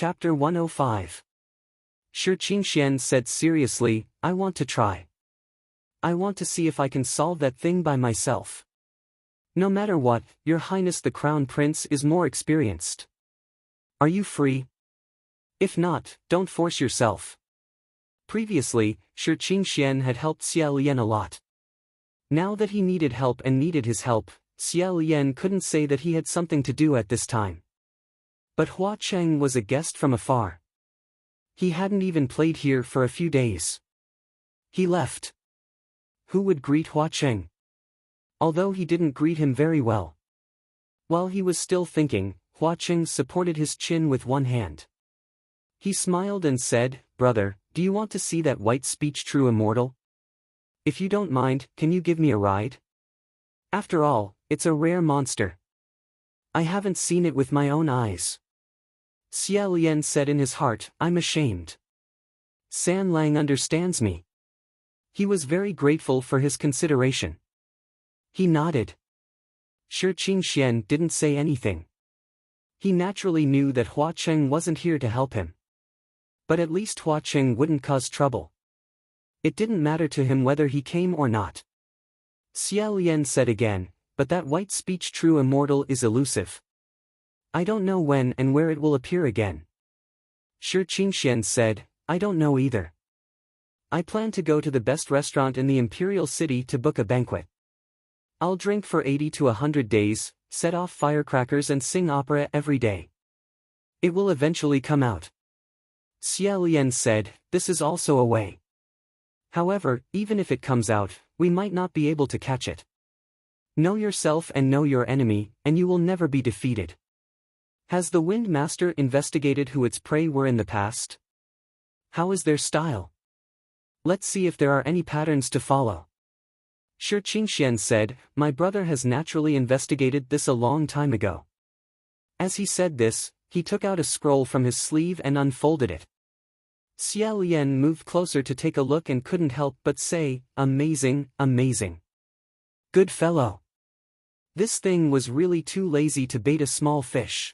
Chapter 105. Shi Qingxian said seriously, I want to try. I want to see if I can solve that thing by myself. No matter what, Your Highness the Crown Prince is more experienced. Are you free? If not, don't force yourself. Previously, Shi Qingxian had helped Xia Lian a lot. Now that he needed help and needed his help, Xia Lian couldn't say that he had something to do at this time. But Hua Cheng was a guest from afar. He hadn't even played here for a few days. He left. Who would greet Hua Cheng? Although he didn't greet him very well. While he was still thinking, Hua Cheng supported his chin with one hand. He smiled and said, Brother, do you want to see that white speech true immortal? If you don't mind, can you give me a ride? After all, it's a rare monster. I haven't seen it with my own eyes. Xia Lian said in his heart, I'm ashamed. San Lang understands me. He was very grateful for his consideration. He nodded. Shi Qingxian didn't say anything. He naturally knew that Hua Cheng wasn't here to help him. But at least Hua Cheng wouldn't cause trouble. It didn't matter to him whether he came or not. Xia Lian said again, but that white speech true immortal is elusive. I don't know when and where it will appear again. Shi Qingxian said, I don't know either. I plan to go to the best restaurant in the imperial city to book a banquet. I'll drink for 80 to 100 days, set off firecrackers and sing opera every day. It will eventually come out. Xia Lian said, this is also a way. However, even if it comes out, we might not be able to catch it. Know yourself and know your enemy, and you will never be defeated. Has the Wind Master investigated who its prey were in the past? How is their style? Let's see if there are any patterns to follow. Shi Qingxian said, my brother has naturally investigated this a long time ago. As he said this, he took out a scroll from his sleeve and unfolded it. Xia Lian moved closer to take a look and couldn't help but say, amazing, amazing. Good fellow. This thing was really too lazy to bait a small fish.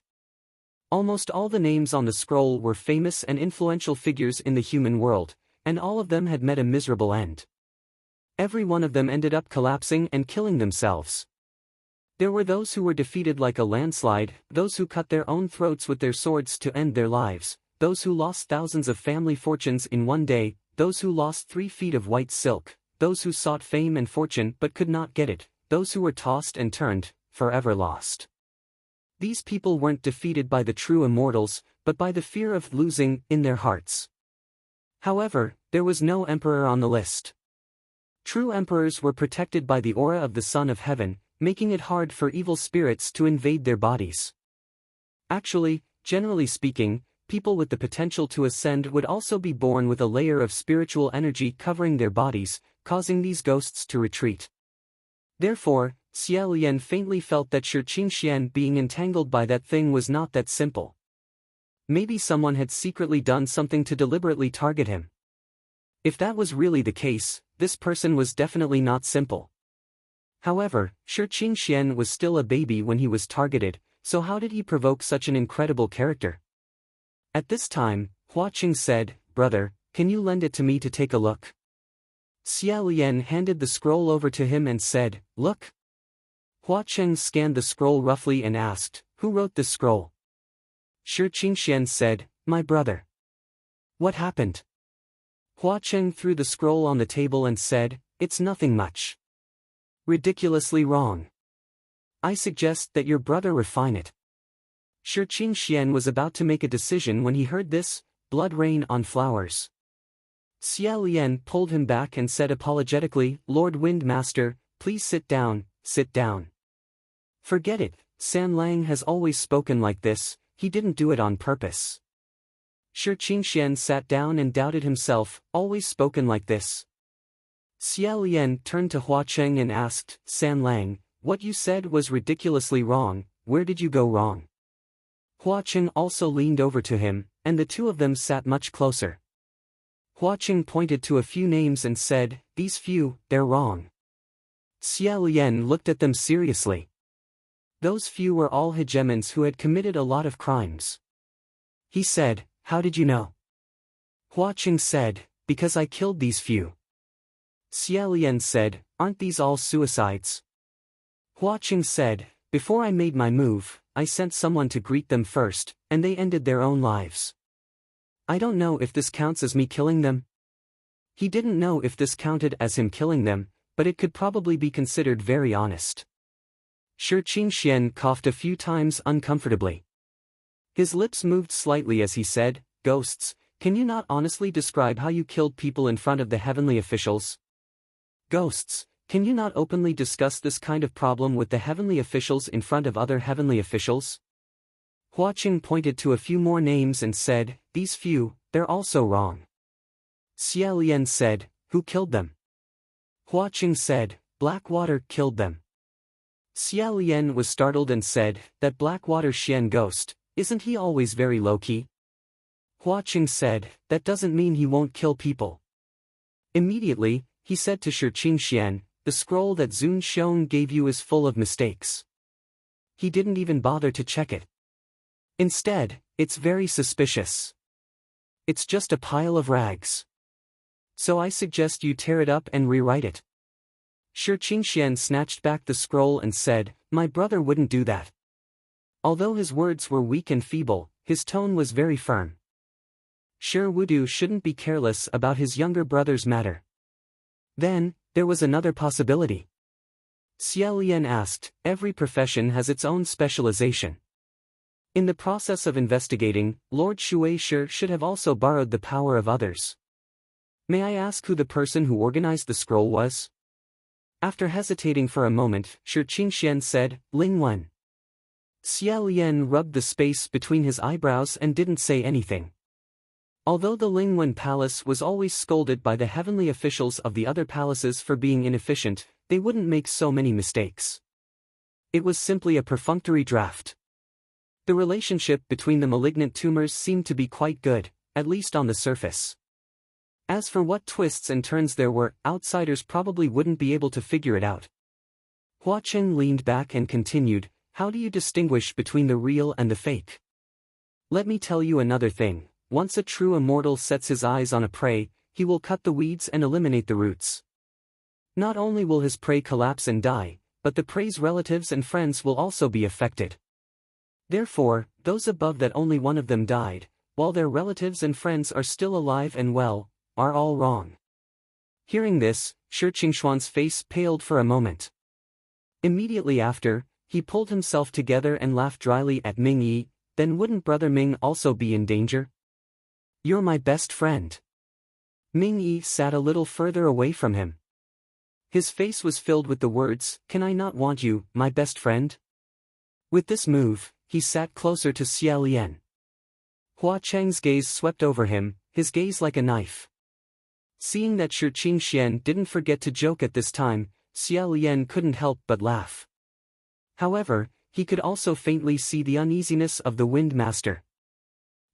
Almost all the names on the scroll were famous and influential figures in the human world, and all of them had met a miserable end. Every one of them ended up collapsing and killing themselves. There were those who were defeated like a landslide, those who cut their own throats with their swords to end their lives, those who lost thousands of family fortunes in one day, those who lost 3 feet of white silk, those who sought fame and fortune but could not get it, those who were tossed and turned, forever lost. These people weren't defeated by the true immortals, but by the fear of losing in their hearts. However, there was no emperor on the list. True emperors were protected by the aura of the Son of Heaven, making it hard for evil spirits to invade their bodies. Actually, generally speaking, people with the potential to ascend would also be born with a layer of spiritual energy covering their bodies, causing these ghosts to retreat. Therefore, Xia Lian faintly felt that Shi Qingxian being entangled by that thing was not that simple. Maybe someone had secretly done something to deliberately target him. If that was really the case, this person was definitely not simple. However, Shi Qingxian was still a baby when he was targeted, so how did he provoke such an incredible character? At this time, Hua Cheng said, Brother, can you lend it to me to take a look? Xia Lian handed the scroll over to him and said, Look. Hua Cheng scanned the scroll roughly and asked, Who wrote this scroll? Shi Qingxian said, My brother. What happened? Hua Cheng threw the scroll on the table and said, It's nothing much. Ridiculously wrong. I suggest that your brother refine it. Shi Qingxian was about to make a decision when he heard this, blood rain on flowers. Xia Lian pulled him back and said apologetically, Lord Wind Master, please sit down, sit down. Forget it, San Lang has always spoken like this, he didn't do it on purpose. Shi Qingxian sat down and doubted himself, always spoken like this. Xia Lian turned to Hua Cheng and asked, San Lang, what you said was ridiculously wrong, where did you go wrong? Hua Cheng also leaned over to him, and the two of them sat much closer. Hua Cheng pointed to a few names and said, These few, they're wrong. Xia Lian looked at them seriously. Those few were all hegemons who had committed a lot of crimes. He said, "How did you know?" Hua Qing said, "Because I killed these few." Xia Lian said, "Aren't these all suicides?" Hua Qing said, "Before I made my move, I sent someone to greet them first, and they ended their own lives. I don't know if this counts as me killing them." He didn't know if this counted as him killing them, but it could probably be considered very honest. Shi Qingxian coughed a few times uncomfortably. His lips moved slightly as he said, "Ghosts, can you not honestly describe how you killed people in front of the heavenly officials? Ghosts, can you not openly discuss this kind of problem with the heavenly officials in front of other heavenly officials?" Hua Qing pointed to a few more names and said, "These few, they're also wrong." Xia Lian said, "Who killed them?" Hua Qing said, "Blackwater killed them." Xia Lian was startled and said, "That Blackwater Xian ghost, isn't he always very low-key?" Hua Qing said, "That doesn't mean he won't kill people." Immediately, he said to Shi Qingxian, "The scroll that Zun Xiong gave you is full of mistakes." He didn't even bother to check it. Instead, it's very suspicious. It's just a pile of rags. So I suggest you tear it up and rewrite it. Shi Qingxian snatched back the scroll and said, "My brother wouldn't do that." Although his words were weak and feeble, his tone was very firm. Shi Wudu shouldn't be careless about his younger brother's matter. Then, there was another possibility. Xia Lian asked, "Every profession has its own specialization. In the process of investigating, Lord Shueisha should have also borrowed the power of others. May I ask who the person who organized the scroll was?" After hesitating for a moment, Shi Qingxian said, "Ling Wen." Xia Lian rubbed the space between his eyebrows and didn't say anything. Although the Lingwen Palace was always scolded by the heavenly officials of the other palaces for being inefficient, they wouldn't make so many mistakes. It was simply a perfunctory draft. The relationship between the malignant tumors seemed to be quite good, at least on the surface. As for what twists and turns there were, outsiders probably wouldn't be able to figure it out. Hua Qing leaned back and continued, "How do you distinguish between the real and the fake? Let me tell you another thing. Once a true immortal sets his eyes on a prey, he will cut the weeds and eliminate the roots. Not only will his prey collapse and die, but the prey's relatives and friends will also be affected. Therefore, those above that only one of them died, while their relatives and friends are still alive and well, are all wrong." Hearing this, Shi Qingxuan's face paled for a moment. Immediately after, he pulled himself together and laughed dryly at Ming Yi. "Then wouldn't Brother Ming also be in danger? You're my best friend." Ming Yi sat a little further away from him. His face was filled with the words, "Can I not want you, my best friend?" With this move, he sat closer to Xia Lian. Hua Cheng's gaze swept over him, his gaze like a knife. Seeing that Shi Qingxian didn't forget to joke at this time, Xia Lian couldn't help but laugh. However, he could also faintly see the uneasiness of the Wind Master.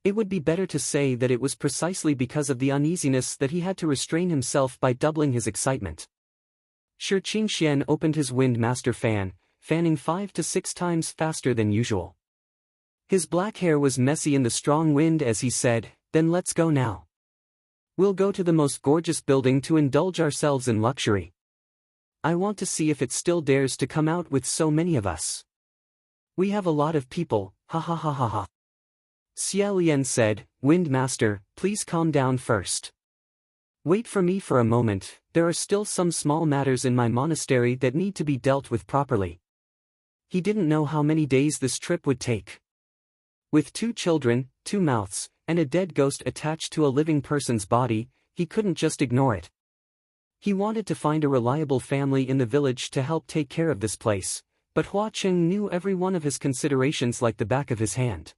It would be better to say that it was precisely because of the uneasiness that he had to restrain himself by doubling his excitement. Shi Qingxian opened his Wind Master fan, fanning 5 to 6 times faster than usual. His black hair was messy in the strong wind as he said, "Then let's go now. We'll go to the most gorgeous building to indulge ourselves in luxury. I want to see if it still dares to come out with so many of us. We have a lot of people, ha ha ha ha ha." Xia Lian said, "Wind Master, please calm down first. Wait for me for a moment, there are still some small matters in my monastery that need to be dealt with properly." He didn't know how many days this trip would take. With 2 children, 2 mouths, and a dead ghost attached to a living person's body, he couldn't just ignore it. He wanted to find a reliable family in the village to help take care of this place, but Hua Qing knew every one of his considerations like the back of his hand.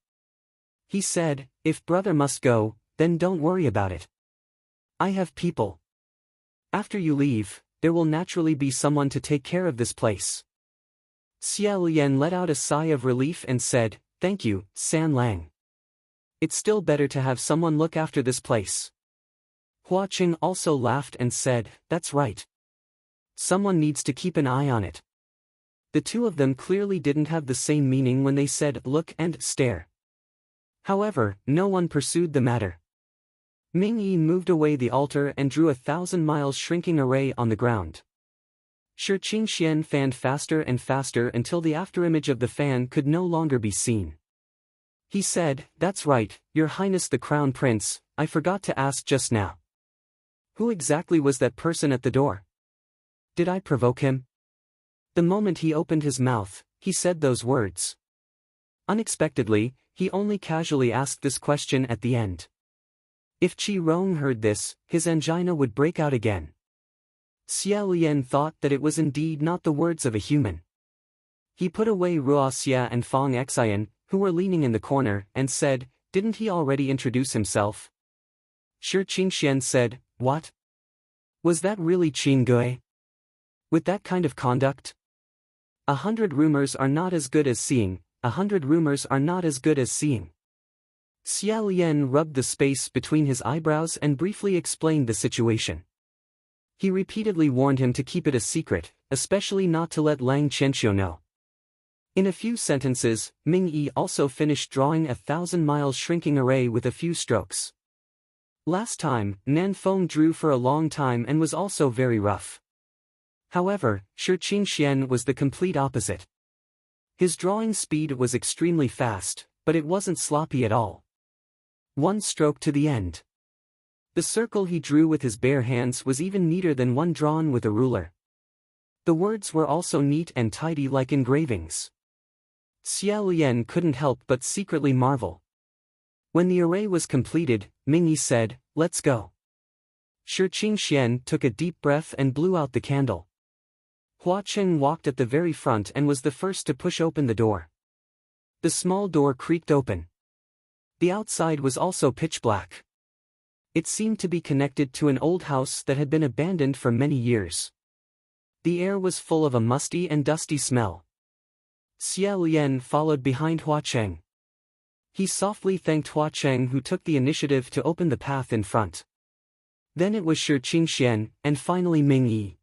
He said, "If brother must go, then don't worry about it. I have people. After you leave, there will naturally be someone to take care of this place." Xia Lian let out a sigh of relief and said, "Thank you, San Lang. It's still better to have someone look after this place." Hua Qing also laughed and said, "That's right. Someone needs to keep an eye on it." The two of them clearly didn't have the same meaning when they said look and stare. However, no one pursued the matter. Ming Yi moved away the altar and drew 1,000 miles shrinking array on the ground. Shi Qingxian fanned faster and faster until the afterimage of the fan could no longer be seen. He said, "That's right, Your Highness the Crown Prince, I forgot to ask just now. Who exactly was that person at the door? Did I provoke him?" The moment he opened his mouth, he said those words. Unexpectedly, he only casually asked this question at the end. If Qi Rong heard this, his angina would break out again. Xia Lian thought that it was indeed not the words of a human. He put away Ruo Xia and Fang Xian, who were leaning in the corner, and said, "Didn't he already introduce himself?" Shi Qingxian said, "What? Was that really Qin Gui? With that kind of conduct? 100 rumors are not as good as seeing, 100 rumors are not as good as seeing." Xia Lian rubbed the space between his eyebrows and briefly explained the situation. He repeatedly warned him to keep it a secret, especially not to let Lang Qianqiu know. In a few sentences, Ming Yi also finished drawing 1,000 miles shrinking array with a few strokes. Last time, Nan Feng drew for a long time and was also very rough. However, Shi Qingxian was the complete opposite. His drawing speed was extremely fast, but it wasn't sloppy at all. One stroke to the end. The circle he drew with his bare hands was even neater than one drawn with a ruler. The words were also neat and tidy like engravings. Xia Lian couldn't help but secretly marvel. When the array was completed, Ming Yi said, "Let's go." Shi Qingxian took a deep breath and blew out the candle. Hua Cheng walked at the very front and was the first to push open the door. The small door creaked open. The outside was also pitch black. It seemed to be connected to an old house that had been abandoned for many years. The air was full of a musty and dusty smell. Xia Lian followed behind Hua Cheng. He softly thanked Hua Cheng, who took the initiative to open the path in front. Then it was Shi Qingxian, and finally Ming Yi.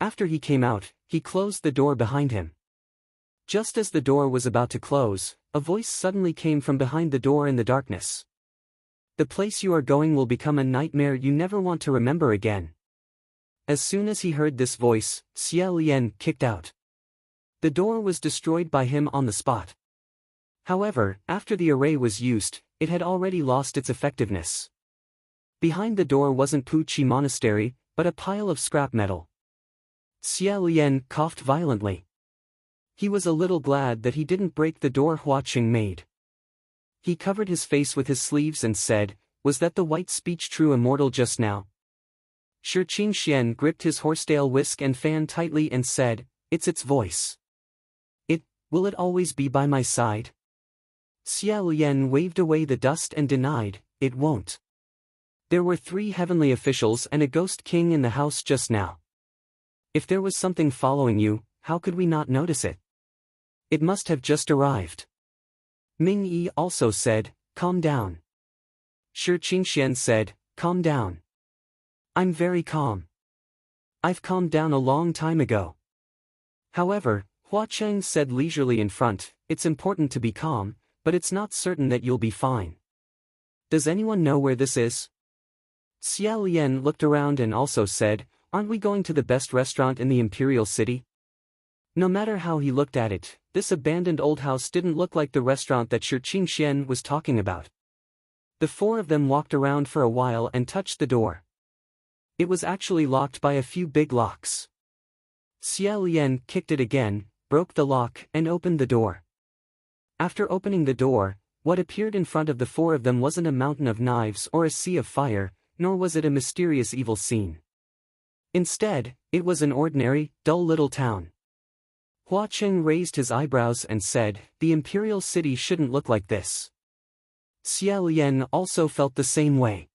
After he came out, he closed the door behind him. Just as the door was about to close, a voice suddenly came from behind the door in the darkness. "The place you are going will become a nightmare you never want to remember again." As soon as he heard this voice, Xia Lian kicked out. The door was destroyed by him on the spot. However, after the array was used, it had already lost its effectiveness. Behind the door wasn't Pu Chi Monastery, but a pile of scrap metal. Xia Lian coughed violently. He was a little glad that he didn't break the door Hua Cheng made. He covered his face with his sleeves and said, "Was that the white speech true immortal just now?" Shi Qingxian gripped his horsetail whisk and fan tightly and said, "It's its voice. Will it always be by my side?" Xia Lian waved away the dust and denied, "It won't. There were 3 heavenly officials and a ghost king in the house just now. If there was something following you, how could we not notice it? It must have just arrived." Ming Yi also said, "Calm down." Shi Qingxian said, "Calm down. I'm very calm. I've calmed down a long time ago." However, Hua Cheng said leisurely in front, "It's important to be calm, but it's not certain that you'll be fine. Does anyone know where this is?" Xia Lian looked around and also said, "Aren't we going to the best restaurant in the Imperial City?" No matter how he looked at it, this abandoned old house didn't look like the restaurant that Shi Qingxian was talking about. The 4 of them walked around for a while and touched the door. It was actually locked by a few big locks. Xia Lian kicked it again, broke the lock, and opened the door. After opening the door, what appeared in front of the 4 of them wasn't a mountain of knives or a sea of fire, nor was it a mysterious evil scene. Instead, it was an ordinary, dull little town. Hua Cheng raised his eyebrows and said, "The Imperial City shouldn't look like this." Xia Lian also felt the same way.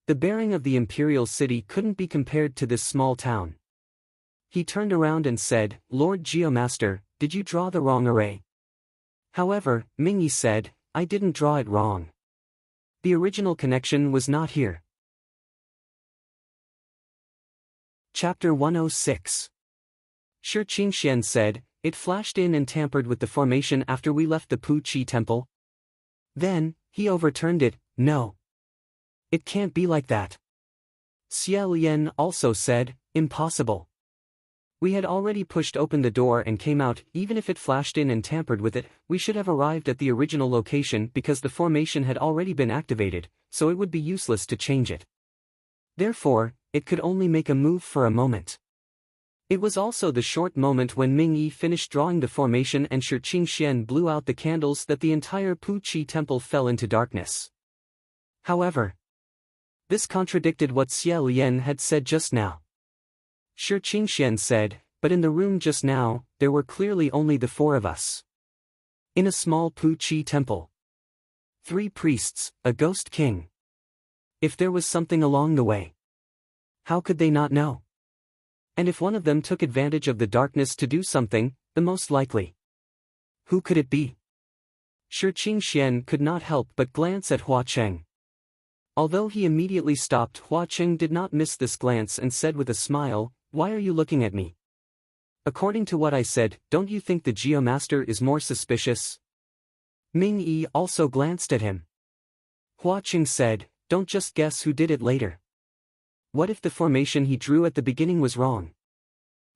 The bearing of the Imperial City couldn't be compared to this small town. He turned around and said, "Lord Geomaster, did you draw the wrong array?" However, Ming Yi said, "I didn't draw it wrong. The original connection was not here." Chapter 106. Shi Qingxian said, "It flashed in and tampered with the formation after we left the Pu Chi temple." Then, he overturned it. No. It can't be like that. Xie Lian also said, impossible. We had already pushed open the door and came out. Even if it flashed in and tampered with it, we should have arrived at the original location because the formation had already been activated, so it would be useless to change it. Therefore, it could only make a move for a moment. It was also the short moment when Ming Yi finished drawing the formation and Shi Qingxian blew out the candles that the entire Pu Qi temple fell into darkness. However, this contradicted what Xie Lian had said just now. Shi Qingxian said, but in the room just now, there were clearly only the four of us. In a small Pu Qi temple. 3 priests, a ghost king. If there was something along the way, how could they not know? And if one of them took advantage of the darkness to do something, the most likely. Who could it be? Shi Qingxian could not help but glance at Hua Cheng. Although he immediately stopped, Hua Cheng did not miss this glance and said with a smile, why are you looking at me? According to what I said, don't you think the Geomaster is more suspicious? Ming Yi also glanced at him. Hua Cheng said, don't just guess who did it later. What if the formation he drew at the beginning was wrong?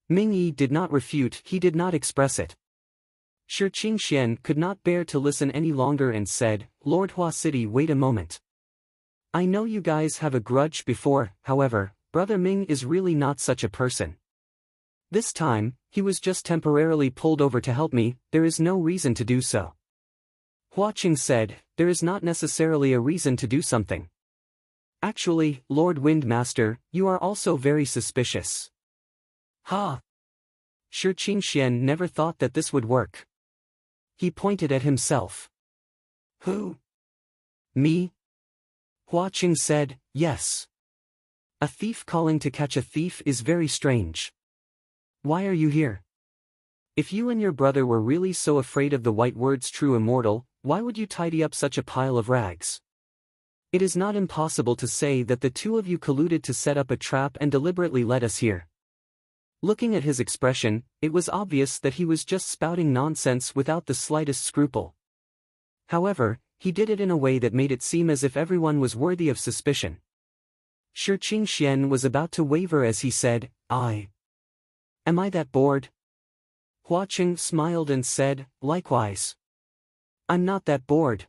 Ming Yi did not refute, he did not express it. Shi Qingxian could not bear to listen any longer and said, Lord Hua City, wait a moment. I know you guys have a grudge before, however, Brother Ming is really not such a person. This time, he was just temporarily pulled over to help me, there is no reason to do so. Hua Cheng said, there is not necessarily a reason to do something. Actually, Lord Wind Master, you are also very suspicious. Ha! Shi Qingxian never thought that this would work. He pointed at himself. Who? Me? Hua Cheng said, yes. A thief calling to catch a thief is very strange. Why are you here? If you and your brother were really so afraid of the white words true immortal, why would you tidy up such a pile of rags? It is not impossible to say that the two of you colluded to set up a trap and deliberately led us here. Looking at his expression, it was obvious that he was just spouting nonsense without the slightest scruple. However, he did it in a way that made it seem as if everyone was worthy of suspicion. Shi Qingxian was about to waver as he said, Am I that bored? Hua Cheng smiled and said, likewise. I'm not that bored.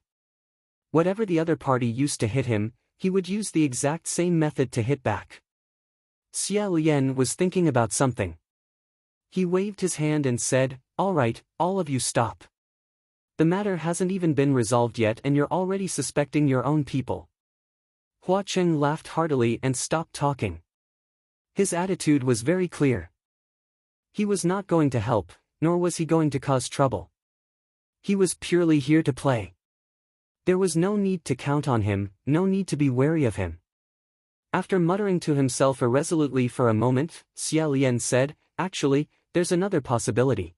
Whatever the other party used to hit him, he would use the exact same method to hit back. Xie Lian was thinking about something. He waved his hand and said, all right, all of you stop. The matter hasn't even been resolved yet and you're already suspecting your own people. Hua Cheng laughed heartily and stopped talking. His attitude was very clear. He was not going to help, nor was he going to cause trouble. He was purely here to play. There was no need to count on him, no need to be wary of him. After muttering to himself irresolutely for a moment, Xie Lian said, actually, there's another possibility.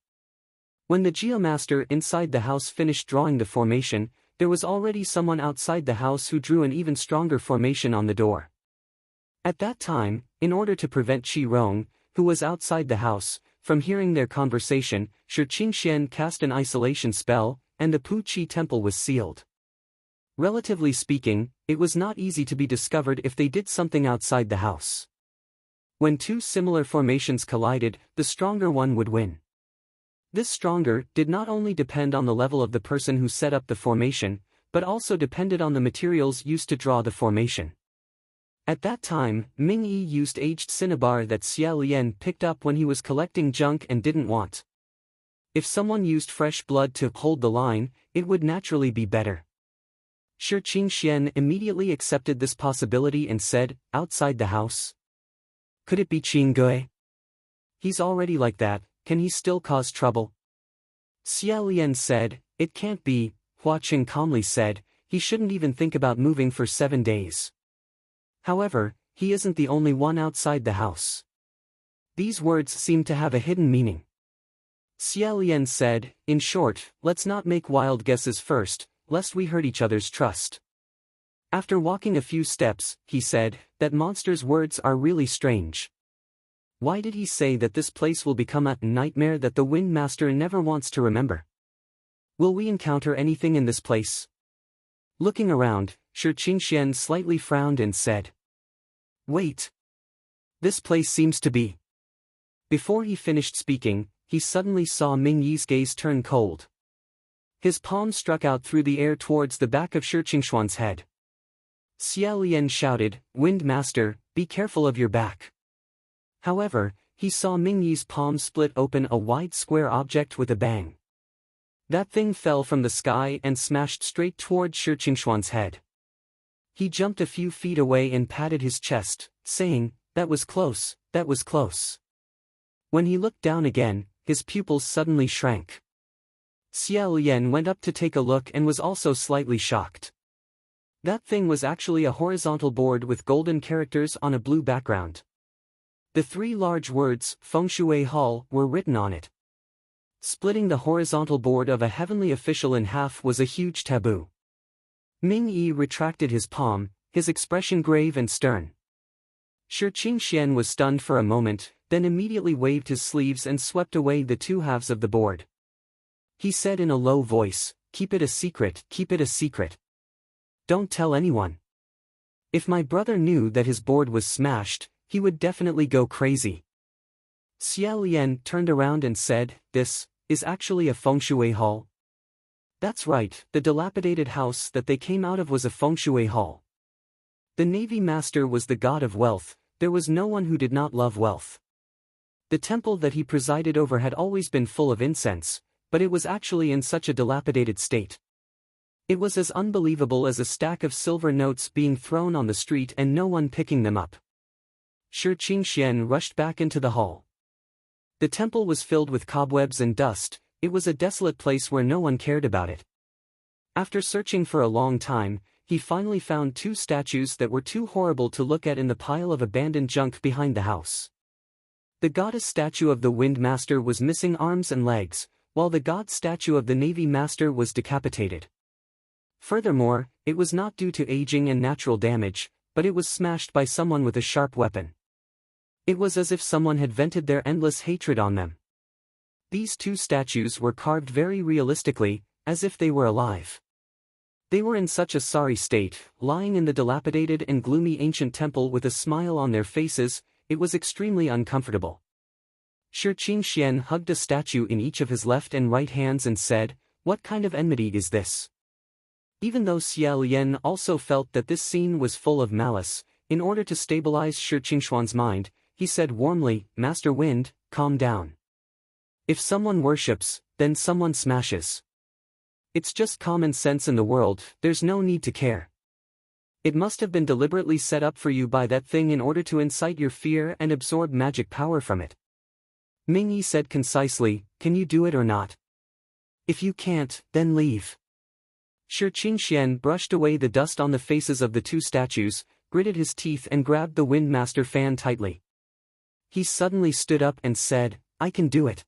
When the Geomaster inside the house finished drawing the formation, there was already someone outside the house who drew an even stronger formation on the door. At that time, in order to prevent Qi Rong, who was outside the house, from hearing their conversation, Shi Qingxian cast an isolation spell, and the Pu Qi temple was sealed. Relatively speaking, it was not easy to be discovered if they did something outside the house. When two similar formations collided, the stronger one would win. This stronger did not only depend on the level of the person who set up the formation, but also depended on the materials used to draw the formation. At that time, Ming Yi used aged cinnabar that Xie Lian picked up when he was collecting junk and didn't want. If someone used fresh blood to hold the line, it would naturally be better. Shi Qingxian immediately accepted this possibility and said, outside the house? Could it be Qing Gui? He's already like that, can he still cause trouble? Xie Lian said, it can't be. Hua Cheng calmly said, he shouldn't even think about moving for 7 days. However, he isn't the only one outside the house. These words seem to have a hidden meaning. Xie Lian said, in short, let's not make wild guesses first, lest we hurt each other's trust. After walking a few steps, he said, that monster's words are really strange. Why did he say that this place will become a nightmare that the Wind Master never wants to remember? Will we encounter anything in this place? Looking around, Shi Qingxian slightly frowned and said, "Wait. This place seems to be..." Before he finished speaking, he suddenly saw Ming Yi's gaze turn cold. His palm struck out through the air towards the back of Shi Qingxuan's head. Xia Lian shouted, "Wind Master, be careful of your back." However, he saw Ming Yi's palm split open a wide square object with a bang. That thing fell from the sky and smashed straight toward Shi Qingxuan's head. He jumped a few feet away and patted his chest, saying, "That was close, that was close." When he looked down again, his pupils suddenly shrank. Xia Lian went up to take a look and was also slightly shocked. That thing was actually a horizontal board with golden characters on a blue background. The three large words, Feng Shui Hall, were written on it. Splitting the horizontal board of a heavenly official in half was a huge taboo. Ming Yi retracted his palm, his expression grave and stern. Shi Qingxian was stunned for a moment, then immediately waved his sleeves and swept away the two halves of the board. He said in a low voice, "Keep it a secret, keep it a secret. Don't tell anyone. If my brother knew that his board was smashed, he would definitely go crazy." Xia Lian turned around and said, "This is actually a Feng Shui hall." That's right, the dilapidated house that they came out of was a Feng Shui hall. The Navy Master was the god of wealth, there was no one who did not love wealth. The temple that he presided over had always been full of incense, but it was actually in such a dilapidated state. It was as unbelievable as a stack of silver notes being thrown on the street and no one picking them up. Shi Qingxian rushed back into the hall. The temple was filled with cobwebs and dust, it was a desolate place where no one cared about it. After searching for a long time, he finally found two statues that were too horrible to look at in the pile of abandoned junk behind the house. The goddess statue of the Wind Master was missing arms and legs, while the god statue of the Navy Master was decapitated. Furthermore, it was not due to aging and natural damage, but it was smashed by someone with a sharp weapon. It was as if someone had vented their endless hatred on them. These two statues were carved very realistically, as if they were alive. They were in such a sorry state, lying in the dilapidated and gloomy ancient temple with a smile on their faces, it was extremely uncomfortable. Shi Qingxian hugged a statue in each of his left and right hands and said, "What kind of enmity is this?" Even though Xia Lian also felt that this scene was full of malice, in order to stabilize Shi Qingxuan's mind, he said warmly, "Master Wind, calm down. If someone worships, then someone smashes. It's just common sense in the world, there's no need to care. It must have been deliberately set up for you by that thing in order to incite your fear and absorb magic power from it." Ming Yi said concisely, "Can you do it or not? If you can't, then leave." Shi Qingxian brushed away the dust on the faces of the two statues, gritted his teeth and grabbed the Wind Master fan tightly. He suddenly stood up and said, "I can do it.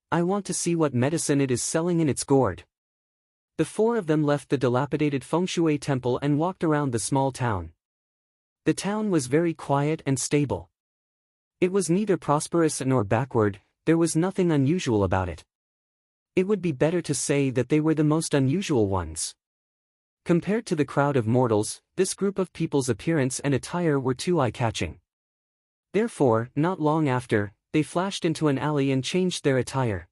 I want to see what medicine it is selling in its gourd." The four of them left the dilapidated Feng Shui temple and walked around the small town. The town was very quiet and stable. It was neither prosperous nor backward, there was nothing unusual about it. It would be better to say that they were the most unusual ones. Compared to the crowd of mortals, this group of people's appearance and attire were too eye-catching. Therefore, not long after, they flashed into an alley and changed their attire.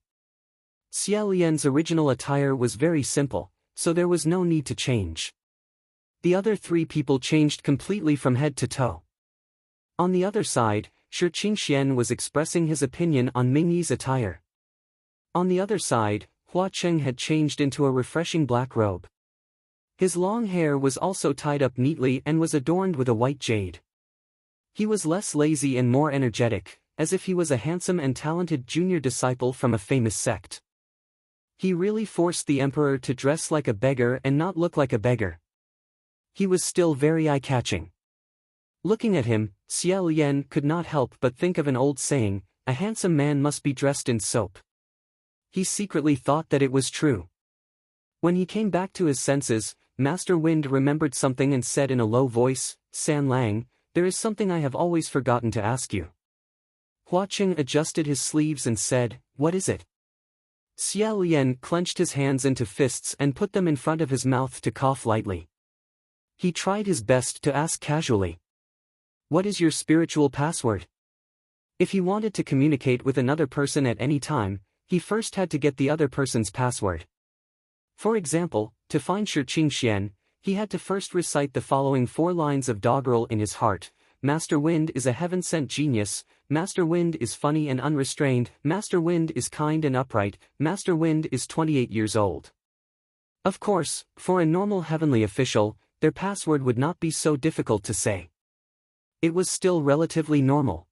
Xia Lian's original attire was very simple, so there was no need to change. The other three people changed completely from head to toe. On the other side, Shi Qingxian was expressing his opinion on Ming Yi's attire. On the other side, Hua Cheng had changed into a refreshing black robe. His long hair was also tied up neatly and was adorned with a white jade. He was less lazy and more energetic, as if he was a handsome and talented junior disciple from a famous sect. He really forced the emperor to dress like a beggar and not look like a beggar. He was still very eye-catching. Looking at him, Xia Lian could not help but think of an old saying, "A handsome man must be dressed in soap." He secretly thought that it was true. When he came back to his senses, Master Wind remembered something and said in a low voice, "San Lang, there is something I have always forgotten to ask you." Hua Cheng adjusted his sleeves and said, "What is it?" Xia Lian clenched his hands into fists and put them in front of his mouth to cough lightly. He tried his best to ask casually. What is your spiritual password? If he wanted to communicate with another person at any time, he first had to get the other person's password. For example, to find Shi Qingxian, he had to first recite the following 4 lines of doggerel in his heart. Master Wind is a heaven-sent genius, Master Wind is funny and unrestrained, Master Wind is kind and upright, Master Wind is 28 years old. Of course, for a normal heavenly official, their password would not be so difficult to say. It was still relatively normal.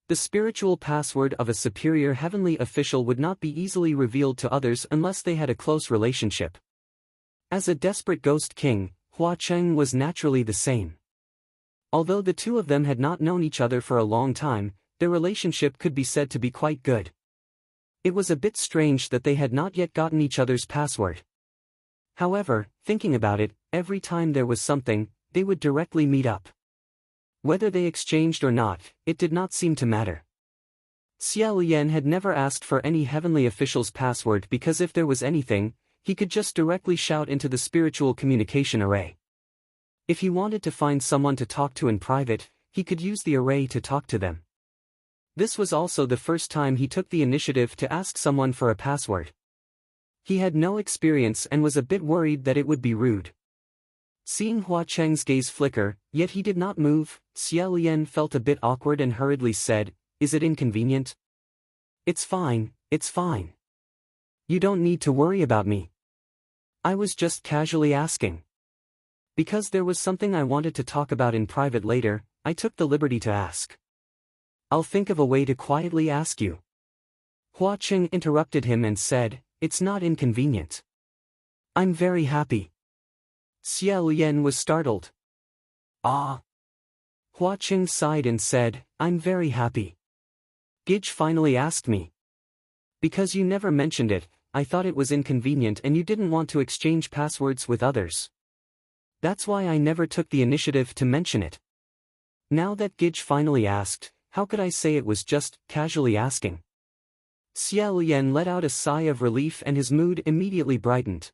The spiritual password of a superior heavenly official would not be easily revealed to others unless they had a close relationship. As a desperate ghost king, Hua Cheng was naturally the same. Although the two of them had not known each other for a long time, their relationship could be said to be quite good. It was a bit strange that they had not yet gotten each other's password. However, thinking about it, every time there was something, they would directly meet up. Whether they exchanged or not, it did not seem to matter. Xia Lian had never asked for any heavenly official's password because if there was anything, he could just directly shout into the spiritual communication array. If he wanted to find someone to talk to in private, he could use the array to talk to them. This was also the first time he took the initiative to ask someone for a password. He had no experience and was a bit worried that it would be rude. Seeing Hua Cheng's gaze flicker, yet he did not move, Xia Lian felt a bit awkward and hurriedly said, "Is it inconvenient?" It's fine, it's fine. You don't need to worry about me. I was just casually asking. Because there was something I wanted to talk about in private later, I took the liberty to ask. I'll think of a way to quietly ask you. Hua Cheng interrupted him and said, "It's not inconvenient. I'm very happy." Xia Lian was startled. Ah. Hua Cheng sighed and said, "I'm very happy. Gij finally asked me. Because you never mentioned it, I thought it was inconvenient and you didn't want to exchange passwords with others. That's why I never took the initiative to mention it. Now that Gij finally asked, how could I say it was just casually asking?" Xia Lian let out a sigh of relief and his mood immediately brightened.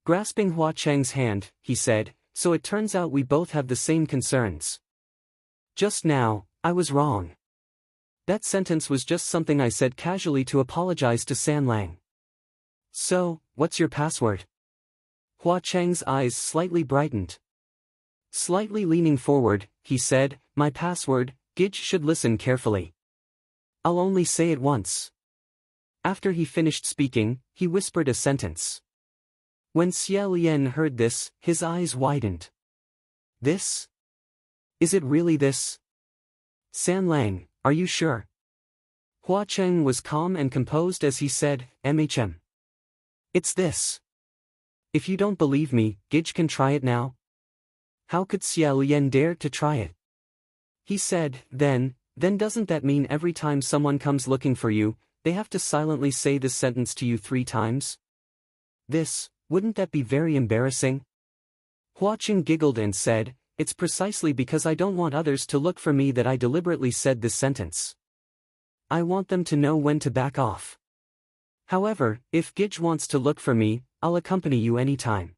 Grasping Hua Cheng's hand, he said, "So it turns out we both have the same concerns. Just now, I was wrong. That sentence was just something I said casually to apologize to San Lang. So, what's your password?" Hua Cheng's eyes slightly brightened. Slightly leaning forward, he said, "My password, Gij should listen carefully. I'll only say it once." After he finished speaking, he whispered a sentence. When Xia Lian heard this, his eyes widened. This? Is it really this? San Lang, are you sure? Hua Cheng was calm and composed as he said, "MHM. It's this. If you don't believe me, Gij can try it now." How could Xia Lian dare to try it? He said, then doesn't that mean every time someone comes looking for you, they have to silently say this sentence to you 3 times? Wouldn't that be very embarrassing? Hua Cheng giggled and said, "It's precisely because I don't want others to look for me that I deliberately said this sentence. I want them to know when to back off. However, if Gij wants to look for me, I'll accompany you anytime."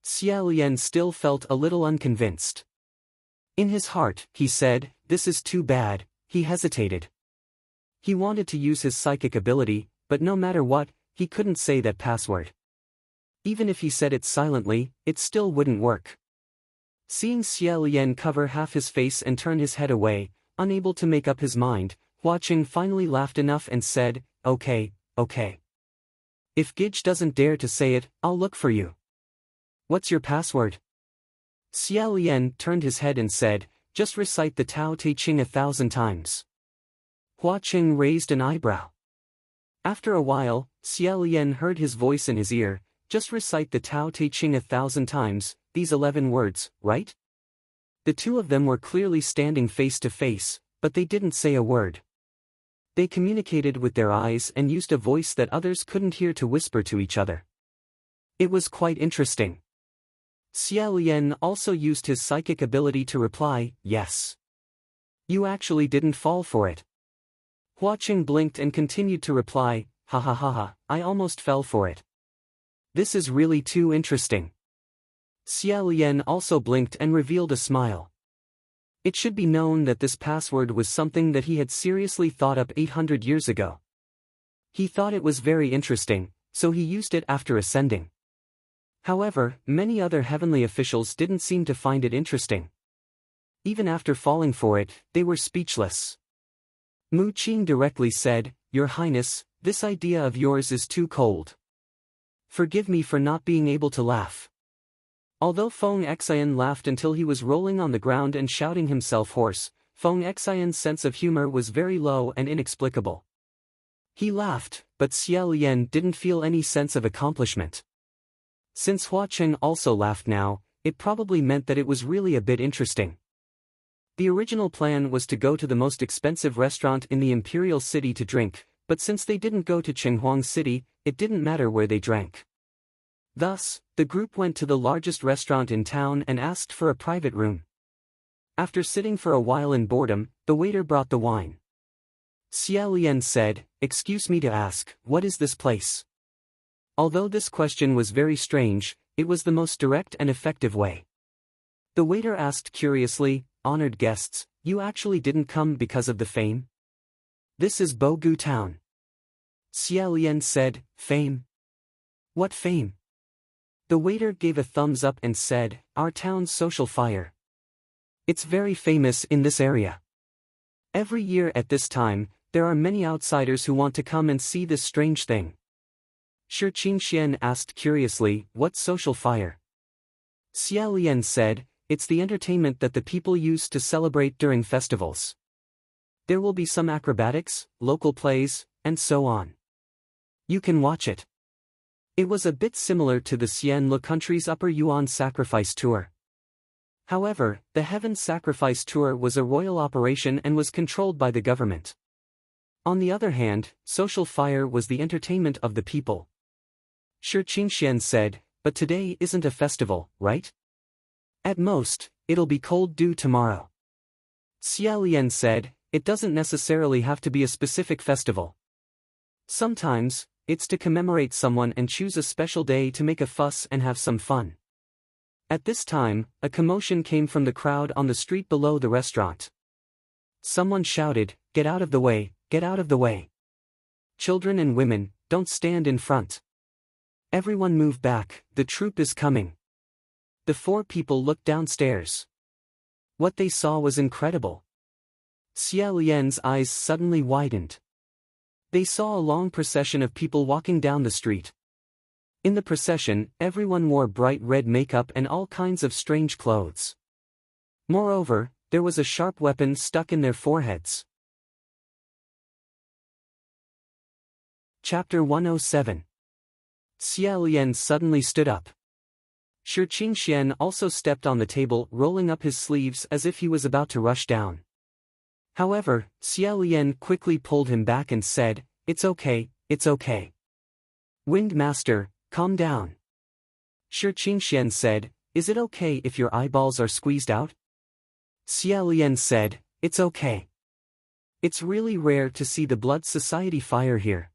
Xia Lian still felt a little unconvinced. In his heart, he said, "This is too bad." He hesitated. He wanted to use his psychic ability, but no matter what, he couldn't say that password. Even if he said it silently, it still wouldn't work. Seeing Xia Lian cover half his face and turn his head away, unable to make up his mind, Hua Cheng finally laughed enough and said, Okay. If Gij doesn't dare to say it, I'll look for you. What's your password?" Xia Lian turned his head and said, "Just recite the Tao Te Ching 1,000 times." Hua Cheng raised an eyebrow. After a while, Xia Lian heard his voice in his ear, "Just recite the Tao Te Ching 1,000 times, these 11 words, right?" The two of them were clearly standing face to face, but they didn't say a word. They communicated with their eyes and used a voice that others couldn't hear to whisper to each other. It was quite interesting. Xia Lian also used his psychic ability to reply, "Yes. You actually didn't fall for it." Hua Cheng blinked and continued to reply, Ha ha ha ha, I almost fell for it. This is really too interesting. Xia Lian also blinked and revealed a smile. It should be known that this password was something that he had seriously thought up 800 years ago. He thought it was very interesting, so he used it after ascending. However, many other heavenly officials didn't seem to find it interesting. Even after falling for it, they were speechless. Mu Qing directly said, "Your Highness, this idea of yours is too cold. Forgive me for not being able to laugh." Although Feng Xian laughed until he was rolling on the ground and shouting himself hoarse, Feng Xian's sense of humor was very low and inexplicable. He laughed, but Xia Lian didn't feel any sense of accomplishment. Since Hua Cheng also laughed now, it probably meant that it was really a bit interesting. The original plan was to go to the most expensive restaurant in the imperial city to drink, but since they didn't go to Qinghuang City, it didn't matter where they drank. Thus, the group went to the largest restaurant in town and asked for a private room. After sitting for a while in boredom, the waiter brought the wine. Xia Lian said, "Excuse me to ask, what is this place?" Although this question was very strange, it was the most direct and effective way. The waiter asked curiously, "Honored guests, you actually didn't come because of the fame?" "This is Bogu Town." Xia Lian said, "Fame? What fame?" The waiter gave a thumbs up and said, "Our town's social fire. It's very famous in this area. Every year at this time, there are many outsiders who want to come and see this strange thing." Shi Qingxian asked curiously, "What social fire?" Xia Lian said, "It's the entertainment that the people use to celebrate during festivals. There will be some acrobatics, local plays, and so on. You can watch it." It was a bit similar to the Xian Le country's Upper Yuan Sacrifice Tour. However, the Heaven Sacrifice Tour was a royal operation and was controlled by the government. On the other hand, Social Fire was the entertainment of the people. Shi Qingxian said, "But today isn't a festival, right? At most, it'll be cold dew tomorrow." Xia Lian said, "It doesn't necessarily have to be a specific festival. Sometimes, it's to commemorate someone and choose a special day to make a fuss and have some fun." At this time, a commotion came from the crowd on the street below the restaurant. Someone shouted, "Get out of the way, get out of the way. Children and women, don't stand in front. Everyone move back, the troupe is coming." The four people looked downstairs. What they saw was incredible. Xia Lian's eyes suddenly widened. They saw a long procession of people walking down the street. In the procession, everyone wore bright red makeup and all kinds of strange clothes. Moreover, there was a sharp weapon stuck in their foreheads. Chapter 107. Xia Lian suddenly stood up. Shi Qingxian also stepped on the table, rolling up his sleeves as if he was about to rush down. However, Xia Lian quickly pulled him back and said, "It's okay, it's okay. Winged Master, calm down." Shi Qingxian said, "Is it okay if your eyeballs are squeezed out?" Xia Lian said, "It's okay. It's really rare to see the Blood Society fire here."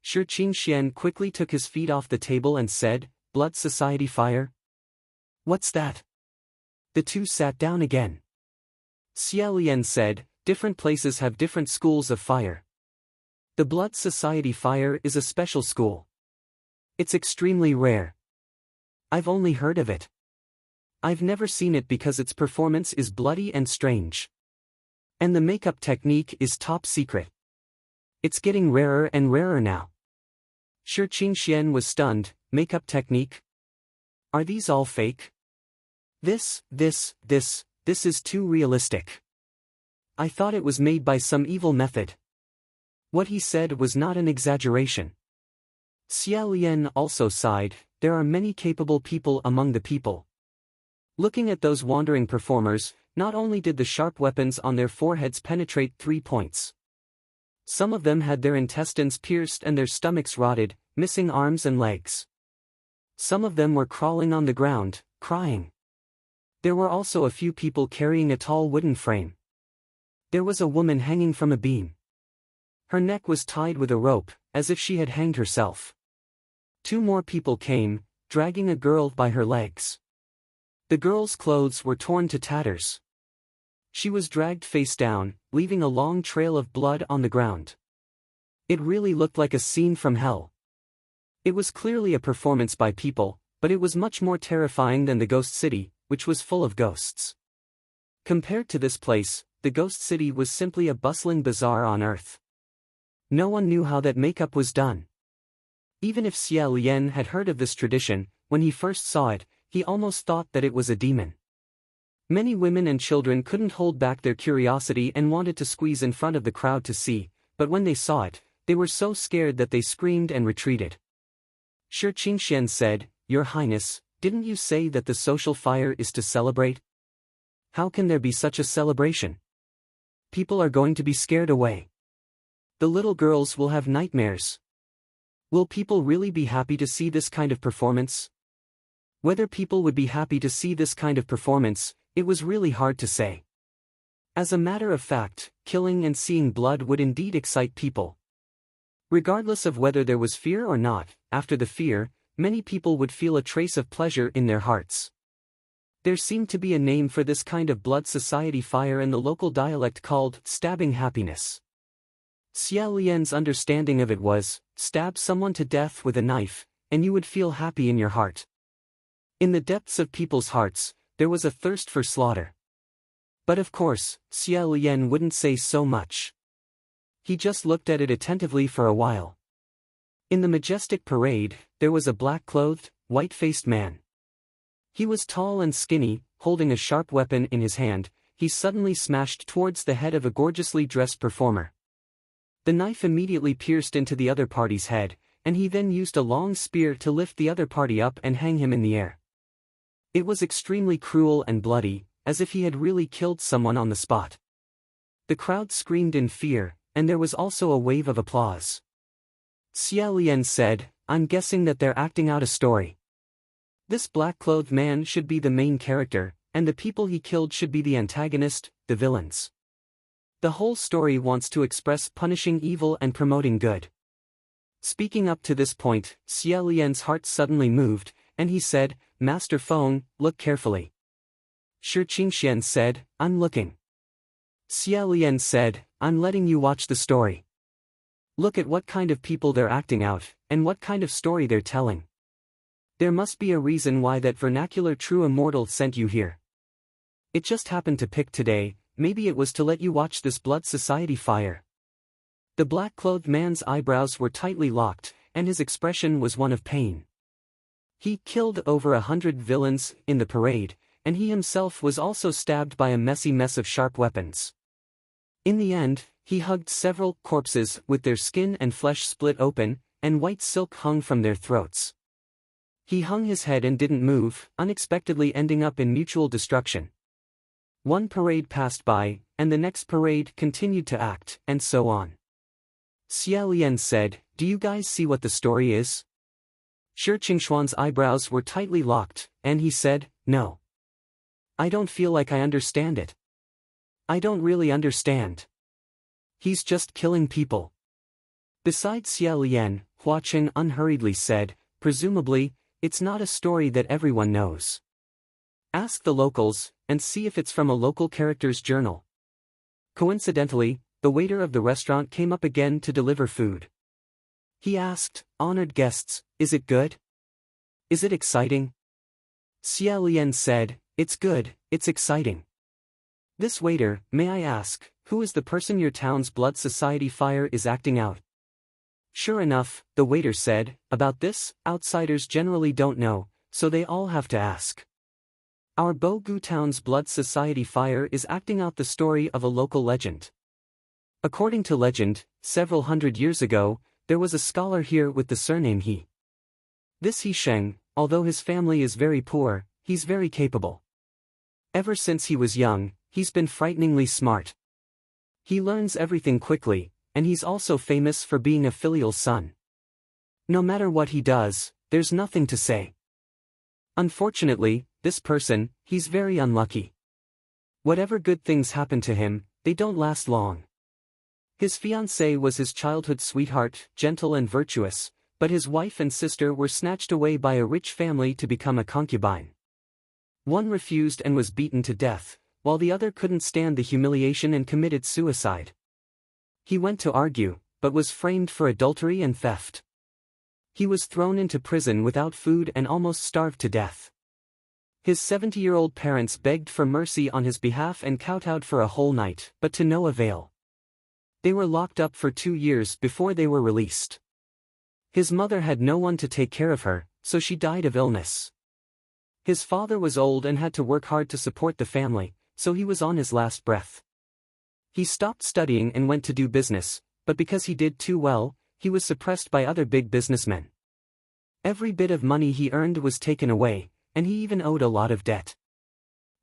Shi Qingxian quickly took his feet off the table and said, "Blood Society fire? What's that?" The two sat down again. Xia Lian said, "Different places have different schools of fire. The Blood Society fire is a special school. It's extremely rare. I've only heard of it. I've never seen it because its performance is bloody and strange. And the makeup technique is top secret. It's getting rarer and rarer now." Shi Qingxian was stunned. "Makeup technique? Are these all fake? This is too realistic. I thought it was made by some evil method." What he said was not an exaggeration. Xia Lian also sighed, "There are many capable people among the people." Looking at those wandering performers, not only did the sharp weapons on their foreheads penetrate 3 points. Some of them had their intestines pierced and their stomachs rotted, missing arms and legs. Some of them were crawling on the ground, crying. There were also a few people carrying a tall wooden frame. There was a woman hanging from a beam. Her neck was tied with a rope, as if she had hanged herself. 2 more people came, dragging a girl by her legs. The girl's clothes were torn to tatters. She was dragged face down, leaving a long trail of blood on the ground. It really looked like a scene from hell. It was clearly a performance by people, but it was much more terrifying than the ghost city, which was full of ghosts. Compared to this place, the ghost city was simply a bustling bazaar on earth. No one knew how that makeup was done. Even if Xie Lian had heard of this tradition, when he first saw it, he almost thought that it was a demon. Many women and children couldn't hold back their curiosity and wanted to squeeze in front of the crowd to see, but when they saw it, they were so scared that they screamed and retreated. Shi Qingxian said, "Your Highness, didn't you say that the social fire is to celebrate? How can there be such a celebration? People are going to be scared away. The little girls will have nightmares. Will people really be happy to see this kind of performance?" Whether people would be happy to see this kind of performance, it was really hard to say. As a matter of fact, killing and seeing blood would indeed excite people. Regardless of whether there was fear or not, after the fear, many people would feel a trace of pleasure in their hearts. There seemed to be a name for this kind of blood society fire in the local dialect called stabbing happiness. Xie Lian's understanding of it was, stab someone to death with a knife, and you would feel happy in your heart. In the depths of people's hearts, there was a thirst for slaughter. But of course, Xie Lian wouldn't say so much. He just looked at it attentively for a while. In the majestic parade, there was a black-clothed, white-faced man. He was tall and skinny, holding a sharp weapon in his hand. He suddenly smashed towards the head of a gorgeously dressed performer. The knife immediately pierced into the other party's head, and he then used a long spear to lift the other party up and hang him in the air. It was extremely cruel and bloody, as if he had really killed someone on the spot. The crowd screamed in fear, and there was also a wave of applause. Xie Lian said, "I'm guessing that they're acting out a story. This black-clothed man should be the main character, and the people he killed should be the antagonist, the villains. The whole story wants to express punishing evil and promoting good." Speaking up to this point, Xie Lian's heart suddenly moved, and he said, "Master Feng, look carefully." Shi Qingxian said, "I'm looking." Xie Lian said, "I'm letting you watch the story. Look at what kind of people they're acting out, and what kind of story they're telling. There must be a reason why that vernacular true immortal sent you here. It just happened to pick today, maybe it was to let you watch this blood society fire." The black-clothed man's eyebrows were tightly locked, and his expression was one of pain. He killed over 100 villains in the parade, and he himself was also stabbed by a messy mess of sharp weapons. In the end, he hugged several corpses with their skin and flesh split open, and white silk hung from their throats. He hung his head and didn't move, unexpectedly ending up in mutual destruction. One parade passed by, and the next parade continued to act, and so on. Xie Lian said, "Do you guys see what the story is?" Shi Qingxuan's eyebrows were tightly locked, and he said, "No. I don't feel like I understand it. I don't really understand. He's just killing people." Besides Xie Lian, Hua Chen unhurriedly said, "Presumably, it's not a story that everyone knows. Ask the locals, and see if it's from a local character's journal." Coincidentally, the waiter of the restaurant came up again to deliver food. He asked, "Honored guests, is it good? Is it exciting?" Xie Lian said, "It's good, it's exciting." "This waiter, may I ask, who is the person your town's blood society fire is acting out?" "Sure enough," the waiter said, "about this, outsiders generally don't know, so they all have to ask. Our Bogu town's blood society fire is acting out the story of a local legend. According to legend, several hundred years ago, there was a scholar here with the surname He. This He Sheng, although his family is very poor, he's very capable. Ever since he was young, he's been frighteningly smart. He learns everything quickly, and he's also famous for being a filial son. No matter what he does, there's nothing to say. Unfortunately, this person, he's very unlucky. Whatever good things happen to him, they don't last long. His fiancée was his childhood sweetheart, gentle and virtuous, but his wife and sister were snatched away by a rich family to become a concubine. One refused and was beaten to death, while the other couldn't stand the humiliation and committed suicide. He went to argue, but was framed for adultery and theft. He was thrown into prison without food and almost starved to death. His 70-year-old parents begged for mercy on his behalf and kowtowed for a whole night, but to no avail. They were locked up for 2 years before they were released. His mother had no one to take care of her, so she died of illness. His father was old and had to work hard to support the family, so he was on his last breath. He stopped studying and went to do business, but because he did too well, he was suppressed by other big businessmen. Every bit of money he earned was taken away, and he even owed a lot of debt.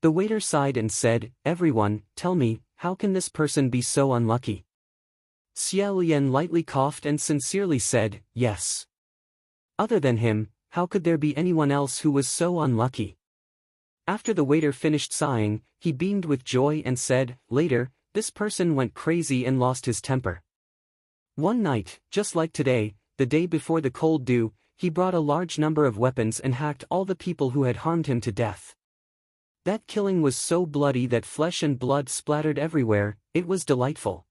The waiter sighed and said, "Everyone, tell me, how can this person be so unlucky?" Xia Lian lightly coughed and sincerely said, "Yes. Other than him, how could there be anyone else who was so unlucky?" After the waiter finished sighing, he beamed with joy and said, "Later, this person went crazy and lost his temper. One night, just like today, the day before the cold dew, he brought a large number of weapons and hacked all the people who had harmed him to death. That killing was so bloody that flesh and blood splattered everywhere. It was delightful.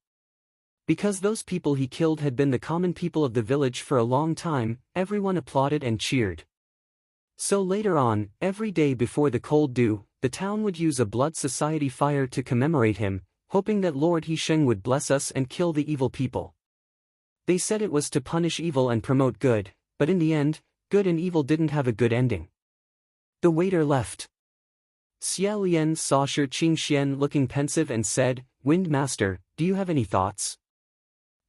Because those people he killed had been the common people of the village for a long time, everyone applauded and cheered. So later on, every day before the cold dew, the town would use a blood society fire to commemorate him, hoping that Lord Hisheng would bless us and kill the evil people. They said it was to punish evil and promote good, but in the end, good and evil didn't have a good ending." The waiter left. Xia Lian saw Shi Qingxian looking pensive and said, "Wind Master, do you have any thoughts?"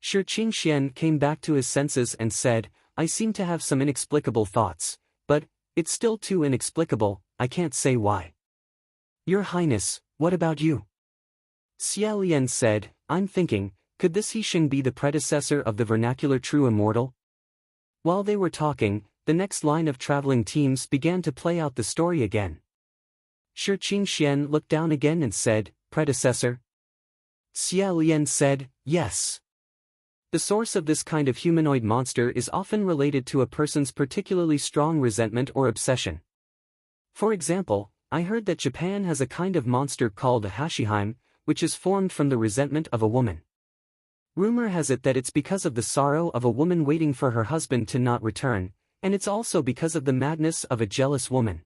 Shi Qingxian came back to his senses and said, "I seem to have some inexplicable thoughts, but it's still too inexplicable, I can't say why." "Your Highness, what about you?" Xia Lian said, "I'm thinking, could this Hisheng be the predecessor of the vernacular true immortal?" While they were talking, the next line of traveling teams began to play out the story again. Shi Qingxian looked down again and said, "Predecessor?" Xia Lian said, "Yes. The source of this kind of humanoid monster is often related to a person's particularly strong resentment or obsession. For example, I heard that Japan has a kind of monster called a Hashiheim, which is formed from the resentment of a woman. Rumor has it that it's because of the sorrow of a woman waiting for her husband to not return, and it's also because of the madness of a jealous woman.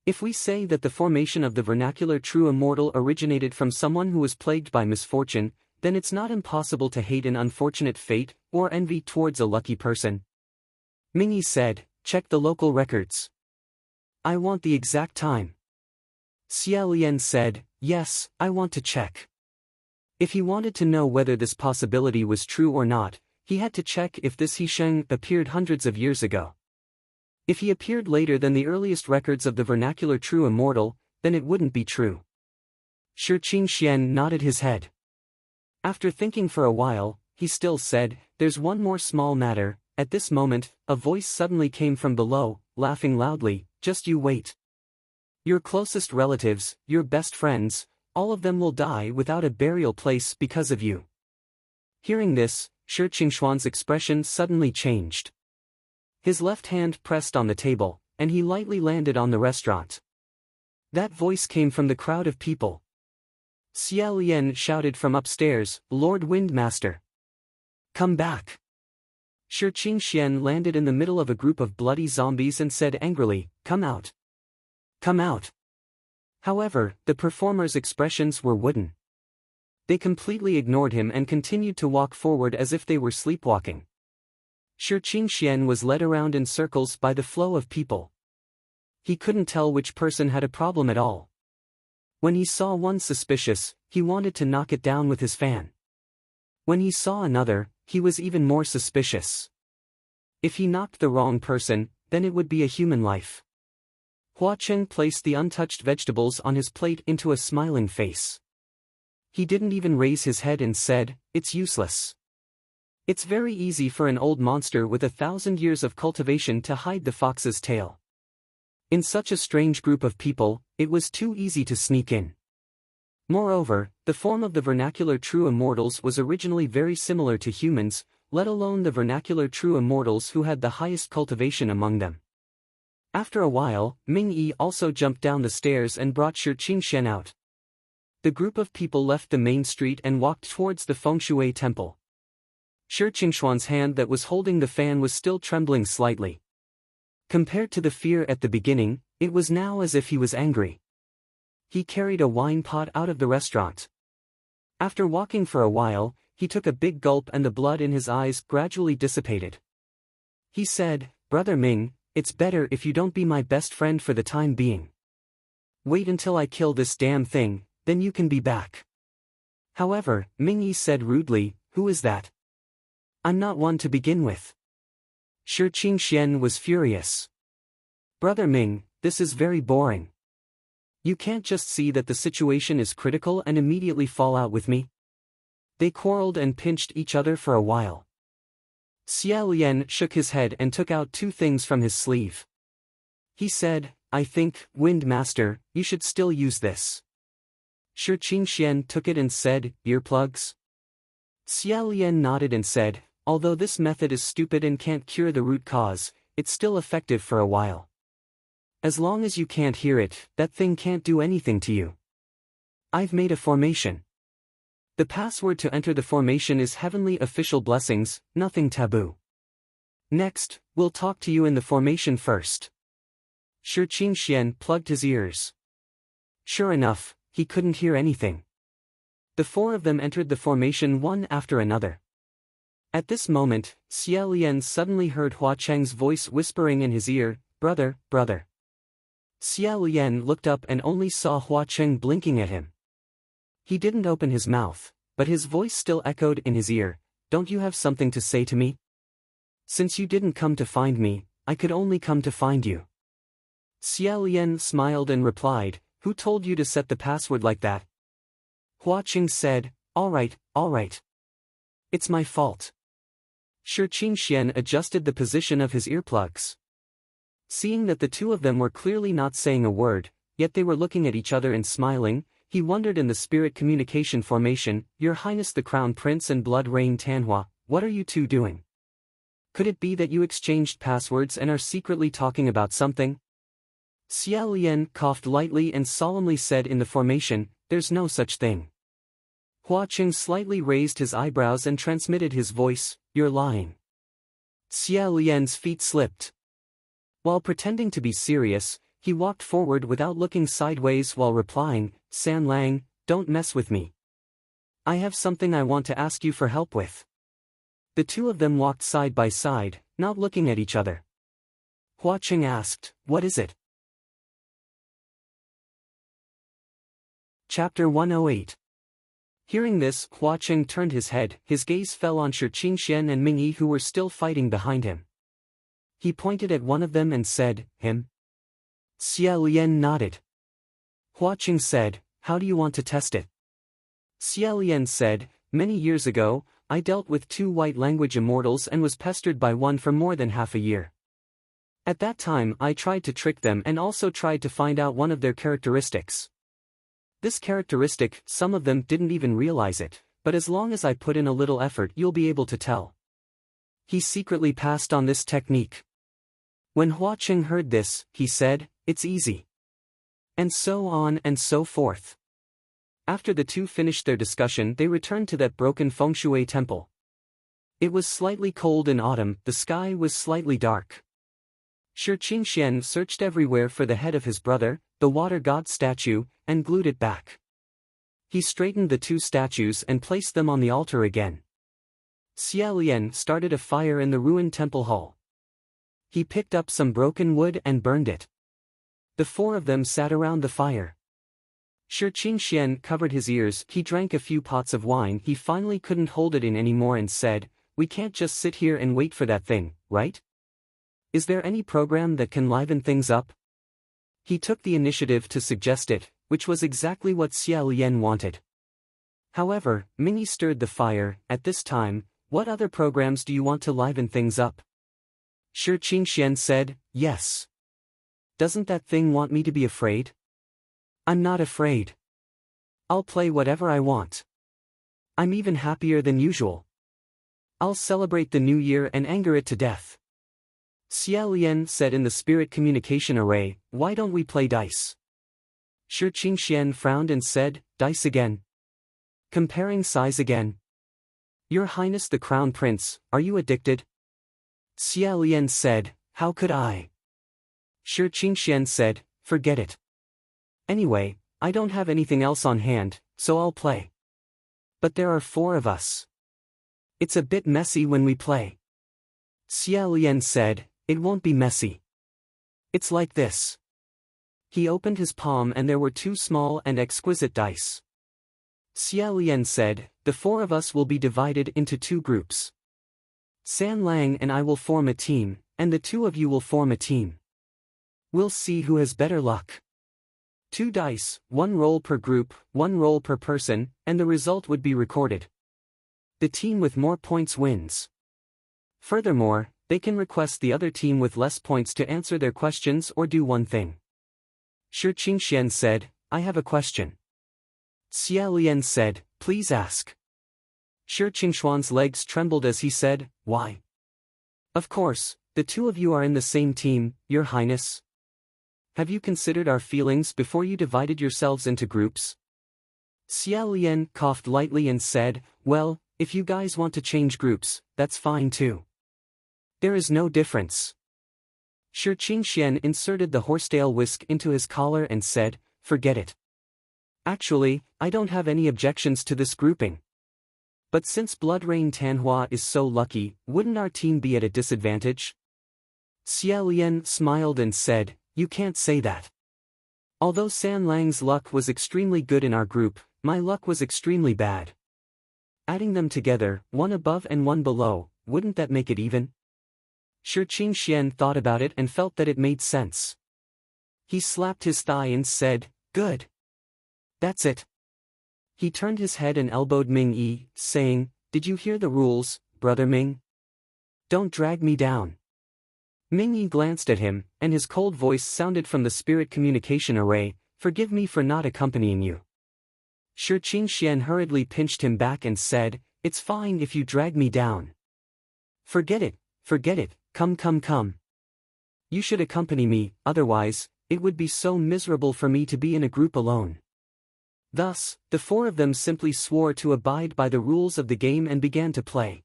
If we say that the formation of the vernacular true immortal originated from someone who was plagued by misfortune, then it's not impossible to hate an unfortunate fate or envy towards a lucky person." Mingyi said, "Check the local records." "I want the exact time." Xia Lian said, "Yes, I want to check." If he wanted to know whether this possibility was true or not, he had to check if this Hisheng appeared hundreds of years ago. If he appeared later than the earliest records of the vernacular true immortal, then it wouldn't be true. Shi Qingxian nodded his head. After thinking for a while, he still said, "There's one more small matter." At this moment, a voice suddenly came from below, laughing loudly, "Just you wait. Your closest relatives, your best friends, all of them will die without a burial place because of you." Hearing this, Shi Qingxuan's expression suddenly changed. His left hand pressed on the table, and he lightly landed on the restaurant. That voice came from the crowd of people. Xia Lian shouted from upstairs, "Lord Windmaster! Come back!" Shi Qingxian landed in the middle of a group of bloody zombies and said angrily, "Come out! Come out!" However, the performers' expressions were wooden. They completely ignored him and continued to walk forward as if they were sleepwalking. Shi Qingxian was led around in circles by the flow of people. He couldn't tell which person had a problem at all. When he saw one suspicious, he wanted to knock it down with his fan. When he saw another, he was even more suspicious. If he knocked the wrong person, then it would be a human life. Hua Cheng placed the untouched vegetables on his plate into a smiling face. He didn't even raise his head and said, "It's useless." It's very easy for an old monster with 1,000 years of cultivation to hide the fox's tail. In such a strange group of people, it was too easy to sneak in. Moreover, the form of the vernacular true immortals was originally very similar to humans, let alone the vernacular true immortals who had the highest cultivation among them. After a while, Ming Yi also jumped down the stairs and brought Shi Qingxian out. The group of people left the main street and walked towards the Fengshui temple. Shi Qingxuan's hand that was holding the fan was still trembling slightly. Compared to the fear at the beginning, it was now as if he was angry. He carried a wine pot out of the restaurant. After walking for a while, he took a big gulp and the blood in his eyes gradually dissipated. He said, "Brother Ming, it's better if you don't be my best friend for the time being. Wait until I kill this damn thing, then you can be back." However, Ming Yi said rudely, "Who is that? I'm not one to begin with." Shi Qingxian was furious. "Brother Ming, this is very boring. You can't just see that the situation is critical and immediately fall out with me." They quarreled and pinched each other for a while. Xia Lian shook his head and took out two things from his sleeve. He said, "I think, Wind Master, you should still use this." Shi Qingxian took it and said, "Earplugs?" Xia Lian nodded and said, "Although this method is stupid and can't cure the root cause, it's still effective for a while. As long as you can't hear it, that thing can't do anything to you. I've made a formation. The password to enter the formation is heavenly official blessings, nothing taboo. Next, we'll talk to you in the formation first." Shi Qingxian plugged his ears. Sure enough, he couldn't hear anything. The four of them entered the formation one after another. At this moment, Xia Lian suddenly heard Hua Cheng's voice whispering in his ear, "Brother, brother." Xia Lian looked up and only saw Hua Cheng blinking at him. He didn't open his mouth, but his voice still echoed in his ear, "Don't you have something to say to me? Since you didn't come to find me, I could only come to find you." Xia Lian smiled and replied, "Who told you to set the password like that?" Hua Cheng said, all right. It's my fault." Shi Qingxian adjusted the position of his earplugs. Seeing that the two of them were clearly not saying a word, yet they were looking at each other and smiling, he wondered in the spirit communication formation, "Your Highness the Crown Prince and Blood Rain Tanhua, what are you two doing? Could it be that you exchanged passwords and are secretly talking about something?" Xia Lian coughed lightly and solemnly said in the formation, "There's no such thing." Hua Cheng slightly raised his eyebrows and transmitted his voice, "You're lying." Xia Lian's feet slipped. While pretending to be serious, he walked forward without looking sideways while replying, "San Lang, don't mess with me. I have something I want to ask you for help with." The two of them walked side by side, not looking at each other. Hua Cheng asked, "What is it?" Chapter 108. Hearing this, Hua Cheng turned his head, his gaze fell on Shi Qingxian and Ming Yi who were still fighting behind him. He pointed at one of them and said, "Him?" Xia Lian nodded. Hua Cheng said, "How do you want to test it?" Xia Lian said, "Many years ago, I dealt with two white language immortals and was pestered by one for more than half a year. At that time I tried to trick them and also tried to find out one of their characteristics. This characteristic, some of them didn't even realize it, but as long as I put in a little effort you'll be able to tell." He secretly passed on this technique. When Hua Cheng heard this, he said, "It's easy." And so on and so forth. After the two finished their discussion they returned to that broken Fengshui temple. It was slightly cold in autumn, the sky was slightly dark. Shi Qingxian searched everywhere for the head of his brother, the water god statue, and glued it back. He straightened the two statues and placed them on the altar again. Xia Lian started a fire in the ruined temple hall. He picked up some broken wood and burned it. The four of them sat around the fire. Shi Qingxian covered his ears, he drank a few pots of wine, he finally couldn't hold it in anymore and said, "We can't just sit here and wait for that thing, right? Is there any program that can liven things up?" He took the initiative to suggest it, which was exactly what Xia Lian wanted. However, Ming Yi stirred the fire. "At this time, what other programs do you want to liven things up?" Shi Qingxian said, "Yes. Doesn't that thing want me to be afraid?" "I'm not afraid." I'll play whatever I want. I'm even happier than usual. I'll celebrate the new year and anger it to death. Xia Lian said in the spirit communication array, why don't we play dice? Shi Qingxian frowned and said, dice again? Comparing size again? Your Highness the Crown Prince, are you addicted? Xia Lian said, how could I? Shi Qingxian said, forget it. Anyway, I don't have anything else on hand, so I'll play. But there are 4 of us. It's a bit messy when we play. Xia Lian said, it won't be messy. It's like this. He opened his palm and there were 2 small and exquisite dice. Xia Lian said, the 4 of us will be divided into 2 groups. San Lang and I will form a team, and the 2 of you will form a team. We'll see who has better luck. 2 dice, 1 roll per group, 1 roll per person, and the result would be recorded. The team with more points wins. Furthermore, they can request the other team with less points to answer their questions or do one thing. Shi Qingxian said, I have a question. Xia Lian said, please ask. Shi Qingxuan's legs trembled as he said, why? Of course, the 2 of you are in the same team, Your Highness. Have you considered our feelings before you divided yourselves into groups? Xia Lian coughed lightly and said, well, if you guys want to change groups, that's fine too. There is no difference. Shi Qingxian inserted the horsetail whisk into his collar and said, forget it. Actually, I don't have any objections to this grouping. But since Blood Rain Tanhua is so lucky, wouldn't our team be at a disadvantage? Xia Lian smiled and said, you can't say that. Although San Lang's luck was extremely good in our group, my luck was extremely bad. Adding them together, 1 above and 1 below, wouldn't that make it even? Shi Qingxian thought about it and felt that it made sense. He slapped his thigh and said, good. That's it. He turned his head and elbowed Ming Yi, saying, did you hear the rules, Brother Ming? Don't drag me down. Ming Yi glanced at him, and his cold voice sounded from the spirit communication array, forgive me for not accompanying you. Shi Qingxian hurriedly pinched him back and said, it's fine if you drag me down. Forget it, come. You should accompany me, otherwise, it would be so miserable for me to be in a group alone. Thus, the 4 of them simply swore to abide by the rules of the game and began to play.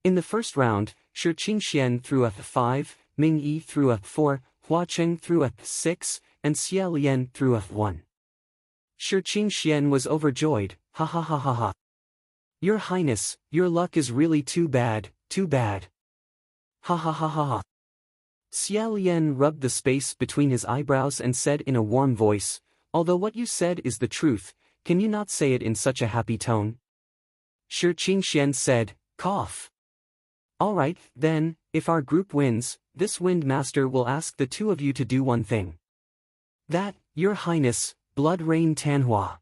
In the first round, Shi Qingxian threw a 5, Ming Yi threw a 4, Hua Cheng threw a 6, and Xia Lian threw a 1. Shi Qingxian was overjoyed, ha ha ha ha ha. Your Highness, your luck is really too bad, too bad. Ha ha ha ha ha. Xia Lian rubbed the space between his eyebrows and said in a warm voice, although what you said is the truth, can you not say it in such a happy tone? Shi Qingxian said, cough. All right, then, if our group wins, this Wind Master will ask the 2 of you to do one thing. That, Your Highness, Blood Rain Tanhua.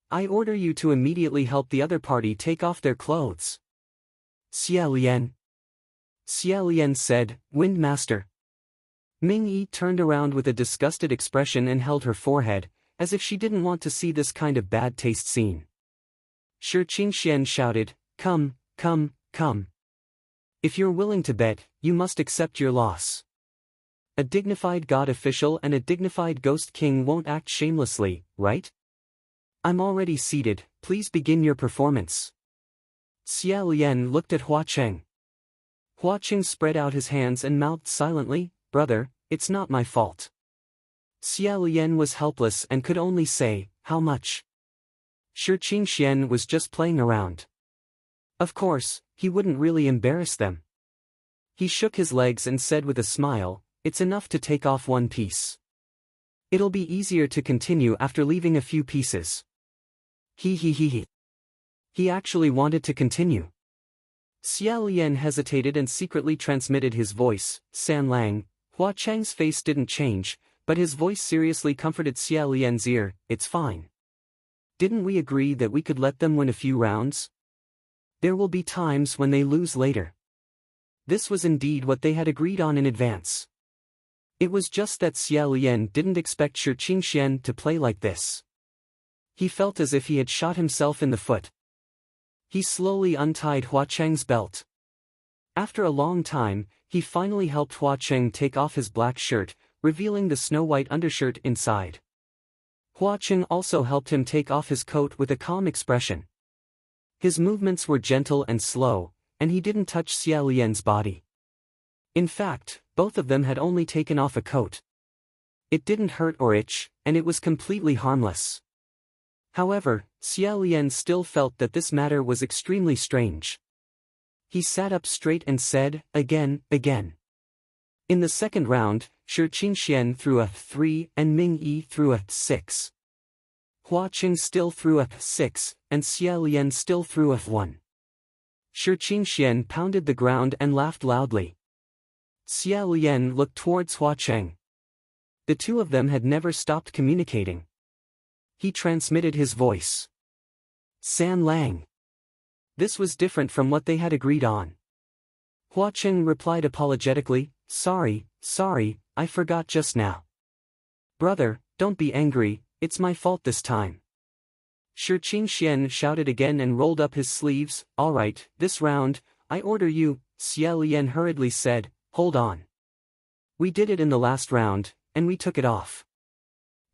I order you to immediately help the other party take off their clothes. Xia Lian. Xia Lian said, Wind Master. Ming Yi turned around with a disgusted expression and held her forehead, as if she didn't want to see this kind of bad taste scene. Shi Qingxian shouted, come. If you're willing to bet, you must accept your loss. A dignified god official and a dignified ghost king won't act shamelessly, right? I'm already seated, please begin your performance. Xia Lian looked at Hua Cheng. Hua Cheng spread out his hands and mouthed silently, brother, it's not my fault. Xia Lian was helpless and could only say, how much? Shi Qingxian was just playing around. Of course, he wouldn't really embarrass them. He shook his legs and said with a smile, it's enough to take off 1 piece. It'll be easier to continue after leaving a few pieces. He actually wanted to continue. Xia Lian hesitated and secretly transmitted his voice, San Lang. Hua Cheng's face didn't change, but his voice seriously comforted Xia Lian's ear, it's fine. Didn't we agree that we could let them win a few rounds? There will be times when they lose later. This was indeed what they had agreed on in advance. It was just that Xia Lian didn't expect Shi Qingxian to play like this. He felt as if he had shot himself in the foot. He slowly untied Hua Cheng's belt. After a long time, he finally helped Hua Cheng take off his black shirt, revealing the snow-white undershirt inside. Hua Cheng also helped him take off his coat with a calm expression. His movements were gentle and slow, and he didn't touch Xia Lian's body. In fact, both of them had only taken off a coat. It didn't hurt or itch, and it was completely harmless. However, Xia Lian still felt that this matter was extremely strange. He sat up straight and said, again. In the second round, Shi Qingxian threw a 3 and Ming Yi threw a 6. Hua Cheng still threw a 6, and Xia Lian still threw a 1. Shi Qingxian pounded the ground and laughed loudly. Xia Lian looked towards Hua Cheng. The two of them had never stopped communicating. He transmitted his voice. San Lang. This was different from what they had agreed on. Hua Cheng replied apologetically, sorry, I forgot just now. Brother, don't be angry, it's my fault this time. Shi Qingxian shouted again and rolled up his sleeves. Alright, this round, I order you, Xia Lian hurriedly said, hold on. We did it in the last round, and we took it off.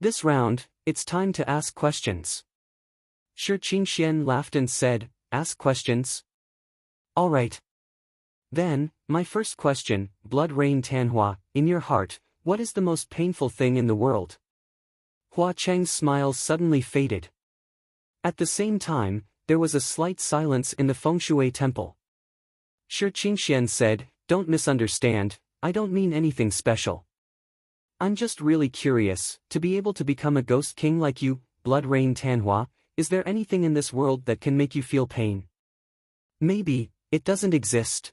This round, it's time to ask questions. Shi Qingxian laughed and said, ask questions? Alright. Then, my first question, Blood Rain Tanhua, in your heart, what is the most painful thing in the world? Hua Cheng's smile suddenly faded. At the same time, there was a slight silence in the Fengshui temple. Shi Qingxian said, don't misunderstand, I don't mean anything special. I'm just really curious, to be able to become a ghost king like you, Blood Rain Tanhua, is there anything in this world that can make you feel pain? Maybe, it doesn't exist.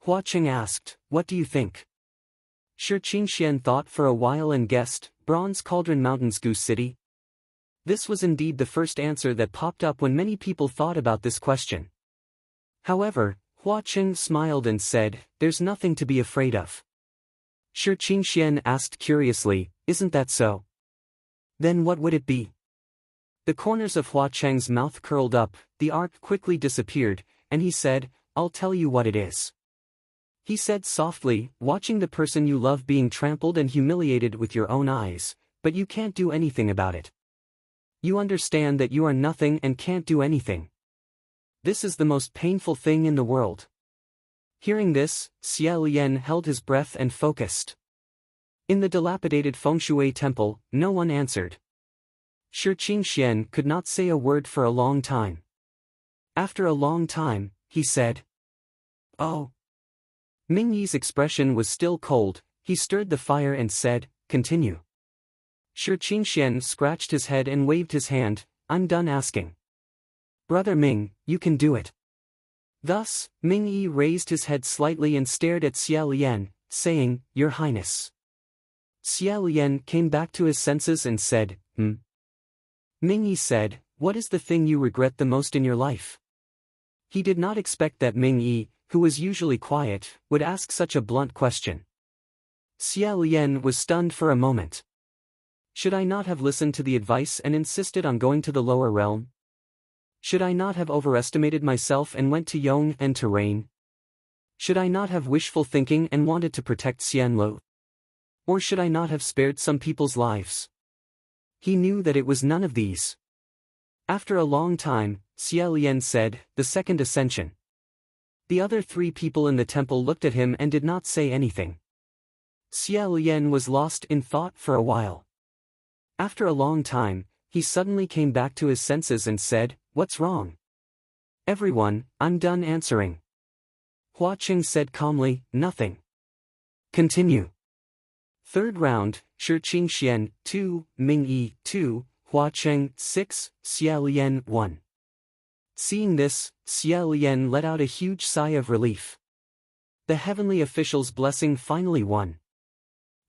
Hua Cheng asked, what do you think? Shi Qingxian thought for a while and guessed, Bronze Cauldron Mountains Goose City. This was indeed the first answer that popped up when many people thought about this question. However, Hua Cheng smiled and said, there's nothing to be afraid of. Shi Qingxian asked curiously, isn't that so? Then what would it be? The corners of Hua Cheng's mouth curled up, the arc quickly disappeared, and he said, I'll tell you what it is. He said softly, watching the person you love being trampled and humiliated with your own eyes, but you can't do anything about it. You understand that you are nothing and can't do anything. This is the most painful thing in the world. Hearing this, Xia Lian held his breath and focused. In the dilapidated Fengshui temple, no one answered. Shi Qingxian could not say a word for a long time. After a long time, he said, oh. Ming Yi's expression was still cold, he stirred the fire and said, continue. Shi Qingxian scratched his head and waved his hand, I'm done asking. Brother Ming, you can do it. Thus, Ming Yi raised his head slightly and stared at Xia Lian, saying, Your Highness. Xia Lian came back to his senses and said, Ming Yi said, what is the thing you regret the most in your life? He did not expect that Ming Yi, who was usually quiet, would ask such a blunt question. Xia Lian was stunned for a moment. Should I not have listened to the advice and insisted on going to the lower realm? Should I not have overestimated myself and went to Yong and to Rain? Should I not have wishful thinking and wanted to protect Xianlu? Or should I not have spared some people's lives? He knew that it was none of these. After a long time, Xia Lian said, the second ascension. The other three people in the temple looked at him and did not say anything. Xia Lian was lost in thought for a while. After a long time, he suddenly came back to his senses and said, what's wrong? Everyone, I'm done answering. Hua Cheng said calmly, nothing. Continue. Third round, Shi Qingxian, 2, Ming Yi, 2, Hua Cheng, 6, Xia Lian, 1. Seeing this, Xia Lian let out a huge sigh of relief. The heavenly official's blessing finally won.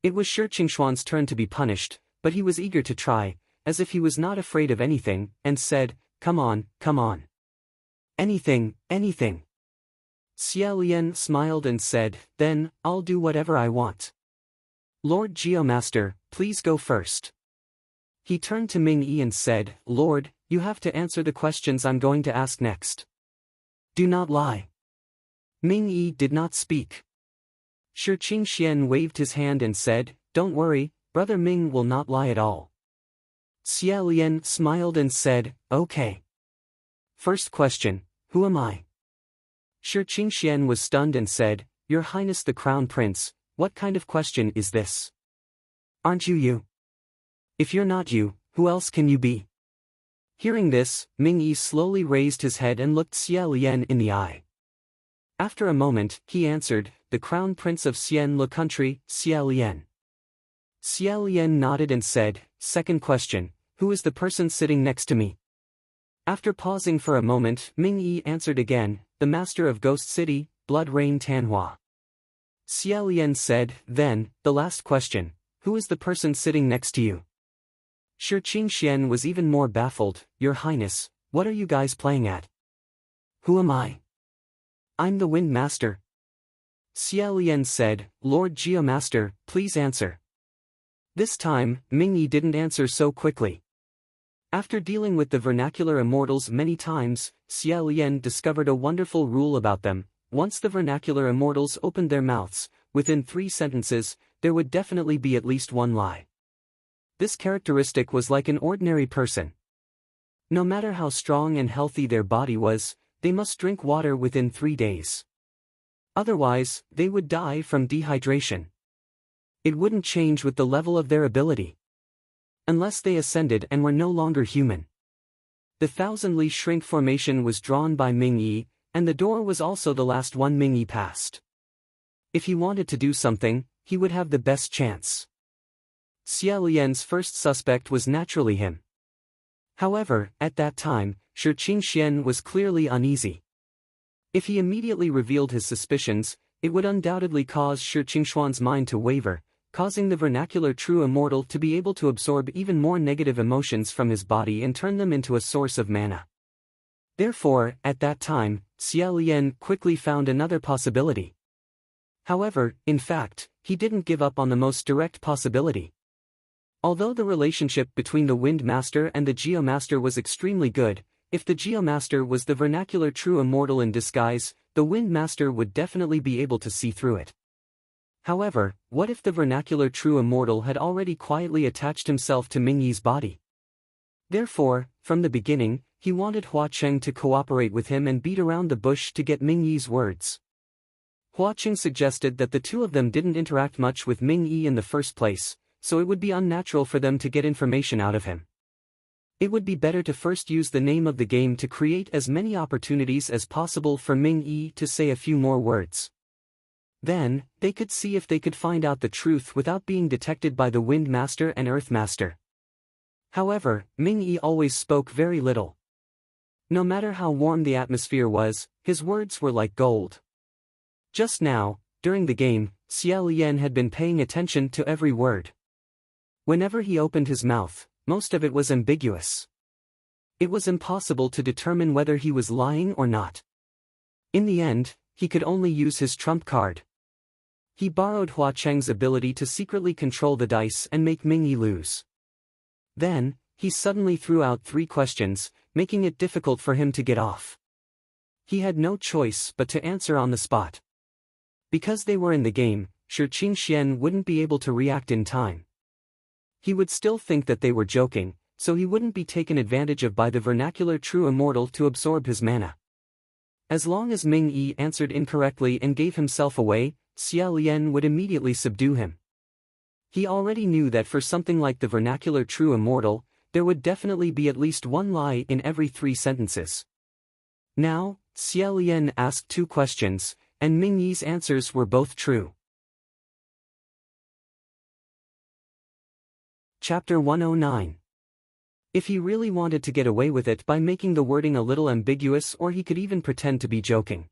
It was Shi Qingxuan's turn to be punished, but he was eager to try, as if he was not afraid of anything, and said, come on. Anything. Xia Lian smiled and said, then, I'll do whatever I want. Lord Geomaster, please go first. He turned to Ming Yi and said, "Lord, you have to answer the questions I'm going to ask next. Do not lie." Ming Yi did not speak. Shi Qingxian waved his hand and said, "Don't worry, Brother Ming will not lie at all." Xia Lian smiled and said, "Okay. First question, who am I?" Shi Qingxian was stunned and said, "Your Highness the Crown Prince, what kind of question is this? Aren't you you? If you're not you, who else can you be?" Hearing this, Ming Yi slowly raised his head and looked Xia Lian in the eye. After a moment, he answered, "The Crown Prince of Xian Le Country, Xia Lian." Xia Lian nodded and said, "Second question, who is the person sitting next to me?" After pausing for a moment, Ming Yi answered again, "The Master of Ghost City, Blood Rain Tanhua." Xia Lian said, "Then, the last question, who is the person sitting next to you?" Shi Qingxian was even more baffled. "Your Highness, what are you guys playing at? Who am I?" "I'm the Wind Master." Xia Lian said, "Lord Geomaster, please answer." This time, Ming Yi didn't answer so quickly. After dealing with the vernacular immortals many times, Xia Lian discovered a wonderful rule about them. Once the vernacular immortals opened their mouths, within 3 sentences, there would definitely be at least one lie. This characteristic was like an ordinary person. No matter how strong and healthy their body was, they must drink water within 3 days. Otherwise, they would die from dehydration. It wouldn't change with the level of their ability. Unless they ascended and were no longer human. The thousand-li shrink formation was drawn by Ming Yi, and the door was also the last one Ming Yi passed. If he wanted to do something, he would have the best chance. Xia Lian's first suspect was naturally him. However, at that time, Shi Qingxian was clearly uneasy. If he immediately revealed his suspicions, it would undoubtedly cause Shi Qingxuan's mind to waver, causing the vernacular true immortal to be able to absorb even more negative emotions from his body and turn them into a source of mana. Therefore, at that time, Xia Lian quickly found another possibility. However, in fact, he didn't give up on the most direct possibility. Although the relationship between the Wind Master and the Geomaster was extremely good, if the Geomaster was the vernacular true immortal in disguise, the Wind Master would definitely be able to see through it. However, what if the vernacular true immortal had already quietly attached himself to Ming Yi's body? Therefore, from the beginning, he wanted Hua Cheng to cooperate with him and beat around the bush to get Ming Yi's words. Hua Cheng suggested that the two of them didn't interact much with Ming Yi in the first place, so it would be unnatural for them to get information out of him. It would be better to first use the name of the game to create as many opportunities as possible for Ming Yi to say a few more words. Then, they could see if they could find out the truth without being detected by the Wind Master and Earth Master. However, Ming Yi always spoke very little. No matter how warm the atmosphere was, his words were like gold. Just now, during the game, Xia Lian had been paying attention to every word. Whenever he opened his mouth, most of it was ambiguous. It was impossible to determine whether he was lying or not. In the end, he could only use his trump card. He borrowed Hua Cheng's ability to secretly control the dice and make Ming Yi lose. Then, he suddenly threw out 3 questions, making it difficult for him to get off. He had no choice but to answer on the spot. Because they were in the game, Shi Qingxian wouldn't be able to react in time. He would still think that they were joking, so he wouldn't be taken advantage of by the vernacular true immortal to absorb his mana. As long as Ming Yi answered incorrectly and gave himself away, Xia Lian would immediately subdue him. He already knew that for something like the vernacular true immortal, there would definitely be at least one lie in every 3 sentences. Now, Xia Lian asked 2 questions, and Ming Yi's answers were both true. Chapter 109. If he really wanted to get away with it by making the wording a little ambiguous, or he could even pretend to be joking.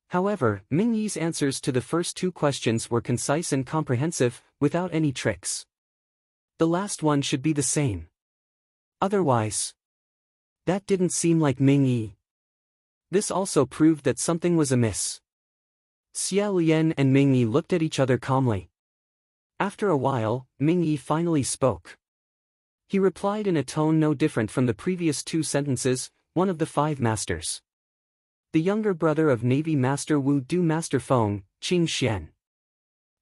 However, Ming Yi's answers to the first 2 questions were concise and comprehensive, without any tricks. The last one should be the same. Otherwise, that didn't seem like Ming Yi. This also proved that something was amiss. Xia Lian and Ming Yi looked at each other calmly. After a while, Ming Yi finally spoke. He replied in a tone no different from the previous 2 sentences, one of the 5 masters. The younger brother of Navy Master Wu Du Master Feng, Qing Xian.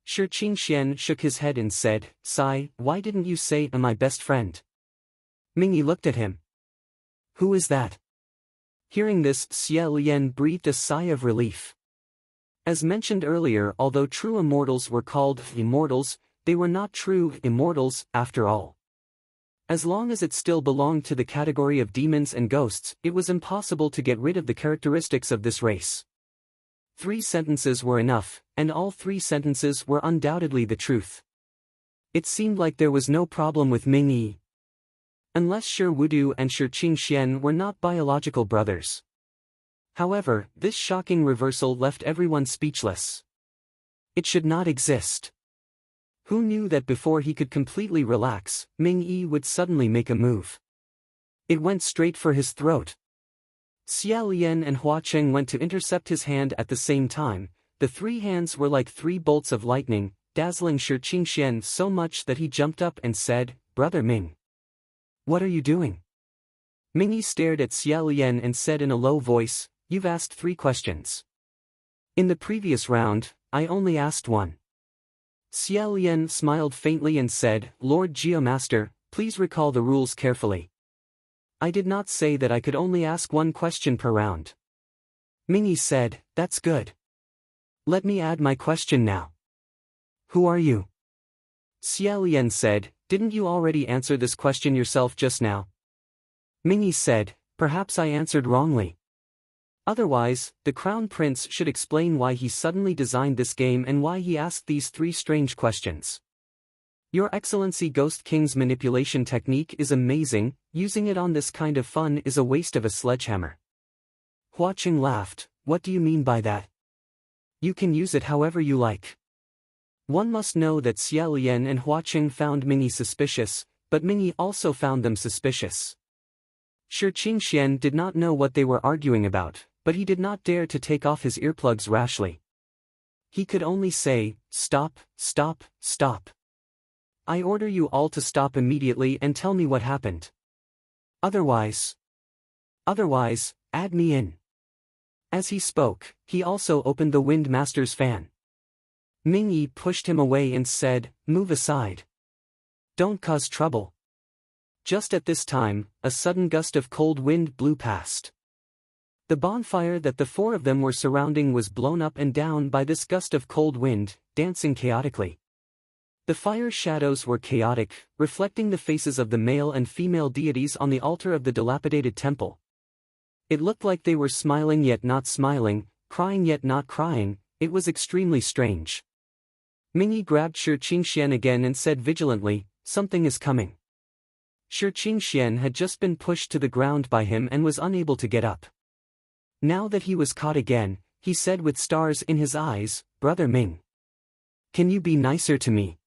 Shi Qingxian shook his head and said, "Sigh, why didn't you say my best friend?" Mingyi looked at him. "Who is that?" Hearing this, Xie Lian breathed a sigh of relief. As mentioned earlier, although true immortals were called immortals, they were not true immortals, after all. As long as it still belonged to the category of demons and ghosts, it was impossible to get rid of the characteristics of this race. 3 sentences were enough, and all 3 sentences were undoubtedly the truth. It seemed like there was no problem with Mingyi. Unless Shi Wudu and Shi Qingxian were not biological brothers. However, this shocking reversal left everyone speechless. It should not exist. Who knew that before he could completely relax, Mingyi would suddenly make a move? It went straight for his throat. Xie Lian and Hua Cheng went to intercept his hand at the same time. The 3 hands were like 3 bolts of lightning, dazzling Shi Qingxian so much that he jumped up and said, "Brother Ming. What are you doing?" Mingyi stared at Xie Lian and said in a low voice, "You've asked 3 questions. In the previous round, I only asked 1. Xie Lian smiled faintly and said, "Lord Geomaster, please recall the rules carefully. I did not say that I could only ask 1 question per round." Mingyi said, "That's good. Let me add my question now. Who are you?" Xie Lian said, "Didn't you already answer this question yourself just now?" Mingyi said, "Perhaps I answered wrongly. Otherwise, the Crown Prince should explain why he suddenly designed this game and why he asked these 3 strange questions. Your Excellency Ghost King's manipulation technique is amazing, using it on this kind of fun is a waste of a sledgehammer." Hua Qing laughed, "What do you mean by that?" "You can use it however you like." One must know that Xie Lian and Hua Qing found Mingyi suspicious, but Mingyi also found them suspicious. Shi Qingxian did not know what they were arguing about, but he did not dare to take off his earplugs rashly. He could only say, "Stop, stop, stop. I order you all to stop immediately and tell me what happened. Otherwise, add me in." As he spoke, he also opened the Wind Master's fan. Mingyi pushed him away and said, "Move aside. Don't cause trouble." Just at this time, a sudden gust of cold wind blew past. The bonfire that the 4 of them were surrounding was blown up and down by this gust of cold wind, dancing chaotically. The fire shadows were chaotic, reflecting the faces of the male and female deities on the altar of the dilapidated temple. It looked like they were smiling yet not smiling, crying yet not crying. It was extremely strange. Mingyi grabbed Shi Qingxian again and said vigilantly, "Something is coming." Shi Qingxian had just been pushed to the ground by him and was unable to get up. Now that he was caught again, he said with stars in his eyes, "Brother Ming. Can you be nicer to me?"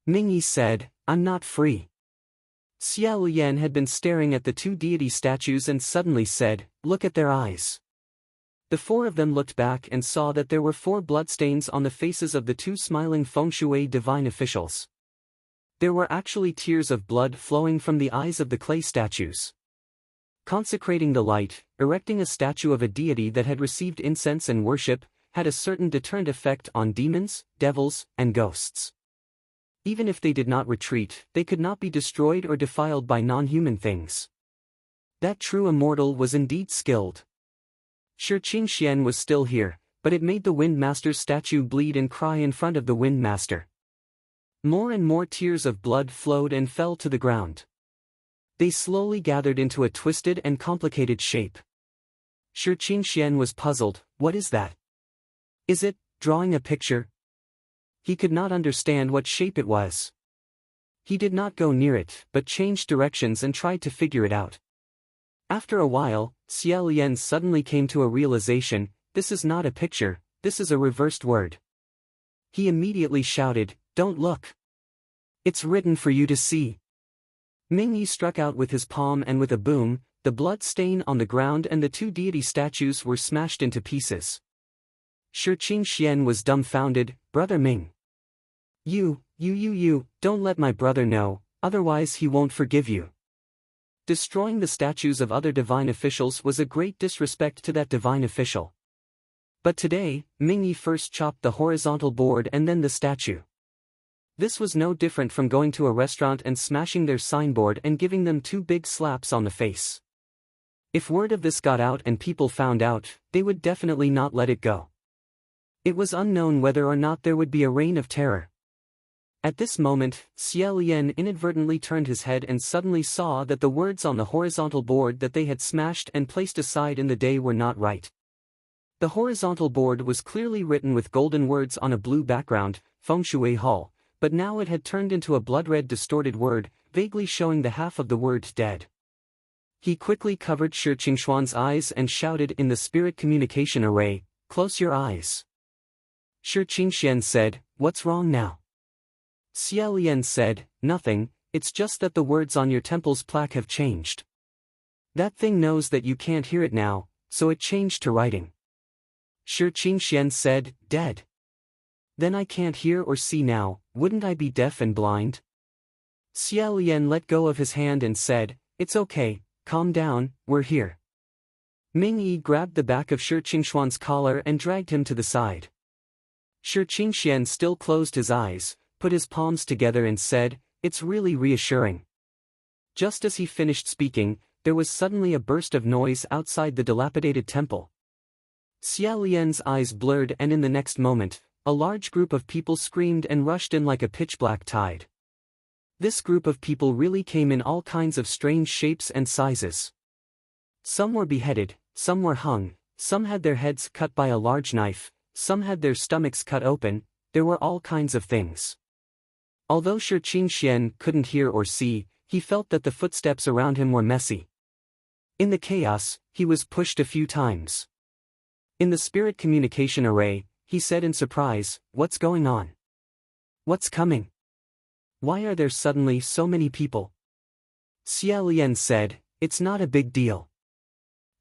Mingyi said, "I'm not free." Xie Lian had been staring at the 2 deity statues and suddenly said, "Look at their eyes." The 4 of them looked back and saw that there were 4 bloodstains on the faces of the 2 smiling feng shui divine officials. There were actually tears of blood flowing from the eyes of the clay statues. Consecrating the light, erecting a statue of a deity that had received incense and worship, had a certain deterrent effect on demons, devils, and ghosts. Even if they did not retreat, they could not be destroyed or defiled by non-human things. That true immortal was indeed skilled. Shi Qingxian was still here, but it made the Wind Master's statue bleed and cry in front of the Wind Master. More and more tears of blood flowed and fell to the ground. They slowly gathered into a twisted and complicated shape. Shi Qingxian was puzzled. What is that? Is it drawing a picture? He could not understand what shape it was. He did not go near it, but changed directions and tried to figure it out. After a while, Xie Lian suddenly came to a realization, this is not a picture, this is a reversed word. He immediately shouted, "Don't look! It's written for you to see." Mingyi struck out with his palm and with a boom, the blood stain on the ground and the 2 deity statues were smashed into pieces. Shi Qingxian was dumbfounded. "Brother Ming. You, don't let my brother know, Otherwise he won't forgive you. Destroying the statues of other divine officials was a great disrespect to that divine official. But today, Mingyi first chopped the horizontal board and then the statue. This was no different from going to a restaurant and smashing their signboard and giving them 2 big slaps on the face. If word of this got out and people found out, they would definitely not let it go. It was unknown whether or not there would be a reign of terror. At this moment, Xie Lian inadvertently turned his head and suddenly saw that the words on the horizontal board that they had smashed and placed aside in the day were not right. The horizontal board was clearly written with golden words on a blue background, Feng Shui Hall, but now it had turned into a blood-red distorted word, vaguely showing the half of the word dead. He quickly covered Shi Qingshuan's eyes and shouted in the spirit communication array, "Close your eyes." Shi Qingxian said, "What's wrong now?" Xie Lian said, "Nothing, it's just that the words on your temple's plaque have changed. That thing knows that you can't hear it now, so it changed to writing." Shi Qingxian said, "Dead. Then I can't hear or see now, wouldn't I be deaf and blind?" Xie Lian let go of his hand and said, "It's okay, calm down, we're here." Ming Yi grabbed the back of Shi Qingshuan's collar and dragged him to the side. Shi Qingxian still closed his eyes, put his palms together and said, "It's really reassuring." Just as he finished speaking, there was suddenly a burst of noise outside the dilapidated temple. Xie Lian's eyes blurred and in the next moment, a large group of people screamed and rushed in like a pitch-black tide. This group of people really came in all kinds of strange shapes and sizes. Some were beheaded, some were hung, some had their heads cut by a large knife, some had their stomachs cut open, there were all kinds of things. Although Shi Qingxian couldn't hear or see, he felt that the footsteps around him were messy. In the chaos, he was pushed a few times. In the spirit communication array, he said in surprise, "What's going on? What's coming? Why are there suddenly so many people?" Xie Lian said, "It's not a big deal.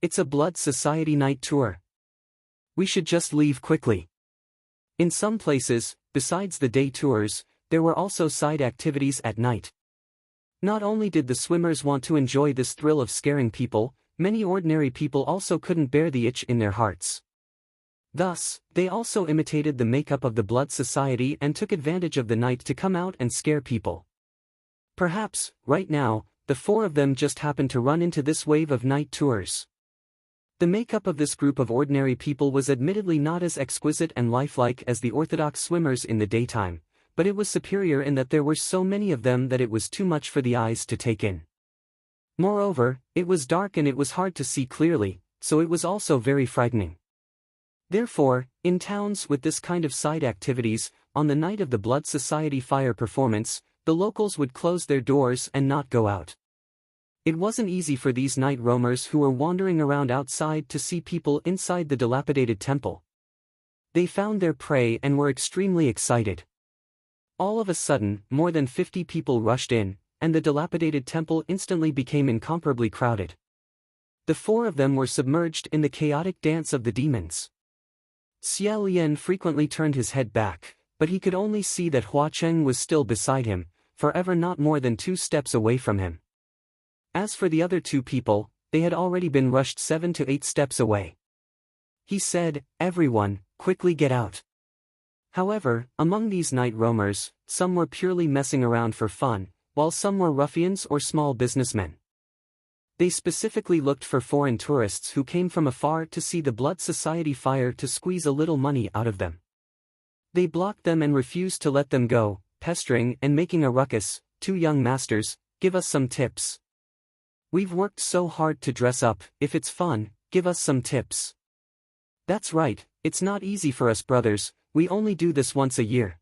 It's a blood society night tour. We should just leave quickly." In some places, besides the day tours, there were also side activities at night. Not only did the swimmers want to enjoy this thrill of scaring people, many ordinary people also couldn't bear the itch in their hearts. Thus, they also imitated the makeup of the blood society and took advantage of the night to come out and scare people. Perhaps, right now, the 4 of them just happened to run into this wave of night tours. The makeup of this group of ordinary people was admittedly not as exquisite and lifelike as the orthodox swimmers in the daytime, but it was superior in that there were so many of them that it was too much for the eyes to take in. Moreover, it was dark and it was hard to see clearly, so it was also very frightening. Therefore, in towns with this kind of side activities, on the night of the Blood Society fire performance, the locals would close their doors and not go out. It wasn't easy for these night roamers who were wandering around outside to see people inside the dilapidated temple. They found their prey and were extremely excited. All of a sudden, more than 50 people rushed in, and the dilapidated temple instantly became incomparably crowded. The 4 of them were submerged in the chaotic dance of the demons. Xie Lian frequently turned his head back, but he could only see that Hua Cheng was still beside him, forever not more than 2 steps away from him. As for the other 2 people, they had already been rushed 7 to 8 steps away. He said, "Everyone, quickly get out." However, among these night roamers, some were purely messing around for fun, while some were ruffians or small businessmen. They specifically looked for foreign tourists who came from afar to see the Blood Society fire to squeeze a little money out of them. They blocked them and refused to let them go, pestering and making a ruckus. "2 young masters, give us some tips. We've worked so hard to dress up, if it's fun, give us some tips." "That's right, it's not easy for us brothers, we only do this once a year.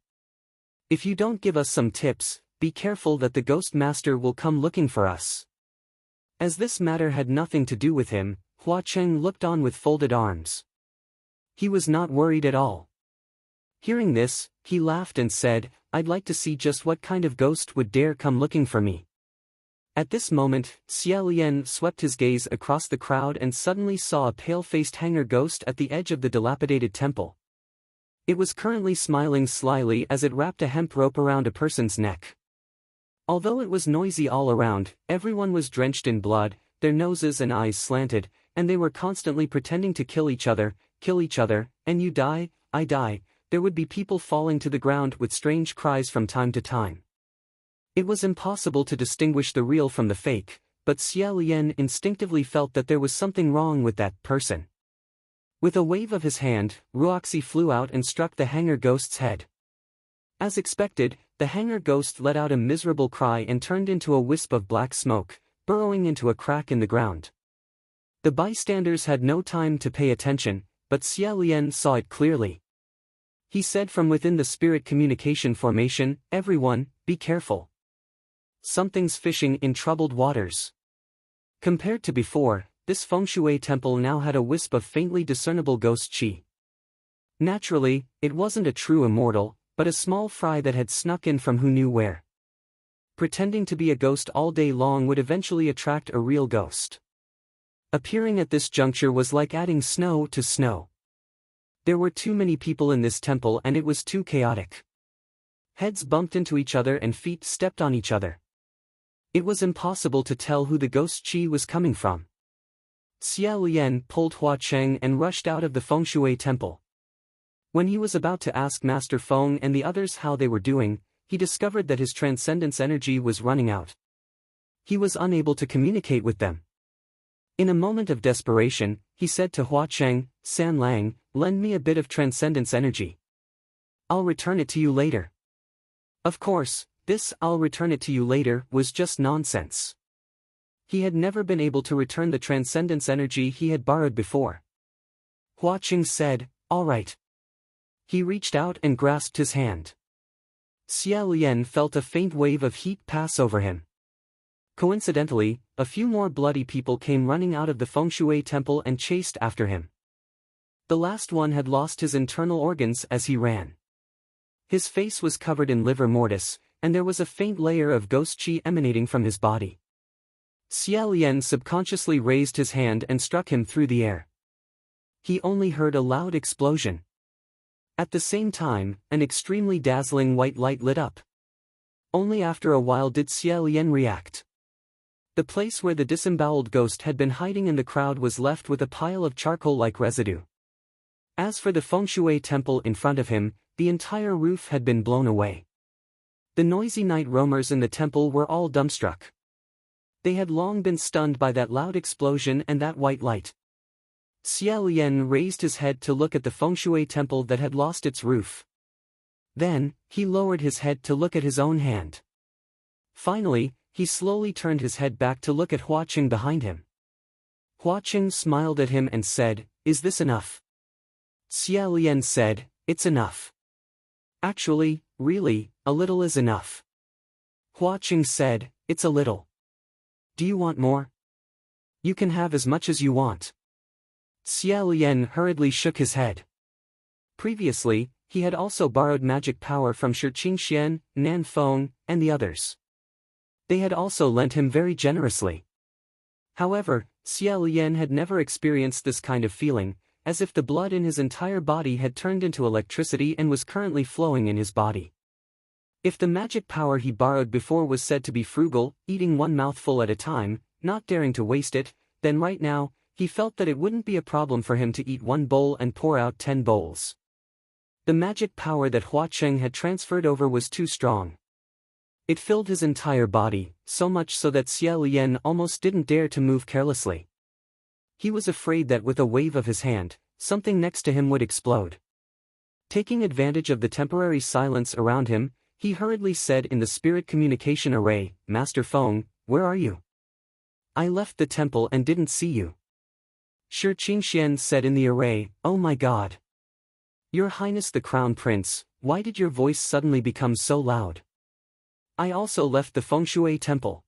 If you don't give us some tips, be careful that the Ghost Master will come looking for us." As this matter had nothing to do with him, Hua Cheng looked on with folded arms. He was not worried at all. Hearing this, he laughed and said, "I'd like to see just what kind of ghost would dare come looking for me." At this moment, Xie Lian swept his gaze across the crowd and suddenly saw a pale-faced hanger ghost at the edge of the dilapidated temple. It was currently smiling slyly as it wrapped a hemp rope around a person's neck. Although it was noisy all around, everyone was drenched in blood, their noses and eyes slanted, and they were constantly pretending to kill each other, and you die, I die. There would be people falling to the ground with strange cries from time to time. It was impossible to distinguish the real from the fake, but Xia Lian instinctively felt that there was something wrong with that person. With a wave of his hand, Ruoxi flew out and struck the hanger ghost's head. As expected, the hanger ghost let out a miserable cry and turned into a wisp of black smoke, burrowing into a crack in the ground. The bystanders had no time to pay attention, but Xia Lian saw it clearly. He said from within the spirit communication formation, "Everyone, be careful. Something's fishing in troubled waters." Compared to before, this feng shui temple now had a wisp of faintly discernible ghost qi. Naturally, it wasn't a true immortal, but a small fry that had snuck in from who knew where. Pretending to be a ghost all day long would eventually attract a real ghost. Appearing at this juncture was like adding snow to snow. There were too many people in this temple and it was too chaotic. Heads bumped into each other and feet stepped on each other. It was impossible to tell who the ghost qi was coming from. Xia Lian pulled Hua Cheng and rushed out of the feng shui temple. When he was about to ask Master Feng and the others how they were doing, he discovered that his transcendence energy was running out. He was unable to communicate with them. In a moment of desperation, he said to Hua Cheng, "San Lang, lend me a bit of transcendence energy. I'll return it to you later." Of course, this "I'll return it to you later" was just nonsense. He had never been able to return the transcendence energy he had borrowed before. Hua Cheng said, "All right." He reached out and grasped his hand. Xia Lian felt a faint wave of heat pass over him. Coincidentally, a few more bloody people came running out of the feng shui temple and chased after him. The last one had lost his internal organs as he ran. His face was covered in livor mortis, and there was a faint layer of ghost qi emanating from his body. Xia Lian subconsciously raised his hand and struck him through the air. He only heard a loud explosion. At the same time, an extremely dazzling white light lit up. Only after a while did Xia Lian react. The place where the disemboweled ghost had been hiding in the crowd was left with a pile of charcoal-like residue. As for the feng shui temple in front of him, the entire roof had been blown away. The noisy night roamers in the temple were all dumbstruck. They had long been stunned by that loud explosion and that white light. Xia Lian raised his head to look at the feng shui temple that had lost its roof. Then, he lowered his head to look at his own hand. Finally, he slowly turned his head back to look at Hua Cheng behind him. Hua Cheng smiled at him and said, "Is this enough?" Xia Lian said, "It's enough. Actually, really, a little is enough." Hua Cheng said, "It's a little. Do you want more? You can have as much as you want." Xia Lian hurriedly shook his head. Previously, he had also borrowed magic power from Shi Qingxian, Nan Feng, and the others. They had also lent him very generously. However, Xia Lian had never experienced this kind of feeling, as if the blood in his entire body had turned into electricity and was currently flowing in his body. If the magic power he borrowed before was said to be frugal, eating one mouthful at a time, not daring to waste it, then right now, he felt that it wouldn't be a problem for him to eat one bowl and pour out 10 bowls. The magic power that Hua Cheng had transferred over was too strong. It filled his entire body, so much so that Xia Lian almost didn't dare to move carelessly. He was afraid that with a wave of his hand, something next to him would explode. Taking advantage of the temporary silence around him, he hurriedly said in the spirit communication array, "Master Feng, where are you? I left the temple and didn't see you." Shi Qingxian said in the array, "Oh my God. Your Highness the Crown Prince, why did your voice suddenly become so loud? I also left the feng shui temple."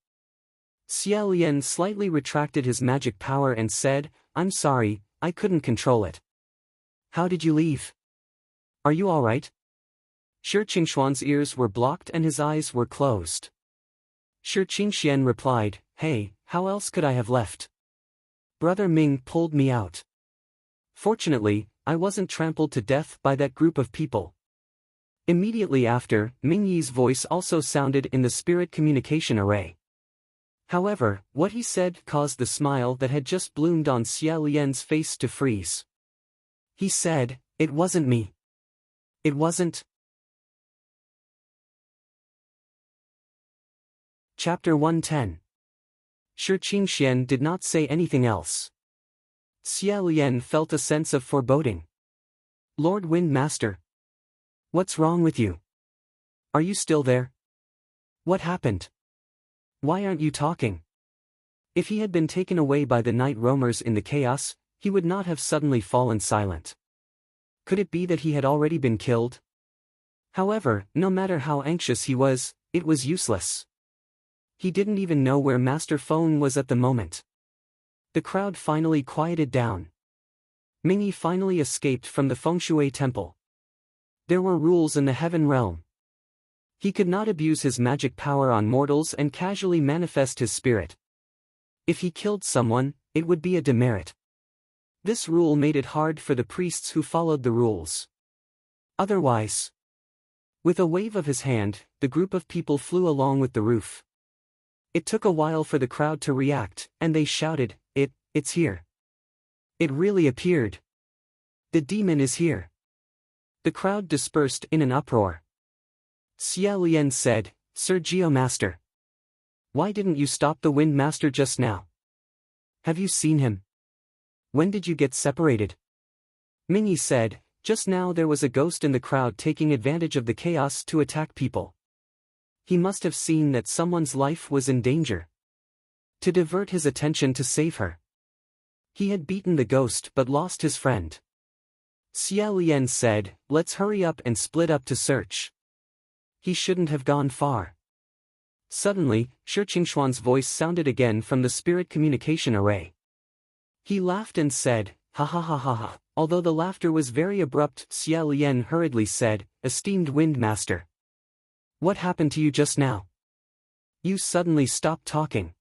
Xia Lian slightly retracted his magic power and said, "I'm sorry, I couldn't control it." "How did you leave? Are you all right?" Shi Qingxuan's ears were blocked and his eyes were closed. Shi Qingxian replied, "Hey, how else could I have left? Brother Ming pulled me out. Fortunately, I wasn't trampled to death by that group of people." Immediately after, Mingyi's voice also sounded in the spirit communication array. However, what he said caused the smile that had just bloomed on Xia Lian's face to freeze. He said, "It wasn't me. It wasn't." Chapter 110. Shi Qingxian did not say anything else. Xia Lian felt a sense of foreboding. "Lord Wind Master. What's wrong with you? Are you still there? What happened? Why aren't you talking?" If he had been taken away by the night roamers in the chaos, he would not have suddenly fallen silent. Could it be that he had already been killed? However, no matter how anxious he was, it was useless. He didn't even know where Master Feng was at the moment. The crowd finally quieted down. Mingyi finally escaped from the Fengshui temple. There were rules in the heaven realm. He could not abuse his magic power on mortals and casually manifest his spirit. If he killed someone, it would be a demerit. This rule made it hard for the priests who followed the rules. Otherwise, with a wave of his hand, the group of people flew along with the roof. It took a while for the crowd to react, and they shouted, It's here. It really appeared. The demon is here." The crowd dispersed in an uproar. Xia Lian said, "Sir Geomaster. Why didn't you stop the Wind Master just now? Have you seen him? When did you get separated?" Mingyi said, "Just now there was a ghost in the crowd taking advantage of the chaos to attack people. He must have seen that someone's life was in danger. To divert his attention to save her. He had beaten the ghost but lost his friend." Xia Lian said, "Let's hurry up and split up to search. He shouldn't have gone far." Suddenly, Shi Qingxuan's voice sounded again from the spirit communication array. He laughed and said, "Ha ha ha ha ha." Although the laughter was very abrupt, Xia Lian hurriedly said, "Esteemed Wind Master. What happened to you just now? You suddenly stopped talking.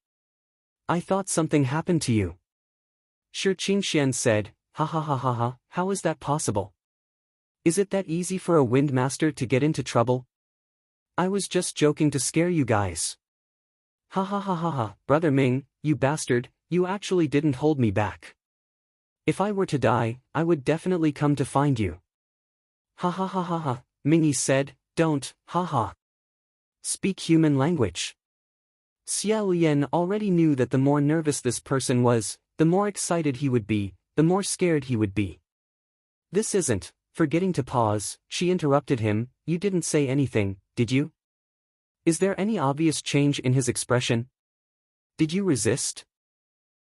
I thought something happened to you." Shi Qingxian said, "Ha ha ha ha ha, how is that possible? Is it that easy for a Wind Master to get into trouble? I was just joking to scare you guys." "Ha ha ha ha ha, Brother Ming, you bastard, you actually didn't hold me back. If I were to die, I would definitely come to find you." "Ha ha ha ha ha," Mingyi said, "Don't, ha ha. Speak human language." Xia Lian already knew that the more nervous this person was, the more excited he would be, the more scared he would be. "This isn't," forgetting to pause, she interrupted him, "You didn't say anything, did you? Is there any obvious change in his expression? Did you resist?"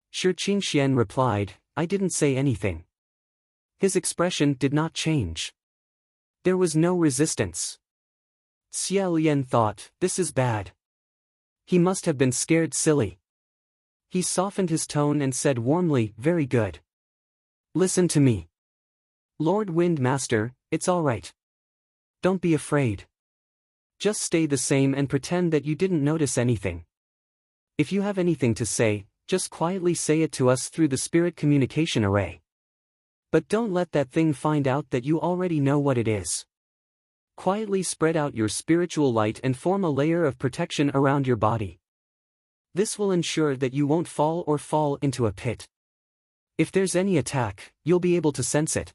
Shi Qingxian replied, "I didn't say anything." His expression did not change. There was no resistance. Xia Lian thought, "This is bad. He must have been scared silly." He softened his tone and said warmly, "Very good. Listen to me. Lord Wind Master, it's all right. Don't be afraid. Just stay the same and pretend that you didn't notice anything. If you have anything to say, just quietly say it to us through the spirit communication array. But don't let that thing find out that you already know what it is. Quietly spread out your spiritual light and form a layer of protection around your body. This will ensure that you won't fall into a pit. If there's any attack, you'll be able to sense it."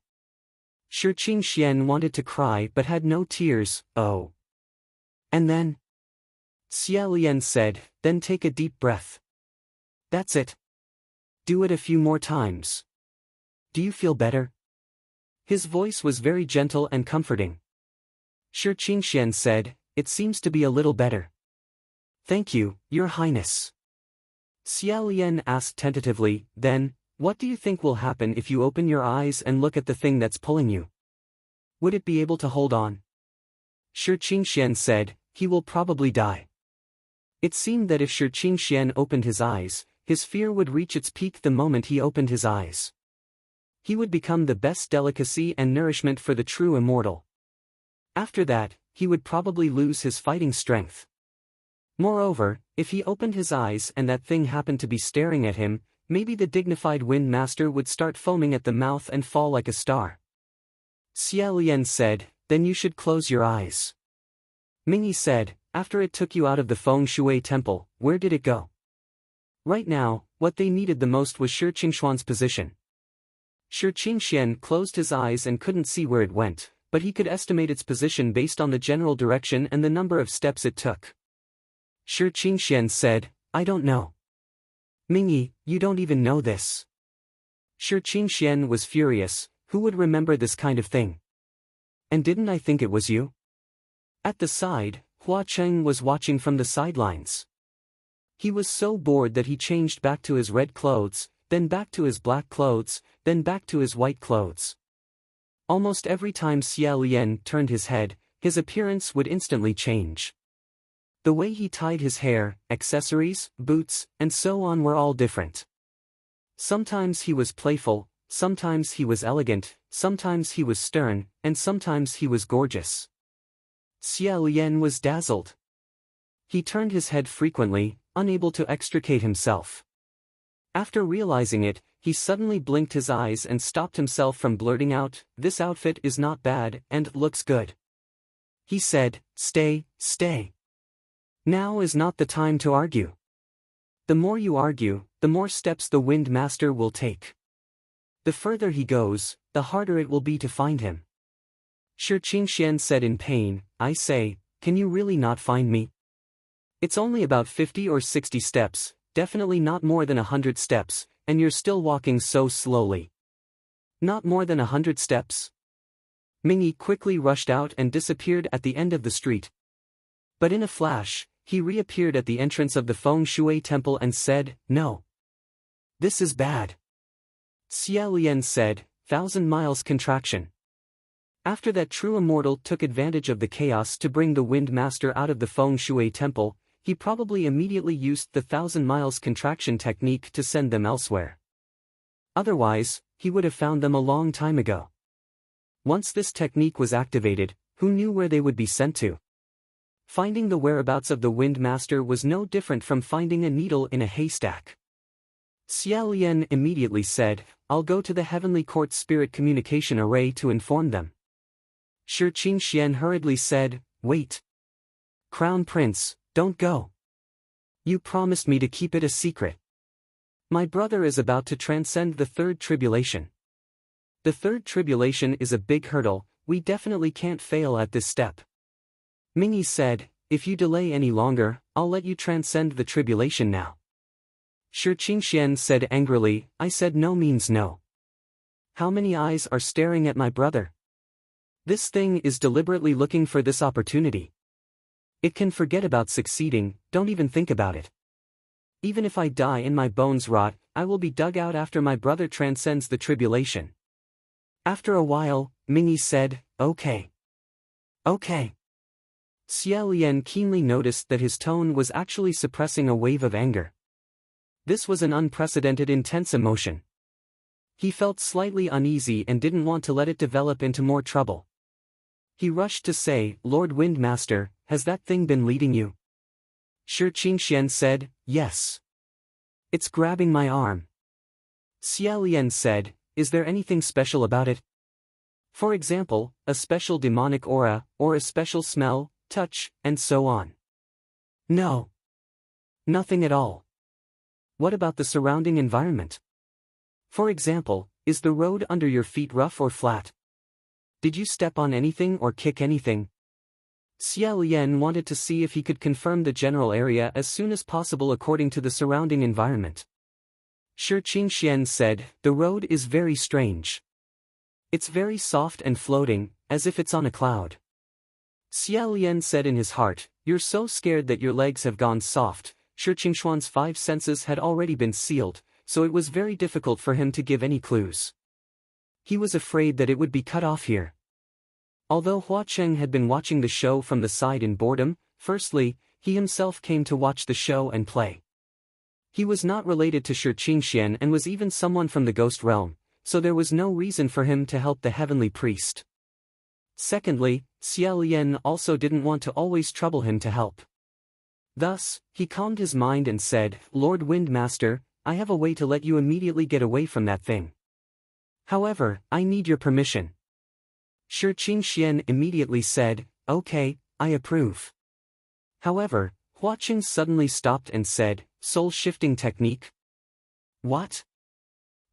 Shi Qingxian wanted to cry but had no tears. "Oh. And then?" Xia Lian said, "Then take a deep breath. That's it. Do it a few more times. Do you feel better?" His voice was very gentle and comforting. Shi Qingxian said, "It seems to be a little better. Thank you, Your Highness." Xia Lian asked tentatively, "Then, what do you think will happen if you open your eyes and look at the thing that's pulling you? Would it be able to hold on?" Shi Qingxian said, "He will probably die." It seemed that if Shi Qingxian opened his eyes, his fear would reach its peak the moment he opened his eyes. He would become the best delicacy and nourishment for the true immortal. After that, he would probably lose his fighting strength. Moreover, if he opened his eyes and that thing happened to be staring at him, maybe the dignified Wind Master would start foaming at the mouth and fall like a star. Xia Lian said, then you should close your eyes. Mingyi said, after it took you out of the feng shui temple, where did it go? Right now, what they needed the most was Shi Qingxuan's position. Shi Qingxian closed his eyes and couldn't see where it went, but he could estimate its position based on the general direction and the number of steps it took. Shi Qingxian said, I don't know. Mingyi, you don't even know this. Shi Qingxian was furious, who would remember this kind of thing? And didn't I think it was you? At the side, Hua Cheng was watching from the sidelines. He was so bored that he changed back to his red clothes, then back to his black clothes, then back to his white clothes. Almost every time Xia Lian turned his head, his appearance would instantly change. The way he tied his hair, accessories, boots, and so on were all different. Sometimes he was playful, sometimes he was elegant, sometimes he was stern, and sometimes he was gorgeous. Xia Lian was dazzled. He turned his head frequently, unable to extricate himself. After realizing it, he suddenly blinked his eyes and stopped himself from blurting out, "This outfit is not bad and looks good." He said, "Stay, stay. Now is not the time to argue. The more you argue, the more steps the Wind Master will take. The further he goes, the harder it will be to find him." Shi Qingxian said in pain, "I say, can you really not find me? It's only about 50 or 60 steps, definitely not more than 100 steps, and you're still walking so slowly." "Not more than 100 steps?" Mingyi quickly rushed out and disappeared at the end of the street. But in a flash, he reappeared at the entrance of the feng shui temple and said, "No. This is bad." Xia Lian said, "1,000 miles contraction." After that true immortal took advantage of the chaos to bring the Wind Master out of the feng shui temple, he probably immediately used the 1,000 miles contraction technique to send them elsewhere. Otherwise, he would have found them a long time ago. Once this technique was activated, who knew where they would be sent to? Finding the whereabouts of the Wind Master was no different from finding a needle in a haystack. Xia Lian immediately said, "I'll go to the Heavenly Court Spirit Communication Array to inform them." Shi Qingxian hurriedly said, "Wait. Crown Prince, don't go. You promised me to keep it a secret. My brother is about to transcend the third tribulation. The third tribulation is a big hurdle, we definitely can't fail at this step." Mingyi said, "If you delay any longer, I'll let you transcend the tribulation now." Shi Qingxian said angrily, "I said no means no. How many eyes are staring at my brother? This thing is deliberately looking for this opportunity. It can forget about succeeding, don't even think about it. Even if I die and my bones rot, I will be dug out after my brother transcends the tribulation." After a while, Mingyi said, "Okay. Okay." Xia Lian keenly noticed that his tone was actually suppressing a wave of anger. This was an unprecedented intense emotion. He felt slightly uneasy and didn't want to let it develop into more trouble. He rushed to say, "Lord Wind Master, has that thing been leading you?" Shi Qingxian said, "Yes. It's grabbing my arm." Xia Lian said, "Is there anything special about it? For example, a special demonic aura, or a special smell, touch, and so on?" "No. Nothing at all." "What about the surrounding environment? For example, is the road under your feet rough or flat? Did you step on anything or kick anything?" Xia Lian wanted to see if he could confirm the general area as soon as possible according to the surrounding environment. Shi Qingxian said, "The road is very strange. It's very soft and floating, as if it's on a cloud." Xia Lian said in his heart, "You're so scared that your legs have gone soft." Shi Qingxuan's 5 senses had already been sealed, so it was very difficult for him to give any clues. He was afraid that it would be cut off here. Although Hua Cheng had been watching the show from the side in boredom, firstly, he himself came to watch the show and play. He was not related to Shi Qingxian and was even someone from the ghost realm, so there was no reason for him to help the heavenly priest. Secondly, Xia Lian also didn't want to always trouble him to help. Thus, he calmed his mind and said, "Lord Wind Master, I have a way to let you immediately get away from that thing. However, I need your permission." Shi Qingxian immediately said, "Okay, I approve." However, Hua Qing suddenly stopped and said, "Soul-shifting technique?" "What?"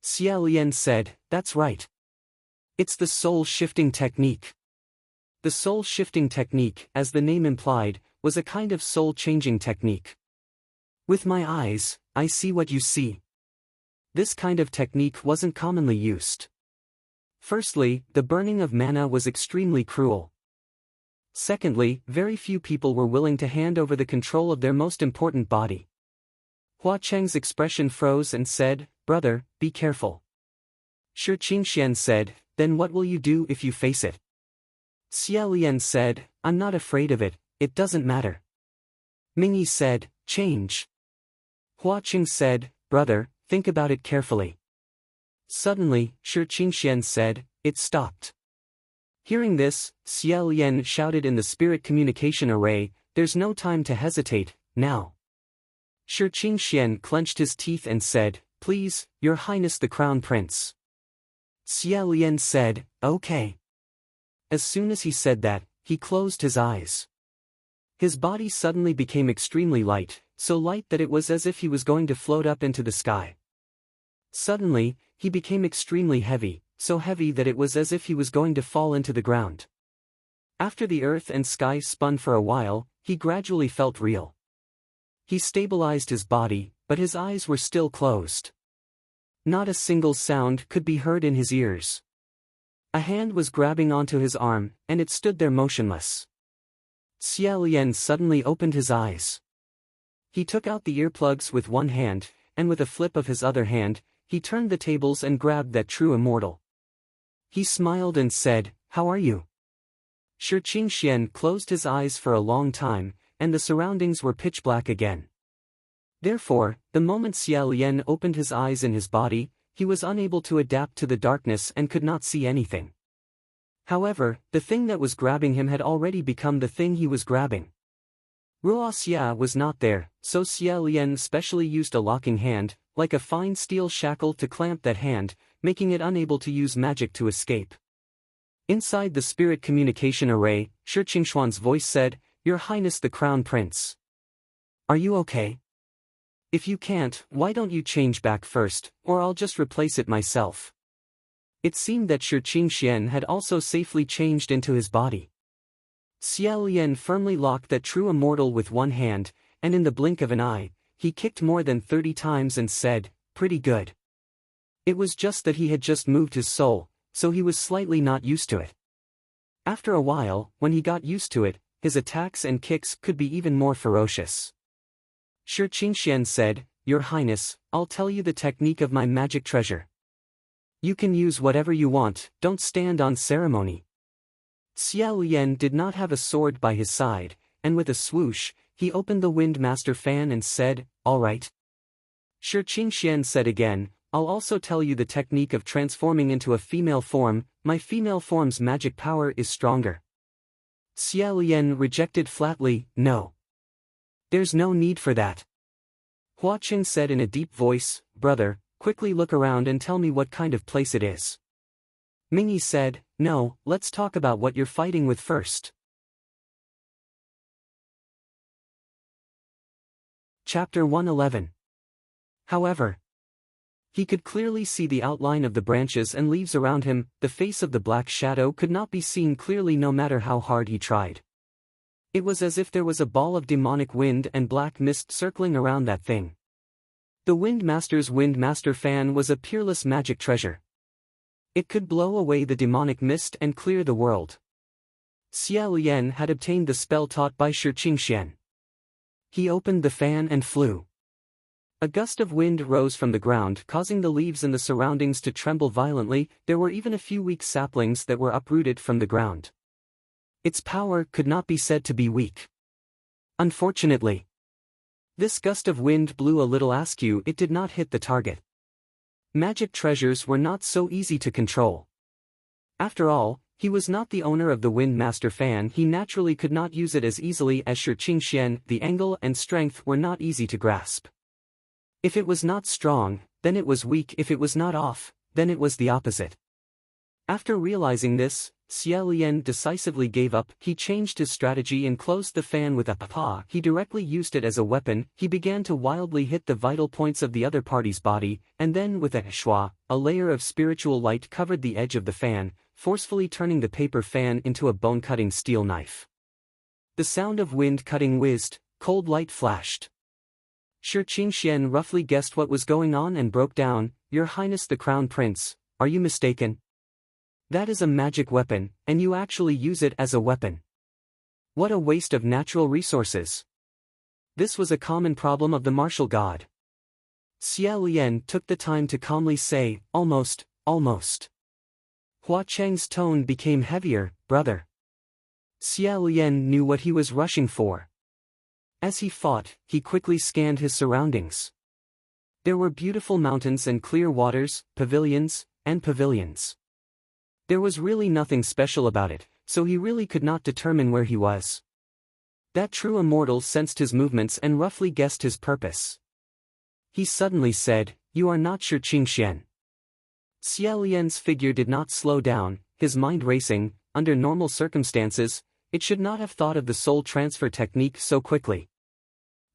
Xia Lian said, "That's right. It's the soul-shifting technique." The soul-shifting technique, as the name implied, was a kind of soul-changing technique. "With my eyes, I see what you see." This kind of technique wasn't commonly used. Firstly, the burning of mana was extremely cruel. Secondly, very few people were willing to hand over the control of their most important body. Hua Cheng's expression froze and said, "Brother, be careful." Shi Qingxian said, "Then what will you do if you face it?" Xia Lian said, "I'm not afraid of it, it doesn't matter." Mingyi said, "Change." Hua Qing said, "Brother, think about it carefully." Suddenly, Shi Qingxian said, "It stopped." Hearing this, Xia Lian shouted in the spirit communication array, "There's no time to hesitate, now." Shi Qingxian clenched his teeth and said, "Please, Your Highness the Crown Prince." Xia Lian said, "Okay." As soon as he said that, he closed his eyes. His body suddenly became extremely light, so light that it was as if he was going to float up into the sky. Suddenly, he became extremely heavy, so heavy that it was as if he was going to fall into the ground. After the earth and sky spun for a while, he gradually felt real. He stabilized his body, but his eyes were still closed. Not a single sound could be heard in his ears. A hand was grabbing onto his arm, and it stood there motionless. Xia Lian suddenly opened his eyes. He took out the earplugs with one hand, and with a flip of his other hand, he turned the tables and grabbed that true immortal. He smiled and said, "How are you?" Shi Qingxian closed his eyes for a long time, and the surroundings were pitch black again. Therefore, the moment Xia Lian opened his eyes in his body, he was unable to adapt to the darkness and could not see anything. However, the thing that was grabbing him had already become the thing he was grabbing. Ruo Xia was not there, so Xia Lian specially used a locking hand, like a fine steel shackle to clamp that hand, making it unable to use magic to escape. Inside the spirit communication array, Shi Qingxuan's voice said, "Your Highness the Crown Prince. Are you okay? If you can't, why don't you change back first, or I'll just replace it myself." It seemed that Shi Qingxian had also safely changed into his body. Xia Lian firmly locked that true immortal with one hand, and in the blink of an eye, he kicked more than 30 times and said, "Pretty good." It was just that he had just moved his soul, so he was slightly not used to it. After a while, when he got used to it, his attacks and kicks could be even more ferocious. Shi Qingxian said, "Your Highness, I'll tell you the technique of my magic treasure. You can use whatever you want, don't stand on ceremony." Xia Lian did not have a sword by his side, and with a swoosh, he opened the Wind Master fan and said, "All right." Shi Qingxian said again, "I'll also tell you the technique of transforming into a female form, my female form's magic power is stronger." Xia Lian rejected flatly, "No. There's no need for that." Hua Qing said in a deep voice, "Brother, quickly look around and tell me what kind of place it is." Mingyi said, "No, let's talk about what you're fighting with first." Chapter 111. However, he could clearly see the outline of the branches and leaves around him, the face of the black shadow could not be seen clearly no matter how hard he tried. It was as if there was a ball of demonic wind and black mist circling around that thing. The Wind Master's Wind Master fan was a peerless magic treasure. It could blow away the demonic mist and clear the world. Xia Lian had obtained the spell taught by Shi Qingxian. He opened the fan and flew. A gust of wind rose from the ground, causing the leaves in the surroundings to tremble violently. There were even a few weak saplings that were uprooted from the ground. Its power could not be said to be weak. Unfortunately, this gust of wind blew a little askew. It did not hit the target. Magic treasures were not so easy to control. After all, he was not the owner of the Wind Master fan. He naturally could not use it as easily as Shi Qingxian. The angle and strength were not easy to grasp. If it was not strong, then it was weak. If it was not off, then it was the opposite. After realizing this, Xia Lian decisively gave up. He changed his strategy and closed the fan with a paw. He directly used it as a weapon. He began to wildly hit the vital points of the other party's body, and then with a shua, a layer of spiritual light covered the edge of the fan, forcefully turning the paper fan into a bone-cutting steel knife. The sound of wind cutting whizzed, cold light flashed. Shi Qingxian roughly guessed what was going on and broke down. "Your Highness the Crown Prince, are you mistaken? That is a magic weapon, and you actually use it as a weapon. What a waste of natural resources." This was a common problem of the martial god. Xia Lian took the time to calmly say, almost. Hua Cheng's tone became heavier. "Brother." Xia Lian knew what he was rushing for. As he fought, he quickly scanned his surroundings. There were beautiful mountains and clear waters, pavilions, and pavilions. There was really nothing special about it, so he really could not determine where he was. That true immortal sensed his movements and roughly guessed his purpose. He suddenly said, "You are not Shi Qingxian." Xia Lian's figure did not slow down, his mind racing. Under normal circumstances, it should not have thought of the soul transfer technique so quickly.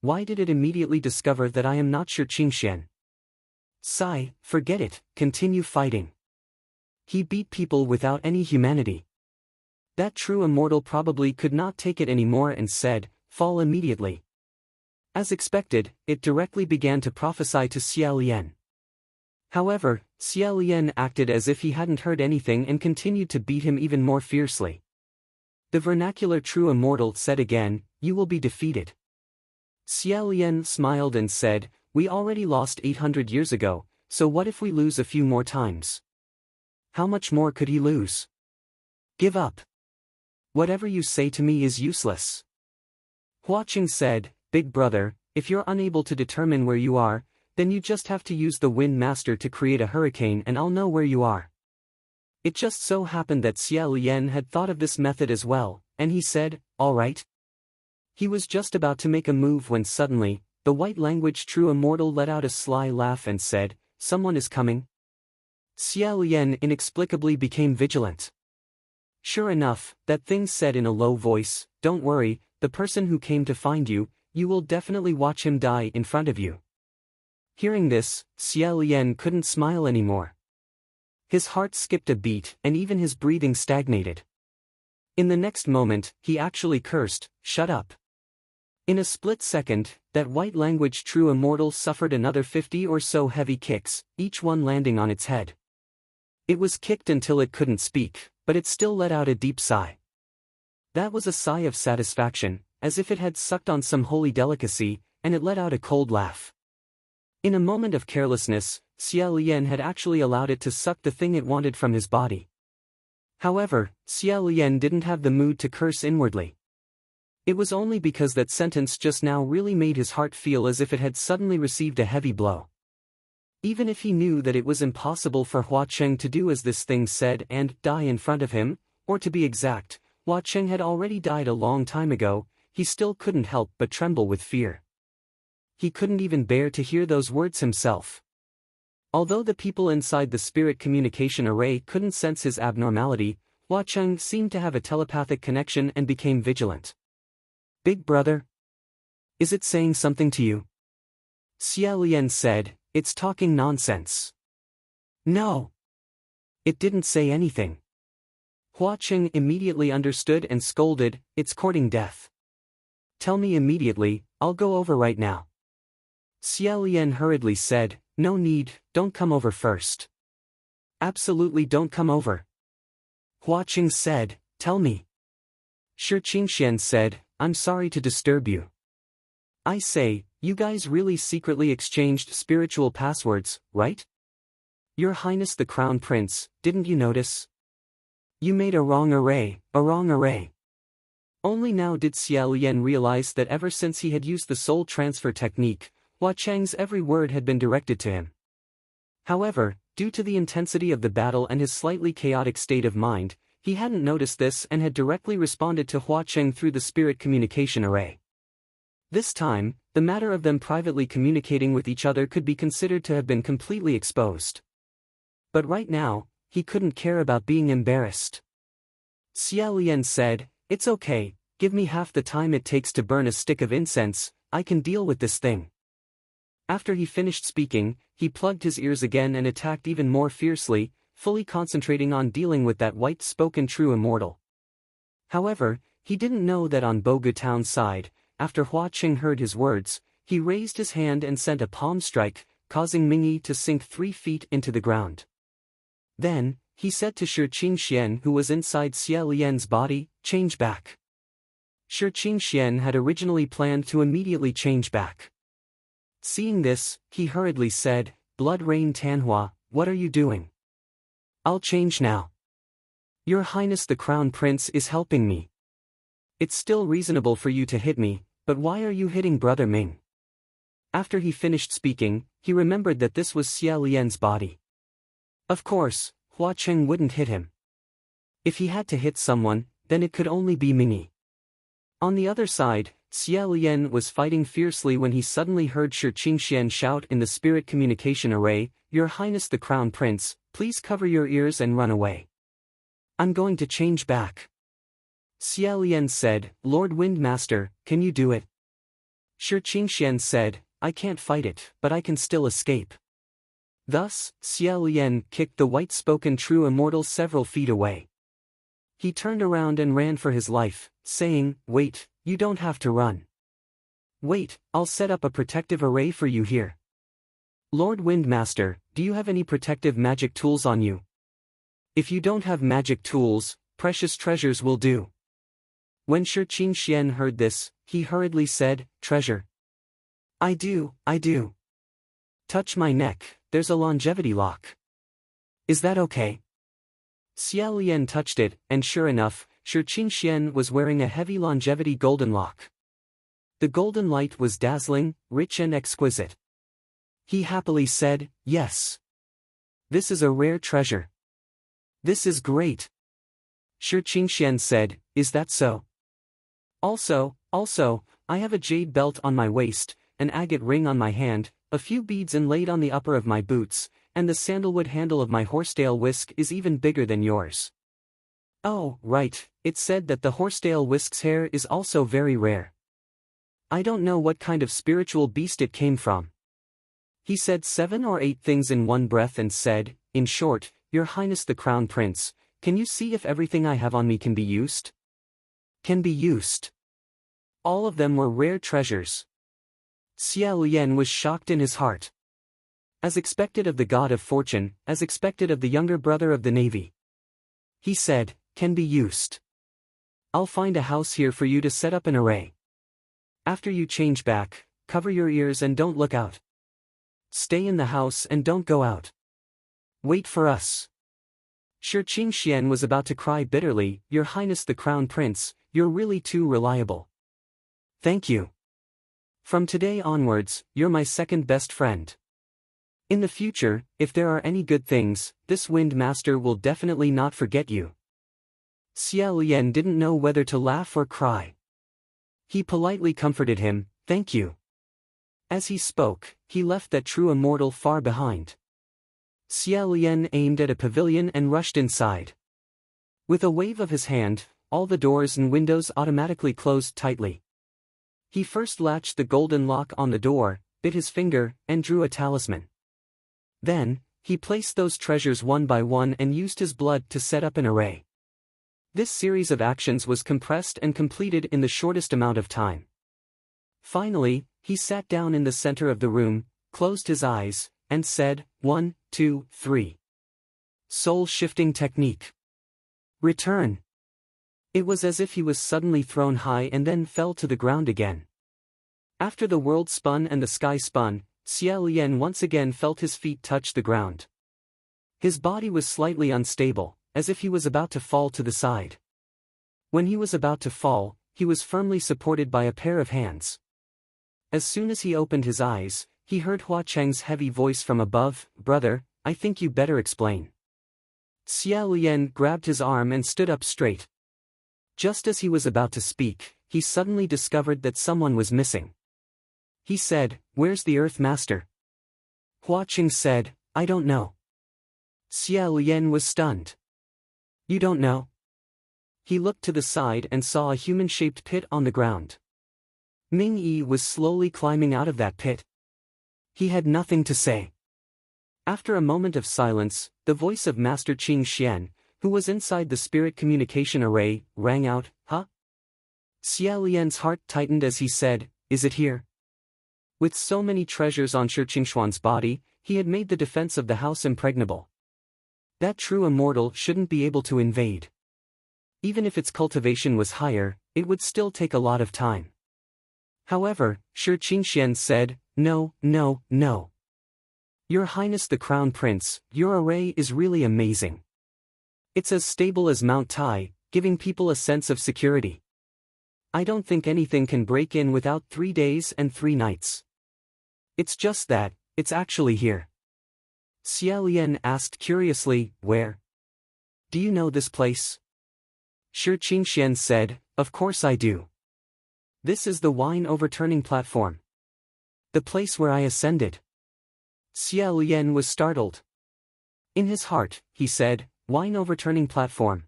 Why did it immediately discover that I am not Shi Qingxian? Sigh, forget it, continue fighting. He beat people without any humanity. That true immortal probably could not take it anymore and said, "Fall immediately." As expected, it directly began to prophesy to Xia Lian. However, Xia Lian acted as if he hadn't heard anything and continued to beat him even more fiercely. The vernacular true immortal said again, "You will be defeated." Xia Lian smiled and said, "We already lost 800 years ago, so what if we lose a few more times?" How much more could he lose? "Give up. Whatever you say to me is useless." Hua Qing said, "Big brother, if you're unable to determine where you are, then you just have to use the Wind Master to create a hurricane and I'll know where you are." It just so happened that Xia Lian had thought of this method as well, and he said, "All right." He was just about to make a move when suddenly, the white language true immortal let out a sly laugh and said, "Someone is coming." Xia Lian inexplicably became vigilant. Sure enough, that thing said in a low voice, "Don't worry, the person who came to find you, you will definitely watch him die in front of you." Hearing this, Xia Lian couldn't smile anymore. His heart skipped a beat and even his breathing stagnated. In the next moment, he actually cursed, "Shut up." In a split second, that white language true immortal suffered another 50 or so heavy kicks, each one landing on its head. It was kicked until it couldn't speak, but it still let out a deep sigh. That was a sigh of satisfaction, as if it had sucked on some holy delicacy, and it let out a cold laugh. In a moment of carelessness, Xia Lian had actually allowed it to suck the thing it wanted from his body. However, Xia Lian didn't have the mood to curse inwardly. It was only because that sentence just now really made his heart feel as if it had suddenly received a heavy blow. Even if he knew that it was impossible for Hua Cheng to do as this thing said and die in front of him, or to be exact, Hua Cheng had already died a long time ago, he still couldn't help but tremble with fear. He couldn't even bear to hear those words himself. Although the people inside the spirit communication array couldn't sense his abnormality, Hua Cheng seemed to have a telepathic connection and became vigilant. "Big brother? Is it saying something to you?" Xia Lian said, "It's talking nonsense." "No. It didn't say anything." Hua Cheng immediately understood and scolded, "It's courting death. Tell me immediately, I'll go over right now." Xia Lian hurriedly said, "No need, don't come over first. Absolutely don't come over." Hua Cheng said, "Tell me." Shi Qingxian said, "I'm sorry to disturb you. I say, you guys really secretly exchanged spiritual passwords, right? Your Highness the Crown Prince, didn't you notice? You made a wrong array, a wrong array." Only now did Xia Lian realize that ever since he had used the soul transfer technique, Hua Cheng's every word had been directed to him. However, due to the intensity of the battle and his slightly chaotic state of mind, he hadn't noticed this and had directly responded to Hua Cheng through the spirit communication array. This time, the matter of them privately communicating with each other could be considered to have been completely exposed. But right now, he couldn't care about being embarrassed. Xia Lian said, "It's okay, give me half the time it takes to burn a stick of incense, I can deal with this thing." After he finished speaking, he plugged his ears again and attacked even more fiercely, fully concentrating on dealing with that white-spoken true immortal. However, he didn't know that on Bogu Town's side, after Hua Qing heard his words, he raised his hand and sent a palm strike, causing Mingyi to sink 3 feet into the ground. Then, he said to Shi Qingxian who was inside Xia Lian's body, "Change back." Shi Qingxian had originally planned to immediately change back. Seeing this, he hurriedly said, "Blood Rain Tanhua, what are you doing? I'll change now. Your Highness the Crown Prince is helping me. It's still reasonable for you to hit me, but why are you hitting Brother Ming?" After he finished speaking, he remembered that this was Xia Lian's body. Of course, Hua Qing wouldn't hit him. If he had to hit someone, then it could only be Mingyi. On the other side, Xia Lian was fighting fiercely when he suddenly heard Shi Qingxian shout in the spirit communication array, "Your Highness the Crown Prince, please cover your ears and run away. I'm going to change back." Xia Lian said, "Lord Windmaster, can you do it?" Shi Qingxian said, "I can't fight it, but I can still escape." Thus, Xia Lian kicked the white-spoken true immortal several feet away. He turned around and ran for his life, saying, "Wait, you don't have to run. Wait, I'll set up a protective array for you here. Lord Windmaster, do you have any protective magic tools on you? If you don't have magic tools, precious treasures will do." When Shi Qingxian heard this, he hurriedly said, "Treasure? I do. Touch my neck, there's a longevity lock. Is that okay?" Xia Lian touched it, and sure enough, Shi Qingxian was wearing a heavy longevity golden lock. The golden light was dazzling, rich and exquisite. He happily said, "Yes. This is a rare treasure. This is great." Shi Qingxian said, "Is that so? Also, I have a jade belt on my waist, an agate ring on my hand, a few beads inlaid on the upper of my boots, and the sandalwood handle of my horsetail whisk is even bigger than yours." Oh, right, it said that the horsetail whisk's hair is also very rare. I don't know what kind of spiritual beast it came from. He said 7 or 8 things in one breath and said, "In short, Your Highness the Crown Prince, can you see if everything I have on me can be used?" Can be used. All of them were rare treasures. Xia Lian was shocked in his heart. As expected of the god of fortune, as expected of the younger brother of the navy. He said, "Can be used. I'll find a house here for you to set up an array. After you change back, cover your ears and don't look out. Stay in the house and don't go out. Wait for us." Shi Qingxian was about to cry bitterly, "Your Highness the Crown Prince, you're really too reliable. Thank you. From today onwards, you're my second best friend. In the future, if there are any good things, this Wind Master will definitely not forget you." Xia Lian didn't know whether to laugh or cry. He politely comforted him, "Thank you." As he spoke, he left that true immortal far behind. Xia Lian aimed at a pavilion and rushed inside. With a wave of his hand, all the doors and windows automatically closed tightly. He first latched the golden lock on the door, bit his finger, and drew a talisman. Then, he placed those treasures one by one and used his blood to set up an array. This series of actions was compressed and completed in the shortest amount of time. Finally, he sat down in the center of the room, closed his eyes, and said, 1, 2, 3. Soul-shifting technique. Return. It was as if he was suddenly thrown high and then fell to the ground again. After the world spun and the sky spun, Xia Lian once again felt his feet touch the ground. His body was slightly unstable, as if he was about to fall to the side. When he was about to fall, he was firmly supported by a pair of hands. As soon as he opened his eyes, he heard Hua Cheng's heavy voice from above, "Brother, I think you better explain." Xia Lian grabbed his arm and stood up straight. Just as he was about to speak, he suddenly discovered that someone was missing. He said, "Where's the Earth Master?" Hua Cheng said, "I don't know." Xia Lian was stunned. "You don't know?" He looked to the side and saw a human-shaped pit on the ground. Ming Yi was slowly climbing out of that pit. He had nothing to say. After a moment of silence, the voice of Master Qing Xian, who was inside the spirit communication array, rang out, "Huh?" Xia Lian's heart tightened as he said, "Is it here?" With so many treasures on Shi Qingshuan's body, he had made the defense of the house impregnable. That true immortal shouldn't be able to invade. Even if its cultivation was higher, it would still take a lot of time. However, Shi Qingxian said, "No, no, no. Your Highness the Crown Prince, your array is really amazing. It's as stable as Mount Tai, giving people a sense of security. I don't think anything can break in without 3 days and 3 nights. It's just that, it's actually here." Xia Lian asked curiously, "Where? Do you know this place?" Shi Qingxian said, "Of course I do. This is the wine overturning platform. The place where I ascended." Xia Lian was startled. In his heart, he said, "Wine overturning platform."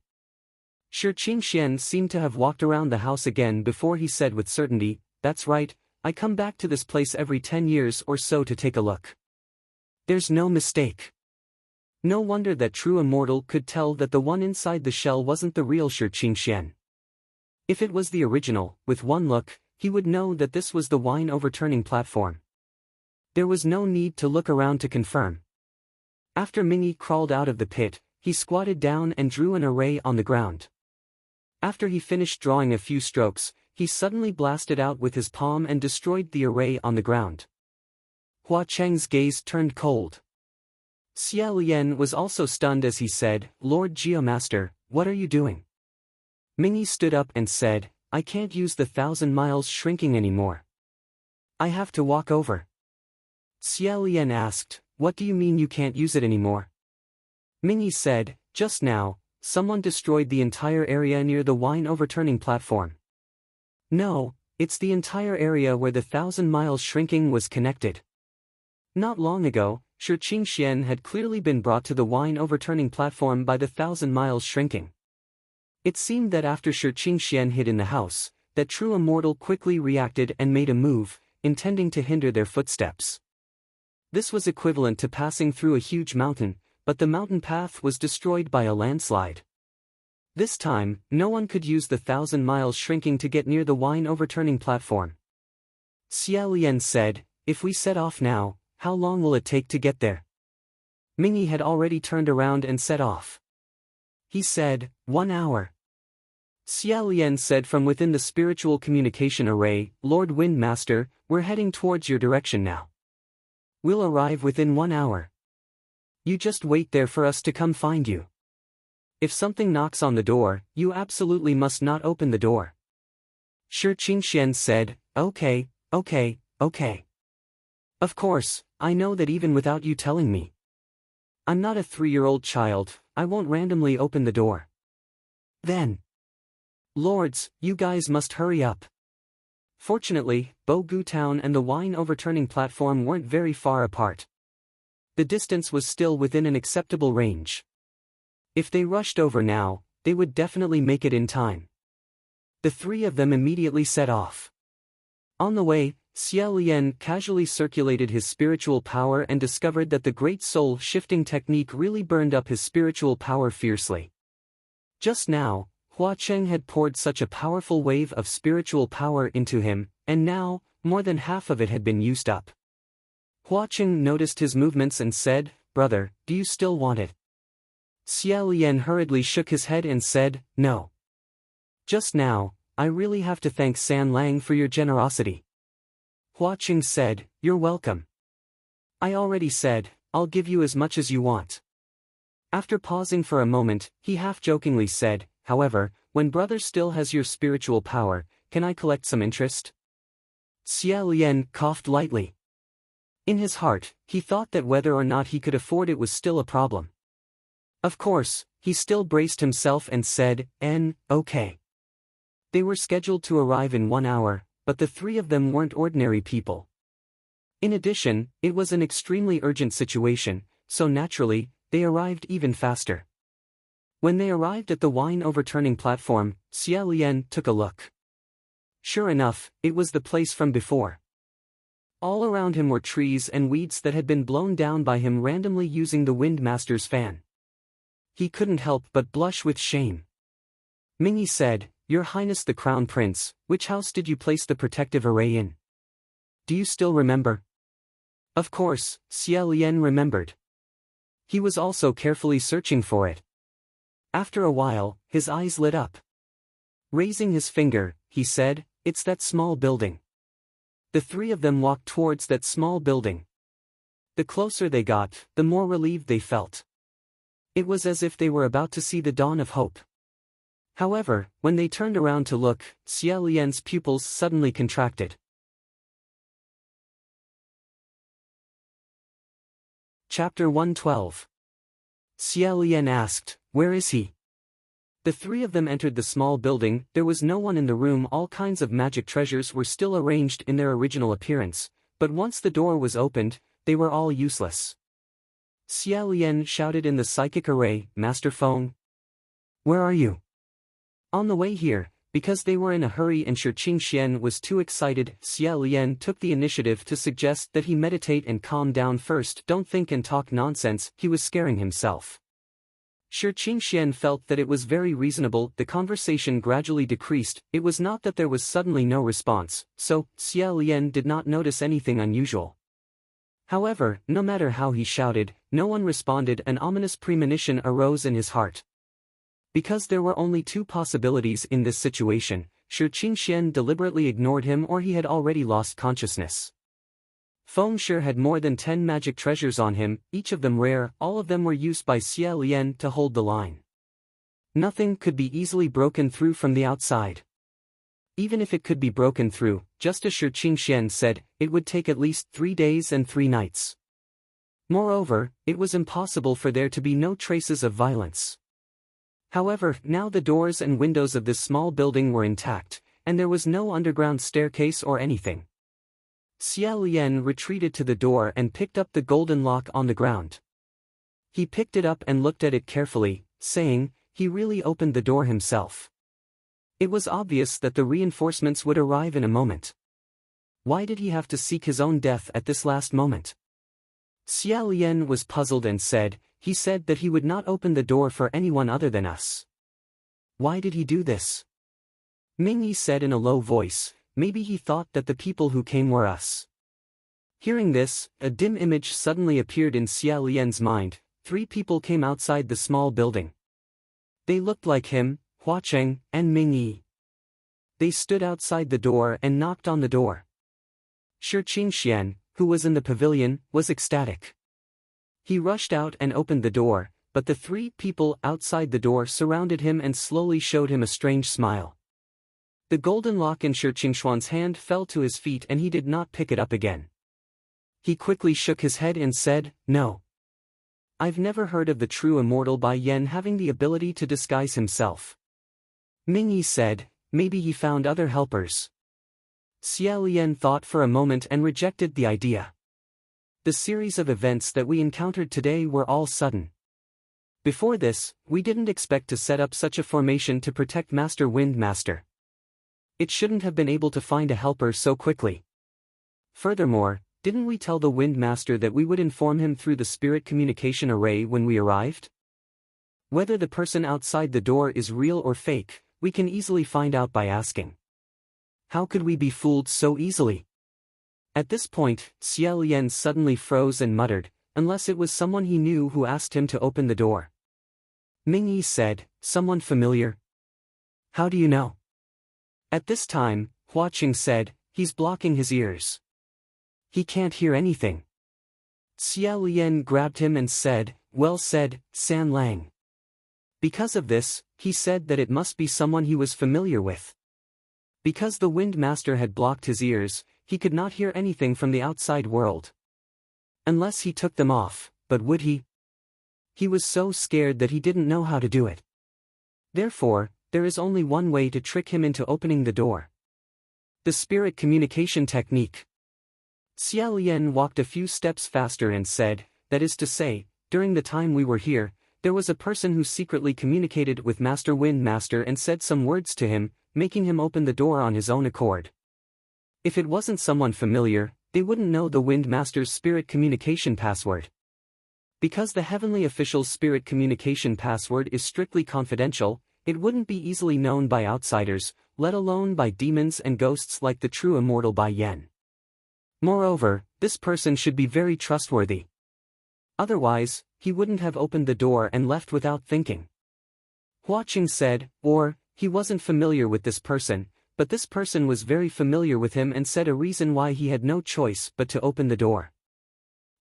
Shi Qingxian seemed to have walked around the house again before he said with certainty, "That's right, I come back to this place every 10 years or so to take a look. There's no mistake." No wonder that true immortal could tell that the one inside the shell wasn't the real Shi Qingxian. If it was the original, with one look, he would know that this was the wine overturning platform. There was no need to look around to confirm. After Mingyi crawled out of the pit, he squatted down and drew an array on the ground. After he finished drawing a few strokes, he suddenly blasted out with his palm and destroyed the array on the ground. Hua Cheng's gaze turned cold. Xia Lian was also stunned as he said, "Lord Geomaster, what are you doing?" Mingyi stood up and said, "I can't use the 1,000 miles shrinking anymore. I have to walk over." Xia Lian asked, "What do you mean you can't use it anymore?" Mingyi said, "Just now, someone destroyed the entire area near the wine overturning platform." "No, it's the entire area where the 1,000 miles shrinking was connected. Not long ago, Shi Qingxian had clearly been brought to the wine overturning platform by the 1,000 miles shrinking." It seemed that after Shi Qingxian hid in the house, that true immortal quickly reacted and made a move, intending to hinder their footsteps. This was equivalent to passing through a huge mountain, but the mountain path was destroyed by a landslide. This time, no one could use the 1,000 miles shrinking to get near the wine overturning platform. Xia Lian said, "If we set off now, how long will it take to get there?" Mingyi had already turned around and set off. He said, 1 hour. Xia Lian said from within the spiritual communication array, "Lord Wind Master, we're heading towards your direction now. We'll arrive within 1 hour. You just wait there for us to come find you. If something knocks on the door, you absolutely must not open the door." Shi Qingxian said, Okay. Of course, I know that even without you telling me. I'm not a 3-year-old child, I won't randomly open the door. Then. Lords, you guys must hurry up. Fortunately, Bogu Town and the wine overturning platform weren't very far apart. The distance was still within an acceptable range. If they rushed over now, they would definitely make it in time. The 3 of them immediately set off. On the way, Xia Lian casually circulated his spiritual power and discovered that the great soul shifting technique really burned up his spiritual power fiercely. Just now, Hua Cheng had poured such a powerful wave of spiritual power into him, and now, more than half of it had been used up. Hua Cheng noticed his movements and said, "Brother, do you still want it?" Xia Lian hurriedly shook his head and said, "No. Just now, I really have to thank San Lang for your generosity." Hua Cheng said, "You're welcome. I already said, I'll give you as much as you want." After pausing for a moment, he half-jokingly said, "However, when brother still has your spiritual power, can I collect some interest?" Xia Lian coughed lightly. In his heart, he thought that whether or not he could afford it was still a problem. Of course, he still braced himself and said, Okay. They were scheduled to arrive in 1 hour, but the 3 of them weren't ordinary people. In addition, it was an extremely urgent situation, so naturally, they arrived even faster. When they arrived at the wine overturning platform, Xia Lian took a look. Sure enough, it was the place from before. All around him were trees and weeds that had been blown down by him randomly using the Wind Master's fan. He couldn't help but blush with shame. Mingyi said, "Your Highness the Crown Prince, which house did you place the protective array in? Do you still remember?" Of course, Xia Lian remembered. He was also carefully searching for it. After a while, his eyes lit up. Raising his finger, he said, "It's that small building." The three of them walked towards that small building. The closer they got, the more relieved they felt. It was as if they were about to see the dawn of hope. However, when they turned around to look, Xia Lian's pupils suddenly contracted. Chapter 112. Xia Lian asked, "Where is he?" The three of them entered the small building. There was no one in the room. All kinds of magic treasures were still arranged in their original appearance, but once the door was opened, they were all useless. Xia Lian shouted in the psychic array, "Master Feng, where are you?" On the way here, because they were in a hurry and Shi Qingxian was too excited, Xia Lian took the initiative to suggest that he meditate and calm down first. Don't think and talk nonsense, he was scaring himself. Shi Qingxian felt that it was very reasonable. The conversation gradually decreased. It was not that there was suddenly no response, so Xia Lian did not notice anything unusual. However, no matter how he shouted, no one responded. An ominous premonition arose in his heart. Because there were only two possibilities in this situation, Shi Qingxian deliberately ignored him or he had already lost consciousness. Feng Shi had more than 10 magic treasures on him, each of them rare. All of them were used by Xia Lian to hold the line. Nothing could be easily broken through from the outside. Even if it could be broken through, just as Shi Qingxian said, it would take at least 3 days and 3 nights. Moreover, it was impossible for there to be no traces of violence. However, now the doors and windows of this small building were intact, and there was no underground staircase or anything. Xia Lian retreated to the door and picked up the golden lock on the ground. He picked it up and looked at it carefully, saying, he really opened the door himself. It was obvious that the reinforcements would arrive in a moment. Why did he have to seek his own death at this last moment? Xia Lian was puzzled and said, he said that he would not open the door for anyone other than us. Why did he do this? Mingyi said in a low voice, maybe he thought that the people who came were us. Hearing this, a dim image suddenly appeared in Xia Lian's mind. 3 people came outside the small building. They looked like him, Hua Cheng, and Mingyi. They stood outside the door and knocked on the door. Shi Qingxian, who was in the pavilion, was ecstatic. He rushed out and opened the door, but the 3 people outside the door surrounded him and slowly showed him a strange smile. The golden lock in Shi Qingxuan's hand fell to his feet and he did not pick it up again. He quickly shook his head and said, "No. I've never heard of the true immortal Bai Yan having the ability to disguise himself." Mingyi said, maybe he found other helpers. Xia Lian thought for a moment and rejected the idea. The series of events that we encountered today were all sudden. Before this, we didn't expect to set up such a formation to protect Master Wind Master. It shouldn't have been able to find a helper so quickly. Furthermore, didn't we tell the Wind Master that we would inform him through the spirit communication array when we arrived? Whether the person outside the door is real or fake, we can easily find out by asking. How could we be fooled so easily? At this point, Xia Lian suddenly froze and muttered, unless it was someone he knew who asked him to open the door. Mingyi said, someone familiar? How do you know? At this time, Hua Qing said, he's blocking his ears. He can't hear anything. Xia Lian grabbed him and said, well said, San Lang. Because of this, he said that it must be someone he was familiar with. Because the Wind Master had blocked his ears, he could not hear anything from the outside world. Unless he took them off, but would he? He was so scared that he didn't know how to do it. Therefore, there is only one way to trick him into opening the door. The spirit communication technique. Xia Lian walked a few steps faster and said, that is to say, during the time we were here, there was a person who secretly communicated with Master Wind Master and said some words to him, making him open the door on his own accord. If it wasn't someone familiar, they wouldn't know the Wind Master's spirit communication password. Because the heavenly official's spirit communication password is strictly confidential, it wouldn't be easily known by outsiders, let alone by demons and ghosts like the true immortal Bai Yen. Moreover, this person should be very trustworthy. Otherwise, he wouldn't have opened the door and left without thinking. Hua Qing said, or, he wasn't familiar with this person, but this person was very familiar with him and said a reason why he had no choice but to open the door.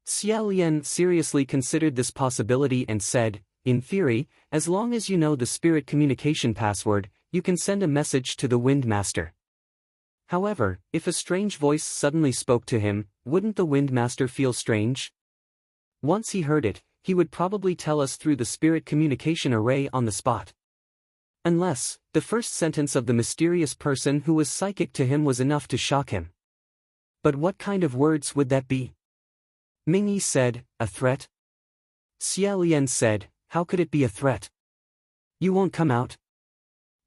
Xia Lian seriously considered this possibility and said, in theory, as long as you know the spirit communication password, you can send a message to the Wind Master. However, if a strange voice suddenly spoke to him, wouldn't the Wind Master feel strange? Once he heard it, he would probably tell us through the spirit communication array on the spot. Unless, the first sentence of the mysterious person who was psychic to him was enough to shock him. But what kind of words would that be? Ming Yi said, a threat? Xia Lian said, how could it be a threat? You won't come out?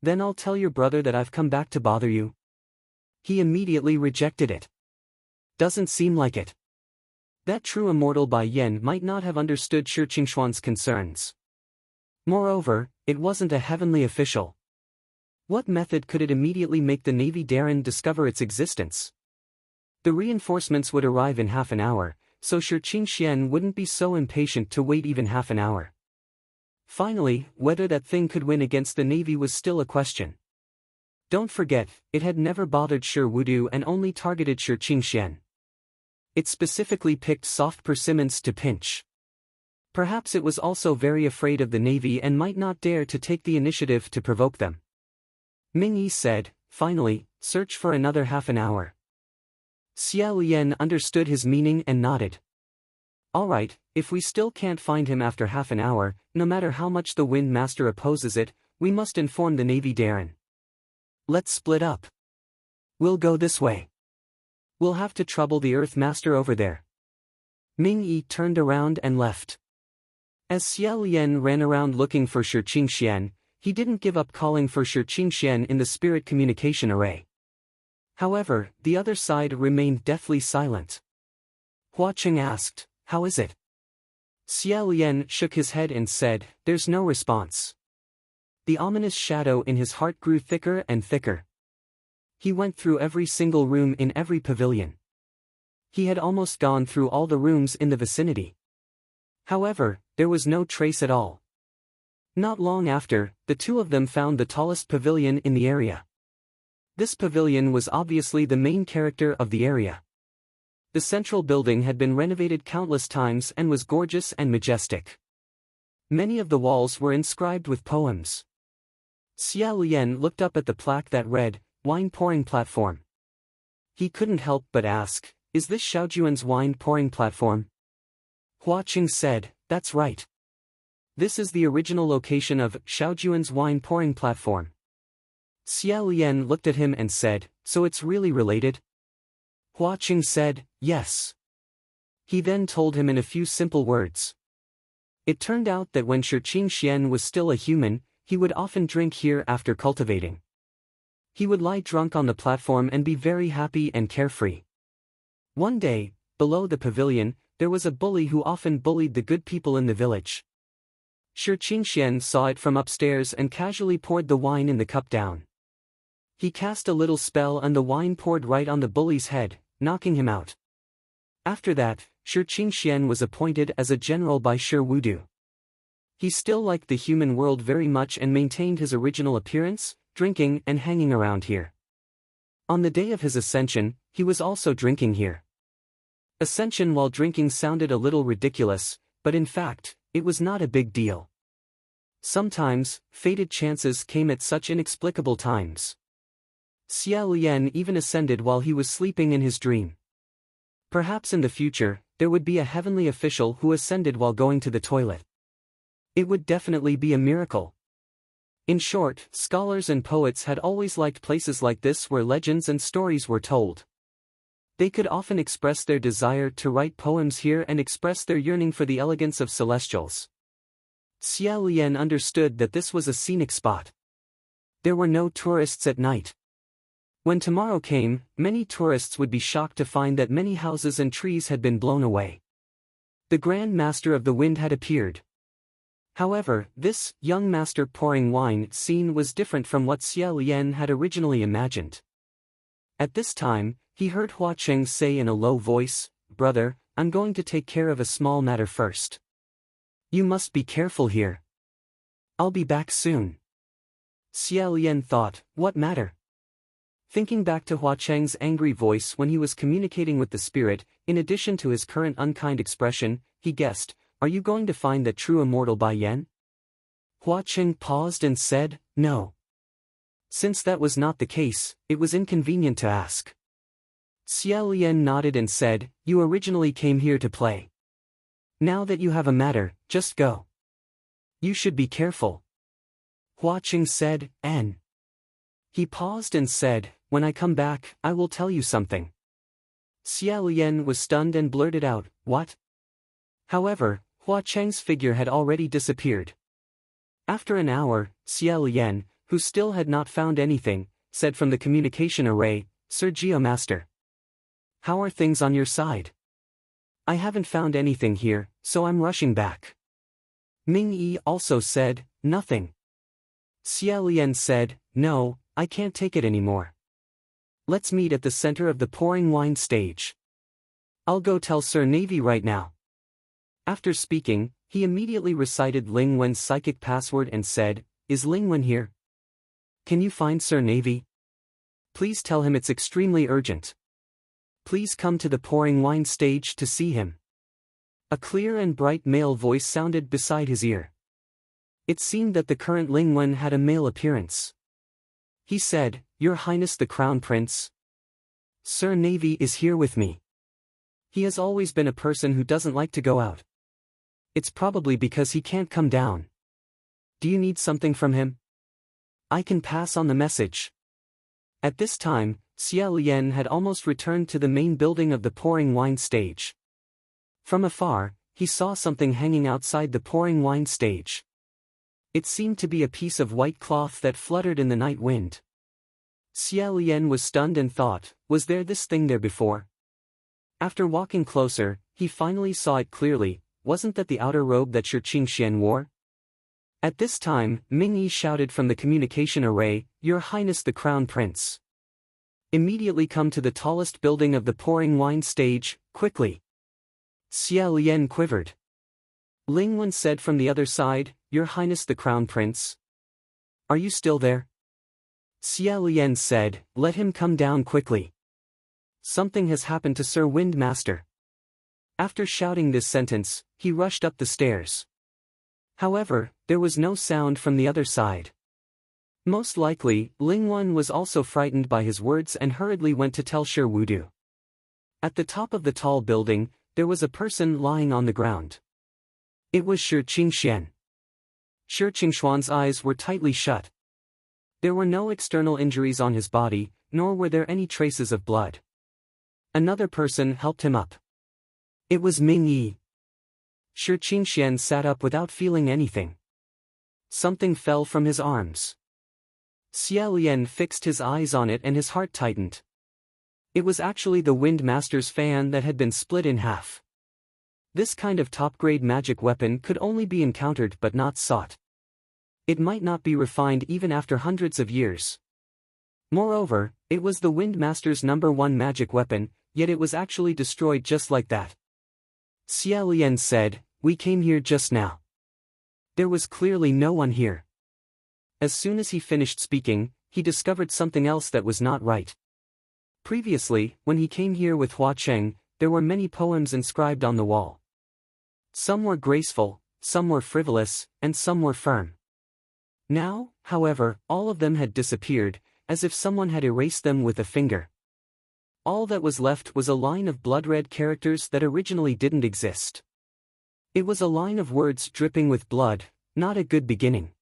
Then I'll tell your brother that I've come back to bother you. He immediately rejected it. Doesn't seem like it. That true immortal Bai Yen might not have understood Shi Qingshuan's concerns. Moreover, it wasn't a heavenly official. What method could it immediately make the Navy Darren discover its existence? The reinforcements would arrive in half an hour, so Shi Qingshuan wouldn't be so impatient to wait even half an hour. Finally, whether that thing could win against the Navy was still a question. Don't forget, it had never bothered Shi Wudu and only targeted Shi Qingshuan. It specifically picked soft persimmons to pinch. Perhaps it was also very afraid of the Navy and might not dare to take the initiative to provoke them. Ming Yi said, finally, search for another half an hour. Xia Lian understood his meaning and nodded. Alright, if we still can't find him after half an hour, no matter how much the Wind Master opposes it, we must inform the Navy Darren. Let's split up. We'll go this way. We'll have to trouble the Earth Master over there. Ming Yi turned around and left. As Xia Lian ran around looking for Shi Qingshuan, he didn't give up calling for Shi Qingshuan in the spirit communication array. However, the other side remained deathly silent. Hua Qing asked, how is it? Xia Lian shook his head and said, there's no response. The ominous shadow in his heart grew thicker and thicker. He went through every single room in every pavilion. He had almost gone through all the rooms in the vicinity. However, there was no trace at all. Not long after, the two of them found the tallest pavilion in the area. This pavilion was obviously the main character of the area. The central building had been renovated countless times and was gorgeous and majestic. Many of the walls were inscribed with poems. Xia Lian looked up at the plaque that read, Wine Pouring Platform. He couldn't help but ask, is this Shaojuan's wine pouring platform? Hua Qing said, that's right. This is the original location of Shaojuan's wine pouring platform. Xia Lian looked at him and said, so it's really related? Hua Qing said, yes. He then told him in a few simple words. It turned out that when Shi Qingshuan was still a human, he would often drink here after cultivating. He would lie drunk on the platform and be very happy and carefree. One day, below the pavilion, there was a bully who often bullied the good people in the village. Shi Qingshuan saw it from upstairs and casually poured the wine in the cup down. He cast a little spell and the wine poured right on the bully's head, knocking him out. After that, Shi Qingshuan was appointed as a general by Shi Wudu. He still liked the human world very much and maintained his original appearance, drinking and hanging around here. On the day of his ascension, he was also drinking here. Ascension while drinking sounded a little ridiculous, but in fact, it was not a big deal. Sometimes, fated chances came at such inexplicable times. Xia Lian even ascended while he was sleeping in his dream. Perhaps in the future, there would be a heavenly official who ascended while going to the toilet. It would definitely be a miracle. In short, scholars and poets had always liked places like this where legends and stories were told. They could often express their desire to write poems here and express their yearning for the elegance of celestials. Xia Lian understood that this was a scenic spot. There were no tourists at night. When tomorrow came, many tourists would be shocked to find that many houses and trees had been blown away. The Grand Master of the Wind had appeared. However, this young master pouring wine scene was different from what Xia Lian had originally imagined. At this time, he heard Hua Cheng say in a low voice, "Brother, I'm going to take care of a small matter first. You must be careful here. I'll be back soon." Xia Lian thought, what matter? Thinking back to Hua Cheng's angry voice when he was communicating with the spirit, in addition to his current unkind expression, he guessed, "Are you going to find that true immortal Bai Yan?" Hua Cheng paused and said, "No." Since that was not the case, it was inconvenient to ask. Xia Lian nodded and said, "You originally came here to play. Now that you have a matter, just go. You should be careful." Hua Cheng said, "An." He paused and said, "When I come back, I will tell you something." Xia Lian was stunned and blurted out, "What?" However, Hua Cheng's figure had already disappeared. After an hour, Xia Lian, who still had not found anything, said from the communication array, "Sir Geomaster. How are things on your side? I haven't found anything here, so I'm rushing back." Ming Yi also said, "Nothing." Xia Lian said, "No, I can't take it anymore. Let's meet at the center of the pouring wine stage. I'll go tell Sir Navy right now." After speaking, he immediately recited Ling Wen's psychic password and said, "Is Ling Wen here? Can you find Sir Navy? Please tell him it's extremely urgent. Please come to the pouring wine stage to see him." A clear and bright male voice sounded beside his ear. It seemed that the current Ling Wen had a male appearance. He said, "Your Highness the Crown Prince. Sir Navy is here with me. He has always been a person who doesn't like to go out. It's probably because he can't come down. Do you need something from him? I can pass on the message." At this time, Xia Lian had almost returned to the main building of the pouring wine stage. From afar, he saw something hanging outside the pouring wine stage. It seemed to be a piece of white cloth that fluttered in the night wind. Xia Lian was stunned and thought, was there this thing there before? After walking closer, he finally saw it clearly. Wasn't that the outer robe that Shi Qingxian wore? At this time, Ming Yi shouted from the communication array, "Your Highness the Crown Prince. Immediately come to the tallest building of the pouring wine stage, quickly." Xia Lian quivered. Ling Wen said from the other side, "Your Highness the Crown Prince. Are you still there?" Xia Lian said, "Let him come down quickly. Something has happened to Sir Wind Master." After shouting this sentence, he rushed up the stairs. However, there was no sound from the other side. Most likely, Ling Wen was also frightened by his words and hurriedly went to tell Shi Wudu. At the top of the tall building, there was a person lying on the ground. It was Shi Qingxian. Shi Qingxuan's eyes were tightly shut. There were no external injuries on his body, nor were there any traces of blood. Another person helped him up. It was Ming Yi. Shi Qingxian sat up without feeling anything. Something fell from his arms. Xia Lian fixed his eyes on it and his heart tightened. It was actually the Wind Master's fan that had been split in half. This kind of top-grade magic weapon could only be encountered but not sought. It might not be refined even after hundreds of years. Moreover, it was the Wind Master's #1 magic weapon, yet it was actually destroyed just like that. Xia Lian said, "We came here just now. There was clearly no one here." As soon as he finished speaking, he discovered something else that was not right. Previously, when he came here with Hua Cheng, there were many poems inscribed on the wall. Some were graceful, some were frivolous, and some were firm. Now, however, all of them had disappeared, as if someone had erased them with a finger. All that was left was a line of blood-red characters that originally didn't exist. It was a line of words dripping with blood, not a good beginning.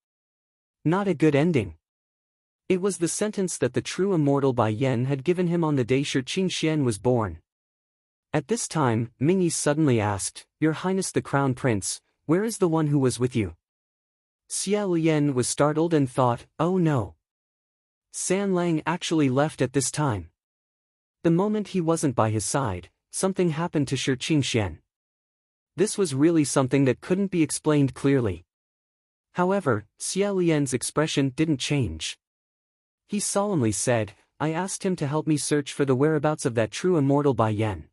Not a good ending. It was the sentence that the true immortal Bai Yan had given him on the day Shi Qingxian was born. At this time, Ming Yi suddenly asked, "Your Highness the Crown Prince, where is the one who was with you?" Xia Lian was startled and thought, oh no. San Lang actually left at this time. The moment he wasn't by his side, something happened to Shi Qingxian. This was really something that couldn't be explained clearly. However, Xia Lian's expression didn't change. He solemnly said, I asked him to help me search for the whereabouts of that true immortal Bai Yan.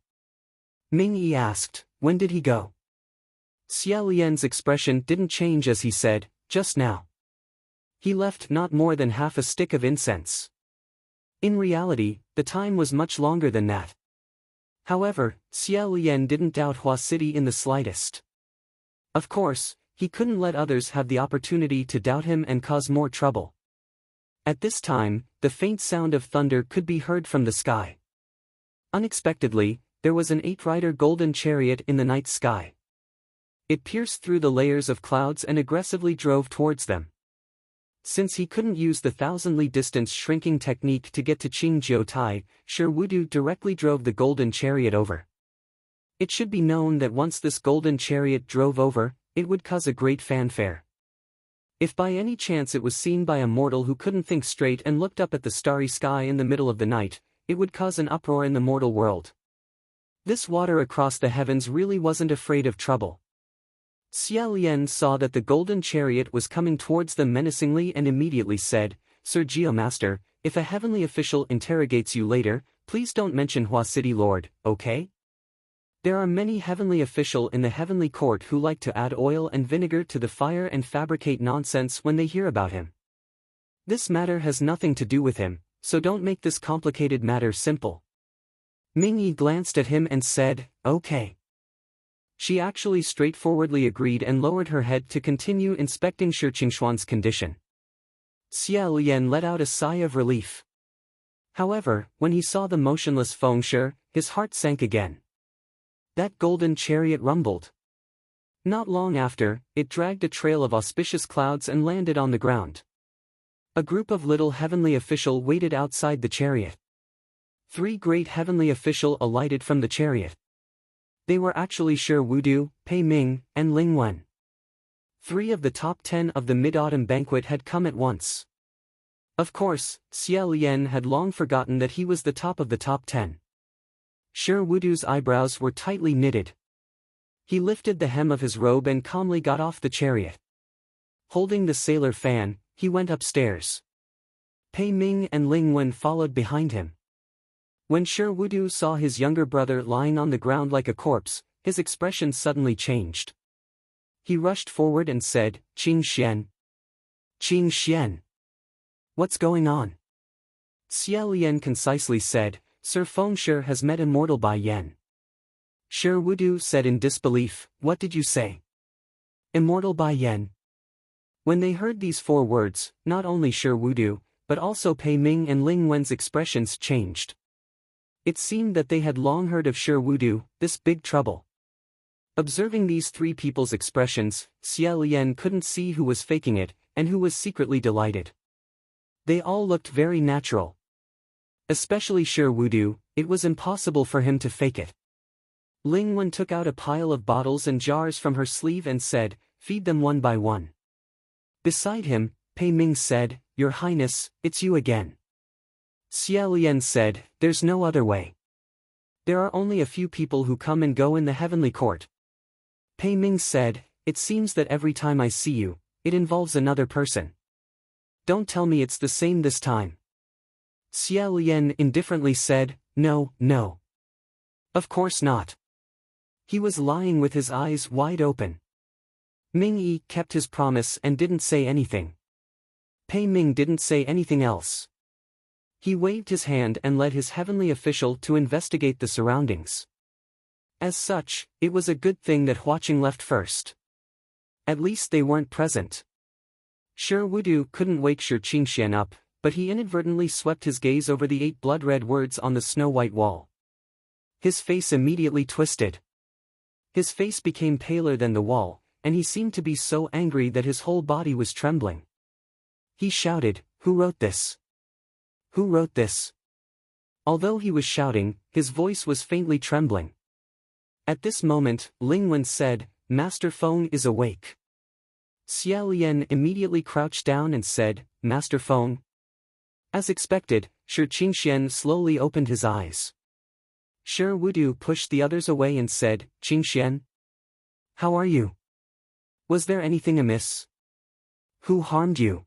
Ming Yi asked, when did he go? Xia Lian's expression didn't change as he said, just now. He left not more than half a stick of incense. In reality, the time was much longer than that. However, Xia Lian didn't doubt Hua City in the slightest. Of course, he couldn't let others have the opportunity to doubt him and cause more trouble. At this time, the faint sound of thunder could be heard from the sky. Unexpectedly, there was an 8-rider golden chariot in the night sky. It pierced through the layers of clouds and aggressively drove towards them. Since he couldn't use the 1,000-li distance shrinking technique to get to Qingjiu, Shi Wudu directly drove the golden chariot over. It should be known that once this golden chariot drove over, it would cause a great fanfare. If by any chance it was seen by a mortal who couldn't think straight and looked up at the starry sky in the middle of the night, it would cause an uproar in the mortal world. This water across the heavens really wasn't afraid of trouble. Xia Lian saw that the golden chariot was coming towards them menacingly and immediately said, Sir Geomaster, if a heavenly official interrogates you later, please don't mention Hua City Lord, okay? There are many heavenly officials in the heavenly court who like to add oil and vinegar to the fire and fabricate nonsense when they hear about him. This matter has nothing to do with him, so don't make this complicated matter simple. Ming Yi glanced at him and said, okay. She actually straightforwardly agreed and lowered her head to continue inspecting Shi Qingxuan's condition. Xia Lian let out a sigh of relief. However, when he saw the motionless Feng Shi, his heart sank again. That golden chariot rumbled. Not long after, it dragged a trail of auspicious clouds and landed on the ground. A group of little heavenly officials waited outside the chariot. 3 great heavenly officials alighted from the chariot. They were actually Shi Wudu, Pei Ming, and Ling Wen. 3 of the top 10 of the Mid-Autumn Banquet had come at once. Of course, Xia Lian had long forgotten that he was the top of the top 10. Shi Wudu's eyebrows were tightly knitted. He lifted the hem of his robe and calmly got off the chariot. Holding the sailor fan, he went upstairs. Pei Ming and Ling Wen followed behind him. When Shi Wudu saw his younger brother lying on the ground like a corpse, his expression suddenly changed. He rushed forward and said, Qingxian. Qingxian. What's going on? Xia Lian concisely said, Sir Feng Shi has met immortal Bai Yan. Shi Wudu said in disbelief, what did you say? Immortal Bai Yan. When they heard these 4 words, not only Shi Wudu, but also Pei Ming and Ling Wen's expressions changed. It seemed that they had long heard of Shi Wudu, this big trouble. Observing these 3 people's expressions, Xia Lian couldn't see who was faking it, and who was secretly delighted. They all looked very natural. Especially Shi Wudu, it was impossible for him to fake it. Ling Wen took out a pile of bottles and jars from her sleeve and said, feed them one by one. Beside him, Pei Ming said, Your Highness, it's you again. Xia Lian said, there's no other way. There are only a few people who come and go in the heavenly court. Pei Ming said, it seems that every time I see you, it involves another person. Don't tell me it's the same this time. Xia Lian indifferently said, no, no. Of course not. He was lying with his eyes wide open. Ming Yi kept his promise and didn't say anything. Pei Ming didn't say anything else. He waved his hand and led his heavenly official to investigate the surroundings. As such, it was a good thing that Hua Qing left first. At least they weren't present. Shi Wudu couldn't wake Shi Qingxian up, but he inadvertently swept his gaze over the 8 blood-red words on the snow-white wall. His face immediately twisted. His face became paler than the wall, and he seemed to be so angry that his whole body was trembling. He shouted, Who wrote this? Who wrote this? Although he was shouting, his voice was faintly trembling. At this moment, Ling Wen said, Master Feng is awake. Xia Lian immediately crouched down and said, Master Feng. As expected, Shi Qingxian slowly opened his eyes. Shi Wudu pushed the others away and said, Qingxian? How are you? Was there anything amiss? Who harmed you?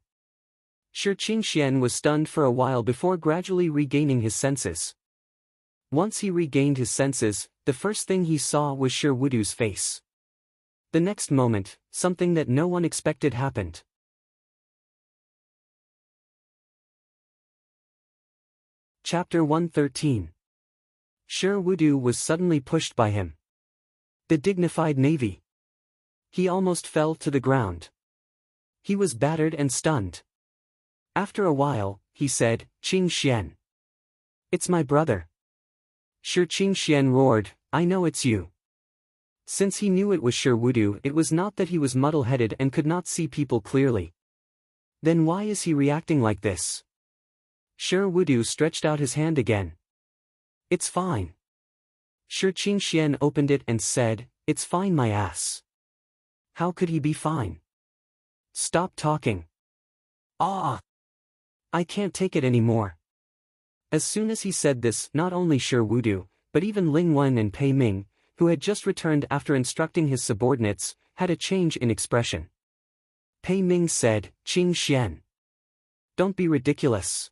Shi Qingxian was stunned for a while before gradually regaining his senses. Once he regained his senses, the first thing he saw was Shi Wudu's face. The next moment, something that no one expected happened. Chapter 113. Shi Wudu was suddenly pushed by him. The dignified navy. He almost fell to the ground. He was battered and stunned. After a while, he said, Qingxian. It's my brother. Shi Qingxian roared, I know it's you. Since he knew it was Shi Wudu, it was not that he was muddle-headed and could not see people clearly. Then why is he reacting like this? Shi Wudu stretched out his hand again. It's fine. Shi Qingxian opened it and said, It's fine my ass. How could he be fine? Stop talking. Ah! I can't take it anymore. As soon as he said this, not only Shi Wudu, but even Ling Wen and Pei Ming, who had just returned after instructing his subordinates, had a change in expression. Pei Ming said, Qingxian. Don't be ridiculous.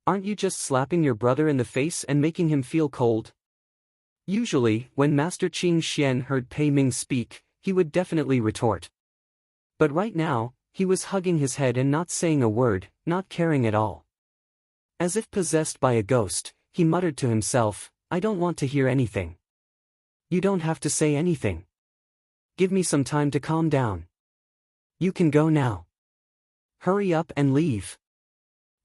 Aren't you just slapping your brother in the face and making him feel cold? Usually, when Master Qingxian heard Pei Ming speak, he would definitely retort. But right now, he was hugging his head and not saying a word, not caring at all. As if possessed by a ghost, he muttered to himself, I don't want to hear anything. You don't have to say anything. Give me some time to calm down. You can go now. Hurry up and leave.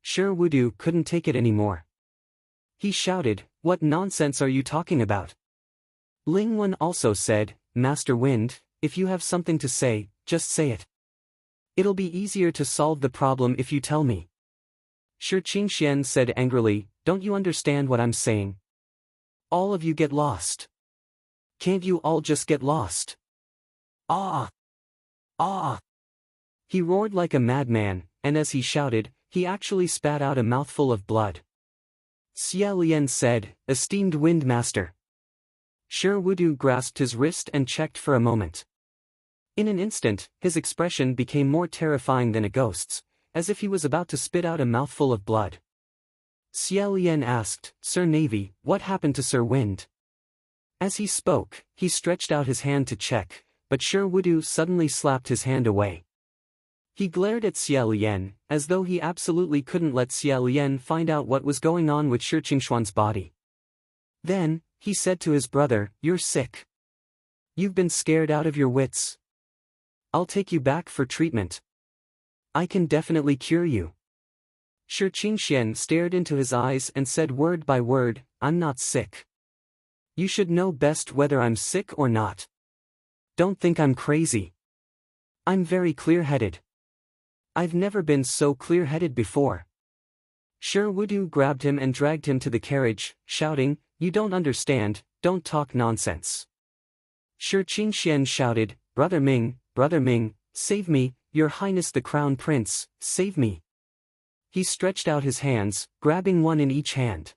Shi Wudu couldn't take it anymore. He shouted, What nonsense are you talking about? Ling Wen also said, Master Wind, if you have something to say, just say it. It'll be easier to solve the problem if you tell me. Shi Qingxian said angrily, Don't you understand what I'm saying? All of you get lost. Can't you all just get lost? Ah! Ah! He roared like a madman, and as he shouted, he actually spat out a mouthful of blood. Xia Lian said, Esteemed Wind Master. Shi Wudu grasped his wrist and checked for a moment. In an instant, his expression became more terrifying than a ghost's, as if he was about to spit out a mouthful of blood. Xia Lian asked, Sir Navy, what happened to Sir Wind? As he spoke, he stretched out his hand to check, but Shi Wudu suddenly slapped his hand away. He glared at Xia Lian, as though he absolutely couldn't let Xia Lian find out what was going on with Shi Qingxuan's body. Then, he said to his brother, You're sick. You've been scared out of your wits. I'll take you back for treatment. I can definitely cure you. Shi Qingxian stared into his eyes and said word by word, I'm not sick. You should know best whether I'm sick or not. Don't think I'm crazy. I'm very clear-headed. I've never been so clear-headed before. Shi Wudu grabbed him and dragged him to the carriage, shouting, You don't understand, don't talk nonsense. Shi Qingxian shouted, Brother Ming, save me, Your Highness the Crown Prince, save me. He stretched out his hands, grabbing one in each hand.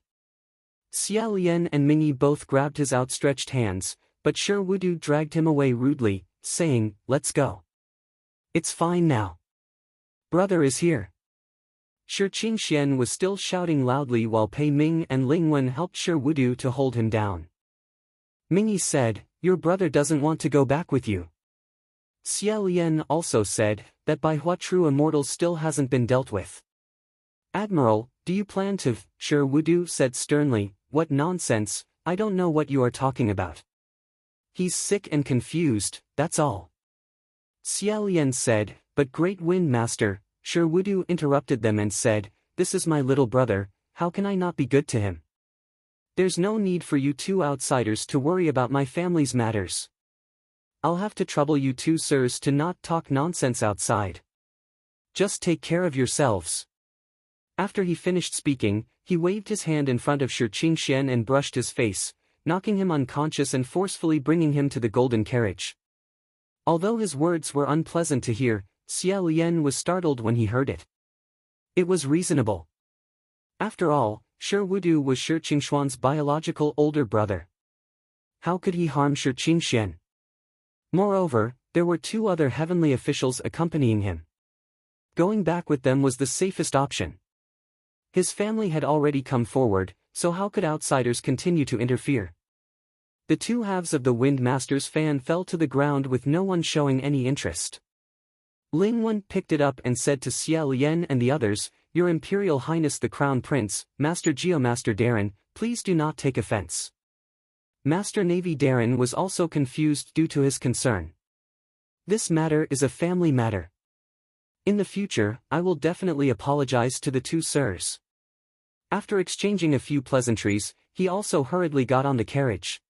Xia Lian and Mingyi both grabbed his outstretched hands, but Shi Wudu dragged him away rudely, saying, Let's go. It's fine now. Brother is here. Shi Qingxian was still shouting loudly while Pei Ming and Ling Wen helped Shi Wudu to hold him down. Mingyi said, Your brother doesn't want to go back with you. Xia Lian also said, that Bai Hua true immortal still hasn't been dealt with. Admiral, do you plan to? Shi Wudu said sternly, What nonsense, I don't know what you are talking about. He's sick and confused, that's all. Xia Lian said, But Great Wind Master, Shi Wudu interrupted them and said, This is my little brother, how can I not be good to him? There's no need for you two outsiders to worry about my family's matters. I'll have to trouble you two sirs to not talk nonsense outside. Just take care of yourselves. After he finished speaking, he waved his hand in front of Shi Qingxian and brushed his face, knocking him unconscious and forcefully bringing him to the golden carriage. Although his words were unpleasant to hear, Xia Lian was startled when he heard it. It was reasonable. After all, Shi Wudu was Shi Qingshuan's biological older brother. How could he harm Shi Qingxian? Moreover, there were two other heavenly officials accompanying him. Going back with them was the safest option. His family had already come forward, so how could outsiders continue to interfere? The two halves of the Wind Master's fan fell to the ground with no one showing any interest. Ling Wen picked it up and said to Xia Lian and the others, "Your Imperial Highness the Crown Prince, Master Geomaster Darren, please do not take offense." Master Navy Darren was also confused due to his concern. This matter is a family matter. In the future, I will definitely apologize to the two sirs. After exchanging a few pleasantries, he also hurriedly got on the carriage.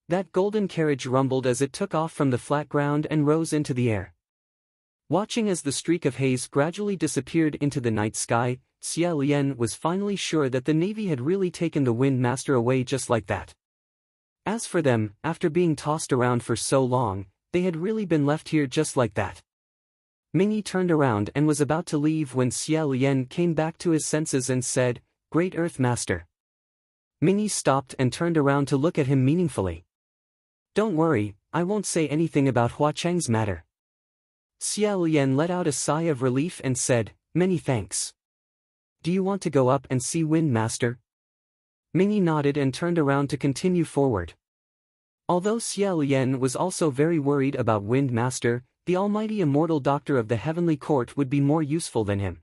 That golden carriage rumbled as it took off from the flat ground and rose into the air. Watching as the streak of haze gradually disappeared into the night sky, Xia Lian was finally sure that the Navy had really taken the Wind Master away just like that. As for them, after being tossed around for so long, they had really been left here just like that. Mingyi turned around and was about to leave when Xia Lian came back to his senses and said, "Great Earth Master." Mingyi stopped and turned around to look at him meaningfully. "Don't worry, I won't say anything about Hua Cheng's matter." Xia Lian let out a sigh of relief and said, "Many thanks. Do you want to go up and see Wind Master?" Mingyi nodded and turned around to continue forward. Although Xia Lian was also very worried about Wind Master, the almighty immortal doctor of the heavenly court would be more useful than him.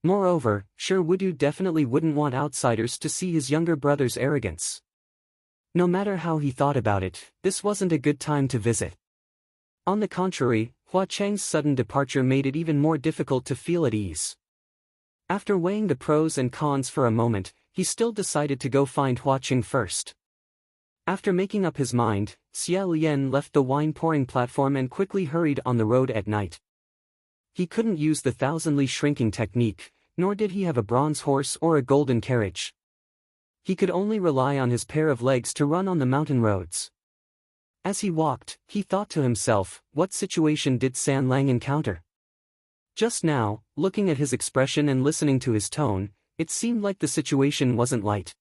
Moreover, Shi Wudu definitely wouldn't want outsiders to see his younger brother's arrogance. No matter how he thought about it, this wasn't a good time to visit. On the contrary, Hua Cheng's sudden departure made it even more difficult to feel at ease. After weighing the pros and cons for a moment, he still decided to go find Hua Cheng first. After making up his mind, Xia Lian left the wine-pouring platform and quickly hurried on the road at night. He couldn't use the thousandly shrinking technique, nor did he have a bronze horse or a golden carriage. He could only rely on his pair of legs to run on the mountain roads. As he walked, he thought to himself, what situation did San Lang encounter? Just now, looking at his expression and listening to his tone, it seemed like the situation wasn't light.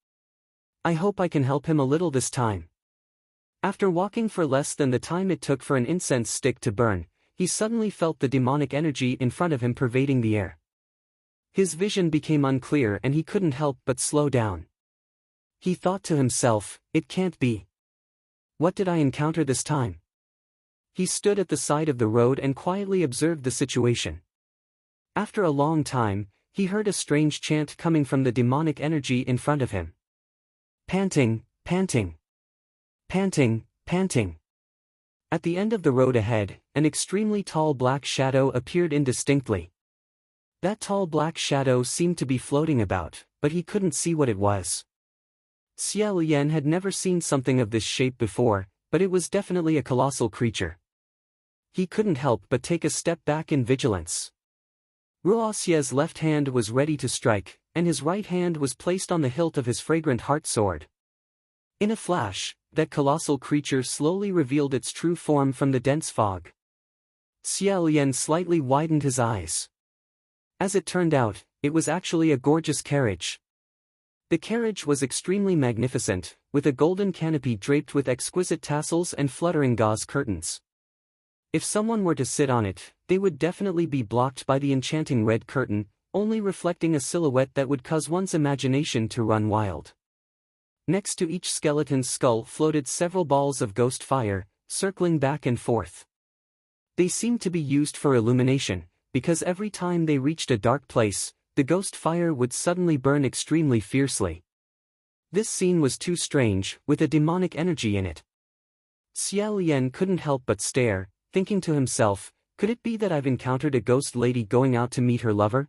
I hope I can help him a little this time. After walking for less than the time it took for an incense stick to burn, he suddenly felt the demonic energy in front of him pervading the air. His vision became unclear and he couldn't help but slow down. He thought to himself, it can't be. What did I encounter this time? He stood at the side of the road and quietly observed the situation. After a long time, he heard a strange chant coming from the demonic energy in front of him. Panting, panting. Panting, panting. At the end of the road ahead, an extremely tall black shadow appeared indistinctly. That tall black shadow seemed to be floating about, but he couldn't see what it was. Xia Lian had never seen something of this shape before, but it was definitely a colossal creature. He couldn't help but take a step back in vigilance. Ruoxia's left hand was ready to strike, and his right hand was placed on the hilt of his fragrant heart sword. In a flash, that colossal creature slowly revealed its true form from the dense fog. Xia Lian slightly widened his eyes. As it turned out, it was actually a gorgeous carriage. The carriage was extremely magnificent, with a golden canopy draped with exquisite tassels and fluttering gauze curtains. If someone were to sit on it, they would definitely be blocked by the enchanting red curtain, only reflecting a silhouette that would cause one's imagination to run wild. Next to each skeleton's skull floated several balls of ghost fire, circling back and forth. They seemed to be used for illumination, because every time they reached a dark place, the ghost fire would suddenly burn extremely fiercely. This scene was too strange, with a demonic energy in it. Xia Lian couldn't help but stare, thinking to himself, could it be that I've encountered a ghost lady going out to meet her lover?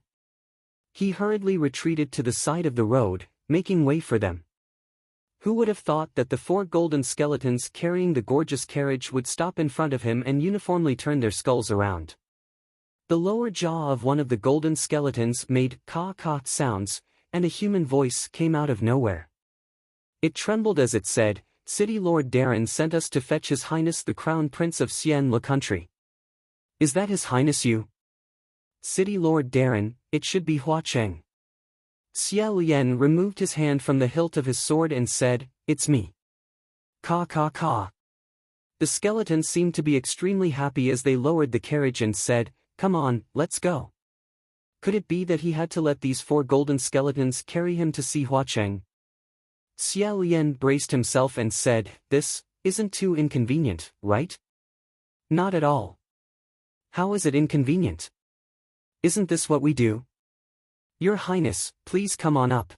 He hurriedly retreated to the side of the road, making way for them. Who would have thought that the 4 golden skeletons carrying the gorgeous carriage would stop in front of him and uniformly turn their skulls around? The lower jaw of one of the golden skeletons made caw-caw sounds, and a human voice came out of nowhere. It trembled as it said, City Lord Darren sent us to fetch His Highness the Crown Prince of Xian Le Country. Is that His Highness you? City Lord Darren, it should be Hua Cheng. Xia Lian removed his hand from the hilt of his sword and said, It's me. Ka ka ka. The skeletons seemed to be extremely happy as they lowered the carriage and said, Come on, let's go. Could it be that he had to let these 4 golden skeletons carry him to see Hua Cheng? Xia Lian braced himself and said, This isn't too inconvenient, right? Not at all. How is it inconvenient? Isn't this what we do? Your Highness, please come on up.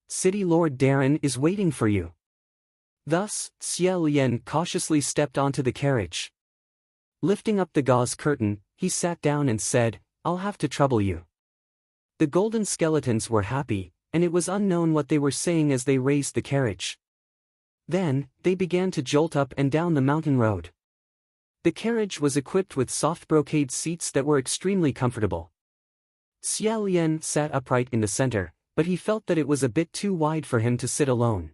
City Lord Darren is waiting for you. Thus, Xia Lian cautiously stepped onto the carriage. Lifting up the gauze curtain, he sat down and said, I'll have to trouble you. The golden skeletons were happy, and it was unknown what they were saying as they raised the carriage. Then, they began to jolt up and down the mountain road. The carriage was equipped with soft brocade seats that were extremely comfortable. Xia Lian sat upright in the center, but he felt that it was a bit too wide for him to sit alone.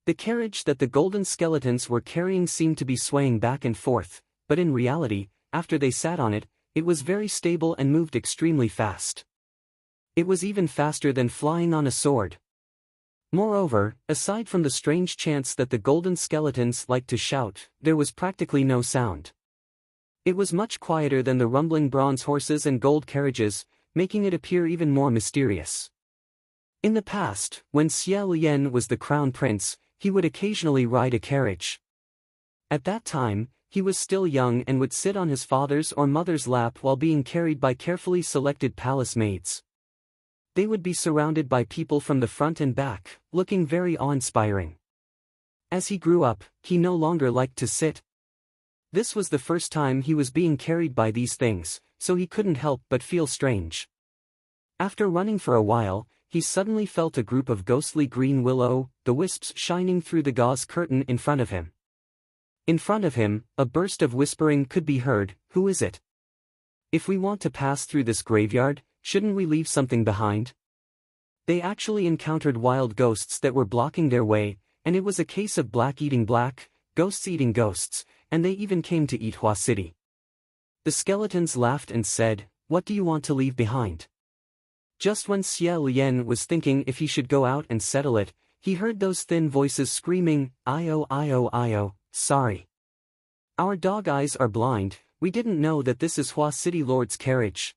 The carriage that the golden skeletons were carrying seemed to be swaying back and forth, but in reality, after they sat on it, it was very stable and moved extremely fast. It was even faster than flying on a sword. Moreover, aside from the strange chants that the golden skeletons liked to shout, there was practically no sound. It was much quieter than the rumbling bronze horses and gold carriages, making it appear even more mysterious. In the past, when Xia Lian was the crown prince, he would occasionally ride a carriage. At that time, he was still young and would sit on his father's or mother's lap while being carried by carefully selected palace maids. They would be surrounded by people from the front and back, looking very awe-inspiring. As he grew up, he no longer liked to sit. This was the first time he was being carried by these things, so he couldn't help but feel strange. After running for a while, he suddenly felt a group of ghostly green the wisps shining through the gauze curtain in front of him. In front of him, a burst of whispering could be heard, Who is it? If we want to pass through this graveyard, shouldn't we leave something behind? They actually encountered wild ghosts that were blocking their way, and it was a case of black eating black, ghosts eating ghosts, and they even came to eat Hua City. The skeletons laughed and said, What do you want to leave behind? Just when Xia Lian was thinking if he should go out and settle it, he heard those thin voices screaming, Io Io Io, sorry. Our dog eyes are blind, we didn't know that this is Hua City Lord's carriage.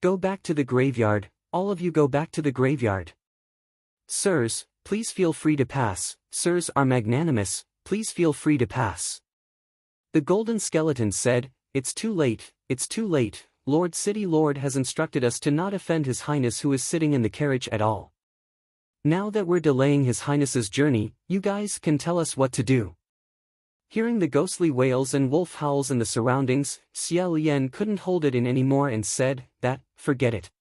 Go back to the graveyard, all of you go back to the graveyard. Sirs, please feel free to pass, sirs are magnanimous, please feel free to pass. The golden skeleton said, It's too late, Lord City Lord has instructed us to not offend His Highness who is sitting in the carriage at all. Now that we're delaying His Highness's journey, you guys can tell us what to do. Hearing the ghostly wails and wolf howls in the surroundings, Xia Lian couldn't hold it in anymore and said, Forget it.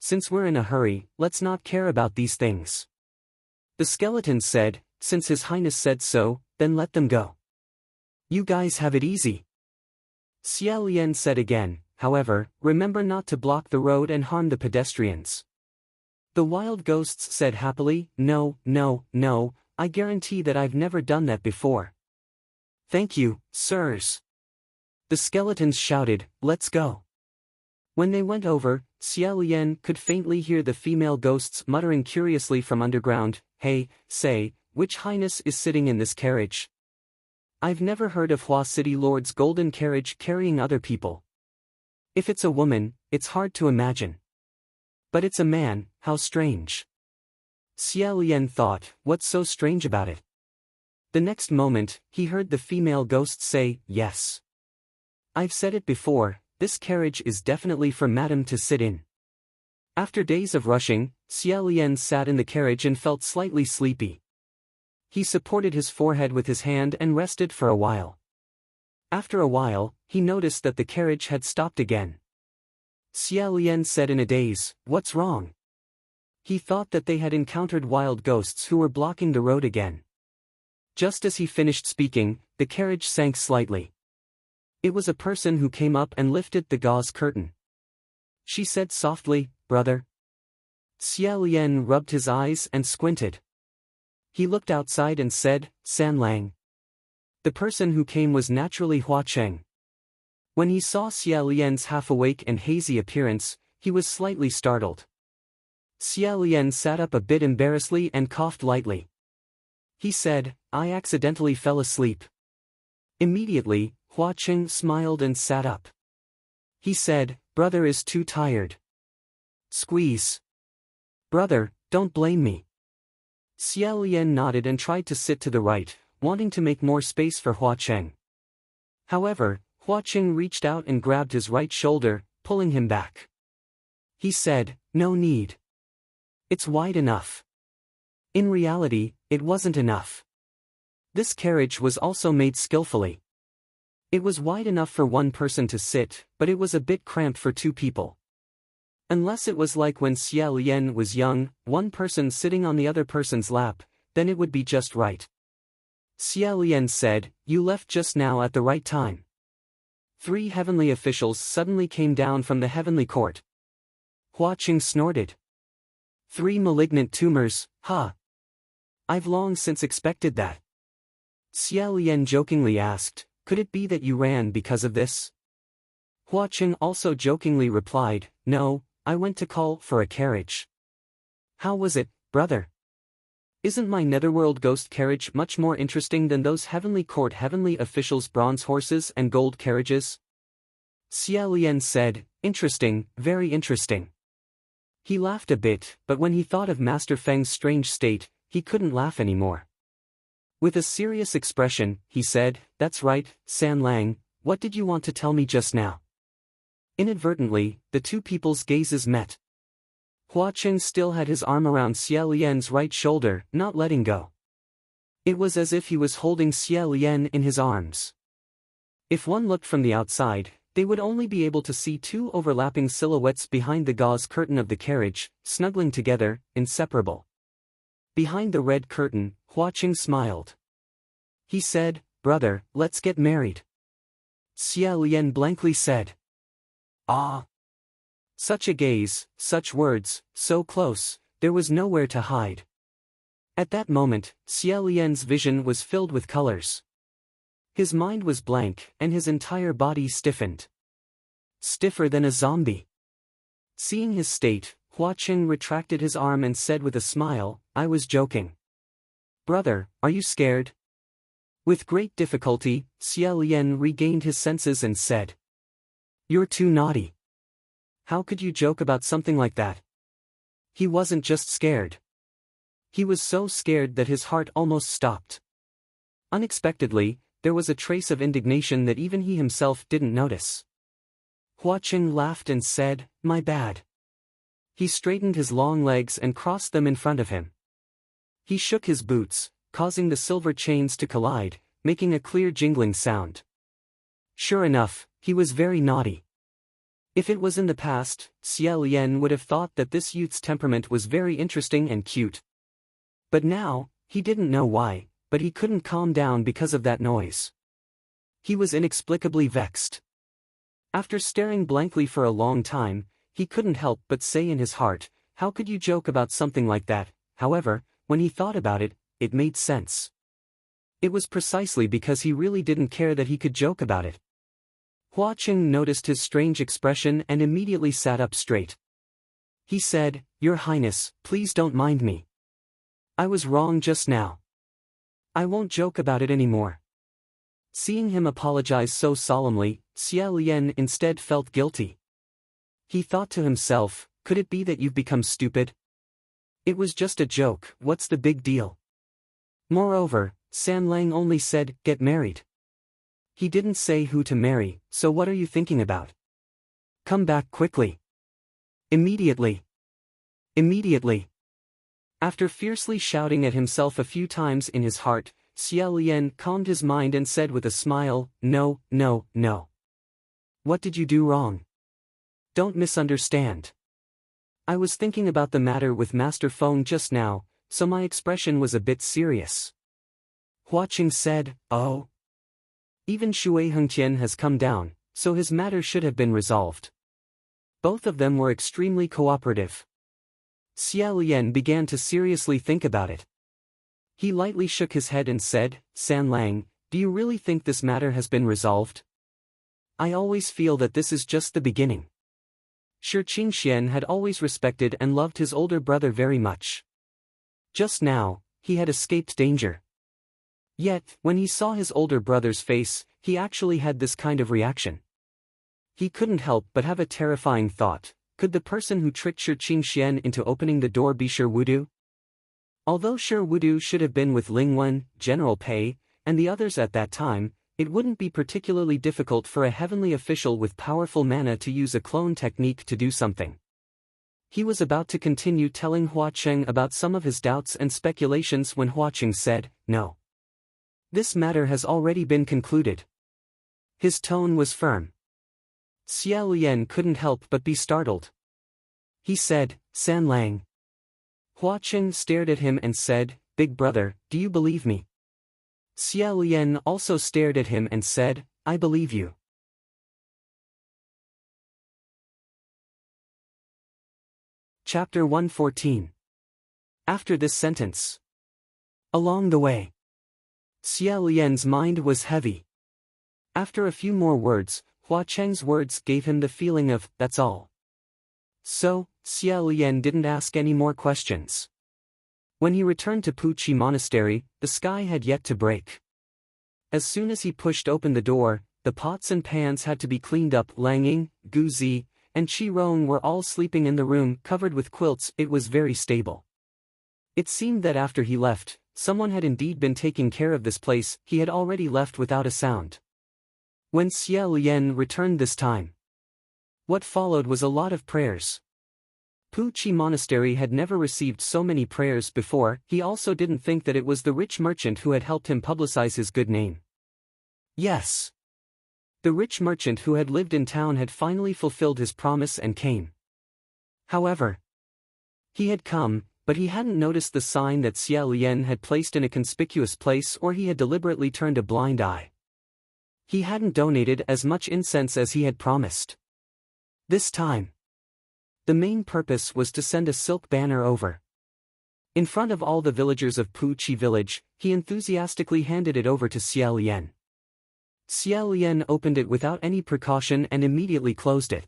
Since we're in a hurry, let's not care about these things. The skeleton said, Since His Highness said so, then let them go. You guys have it easy. Xia Lian said again, However, remember not to block the road and harm the pedestrians. The wild ghosts said happily, No, I guarantee that I've never done that before. Thank you, sirs. The skeletons shouted, Let's go. When they went over, Xia Lian could faintly hear the female ghosts muttering curiously from underground, Hey, say, which highness is sitting in this carriage? I've never heard of Hua City Lord's golden carriage carrying other people. If it's a woman, it's hard to imagine. But it's a man, how strange. Xia Lian thought, what's so strange about it? The next moment, he heard the female ghost say, Yes. I've said it before, this carriage is definitely for Madam to sit in. After days of rushing, Xia Lian sat in the carriage and felt slightly sleepy. He supported his forehead with his hand and rested for a while. After a while, he noticed that the carriage had stopped again. Xia Lian said in a daze, What's wrong? He thought that they had encountered wild ghosts who were blocking the road again. Just as he finished speaking, the carriage sank slightly. It was a person who came up and lifted the gauze curtain. She said softly, Brother. Xia Lian rubbed his eyes and squinted. He looked outside and said, San Lang. The person who came was naturally Hua Cheng. When he saw Xia Lian's half-awake and hazy appearance, he was slightly startled. Xia Lian sat up a bit embarrassedly and coughed lightly. He said, I accidentally fell asleep. Immediately, Hua Cheng smiled and sat up. He said, brother is too tired. Squeeze. Brother, don't blame me. Xia Lian nodded and tried to sit to the right, wanting to make more space for Hua Cheng. However, Hua Cheng reached out and grabbed his right shoulder, pulling him back. He said, no need. It's wide enough. In reality, it wasn't enough. This carriage was also made skillfully. It was wide enough for one person to sit, but it was a bit cramped for two people. Unless it was like when Xia Lian was young, one person sitting on the other person's lap, then it would be just right. Xia Lian said, you left just now at the right time. 3 heavenly officials suddenly came down from the heavenly court. Hua Cheng snorted. 3 malignant tumors, huh? I've long since expected that. Xia Lian jokingly asked, could it be that you ran because of this? Hua Cheng also jokingly replied, no, I went to call for a carriage. How was it, brother? Isn't my netherworld ghost carriage much more interesting than those heavenly court heavenly officials' bronze horses and gold carriages? Xia Lian said, interesting, very interesting. He laughed a bit, but when he thought of Master Feng's strange state, he couldn't laugh anymore. With a serious expression, he said, that's right, San Lang, what did you want to tell me just now? Inadvertently, the two people's gazes met. Hua Cheng still had his arm around Xia Lian's right shoulder, not letting go. It was as if he was holding Xia Lian in his arms. If one looked from the outside, they would only be able to see 2 overlapping silhouettes behind the gauze curtain of the carriage, snuggling together, inseparable. Behind the red curtain, Hua Cheng smiled. He said, brother, let's get married. Xia Lian blankly said. Ah! Such a gaze, such words, so close, there was nowhere to hide. At that moment, Xia Lian's vision was filled with colors. His mind was blank, and his entire body stiffened. Stiffer than a zombie. Seeing his state, Hua Cheng retracted his arm and said with a smile, I was joking. Brother, are you scared? With great difficulty, Xia Lian regained his senses and said. You're too naughty. How could you joke about something like that? He wasn't just scared. He was so scared that his heart almost stopped. Unexpectedly, there was a trace of indignation that even he himself didn't notice. Hua Cheng laughed and said, my bad. He straightened his long legs and crossed them in front of him. He shook his boots, causing the silver chains to collide, making a clear jingling sound. Sure enough, he was very naughty. If it was in the past, Xia Lian would have thought that this youth's temperament was very interesting and cute. But now, he didn't know why, but he couldn't calm down because of that noise. He was inexplicably vexed. After staring blankly for a long time, he couldn't help but say in his heart, how could you joke about something like that? However, when he thought about it, it made sense. It was precisely because he really didn't care that he could joke about it. Hua Cheng noticed his strange expression and immediately sat up straight. He said, Your Highness, please don't mind me. I was wrong just now. I won't joke about it anymore. Seeing him apologize so solemnly, Xia Lian instead felt guilty. He thought to himself, could it be that you've become stupid? It was just a joke, what's the big deal? Moreover, San Lang only said, get married. He didn't say who to marry, so what are you thinking about? Come back quickly. Immediately. Immediately. After fiercely shouting at himself a few times in his heart, Xia Lian calmed his mind and said with a smile, No, no, no. What did you do wrong? Don't misunderstand. I was thinking about the matter with Master Feng just now, so my expression was a bit serious. Hua Cheng said, Oh. Even Shui Hengtian has come down, so his matter should have been resolved. Both of them were extremely cooperative. Xia Lian began to seriously think about it. He lightly shook his head and said, "San Lang, do you really think this matter has been resolved? I always feel that this is just the beginning." Shi Qingxian had always respected and loved his older brother very much. Just now, he had escaped danger. Yet, when he saw his older brother's face, he actually had this kind of reaction. He couldn't help but have a terrifying thought: could the person who tricked Shi Qingxian into opening the door be Shi Wudu? Although Shi Wudu should have been with Ling Wen, General Pei, and the others at that time, it wouldn't be particularly difficult for a heavenly official with powerful mana to use a clone technique to do something. He was about to continue telling Hua Cheng about some of his doubts and speculations when Hua Cheng said, "No. This matter has already been concluded." His tone was firm. Xia Lian couldn't help but be startled. He said, "San Lang." Hua Cheng stared at him and said, "Big brother, do you believe me?" Xia Lian also stared at him and said, "I believe you." Chapter 114. After this sentence. Along the way, Xia Lian's mind was heavy. After a few more words, Hua Cheng's words gave him the feeling of, "That's all." So, Xia Lian didn't ask any more questions. When he returned to Puqi Monastery, the sky had yet to break. As soon as he pushed open the door, the pots and pans had to be cleaned up. Lang Ying, Gu Zi, and Qi Rong were all sleeping in the room covered with quilts. It was very stable. It seemed that after he left, someone had indeed been taking care of this place. He had already left without a sound. When Xia Lian returned this time, what followed was a lot of prayers. Puqi Monastery had never received so many prayers before. He also didn't think that it was the rich merchant who had helped him publicize his good name. Yes. The rich merchant who had lived in town had finally fulfilled his promise and came. However, he had come, but he hadn't noticed the sign that Xia Lian had placed in a conspicuous place, or he had deliberately turned a blind eye. He hadn't donated as much incense as he had promised. This time, the main purpose was to send a silk banner over. In front of all the villagers of Puqi village, he enthusiastically handed it over to Xia Lian. Xia Lian opened it without any precaution and immediately closed it.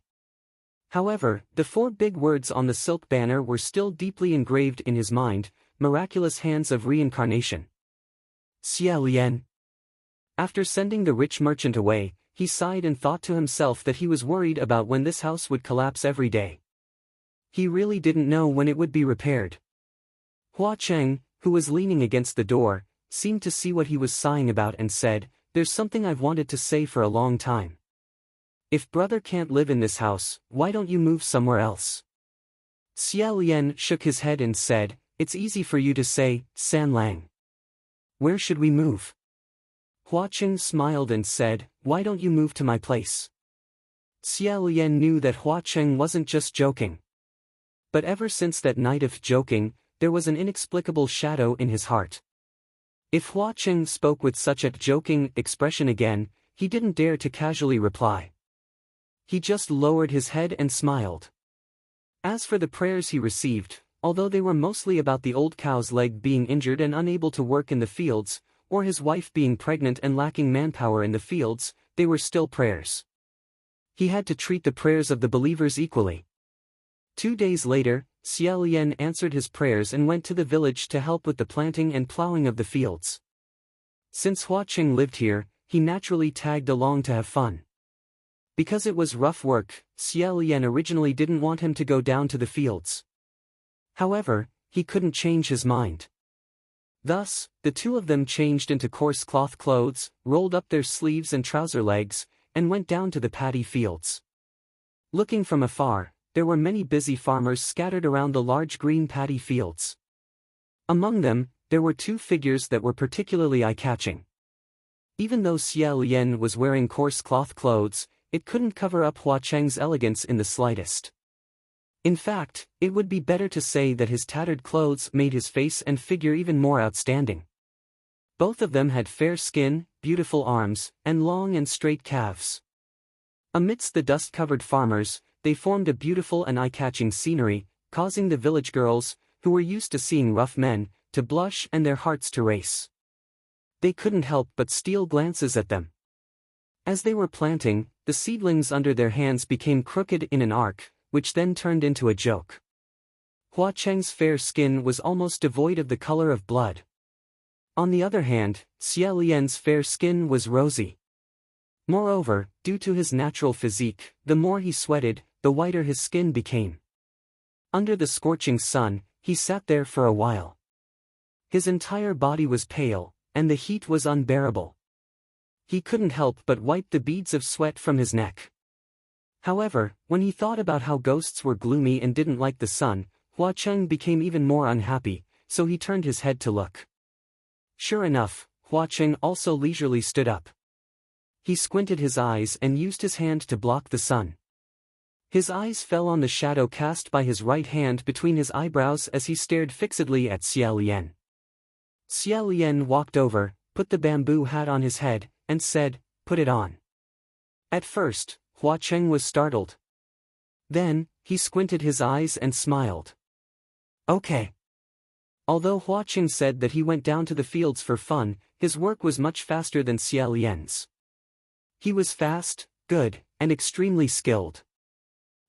However, the 4 big words on the silk banner were still deeply engraved in his mind: "Miraculous Hands of Reincarnation." Xia Lian. After sending the rich merchant away, he sighed and thought to himself that he was worried about when this house would collapse every day. He really didn't know when it would be repaired. Hua Cheng, who was leaning against the door, seemed to see what he was sighing about and said, "There's something I've wanted to say for a long time. If brother can't live in this house, why don't you move somewhere else?" Xia Lian shook his head and said, "It's easy for you to say, San Lang. Where should we move?" Hua Cheng smiled and said, "Why don't you move to my place?" Xia Lian knew that Hua Cheng wasn't just joking. But ever since that night of joking, there was an inexplicable shadow in his heart. If Hua Cheng spoke with such a joking expression again, he didn't dare to casually reply. He just lowered his head and smiled. As for the prayers he received, although they were mostly about the old cow's leg being injured and unable to work in the fields, or his wife being pregnant and lacking manpower in the fields, they were still prayers. He had to treat the prayers of the believers equally. 2 days later, Xia Lian answered his prayers and went to the village to help with the planting and plowing of the fields. Since Hua Cheng lived here, he naturally tagged along to have fun. Because it was rough work, Xia Lian originally didn't want him to go down to the fields. However, he couldn't change his mind. Thus, the two of them changed into coarse cloth clothes, rolled up their sleeves and trouser legs, and went down to the paddy fields. Looking from afar, there were many busy farmers scattered around the large green paddy fields. Among them, there were 2 figures that were particularly eye-catching. Even though Xia Lian was wearing coarse cloth clothes, it couldn't cover up Hua Cheng's elegance in the slightest. In fact, it would be better to say that his tattered clothes made his face and figure even more outstanding. Both of them had fair skin, beautiful arms, and long and straight calves. Amidst the dust-covered farmers, they formed a beautiful and eye-catching scenery, causing the village girls, who were used to seeing rough men, to to blush and their hearts to race. They couldn't help but steal glances at them. As they were planting, the seedlings under their hands became crooked in an arc, which then turned into a joke. Hua Cheng's fair skin was almost devoid of the color of blood. On the other hand, Xie Lian's fair skin was rosy. Moreover, due to his natural physique, the more he sweated, the whiter his skin became. Under the scorching sun, he sat there for a while. His entire body was pale, and the heat was unbearable. He couldn't help but wipe the beads of sweat from his neck. However, when he thought about how ghosts were gloomy and didn't like the sun, Hua Cheng became even more unhappy, so he turned his head to look. Sure enough, Hua Cheng also leisurely stood up. He squinted his eyes and used his hand to block the sun. His eyes fell on the shadow cast by his right hand between his eyebrows as he stared fixedly at Xie Lian. Xie Lian walked over, put the bamboo hat on his head, and said, "Put it on." At first, Hua Cheng was startled. Then, he squinted his eyes and smiled. Okay. Although Hua Cheng said that he went down to the fields for fun, his work was much faster than Xie Lian's. He was fast, good, and extremely skilled.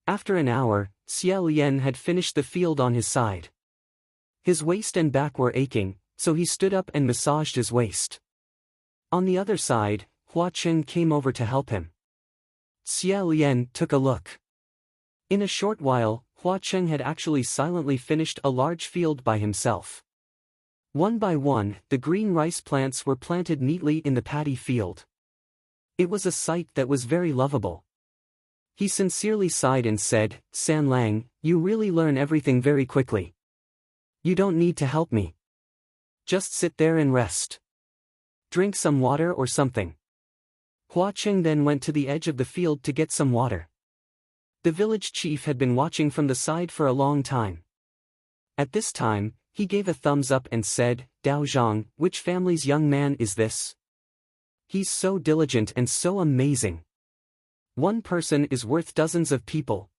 After an hour, Xie Lian had finished the field on his side. His waist and back were aching, so he stood up and massaged his waist. On the other side, Hua Cheng came over to help him. Xie Lian took a look. In a short while, Hua Cheng had actually silently finished a large field by himself. One by one, the green rice plants were planted neatly in the paddy field. It was a sight that was very lovable. He sincerely sighed and said, "San Lang, you really learn everything very quickly. You don't need to help me. Just sit there and rest. Drink some water or something." Hua Cheng then went to the edge of the field to get some water. The village chief had been watching from the side for a long time. At this time, he gave a thumbs up and said, "Dao Zhang, which family's young man is this? He's so diligent and so amazing. One person is worth dozens of people.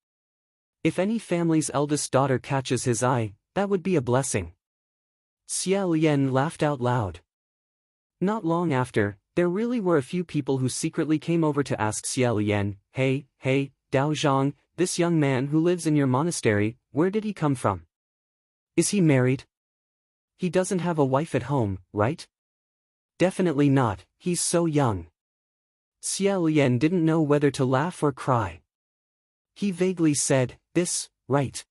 If any family's eldest daughter catches his eye, that would be a blessing." Xie Lian laughed out loud. Not long after, there really were a few people who secretly came over to ask Xie Lian, Hey, Dao Zhang, this young man who lives in your monastery, where did he come from? Is he married? He doesn't have a wife at home, right?" "Definitely not, he's so young." Xie Lian didn't know whether to laugh or cry. He vaguely said, "This, right.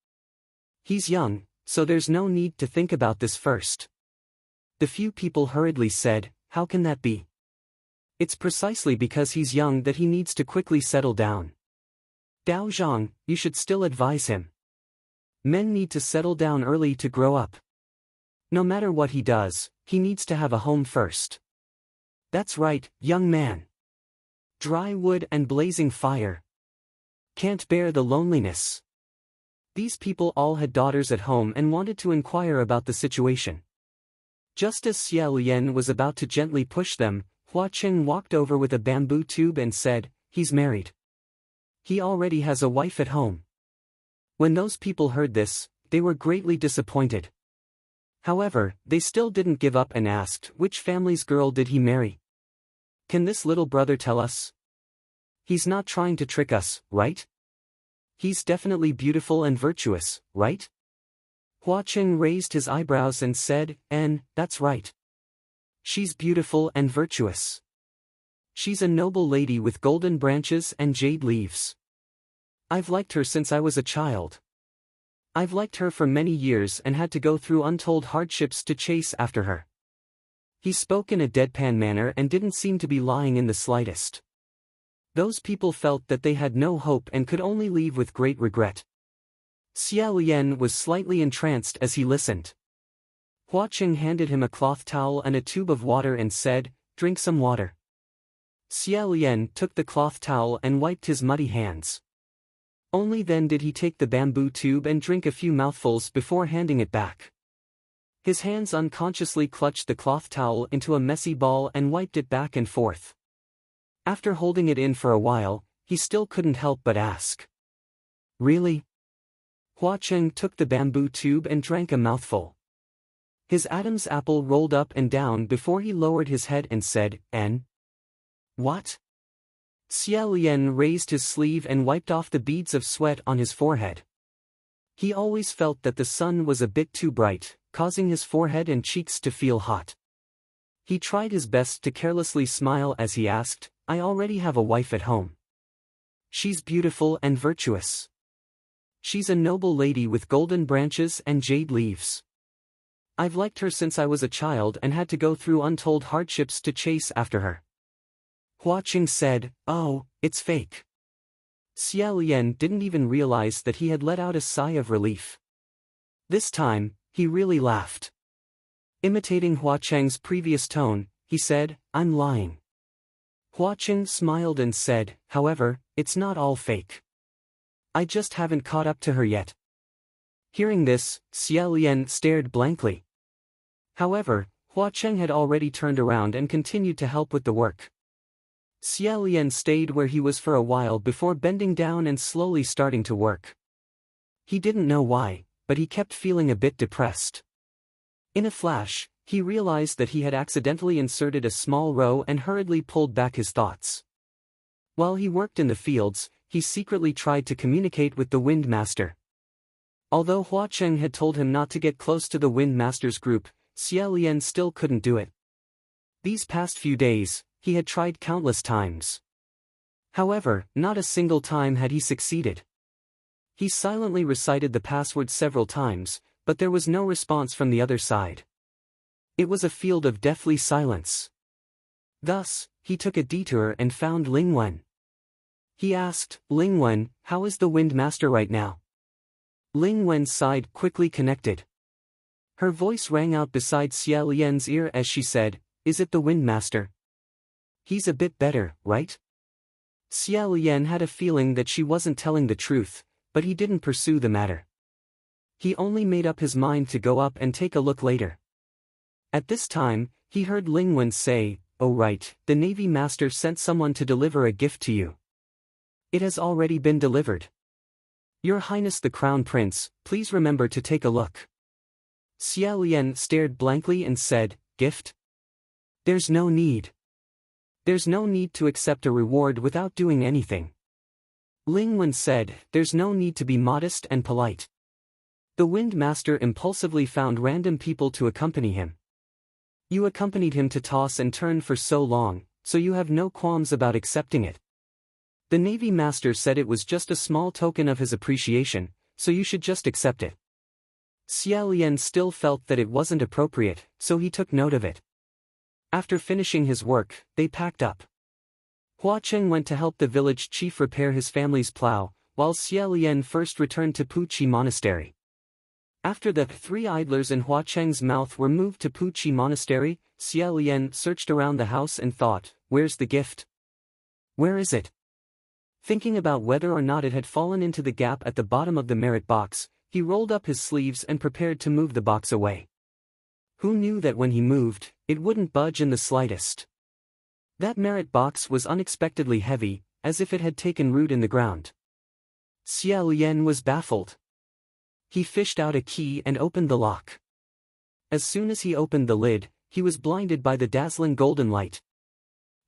He's young, so there's no need to think about this first." The few people hurriedly said, "How can that be? It's precisely because he's young that he needs to quickly settle down. Dao Zhang, you should still advise him. Men need to settle down early to grow up. No matter what he does, he needs to have a home first." "That's right, young man. Dry wood and blazing fire. Can't bear the loneliness." These people all had daughters at home and wanted to inquire about the situation. Just as Xie Lian was about to gently push them, Hua Cheng walked over with a bamboo tube and said, "He's married. He already has a wife at home." When those people heard this, they were greatly disappointed. However, they still didn't give up and asked, which family's girl did he marry? Can this little brother tell us? He's not trying to trick us, right? He's definitely beautiful and virtuous, right? Hua Cheng raised his eyebrows and said, That's right. She's beautiful and virtuous. She's a noble lady with golden branches and jade leaves. I've liked her since I was a child. I've liked her for many years and had to go through untold hardships to chase after her." He spoke in a deadpan manner and didn't seem to be lying in the slightest. Those people felt that they had no hope and could only leave with great regret. Xie Lian was slightly entranced as he listened. Hua Cheng handed him a cloth towel and a tube of water and said, "Drink some water." Xie Lian took the cloth towel and wiped his muddy hands. Only then did he take the bamboo tube and drink a few mouthfuls before handing it back. His hands unconsciously clutched the cloth towel into a messy ball and wiped it back and forth. After holding it in for a while, he still couldn't help but ask, "Really?" Hua Cheng took the bamboo tube and drank a mouthful. His Adam's apple rolled up and down before he lowered his head and said, "En? What?" Xie Lian raised his sleeve and wiped off the beads of sweat on his forehead. He always felt that the sun was a bit too bright, causing his forehead and cheeks to feel hot. He tried his best to carelessly smile as he asked, "I already have a wife at home. She's beautiful and virtuous. She's a noble lady with golden branches and jade leaves. I've liked her since I was a child and had to go through untold hardships to chase after her." Hua Qing said, "Oh, it's fake." Xie Lian didn't even realize that he had let out a sigh of relief. This time, he really laughed. Imitating Hua Cheng's previous tone, he said, "I'm lying." Hua Qing smiled and said, "However, it's not all fake. I just haven't caught up to her yet." Hearing this, Xie Lian stared blankly. However, Hua Cheng had already turned around and continued to help with the work. Xie Lian stayed where he was for a while before bending down and slowly starting to work. He didn't know why, but he kept feeling a bit depressed. In a flash, he realized that he had accidentally inserted a small row and hurriedly pulled back his thoughts. While he worked in the fields, he secretly tried to communicate with the Wind Master. Although Hua Cheng had told him not to get close to the Wind Master's group, Xie Lian still couldn't do it. These past few days, he had tried countless times. However, not a single time had he succeeded. He silently recited the password several times, but there was no response from the other side. It was a field of deathly silence. Thus, he took a detour and found Ling Wen. He asked, "Ling Wen, how is the Wind Master right now?" Ling Wen's side quickly connected. Her voice rang out beside Xie Lian's ear as she said, "Is it the Wind Master? He's a bit better, right?" Xie Lian had a feeling that she wasn't telling the truth, but he didn't pursue the matter. He only made up his mind to go up and take a look later. At this time, he heard Ling Wen say, "Oh right, the Navy Master sent someone to deliver a gift to you. It has already been delivered. Your Highness the Crown Prince, please remember to take a look." Xie Lian stared blankly and said, "Gift? There's no need. There's no need to accept a reward without doing anything." Ling Wen said, "There's no need to be modest and polite." The Wind Master impulsively found random people to accompany him. You accompanied him to toss and turn for so long, so you have no qualms about accepting it. The Navy Master said it was just a small token of his appreciation, so you should just accept it. Xie Lian still felt that it wasn't appropriate, so he took note of it. After finishing his work, they packed up. Hua Cheng went to help the village chief repair his family's plow, while Xie Lian first returned to Puqi Monastery. After the 3 idlers in Hua Cheng's mouth were moved to Puqi Monastery, Xie Lian searched around the house and thought, "Where's the gift? Where is it?" Thinking about whether or not it had fallen into the gap at the bottom of the merit box, he rolled up his sleeves and prepared to move the box away. Who knew that when he moved, it wouldn't budge in the slightest? That merit box was unexpectedly heavy, as if it had taken root in the ground. Xie Lian was baffled. He fished out a key and opened the lock. As soon as he opened the lid, he was blinded by the dazzling golden light.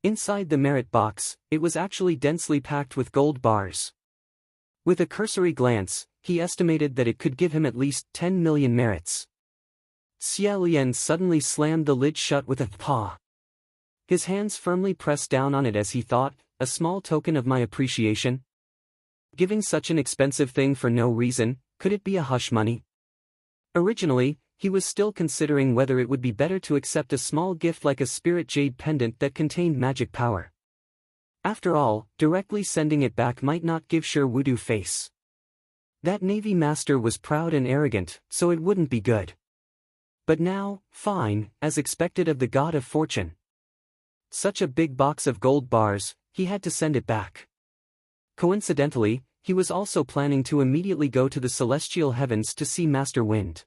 Inside the merit box, it was actually densely packed with gold bars. With a cursory glance, he estimated that it could give him at least 10 million merits. Xie Lian suddenly slammed the lid shut with a paw. His hands firmly pressed down on it as he thought, "A small token of my appreciation? Giving such an expensive thing for no reason, could it be a hush money?" Originally, he was still considering whether it would be better to accept a small gift like a spirit jade pendant that contained magic power. After all, directly sending it back might not give sure voodoo face. That Navy Master was proud and arrogant, so it wouldn't be good. But now, fine, as expected of the God of Fortune. Such a big box of gold bars, he had to send it back. Coincidentally, he was also planning to immediately go to the celestial heavens to see Master Wind.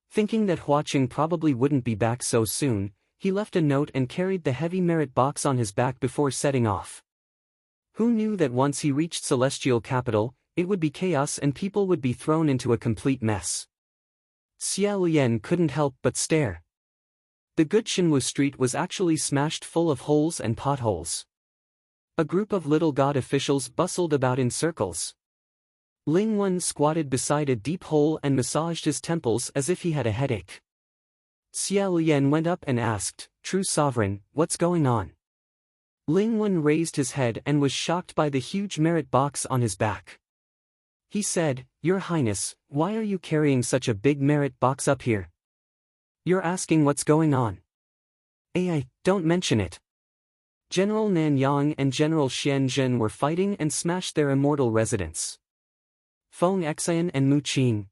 Thinking that Hua Qing probably wouldn't be back so soon, he left a note and carried the heavy merit box on his back before setting off. Who knew that once he reached Celestial Capital, it would be chaos and people would be thrown into a complete mess. Xia Lian couldn't help but stare. The good Xinwu street was actually smashed full of holes and potholes. A group of little god officials bustled about in circles. Ling Wen squatted beside a deep hole and massaged his temples as if he had a headache. Xia Lian went up and asked, "True sovereign, what's going on?" Ling Wen raised his head and was shocked by the huge merit box on his back. He said, "Your Highness, why are you carrying such a big merit box up here? You're asking what's going on. Don't mention it." General Nanyang and General Xianzhen were fighting and smashed their immortal residence. Feng Xian and Mu Qing.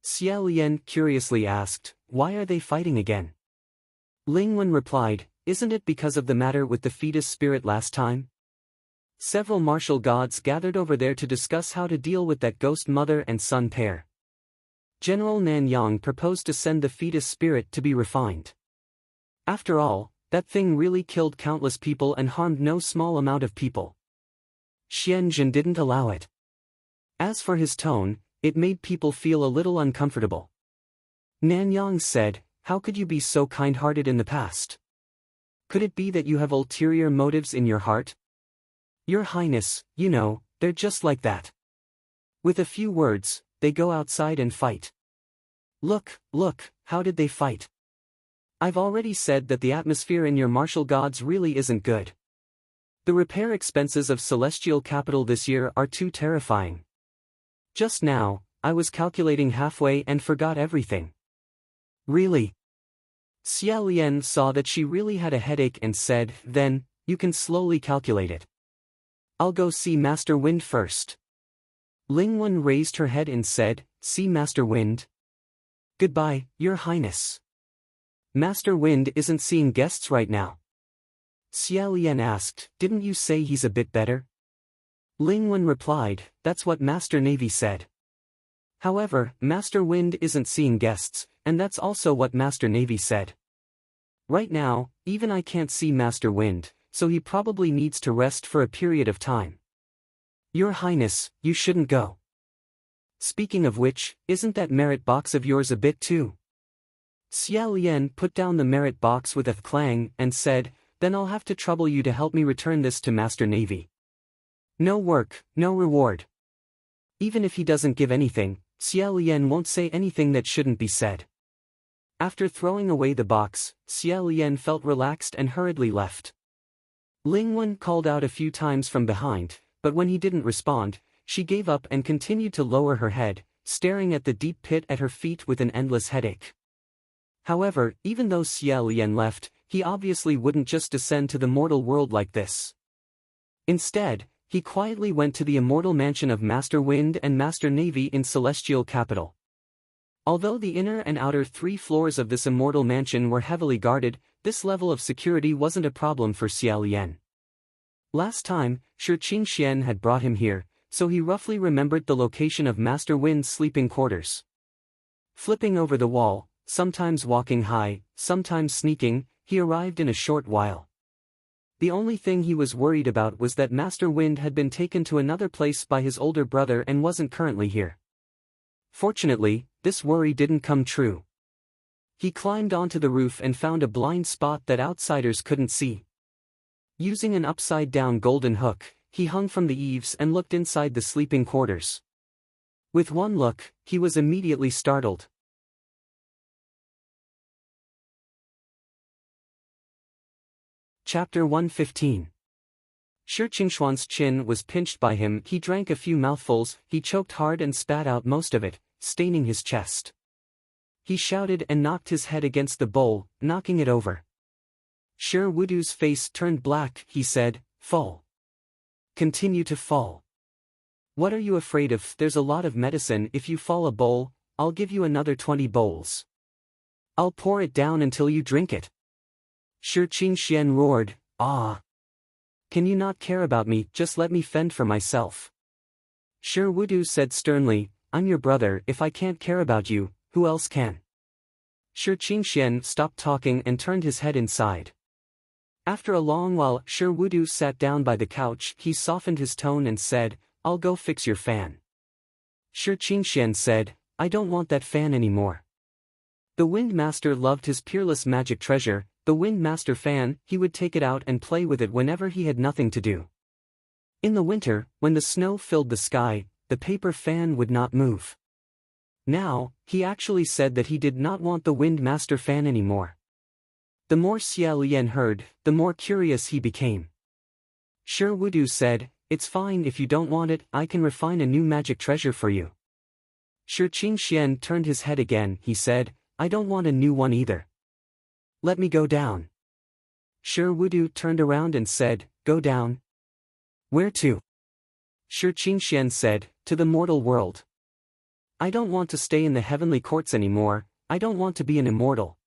Xia Lian curiously asked, "Why are they fighting again?" Ling Wen replied, "Isn't it because of the matter with the fetus spirit last time? Several martial gods gathered over there to discuss how to deal with that ghost mother and son pair. General Nanyang proposed to send the fetus spirit to be refined. After all, that thing really killed countless people and harmed no small amount of people. Xianzhen didn't allow it. As for his tone, it made people feel a little uncomfortable. Nanyang said, 'How could you be so kind-hearted in the past? Could it be that you have ulterior motives in your heart? Your Highness, you know, they're just like that. With a few words, they go outside and fight. Look, how did they fight? I've already said that the atmosphere in your martial gods really isn't good. The repair expenses of Celestial Capital this year are too terrifying. Just now, I was calculating halfway and forgot everything.' Really?" Xia Lian saw that she really had a headache and said, "Then, you can slowly calculate it. I'll go see Master Wind first." Ling Wen raised her head and said, "See Master Wind?" "Goodbye, Your Highness." "Master Wind isn't seeing guests right now." Xia Lian asked, "Didn't you say he's a bit better?" Ling Wen replied, "That's what Master Navy said. However, Master Wind isn't seeing guests, and that's also what Master Navy said. Right now, even I can't see Master Wind, so he probably needs to rest for a period of time. Your Highness, you shouldn't go. Speaking of which, isn't that merit box of yours a bit too?" Xia Lian put down the merit box with a clang and said, "Then I'll have to trouble you to help me return this to Master Navy. No work, no reward." Even if he doesn't give anything, Xia Lian won't say anything that shouldn't be said. After throwing away the box, Xia Lian felt relaxed and hurriedly left. Ling Wen called out a few times from behind, but when he didn't respond, she gave up and continued to lower her head, staring at the deep pit at her feet with an endless headache. However, even though Xia Lian left, he obviously wouldn't just descend to the mortal world like this. Instead, he quietly went to the immortal mansion of Master Wind and Master Navy in Celestial Capital. Although the inner and outer 3 floors of this immortal mansion were heavily guarded, this level of security wasn't a problem for Xia Lian. Last time, Shi Qingxian had brought him here, so he roughly remembered the location of Master Wind's sleeping quarters. Flipping over the wall, sometimes walking high, sometimes sneaking, he arrived in a short while. The only thing he was worried about was that Master Wind had been taken to another place by his older brother and wasn't currently here. Fortunately, this worry didn't come true. He climbed onto the roof and found a blind spot that outsiders couldn't see. Using an upside-down golden hook, he hung from the eaves and looked inside the sleeping quarters. With one look, he was immediately startled. Chapter 115. Shi Qingxuan's chin was pinched by him. He drank a few mouthfuls, he choked hard and spat out most of it, staining his chest. He shouted and knocked his head against the bowl, knocking it over. Shi Wudu's face turned black. He said, "Fall. Continue to fall. What are you afraid of? There's a lot of medicine. If you fall a bowl, I'll give you another 20 bowls. I'll pour it down until you drink it." Shi Qingxian roared, "Ah! Can you not care about me? Just let me fend for myself." Shi Wudu said sternly, "I'm your brother. If I can't care about you, who else can?" Shi Qingxian stopped talking and turned his head inside. After a long while, Shi Wudu sat down by the couch. He softened his tone and said, "I'll go fix your fan." Shi Qingxian said, "I don't want that fan anymore. The Wind Master loved his peerless magic treasure, the Wind Master fan. He would take it out and play with it whenever he had nothing to do. In the winter, when the snow filled the sky, the paper fan would not move. Now, he actually said that he did not want the Wind Master fan anymore. The more Xia Lian heard, the more curious he became. Shi Wudu said, "It's fine if you don't want it, I can refine a new magic treasure for you." Shi Qingxian turned his head again. He said, "I don't want a new one either. Let me go down." Shi Wudu turned around and said, "Go down? Where to?" Shi Qingxian said, "To the mortal world. I don't want to stay in the heavenly courts anymore, I don't want to be an immortal."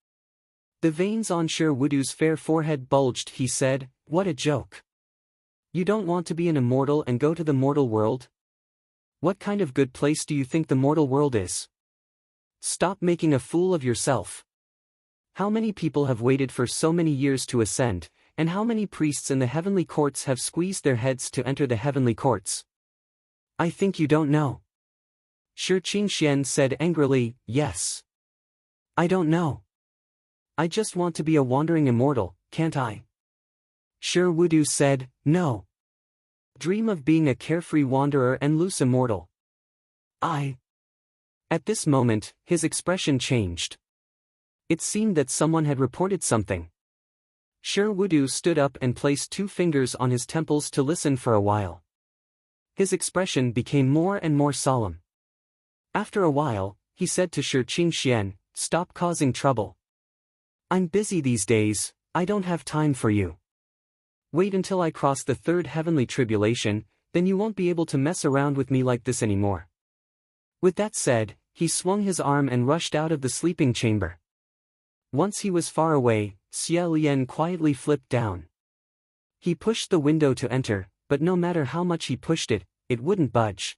The veins on Shi Wudu's fair forehead bulged. He said, "What a joke. You don't want to be an immortal and go to the mortal world? What kind of good place do you think the mortal world is? Stop making a fool of yourself. How many people have waited for so many years to ascend, and how many priests in the heavenly courts have squeezed their heads to enter the heavenly courts? I think you don't know." Shi Qingxian said angrily, "Yes. I don't know. I just want to be a wandering immortal, can't I?" Shi Wudu said, "No. Dream of being a carefree wanderer and loose immortal. I..." At this moment, his expression changed. It seemed that someone had reported something. Shi Wudu stood up and placed 2 fingers on his temples to listen for a while. His expression became more and more solemn. After a while, he said to Shi Qingxian, "Stop causing trouble. I'm busy these days, I don't have time for you. Wait until I cross the 3rd heavenly tribulation, then you won't be able to mess around with me like this anymore." With that said, he swung his arm and rushed out of the sleeping chamber. Once he was far away, Xia Lian quietly flipped down. He pushed the window to enter, but no matter how much he pushed it, it wouldn't budge.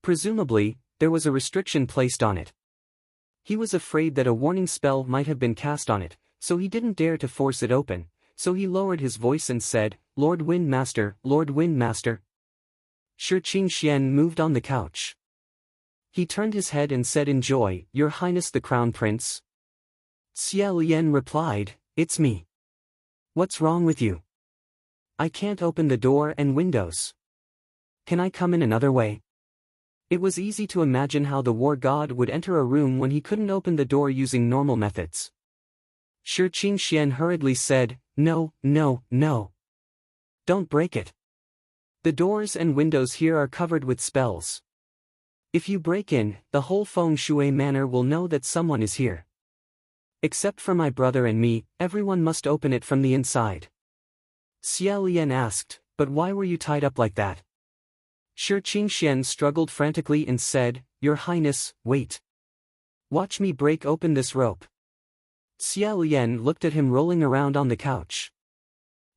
Presumably, there was a restriction placed on it. He was afraid that a warning spell might have been cast on it, so he didn't dare to force it open, so he lowered his voice and said, "Lord Wind Master, Lord Wind Master." Shi Qingxian moved on the couch. He turned his head and said, "Enjoy, Your Highness the Crown Prince." Xia Lian replied, "It's me. What's wrong with you? I can't open the door and windows. Can I come in another way?" It was easy to imagine how the war god would enter a room when he couldn't open the door using normal methods. Shi Qingxian hurriedly said, "No, no, no. Don't break it. The doors and windows here are covered with spells. If you break in, the whole feng shui manor will know that someone is here. Except for my brother and me, everyone must open it from the inside." Xia Lian asked, "But why were you tied up like that?" Shi Qingxian struggled frantically and said, "Your Highness, wait. Watch me break open this rope." Xia Lian looked at him rolling around on the couch.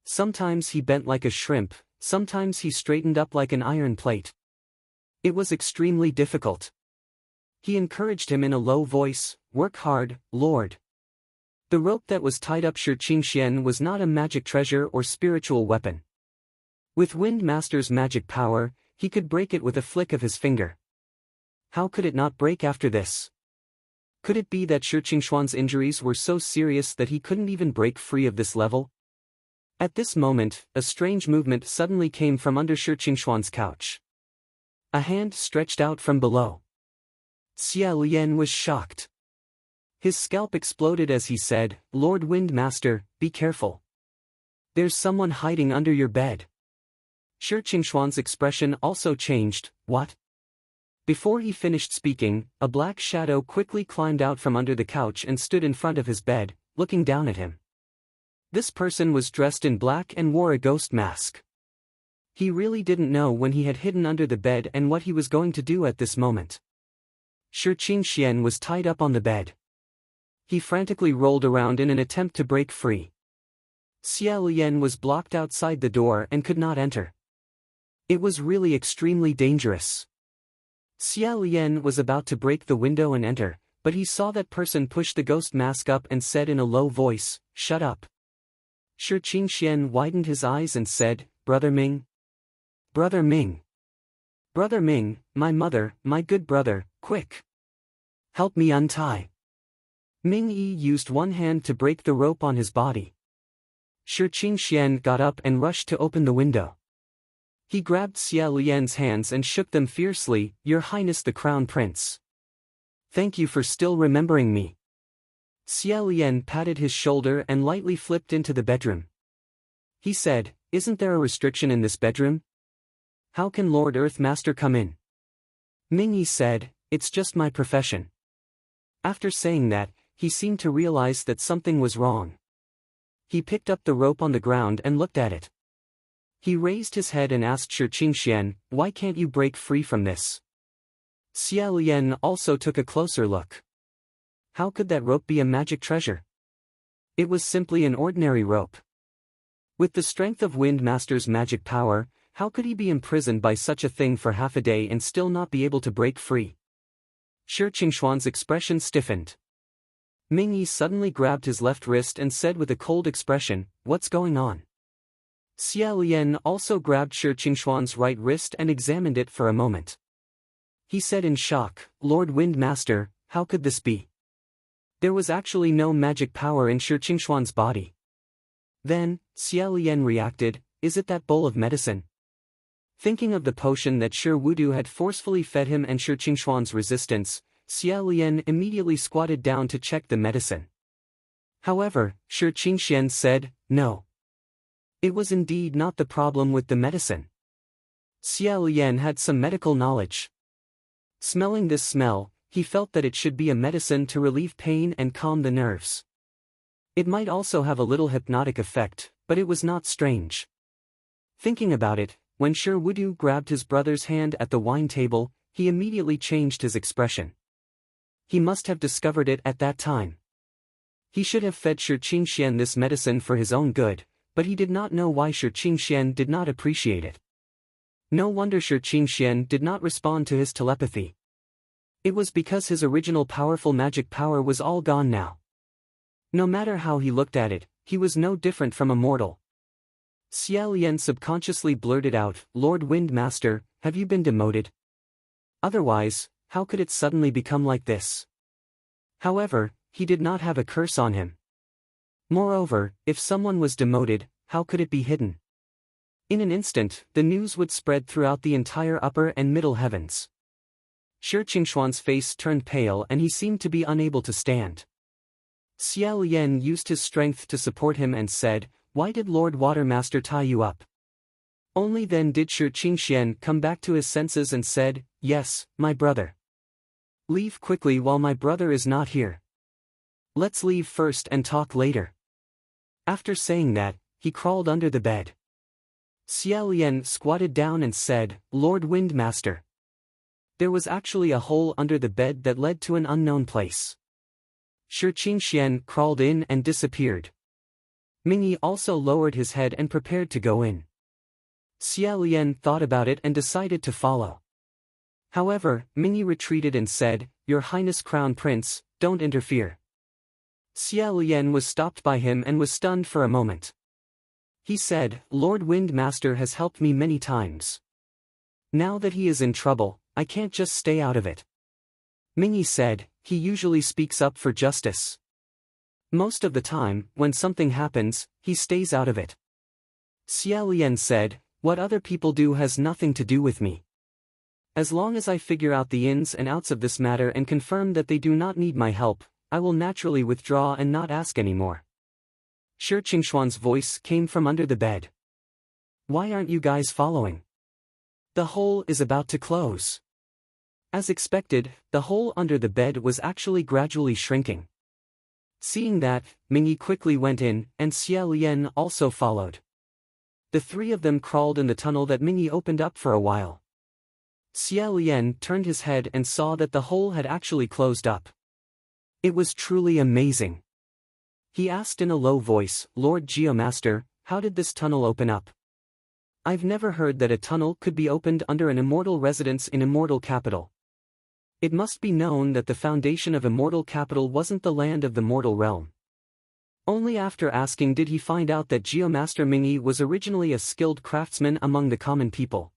Sometimes he bent like a shrimp, sometimes he straightened up like an iron plate. It was extremely difficult. He encouraged him in a low voice, "Work hard, Lord." The rope that was tied up Shi Qingxian was not a magic treasure or spiritual weapon. With Wind Master's magic power, he could break it with a flick of his finger. How could it not break after this? Could it be that Shi Qingxuan's injuries were so serious that he couldn't even break free of this level? At this moment, a strange movement suddenly came from under Shi Qingxuan's couch. A hand stretched out from below. Xia Lian was shocked. His scalp exploded as he said, "Lord Wind Master, be careful. There's someone hiding under your bed." Shi Qingxuan's expression also changed. "What?" Before he finished speaking, a black shadow quickly climbed out from under the couch and stood in front of his bed, looking down at him. This person was dressed in black and wore a ghost mask. He really didn't know when he had hidden under the bed and what he was going to do at this moment. Shi Qingxian was tied up on the bed. He frantically rolled around in an attempt to break free. Xia Lian was blocked outside the door and could not enter. It was really extremely dangerous. Xia Lian was about to break the window and enter, but he saw that person push the ghost mask up and said in a low voice, "Shut up." Shi Qingxian widened his eyes and said, "Brother Ming? Brother Ming? Brother Ming, my mother, my good brother, quick! Help me untie." Ming Yi used one hand to break the rope on his body. Shi Qingxian got up and rushed to open the window. He grabbed Xia Lian's hands and shook them fiercely, "Your Highness the Crown Prince. Thank you for still remembering me." Xia Lian patted his shoulder and lightly flipped into the bedroom. He said, "Isn't there a restriction in this bedroom? How can Lord Earthmaster come in?" Ming Yi said, "It's just my profession." After saying that, he seemed to realize that something was wrong. He picked up the rope on the ground and looked at it. He raised his head and asked Shi Qingxian, "Why can't you break free from this?" Xia Lian also took a closer look. How could that rope be a magic treasure? It was simply an ordinary rope. With the strength of Wind Master's magic power, how could he be imprisoned by such a thing for half a day and still not be able to break free? Shi Qingxuan's expression stiffened. Ming Yi suddenly grabbed his left wrist and said with a cold expression, "What's going on?" Xia Lian also grabbed Shi Qingxuan's right wrist and examined it for a moment. He said in shock, "Lord Wind Master, how could this be?" There was actually no magic power in Shi Qingxuan's body. Then, Xia Lian reacted, "Is it that bowl of medicine?" Thinking of the potion that Shi Wudu had forcefully fed him and Shi Qingxuan's resistance, Xia Lian immediately squatted down to check the medicine. However, Shi Qingxian said, "No. It was indeed not the problem with the medicine." Xia Lian had some medical knowledge. Smelling this smell, he felt that it should be a medicine to relieve pain and calm the nerves. It might also have a little hypnotic effect, but it was not strange. Thinking about it, when Shi Wudu grabbed his brother's hand at the wine table, he immediately changed his expression. He must have discovered it at that time. He should have fed Shi Qingxian this medicine for his own good, but he did not know why Shi Qingxian did not appreciate it. No wonder Shi Qingxian did not respond to his telepathy. It was because his original powerful magic power was all gone now. No matter how he looked at it, he was no different from a mortal. Xia Lian subconsciously blurted out, "Lord Wind Master, have you been demoted? Otherwise, how could it suddenly become like this?" However, he did not have a curse on him. Moreover, if someone was demoted, how could it be hidden? In an instant, the news would spread throughout the entire upper and middle heavens. Shi Qingxuan's face turned pale and he seemed to be unable to stand. Xia Lian used his strength to support him and said, "Why did Lord Watermaster tie you up?" Only then did Shi Qingxian come back to his senses and said, "Yes, my brother. Leave quickly while my brother is not here. Let's leave first and talk later." After saying that, he crawled under the bed. Xia Lian squatted down and said, "Lord Wind Master." There was actually a hole under the bed that led to an unknown place. Shi Qingxian crawled in and disappeared. Ming Yi also lowered his head and prepared to go in. Xia Lian thought about it and decided to follow. However, Ming Yi retreated and said, "Your Highness Crown Prince, don't interfere." Xia Lian was stopped by him and was stunned for a moment. He said, "Lord Wind Master has helped me many times. Now that he is in trouble, I can't just stay out of it." Ming Yi said, "He usually speaks up for justice. Most of the time, when something happens, he stays out of it." Xia Lian said, "What other people do has nothing to do with me. As long as I figure out the ins and outs of this matter and confirm that they do not need my help, I will naturally withdraw and not ask anymore." Shi Qingxuan's voice came from under the bed. "Why aren't you guys following? The hole is about to close." As expected, the hole under the bed was actually gradually shrinking. Seeing that, Ming Yi quickly went in, and Xia Lian also followed. The three of them crawled in the tunnel that Ming Yi opened up for a while. Xia Lian turned his head and saw that the hole had actually closed up. It was truly amazing. He asked in a low voice, "Lord Geomaster, how did this tunnel open up? I've never heard that a tunnel could be opened under an immortal residence in Immortal Capital. It must be known that the foundation of Immortal Capital wasn't the land of the mortal realm." Only after asking did he find out that Geomaster Ming Yi was originally a skilled craftsman among the common people.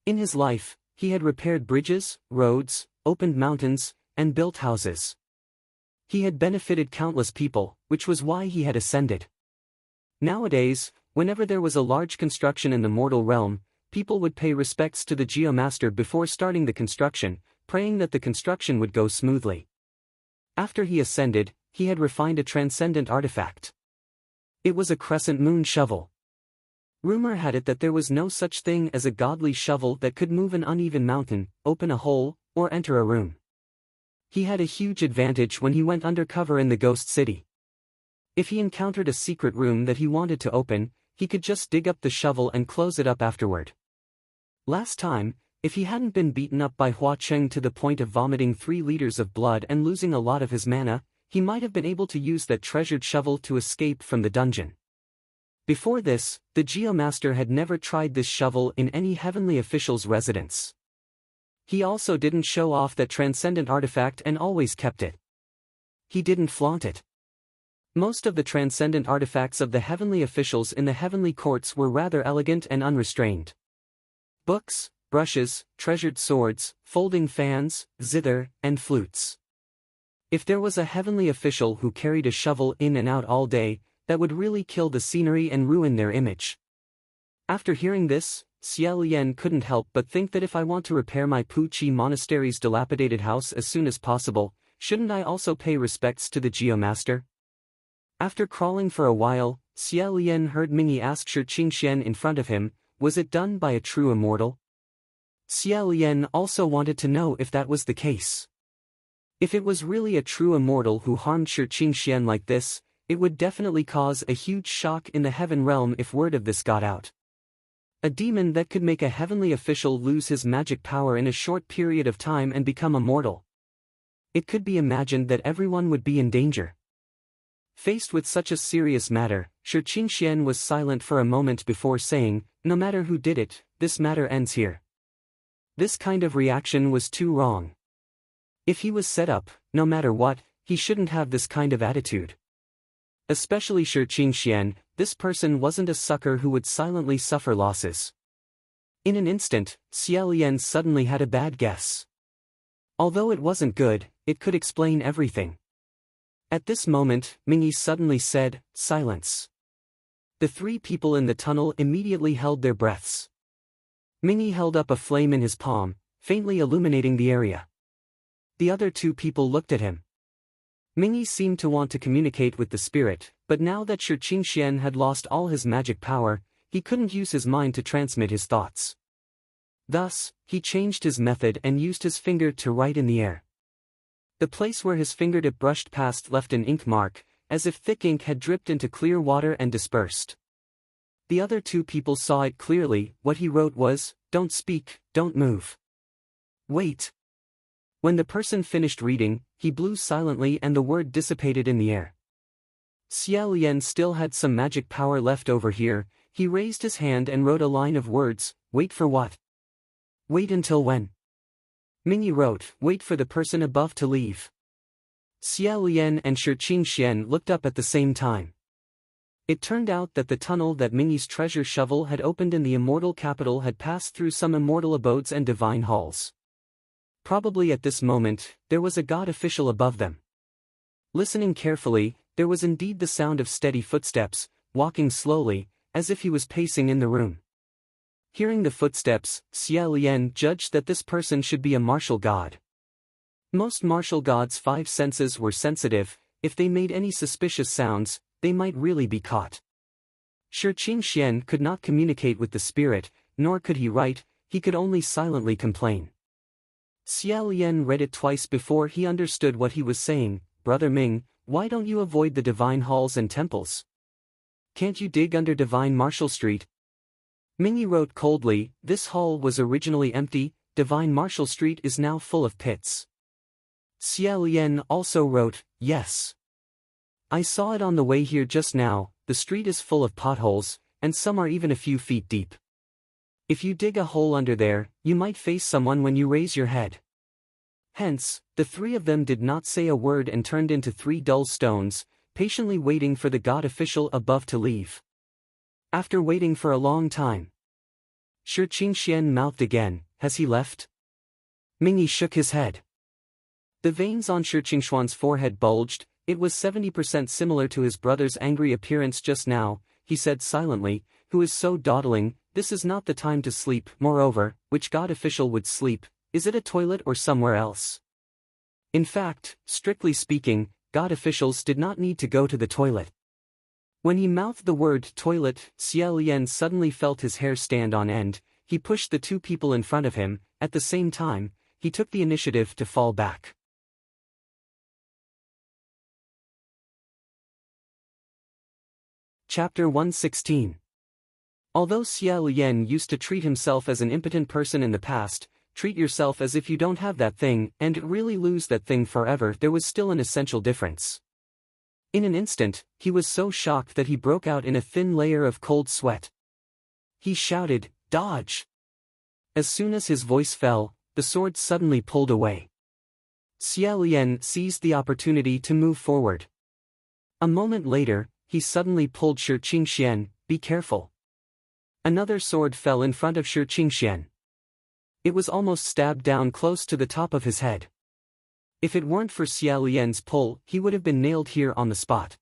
In his life, he had repaired bridges, roads, opened mountains, and built houses. He had benefited countless people, which was why he had ascended. Nowadays, whenever there was a large construction in the mortal realm, people would pay respects to the Geomaster before starting the construction, praying that the construction would go smoothly. After he ascended, he had refined a transcendent artifact. It was a crescent moon shovel. Rumor had it that there was no such thing as a godly shovel that could move an uneven mountain, open a hole, or enter a room. He had a huge advantage when he went undercover in the ghost city. If he encountered a secret room that he wanted to open, he could just dig up the shovel and close it up afterward. Last time, if he hadn't been beaten up by Hua Cheng to the point of vomiting 3 liters of blood and losing a lot of his mana, he might have been able to use that treasured shovel to escape from the dungeon. Before this, the Geomaster had never tried this shovel in any heavenly official's residence. He also didn't show off that transcendent artifact and always kept it. He didn't flaunt it. Most of the transcendent artifacts of the heavenly officials in the heavenly courts were rather elegant and unrestrained. Books, brushes, treasured swords, folding fans, zither, and flutes. If there was a heavenly official who carried a shovel in and out all day, that would really kill the scenery and ruin their image. After hearing this, Xie Lian couldn't help but think that if I want to repair my Puqi Monastery's dilapidated house as soon as possible, shouldn't I also pay respects to the Geomaster? After crawling for a while, Xie Lian heard Mingyi ask Shi Qingxian in front of him, was it done by a true immortal? Xie Lian also wanted to know if that was the case. If it was really a true immortal who harmed Shi Qingxian like this, it would definitely cause a huge shock in the heaven realm if word of this got out. A demon that could make a heavenly official lose his magic power in a short period of time and become immortal. It could be imagined that everyone would be in danger. Faced with such a serious matter, Shi Qingxian was silent for a moment before saying, no matter who did it, this matter ends here. This kind of reaction was too wrong. If he was set up, no matter what, he shouldn't have this kind of attitude. Especially Shi Qingxian, this person wasn't a sucker who would silently suffer losses. In an instant, Xie Lian suddenly had a bad guess. Although it wasn't good, it could explain everything. At this moment, Mingyi suddenly said, silence. The 3 people in the tunnel immediately held their breaths. Mingyi held up a flame in his palm, faintly illuminating the area. The other 2 people looked at him. Mingyi seemed to want to communicate with the spirit, but now that Shi Qingxian had lost all his magic power, he couldn't use his mind to transmit his thoughts. Thus, he changed his method and used his finger to write in the air. The place where his fingertip brushed past left an ink mark, as if thick ink had dripped into clear water and dispersed. The other 2 people saw it clearly. What he wrote was, don't speak, don't move. Wait. When the person finished reading, he blew silently and the word dissipated in the air. Xie Lian still had some magic power left over here. He raised his hand and wrote a line of words, wait for what? Wait until when? Mingyi wrote, wait for the person above to leave. Xie Lian and Shi Qingxian looked up at the same time. It turned out that the tunnel that Mingyi's treasure shovel had opened in the immortal capital had passed through some immortal abodes and divine halls. Probably at this moment, there was a god official above them. Listening carefully, there was indeed the sound of steady footsteps, walking slowly, as if he was pacing in the room. Hearing the footsteps, Xie Lian judged that this person should be a martial god. Most martial gods' 5 senses were sensitive. If they made any suspicious sounds, they might really be caught. Shi Qingxian could not communicate with the spirit, nor could he write, he could only silently complain. Xie Lian read it twice before he understood what he was saying. Brother Ming, why don't you avoid the divine halls and temples? Can't you dig under Divine Marshal Street? Mingyi wrote coldly, this hall was originally empty, Divine Marshal Street is now full of pits. Xie Lian also wrote, yes. I saw it on the way here just now, the street is full of potholes, and some are even a few feet deep. If you dig a hole under there, you might face someone when you raise your head. Hence, the 3 of them did not say a word and turned into 3 dull stones, patiently waiting for the god official above to leave. After waiting for a long time, Shi Qingxian mouthed again, has he left? Mingyi shook his head. The veins on Shi Qingshuan's forehead bulged. It was 70% similar to his brother's angry appearance just now. He said silently, "Who is so dawdling? This is not the time to sleep. Moreover, which god official would sleep? Is it a toilet or somewhere else?" In fact, strictly speaking, god officials did not need to go to the toilet. When he mouthed the word toilet, Xie Lian suddenly felt his hair stand on end. He pushed the two people in front of him. At the same time, he took the initiative to fall back. Chapter 116. Although Xie Lian used to treat himself as an impotent person in the past, treat yourself as if you don't have that thing and really lose that thing forever, there was still an essential difference. In an instant, he was so shocked that he broke out in a thin layer of cold sweat. He shouted, "Dodge!" As soon as his voice fell, the sword suddenly pulled away. Xie Lian seized the opportunity to move forward. A moment later, he suddenly pulled Shi Qingshuan, "Be careful." Another sword fell in front of Shi Qingshuan. It was almost stabbed down close to the top of his head. If it weren't for Xie Lian's pull, he would have been nailed here on the spot.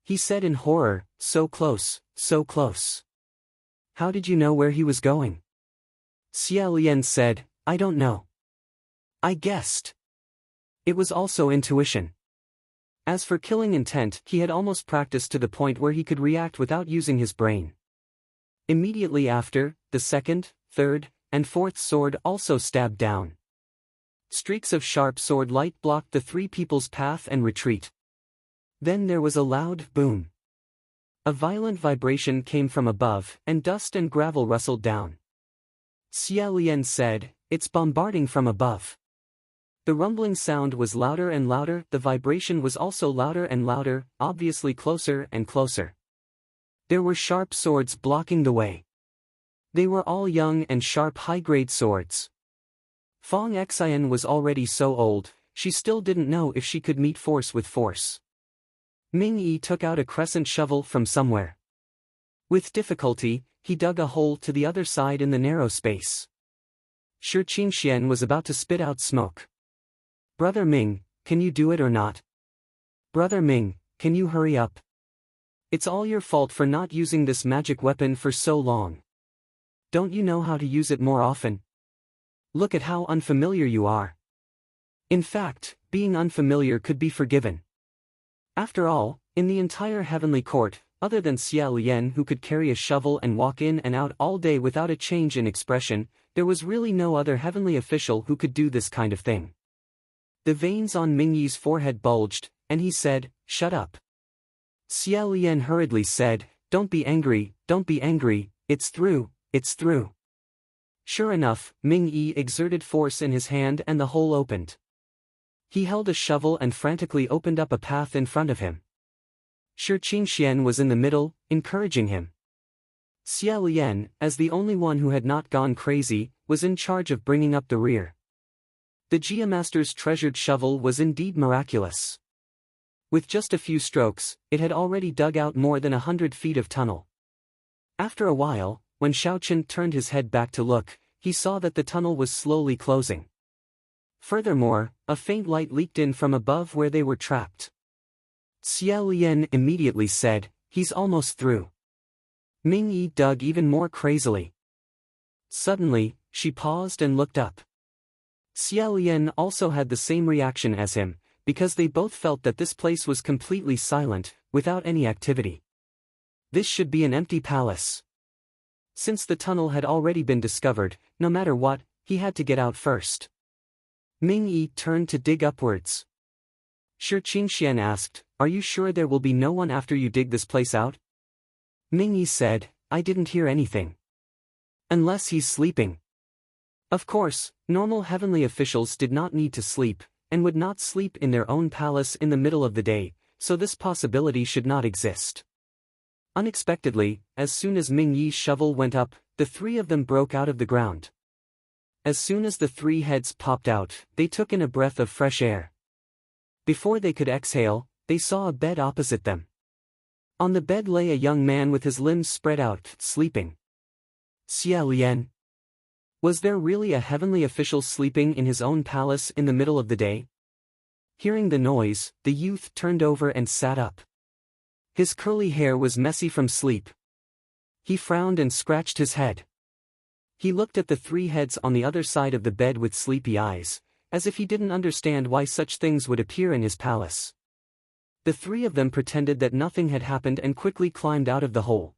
He said in horror, "So close, so close. How did you know where he was going?" Xie Lian said, "I don't know. I guessed." It was also intuition. As for killing intent, he had almost practiced to the point where he could react without using his brain. Immediately after, the second, third, and fourth sword also stabbed down. Streaks of sharp sword light blocked the three people's path and retreat. Then there was a loud boom. A violent vibration came from above, and dust and gravel rustled down. Xie Lian said, "It's bombarding from above." The rumbling sound was louder and louder, the vibration was also louder and louder, obviously closer and closer. There were sharp swords blocking the way. They were all young and sharp high-grade swords. Fong Xian was already so old, she still didn't know if she could meet force with force. Ming Yi took out a crescent shovel from somewhere. With difficulty, he dug a hole to the other side in the narrow space. Shi Qingshuan was about to spit out smoke. "Brother Ming, can you do it or not? Brother Ming, can you hurry up? It's all your fault for not using this magic weapon for so long. Don't you know how to use it more often? Look at how unfamiliar you are." In fact, being unfamiliar could be forgiven. After all, in the entire heavenly court, other than Xie Lian who could carry a shovel and walk in and out all day without a change in expression, there was really no other heavenly official who could do this kind of thing. The veins on Ming Yi's forehead bulged, and he said, "Shut up." Xie Lian hurriedly said, don't be angry, it's through, it's through." Sure enough, Ming Yi exerted force in his hand and the hole opened. He held a shovel and frantically opened up a path in front of him. Shi Qingshuan was in the middle, encouraging him. Xie Lian, as the only one who had not gone crazy, was in charge of bringing up the rear. The Jia Master's treasured shovel was indeed miraculous. With just a few strokes, it had already dug out more than 100 feet of tunnel. After a while, when Shaochen turned his head back to look, he saw that the tunnel was slowly closing. Furthermore, a faint light leaked in from above where they were trapped. Xie Lian immediately said, "He's almost through." Ming Yi dug even more crazily. Suddenly, she paused and looked up. Xie Lian also had the same reaction as him, because they both felt that this place was completely silent, without any activity. This should be an empty palace. Since the tunnel had already been discovered, no matter what, he had to get out first. Ming Yi turned to dig upwards. Shi Qingshuan asked, "Are you sure there will be no one after you dig this place out?" Ming Yi said, "I didn't hear anything. Unless he's sleeping." Of course, normal heavenly officials did not need to sleep, and would not sleep in their own palace in the middle of the day, so this possibility should not exist. Unexpectedly, as soon as Ming Yi's shovel went up, the three of them broke out of the ground. As soon as the three heads popped out, they took in a breath of fresh air. Before they could exhale, they saw a bed opposite them. On the bed lay a young man with his limbs spread out, sleeping. Xie Lian. Was there really a heavenly official sleeping in his own palace in the middle of the day? Hearing the noise, the youth turned over and sat up. His curly hair was messy from sleep. He frowned and scratched his head. He looked at the three heads on the other side of the bed with sleepy eyes, as if he didn't understand why such things would appear in his palace. The three of them pretended that nothing had happened and quickly climbed out of the hole.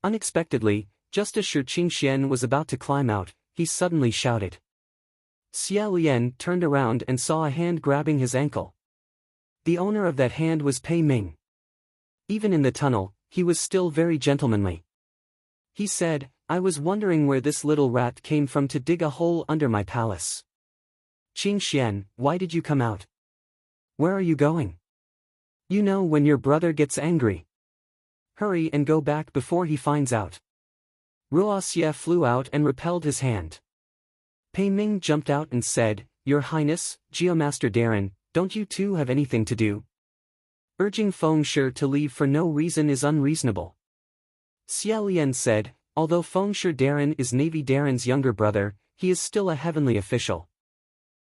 Unexpectedly, just as Shi Qingxian was about to climb out, he suddenly shouted. Xia Lian turned around and saw a hand grabbing his ankle. The owner of that hand was Pei Ming. Even in the tunnel, he was still very gentlemanly. He said, "I was wondering where this little rat came from to dig a hole under my palace. Qingxian, why did you come out? Where are you going? You know when your brother gets angry. Hurry and go back before he finds out." Ruoxie flew out and repelled his hand. Pei Ming jumped out and said, "Your Highness, Geomaster Darren, don't you two have anything to do? Urging Feng Shi to leave for no reason is unreasonable." Xia Lian said, "Although Feng Shi Darren is Navy Darren's younger brother, he is still a heavenly official.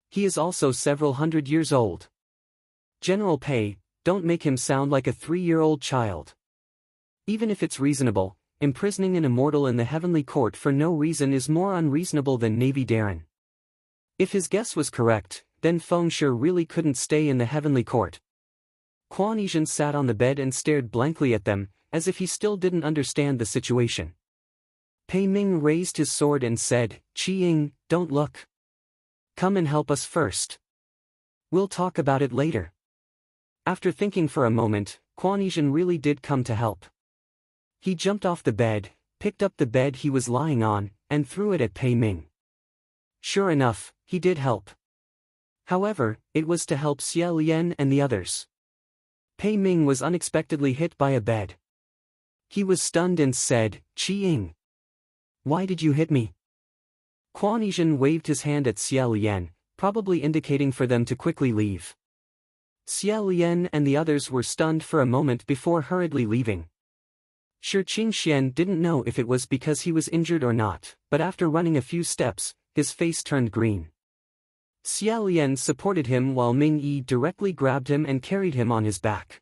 He is also several hundred years old. General Pei, don't make him sound like a 3-year-old child. Even if it's reasonable, imprisoning an immortal in the heavenly court for no reason is more unreasonable than Navy Darren." If his guess was correct, then Feng Shi really couldn't stay in the heavenly court. Quan Yizhen sat on the bed and stared blankly at them, as if he still didn't understand the situation. Pei Ming raised his sword and said, "Qi Ying, don't look. Come and help us first. We'll talk about it later." After thinking for a moment, Quan Yizhen really did come to help. He jumped off the bed, picked up the bed he was lying on, and threw it at Pei Ming. Sure enough, he did help. However, it was to help Xia Lian and the others. Pei Ming was unexpectedly hit by a bed. He was stunned and said, "Qi Ying, why did you hit me?" Quan Yizhen waved his hand at Xia Lian, probably indicating for them to quickly leave. Xia Lian and the others were stunned for a moment before hurriedly leaving. Shi Qingxian didn't know if it was because he was injured or not, but after running a few steps, his face turned green. Xia Lian supported him while Ming Yi directly grabbed him and carried him on his back.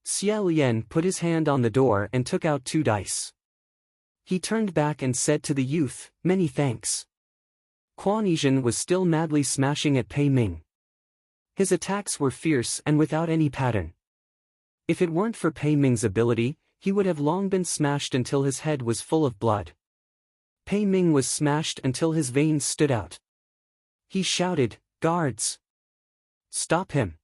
Xia Lian put his hand on the door and took out 2 dice. He turned back and said to the youth, "Many thanks." Quan Yizhen was still madly smashing at Pei Ming. His attacks were fierce and without any pattern. If it weren't for Pei Ming's ability, he would have long been smashed until his head was full of blood. Pei Ming was smashed until his veins stood out. He shouted, "Guards! Stop him!"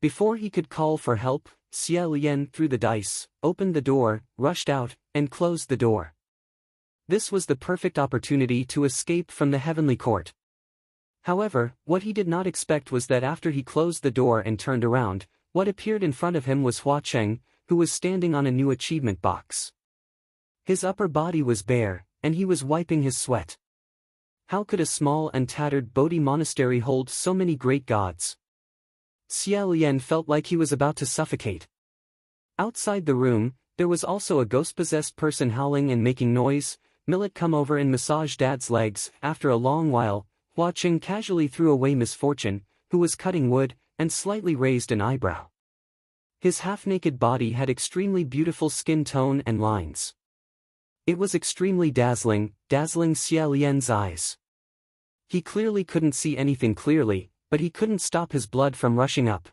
Before he could call for help, Xia Lian threw the dice, opened the door, rushed out, and closed the door. This was the perfect opportunity to escape from the heavenly court. However, what he did not expect was that after he closed the door and turned around, what appeared in front of him was Hua Cheng, who was standing on a new achievement box. His upper body was bare, and he was wiping his sweat. How could a small and tattered Bodhi monastery hold so many great gods? Xia Lian felt like he was about to suffocate. Outside the room, there was also a ghost-possessed person howling and making noise. Millet come over and massage Dad's legs. After a long while, Hua Cheng casually threw away Misfortune, who was cutting wood, and slightly raised an eyebrow. His half-naked body had extremely beautiful skin tone and lines. It was extremely dazzling Xia Lian's eyes. He clearly couldn't see anything clearly, but he couldn't stop his blood from rushing up.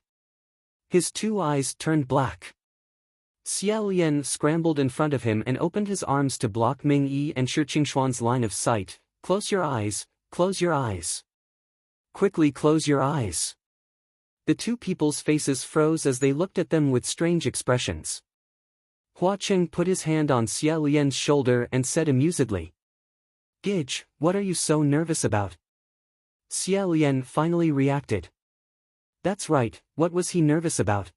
His 2 eyes turned black. Xia Lian scrambled in front of him and opened his arms to block Ming Yi and Shi Qingxuan's line of sight. "Close your eyes, close your eyes. Quickly close your eyes." The 2 people's faces froze as they looked at them with strange expressions. Hua Cheng put his hand on Xia Lian's shoulder and said amusedly, "Gidge, what are you so nervous about?" Xia Lian finally reacted. That's right, what was he nervous about?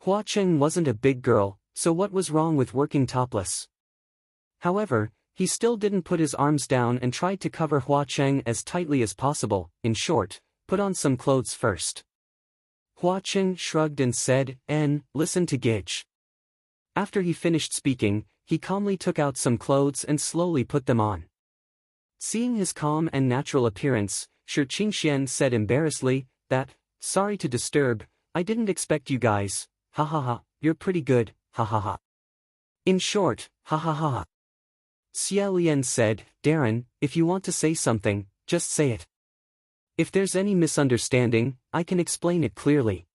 Hua Cheng wasn't a big girl, so what was wrong with working topless? However, he still didn't put his arms down and tried to cover Hua Cheng as tightly as possible. In short, put on some clothes first. Hua Cheng shrugged and said, listen to Gidge." After he finished speaking, he calmly took out some clothes and slowly put them on. Seeing his calm and natural appearance, Shi Qingxian said embarrassedly, Sorry to disturb, I didn't expect you guys, ha ha ha, you're pretty good, ha ha ha. In short, ha ha ha ha. Xia Lian said, Darren, if you want to say something, just say it. If there's any misunderstanding, I can explain it clearly.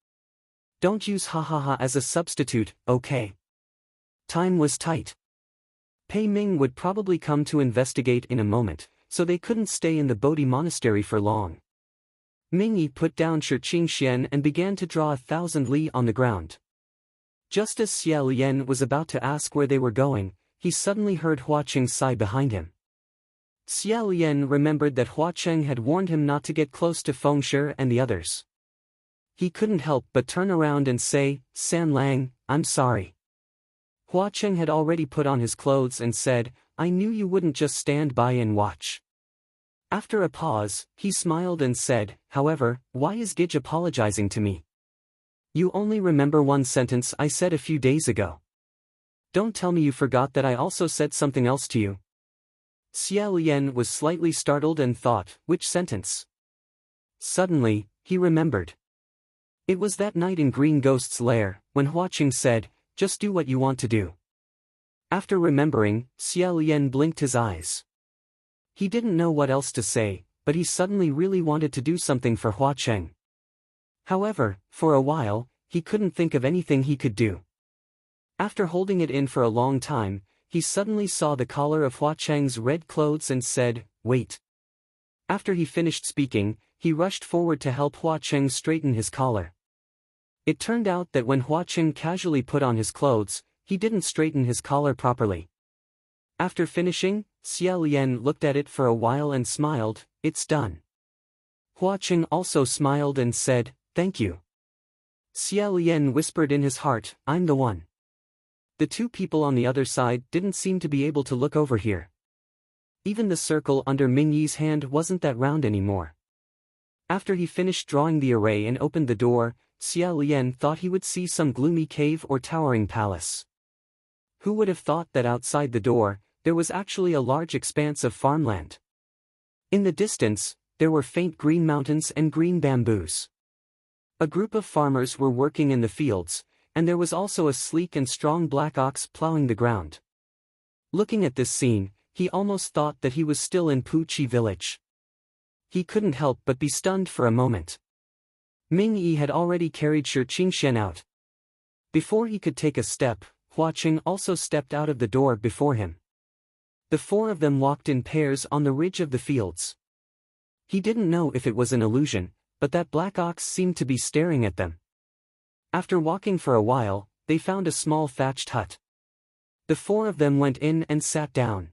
Don't use ha ha ha as a substitute, okay? Time was tight. Pei Ming would probably come to investigate in a moment, so they couldn't stay in the Bodhi monastery for long. Ming Yi put down Shi Qingxian and began to draw 1,000 li on the ground. Just as Xia Lian was about to ask where they were going, he suddenly heard Hua Cheng sigh behind him. Xia Lian remembered that Hua Cheng had warned him not to get close to Feng Shi and the others. He couldn't help but turn around and say, San Lang, I'm sorry. Hua Cheng had already put on his clothes and said, I knew you wouldn't just stand by and watch. After a pause, he smiled and said, however, why is Gij apologizing to me? You only remember one sentence I said a few days ago. Don't tell me you forgot that I also said something else to you. Xia Lian was slightly startled and thought, which sentence? Suddenly, he remembered. It was that night in Green Ghost's lair, when Hua Cheng said, just do what you want to do. After remembering, Xia Lian blinked his eyes. He didn't know what else to say, but he suddenly really wanted to do something for Hua Cheng. However, for a while, he couldn't think of anything he could do. After holding it in for a long time, he suddenly saw the collar of Hua Cheng's red clothes and said, wait. After he finished speaking, he rushed forward to help Hua Cheng straighten his collar. It turned out that when Hua Cheng casually put on his clothes, he didn't straighten his collar properly. After finishing, Xia Lian looked at it for a while and smiled, it's done. Hua Cheng also smiled and said, thank you. Xia Lian whispered in his heart, I'm the one. The two people on the other side didn't seem to be able to look over here. Even the circle under Ming Yi's hand wasn't that round anymore. After he finished drawing the array and opened the door, Xia Lian thought he would see some gloomy cave or towering palace. Who would have thought that outside the door, there was actually a large expanse of farmland? In the distance, there were faint green mountains and green bamboos. A group of farmers were working in the fields, and there was also a sleek and strong black ox plowing the ground. Looking at this scene, he almost thought that he was still in Pu Chi village. He couldn't help but be stunned for a moment. Ming Yi had already carried Shi Qingxian out. Before he could take a step, Hua Cheng also stepped out of the door before him. The four of them walked in pairs on the ridge of the fields. He didn't know if it was an illusion, but that black ox seemed to be staring at them. After walking for a while, they found a small thatched hut. The four of them went in and sat down.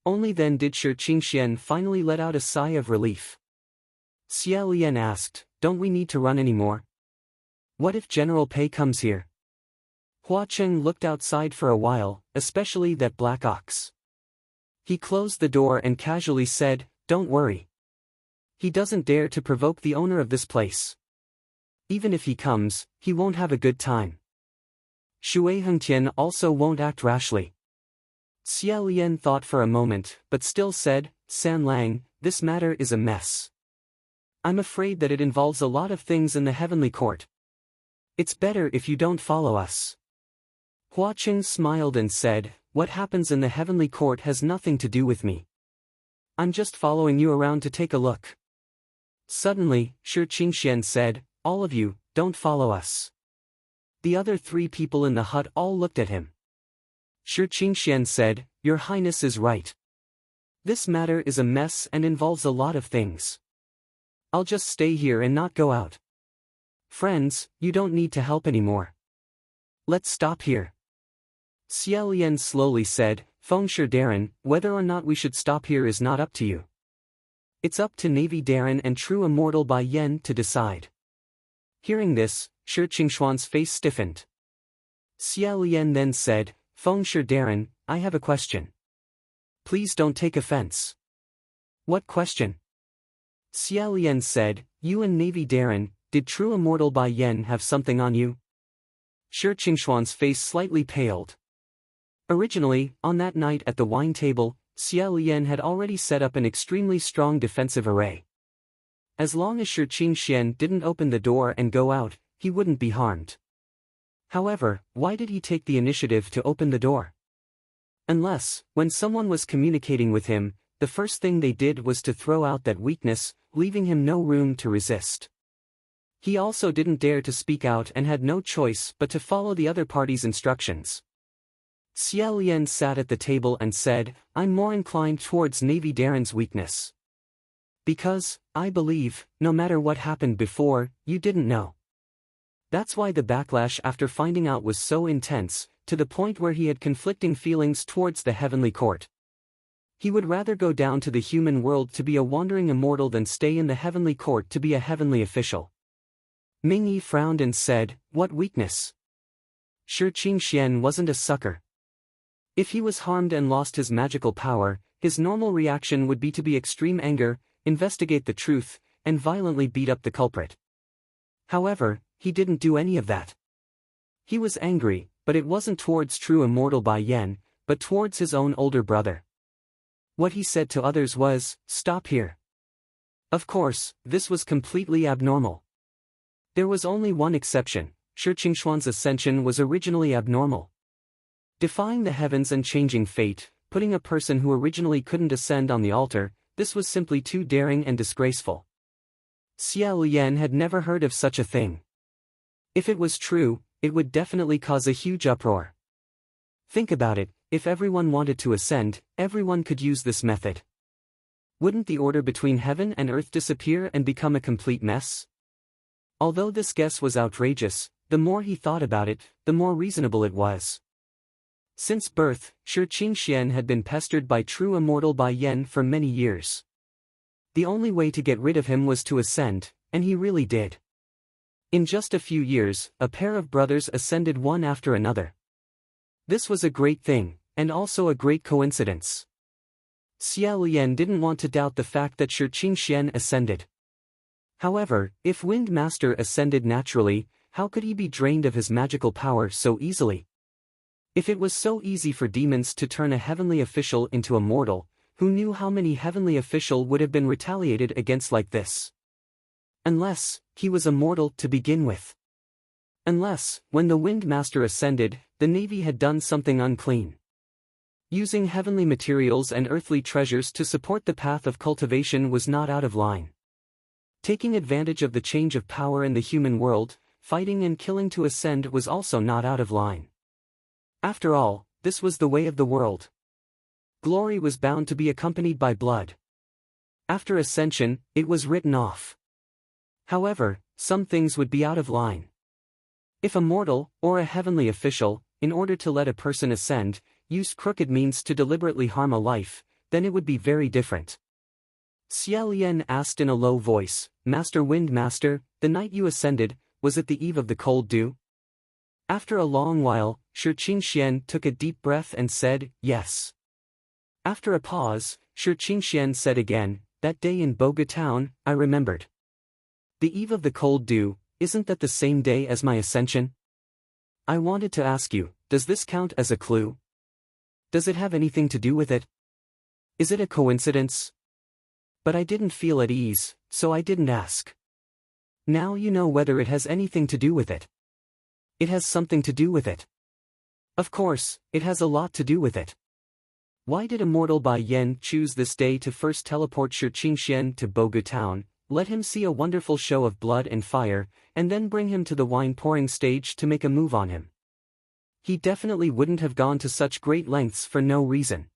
Only then did Shi Qingxian finally let out a sigh of relief. Xia Lian asked, don't we need to run anymore? What if General Pei comes here? Hua Cheng looked outside for a while, especially that black ox. He closed the door and casually said, don't worry. He doesn't dare to provoke the owner of this place. Even if he comes, he won't have a good time. Shui Hengtian also won't act rashly. Xia Lian thought for a moment, but still said, San Lang, this matter is a mess. I'm afraid that it involves a lot of things in the heavenly court. It's better if you don't follow us. Hua Cheng smiled and said, what happens in the heavenly court has nothing to do with me. I'm just following you around to take a look. Suddenly, Shi Qingxian said, all of you, don't follow us. The other three people in the hut all looked at him. Shi Qingxian said, Your Highness is right. This matter is a mess and involves a lot of things. I'll just stay here and not go out. Friends, you don't need to help anymore. Let's stop here. Xia Lian slowly said, Feng Shi Darren, whether or not we should stop here is not up to you. It's up to Navy Darren and True Immortal Bai Yen to decide. Hearing this, Shi Qingxuan's face stiffened. Xia Lian then said, Feng Shi Darren, I have a question. Please don't take offense. What question? Xia Lian said, you and Navy Darren, did True Immortal Bai Yen have something on you? Shi Qingxuan's face slightly paled. Originally, on that night at the wine table, Xia Lian had already set up an extremely strong defensive array. As long as Shi Qingxian didn't open the door and go out, he wouldn't be harmed. However, why did he take the initiative to open the door? Unless, when someone was communicating with him, the first thing they did was to throw out that weakness, leaving him no room to resist. He also didn't dare to speak out and had no choice but to follow the other party's instructions. Xia Lian sat at the table and said, "I'm more inclined towards Navy Darren's weakness. Because, I believe, no matter what happened before, you didn't know. That's why the backlash after finding out was so intense, to the point where he had conflicting feelings towards the heavenly court. He would rather go down to the human world to be a wandering immortal than stay in the heavenly court to be a heavenly official." Ming Yi frowned and said, "What weakness?" Shi Qingxian wasn't a sucker. If he was harmed and lost his magical power, his normal reaction would be to be extreme anger, investigate the truth, and violently beat up the culprit. However, he didn't do any of that. He was angry, but it wasn't towards true immortal Bai Yan, but towards his own older brother. What he said to others was, "Stop here." Of course, this was completely abnormal. There was only one exception: Shi Qingxuan's ascension was originally abnormal. Defying the heavens and changing fate, putting a person who originally couldn't ascend on the altar, this was simply too daring and disgraceful. Xia Lian had never heard of such a thing. If it was true, it would definitely cause a huge uproar. Think about it, if everyone wanted to ascend, everyone could use this method. Wouldn't the order between heaven and earth disappear and become a complete mess? Although this guess was outrageous, the more he thought about it, the more reasonable it was. Since birth, Shi Qingxian had been pestered by true immortal Bai Yan for many years. The only way to get rid of him was to ascend, and he really did. In just a few years, a pair of brothers ascended one after another. This was a great thing, and also a great coincidence. Xia Lian didn't want to doubt the fact that Shi Qingxian ascended. However, if Wind Master ascended naturally, how could he be drained of his magical power so easily? If it was so easy for demons to turn a heavenly official into a mortal, who knew how many heavenly official would have been retaliated against like this? Unless, he was a mortal to begin with. Unless, when the Wind Master ascended, the Navy had done something unclean. Using heavenly materials and earthly treasures to support the path of cultivation was not out of line. Taking advantage of the change of power in the human world, fighting and killing to ascend was also not out of line. After all, this was the way of the world. Glory was bound to be accompanied by blood. After ascension, it was written off. However, some things would be out of line. If a mortal, or a heavenly official, in order to let a person ascend, used crooked means to deliberately harm a life, then it would be very different. Xia Lian asked in a low voice, "Master Wind Master, the night you ascended, was it the eve of the cold dew?" After a long while, Shi Qingxian took a deep breath and said, "Yes." After a pause, Shi Qingxian said again, "That day in Boga town, I remembered. The eve of the cold dew, isn't that the same day as my ascension? I wanted to ask you, does this count as a clue? Does it have anything to do with it? Is it a coincidence?" But I didn't feel at ease, so I didn't ask. Now you know whether it has anything to do with it. It has something to do with it. Of course, it has a lot to do with it. Why did immortal Bai Yan choose this day to first teleport Shi Qingxian to Bogu town, let him see a wonderful show of blood and fire, and then bring him to the wine-pouring stage to make a move on him? He definitely wouldn't have gone to such great lengths for no reason.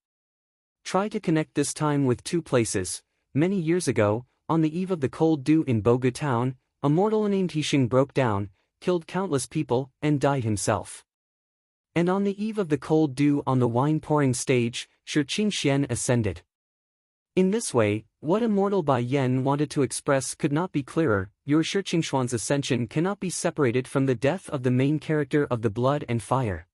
Try to connect this time with two places. Many years ago, on the eve of the cold dew in Bogu town, a mortal named Hixing broke down, killed countless people, and died himself. And on the eve of the cold dew on the wine-pouring stage, Shi Qingxian ascended. In this way, what immortal Bai Yan wanted to express could not be clearer: your Shi Qingxuan's ascension cannot be separated from the death of the main character of the blood and fire.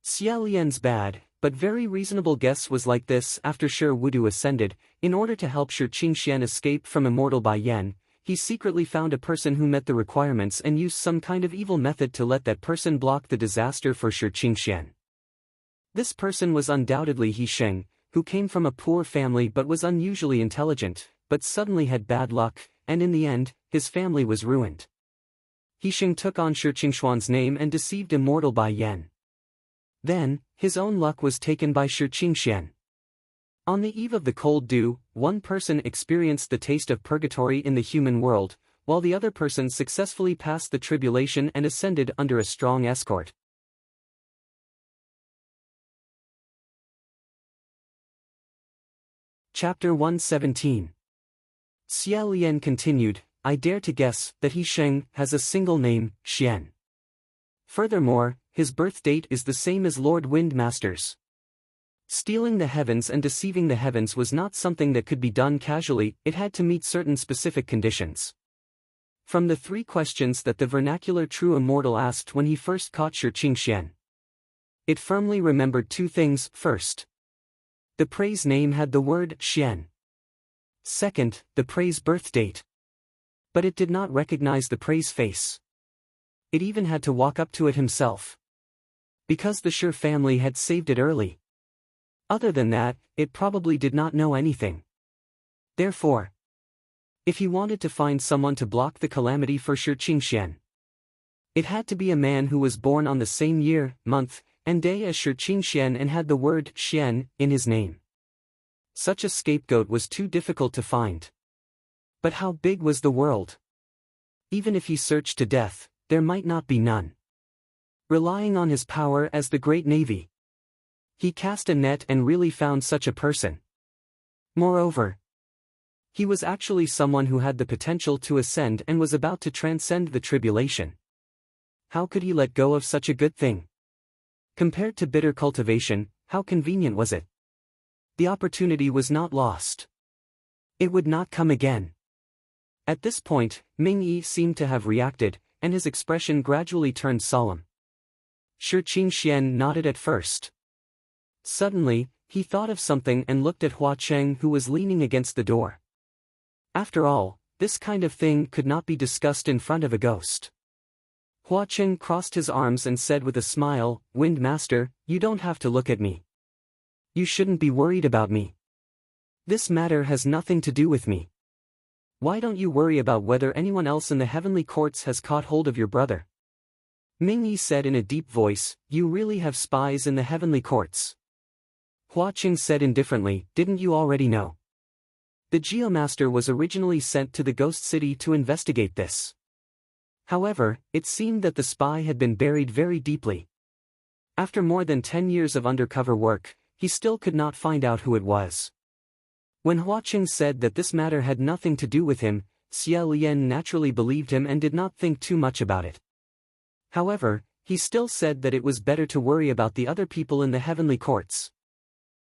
Xia Lian's bad, but very reasonable guess was like this: after Shi Wudu ascended, in order to help Shi Qingxian escape from immortal Bai Yan, he secretly found a person who met the requirements and used some kind of evil method to let that person block the disaster for Shi Qingxian. This person was undoubtedly Hixing, who came from a poor family but was unusually intelligent, but suddenly had bad luck, and in the end, his family was ruined. He Sheng took on Shi Qingshuan's name and deceived immortal Bai Yan. Then, his own luck was taken by Shi Qingxian. On the eve of the cold dew, one person experienced the taste of purgatory in the human world, while the other person successfully passed the tribulation and ascended under a strong escort. Chapter 117. Xia Lian continued, I dare to guess that He Sheng has a single name, Xian. Furthermore, his birth date is the same as Lord Windmaster's. Stealing the heavens and deceiving the heavens was not something that could be done casually, it had to meet certain specific conditions. From the 3 questions that the vernacular true immortal asked when he first caught Shi Qingxian, it firmly remembered 2 things. First, the prey's name had the word Xian. Second, the prey's birth date. But it did not recognize the prey's face. It even had to walk up to it himself. Because the Shi family had saved it early. Other than that, it probably did not know anything. Therefore, if he wanted to find someone to block the calamity for Shi Qingxian, it had to be a man who was born on the same year, month, and day as Shi Qingxian and had the word Xian in his name. Such a scapegoat was too difficult to find. But how big was the world? Even if he searched to death, there might not be none. Relying on his power as the great navy, he cast a net and really found such a person. Moreover, he was actually someone who had the potential to ascend and was about to transcend the tribulation. How could he let go of such a good thing? Compared to bitter cultivation, how convenient was it? The opportunity was not lost. It would not come again. At this point, Ming Yi seemed to have reacted, and his expression gradually turned solemn. Shi Qingxian nodded at first. Suddenly, he thought of something and looked at Hua Cheng, who was leaning against the door. After all, this kind of thing could not be discussed in front of a ghost. Hua Cheng crossed his arms and said with a smile, Windmaster, you don't have to look at me. You shouldn't be worried about me. This matter has nothing to do with me. Why don't you worry about whether anyone else in the heavenly courts has caught hold of your brother? Ming Yi said in a deep voice, you really have spies in the heavenly courts. Hua Cheng said indifferently, didn't you already know? The Geomaster was originally sent to the Ghost City to investigate this. However, it seemed that the spy had been buried very deeply. After more than 10 years of undercover work, he still could not find out who it was. When Hua Cheng said that this matter had nothing to do with him, Xia Lian naturally believed him and did not think too much about it. However, he still said that it was better to worry about the other people in the heavenly courts.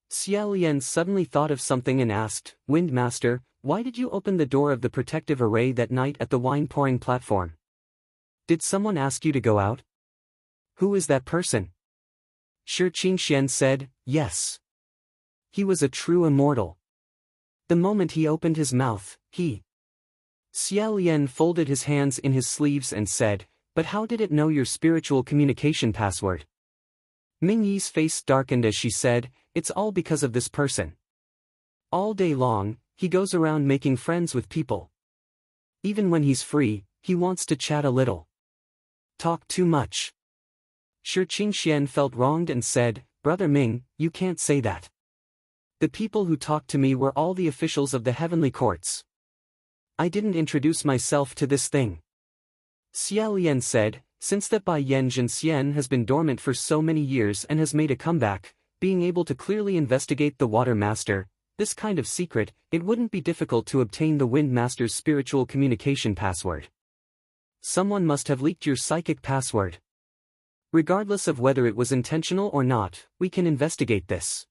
Xia Lian suddenly thought of something and asked, Windmaster, why did you open the door of the protective array that night at the wine-pouring platform? Did someone ask you to go out? Who is that person? Shi Qingxian said, yes. He was a true immortal. The moment he opened his mouth, Xia Lian folded his hands in his sleeves and said, but how did it know your spiritual communication password? Ming Yi's face darkened as she said, it's all because of this person. All day long, he goes around making friends with people. Even when he's free, he wants to chat a little. Talk too much. Shi Qingxian felt wronged and said, Brother Ming, you can't say that. The people who talked to me were all the officials of the heavenly courts. I didn't introduce myself to this thing. Xia Lian said, since that Bai Yan Zhenxian has been dormant for so many years and has made a comeback, being able to clearly investigate the Water Master, this kind of secret, it wouldn't be difficult to obtain the Wind Master's spiritual communication password. Someone must have leaked your psychic password. Regardless of whether it was intentional or not, we can investigate this.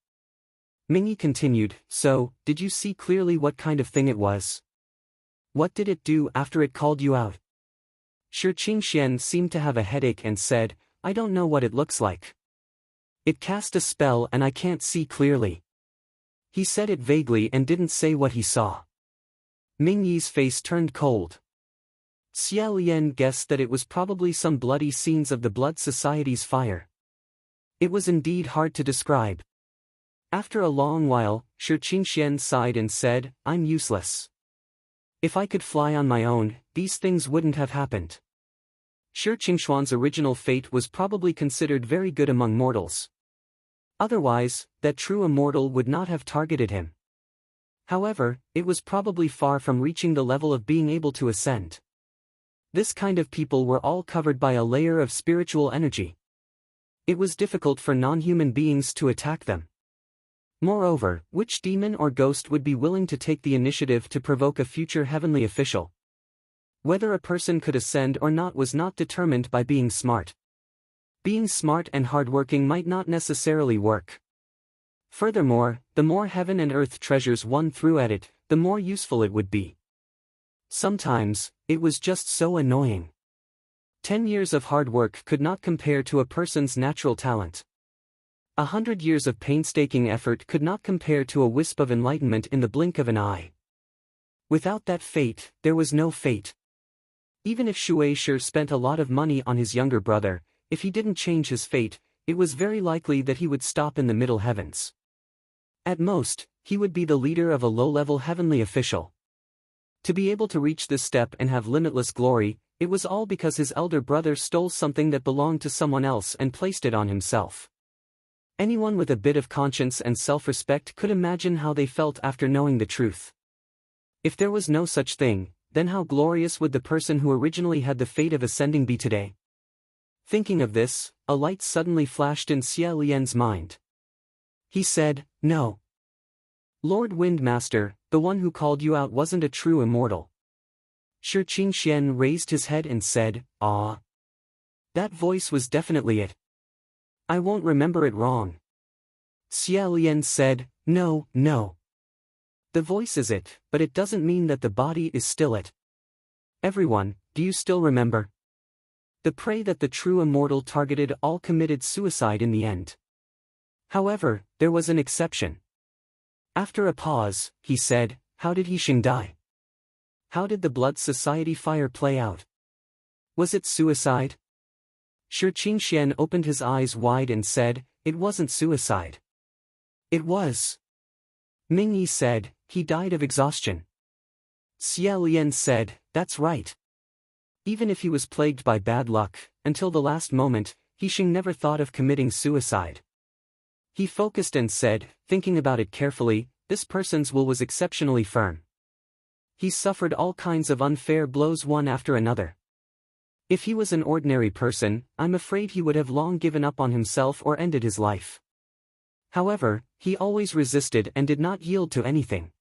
Ming Yi continued, so, did you see clearly what kind of thing it was? What did it do after it called you out? Shi Qingxian seemed to have a headache and said, I don't know what it looks like. It cast a spell and I can't see clearly. He said it vaguely and didn't say what he saw. Ming Yi's face turned cold. Xia Lian guessed that it was probably some bloody scenes of the Blood Society's fire. It was indeed hard to describe. After a long while, Shi Qingxian sighed and said, I'm useless. If I could fly on my own, these things wouldn't have happened. Shi Qingshuan's original fate was probably considered very good among mortals. Otherwise, that true immortal would not have targeted him. However, it was probably far from reaching the level of being able to ascend. This kind of people were all covered by a layer of spiritual energy. It was difficult for non-human beings to attack them. Moreover, which demon or ghost would be willing to take the initiative to provoke a future heavenly official? Whether a person could ascend or not was not determined by being smart. Being smart and hardworking might not necessarily work. Furthermore, the more heaven and earth treasures one threw at it, the more useful it would be. Sometimes, it was just so annoying. 10 years of hard work could not compare to a person's natural talent. 100 years of painstaking effort could not compare to a wisp of enlightenment in the blink of an eye. Without that fate, there was no fate. Even if Shui Shi spent a lot of money on his younger brother, if he didn't change his fate, it was very likely that he would stop in the middle heavens. At most, he would be the leader of a low-level heavenly official. To be able to reach this step and have limitless glory, it was all because his elder brother stole something that belonged to someone else and placed it on himself. Anyone with a bit of conscience and self-respect could imagine how they felt after knowing the truth. If there was no such thing, then how glorious would the person who originally had the fate of ascending be today? Thinking of this, a light suddenly flashed in Xie Lian's mind. He said, "No. Lord Windmaster, the one who called you out wasn't a true immortal." Shi Qingxian raised his head and said, "Ah. That voice was definitely it. I won't remember it wrong." Xie Lian said, "No, no. The voice is it, but it doesn't mean that the body is still it. Everyone, do you still remember? The prey that the true immortal targeted all committed suicide in the end. However, there was an exception." After a pause, he said, "How did He Sheng die? How did the Blood Society fire play out? Was it suicide?" Shi Qingxian opened his eyes wide and said, "It wasn't suicide. It was." Ming Yi said, "He died of exhaustion." Xie Lian said, "That's right. Even if he was plagued by bad luck, until the last moment, He Sheng never thought of committing suicide." He focused and said, thinking about it carefully, "This person's will was exceptionally firm. He suffered all kinds of unfair blows one after another. If he was an ordinary person, I'm afraid he would have long given up on himself or ended his life. However, he always resisted and did not yield to anything.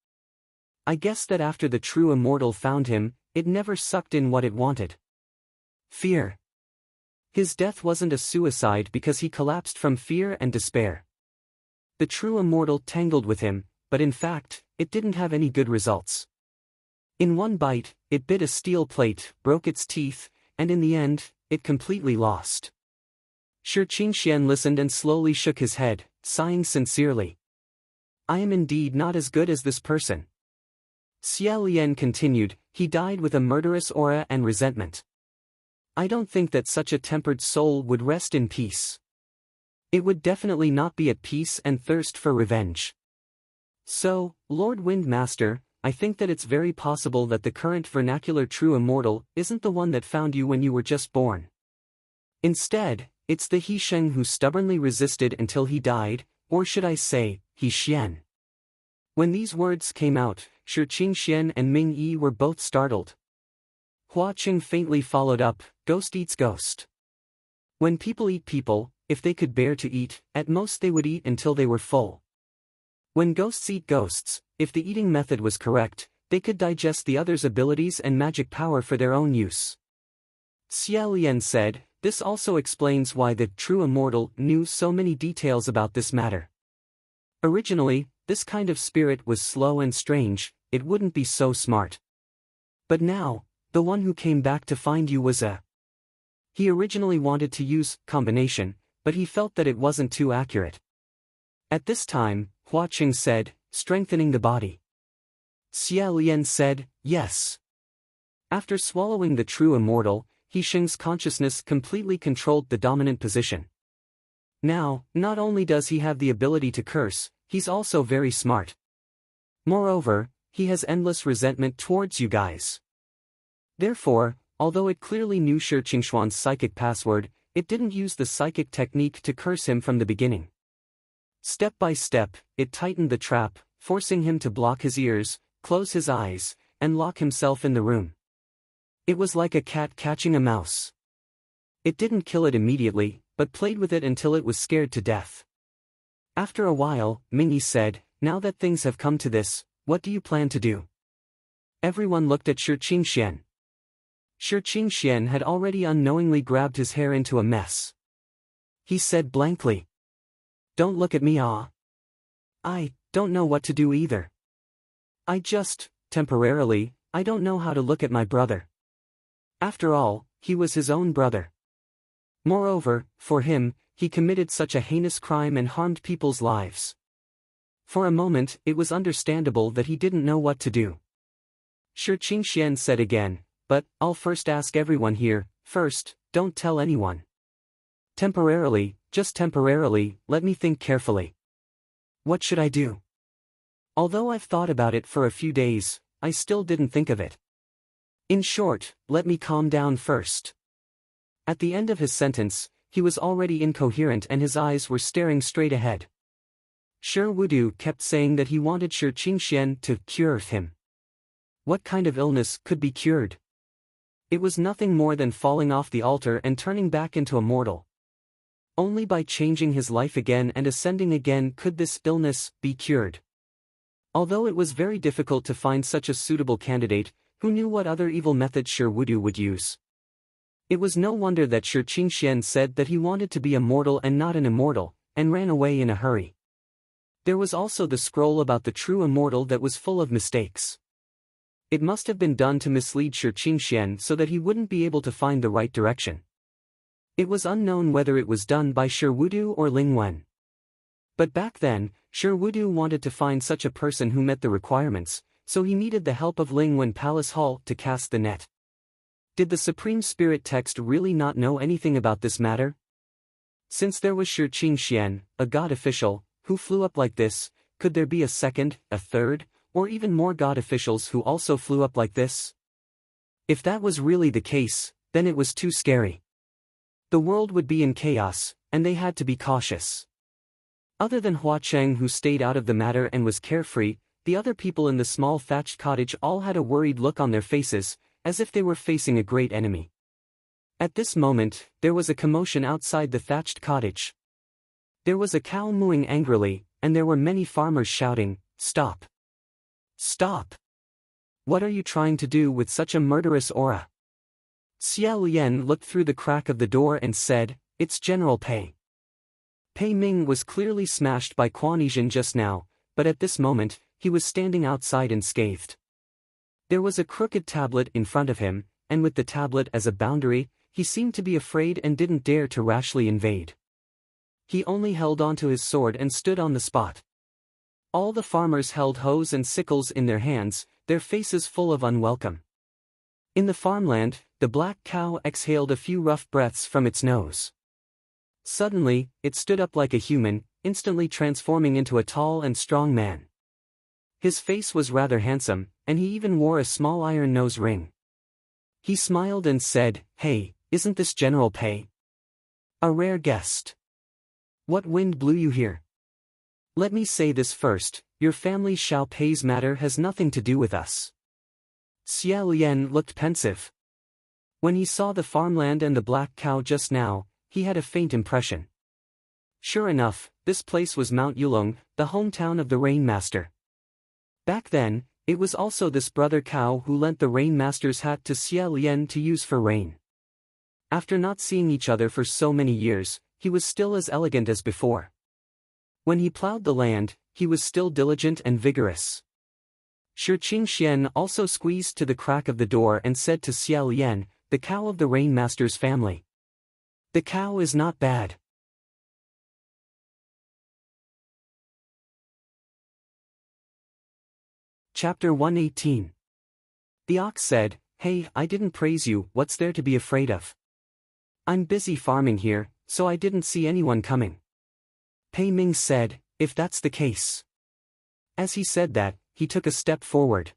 I guess that after the true immortal found him, it never sucked in what it wanted. Fear. His death wasn't a suicide because he collapsed from fear and despair. The true immortal tangled with him, but in fact, it didn't have any good results. In one bite, it bit a steel plate, broke its teeth, and in the end, it completely lost." Shi Qingxian listened and slowly shook his head, sighing sincerely. "I am indeed not as good as this person." Xie Lian continued, "He died with a murderous aura and resentment. I don't think that such a tempered soul would rest in peace. It would definitely not be at peace and thirst for revenge. So, Lord Windmaster, I think that it's very possible that the current vernacular true immortal isn't the one that found you when you were just born. Instead, it's the He Sheng who stubbornly resisted until he died, or should I say, He Xian." When these words came out, Shi Qingxian and Ming Yi were both startled. Hua Qing faintly followed up, "Ghost eats ghost. When people eat people, if they could bear to eat, at most they would eat until they were full. When ghosts eat ghosts, if the eating method was correct, they could digest the other's abilities and magic power for their own use." Xie Lian said, "This also explains why the true immortal knew so many details about this matter. Originally, this kind of spirit was slow and strange, it wouldn't be so smart. But now, the one who came back to find you was a..." He originally wanted to use combination, but he felt that it wasn't too accurate. At this time, Hua Qing said, "Strengthening the body." Xie Lian said, "Yes." After swallowing the true immortal, He Sheng's consciousness completely controlled the dominant position. Now, not only does he have the ability to curse, he's also very smart. Moreover, He has endless resentment towards you guys. Therefore, although it clearly knew Shi Qingshuan's psychic password, it didn't use the psychic technique to curse him from the beginning. Step by step, it tightened the trap, forcing him to block his ears, close his eyes, and lock himself in the room. It was like a cat catching a mouse. It didn't kill it immediately, but played with it until it was scared to death. After a while, Mingyi said, "Now that things have come to this, what do you plan to do?" Everyone looked at Shi Qingxian. Shi Qingxian had already unknowingly grabbed his hair into a mess. He said blankly, "Don't look at me, ah. I don't know what to do either. Temporarily, I don't know how to look at my brother. After all, he was his own brother. Moreover, for him, he committed such a heinous crime and harmed people's lives." For a moment, it was understandable that he didn't know what to do. Shi Qingxian said again, "But, I'll first ask everyone here, first, don't tell anyone. Temporarily, just temporarily, let me think carefully. What should I do? Although I've thought about it for a few days, I still didn't think of it. In short, let me calm down first." At the end of his sentence, he was already incoherent and his eyes were staring straight ahead. Shi Wudu kept saying that he wanted Shi Qingxian to cure him. What kind of illness could be cured? It was nothing more than falling off the altar and turning back into a mortal. Only by changing his life again and ascending again could this illness be cured. Although it was very difficult to find such a suitable candidate, who knew what other evil methods Shi Wudu would use? It was no wonder that Shi Qingxian said that he wanted to be a mortal and not an immortal, and ran away in a hurry. There was also the scroll about the true immortal that was full of mistakes. It must have been done to mislead Shi Qingxian so that he wouldn't be able to find the right direction. It was unknown whether it was done by Shi Wudu or Ling Wen. But back then, Shi Wudu wanted to find such a person who met the requirements, so he needed the help of Ling Wen Palace Hall to cast the net. Did the Supreme Spirit Text really not know anything about this matter? Since there was Shi Qingxian, a god official, who flew up like this, could there be a second, a third, or even more god officials who also flew up like this? If that was really the case, then it was too scary. The world would be in chaos, and they had to be cautious. Other than Hua Cheng, who stayed out of the matter and was carefree, the other people in the small thatched cottage all had a worried look on their faces, as if they were facing a great enemy. At this moment, there was a commotion outside the thatched cottage. There was a cow mooing angrily, and there were many farmers shouting, "Stop! Stop! What are you trying to do with such a murderous aura?" Xia Lian looked through the crack of the door and said, "It's General Pei." Pei Ming was clearly smashed by Quan Yizhen just now, but at this moment, he was standing outside unscathed. There was a crooked tablet in front of him, and with the tablet as a boundary, he seemed to be afraid and didn't dare to rashly invade. He only held onto his sword and stood on the spot. All the farmers held hoes and sickles in their hands, their faces full of unwelcome. In the farmland, the black cow exhaled a few rough breaths from its nose. Suddenly, it stood up like a human, instantly transforming into a tall and strong man. His face was rather handsome, and he even wore a small iron nose ring. He smiled and said, "Hey, isn't this General Pei? A rare guest. What wind blew you here? Let me say this first, your family Xiao Pei's matter has nothing to do with us." Xia Lian looked pensive. When he saw the farmland and the black cow just now, he had a faint impression. Sure enough, this place was Mount Yulong, the hometown of the Rainmaster. Back then, it was also this brother cow who lent the Rainmaster's hat to Xia Lian to use for rain. After not seeing each other for so many years, he was still as elegant as before. When he plowed the land, he was still diligent and vigorous. Shi Qingxian also squeezed to the crack of the door and said to Xia Lian, "The cow of the Rainmaster's family. The cow is not bad." Chapter 118. The ox said, "Hey, I didn't praise you, what's there to be afraid of? I'm busy farming here, so I didn't see anyone coming." Pei Ming said, "If that's the case." As he said that, he took a step forward.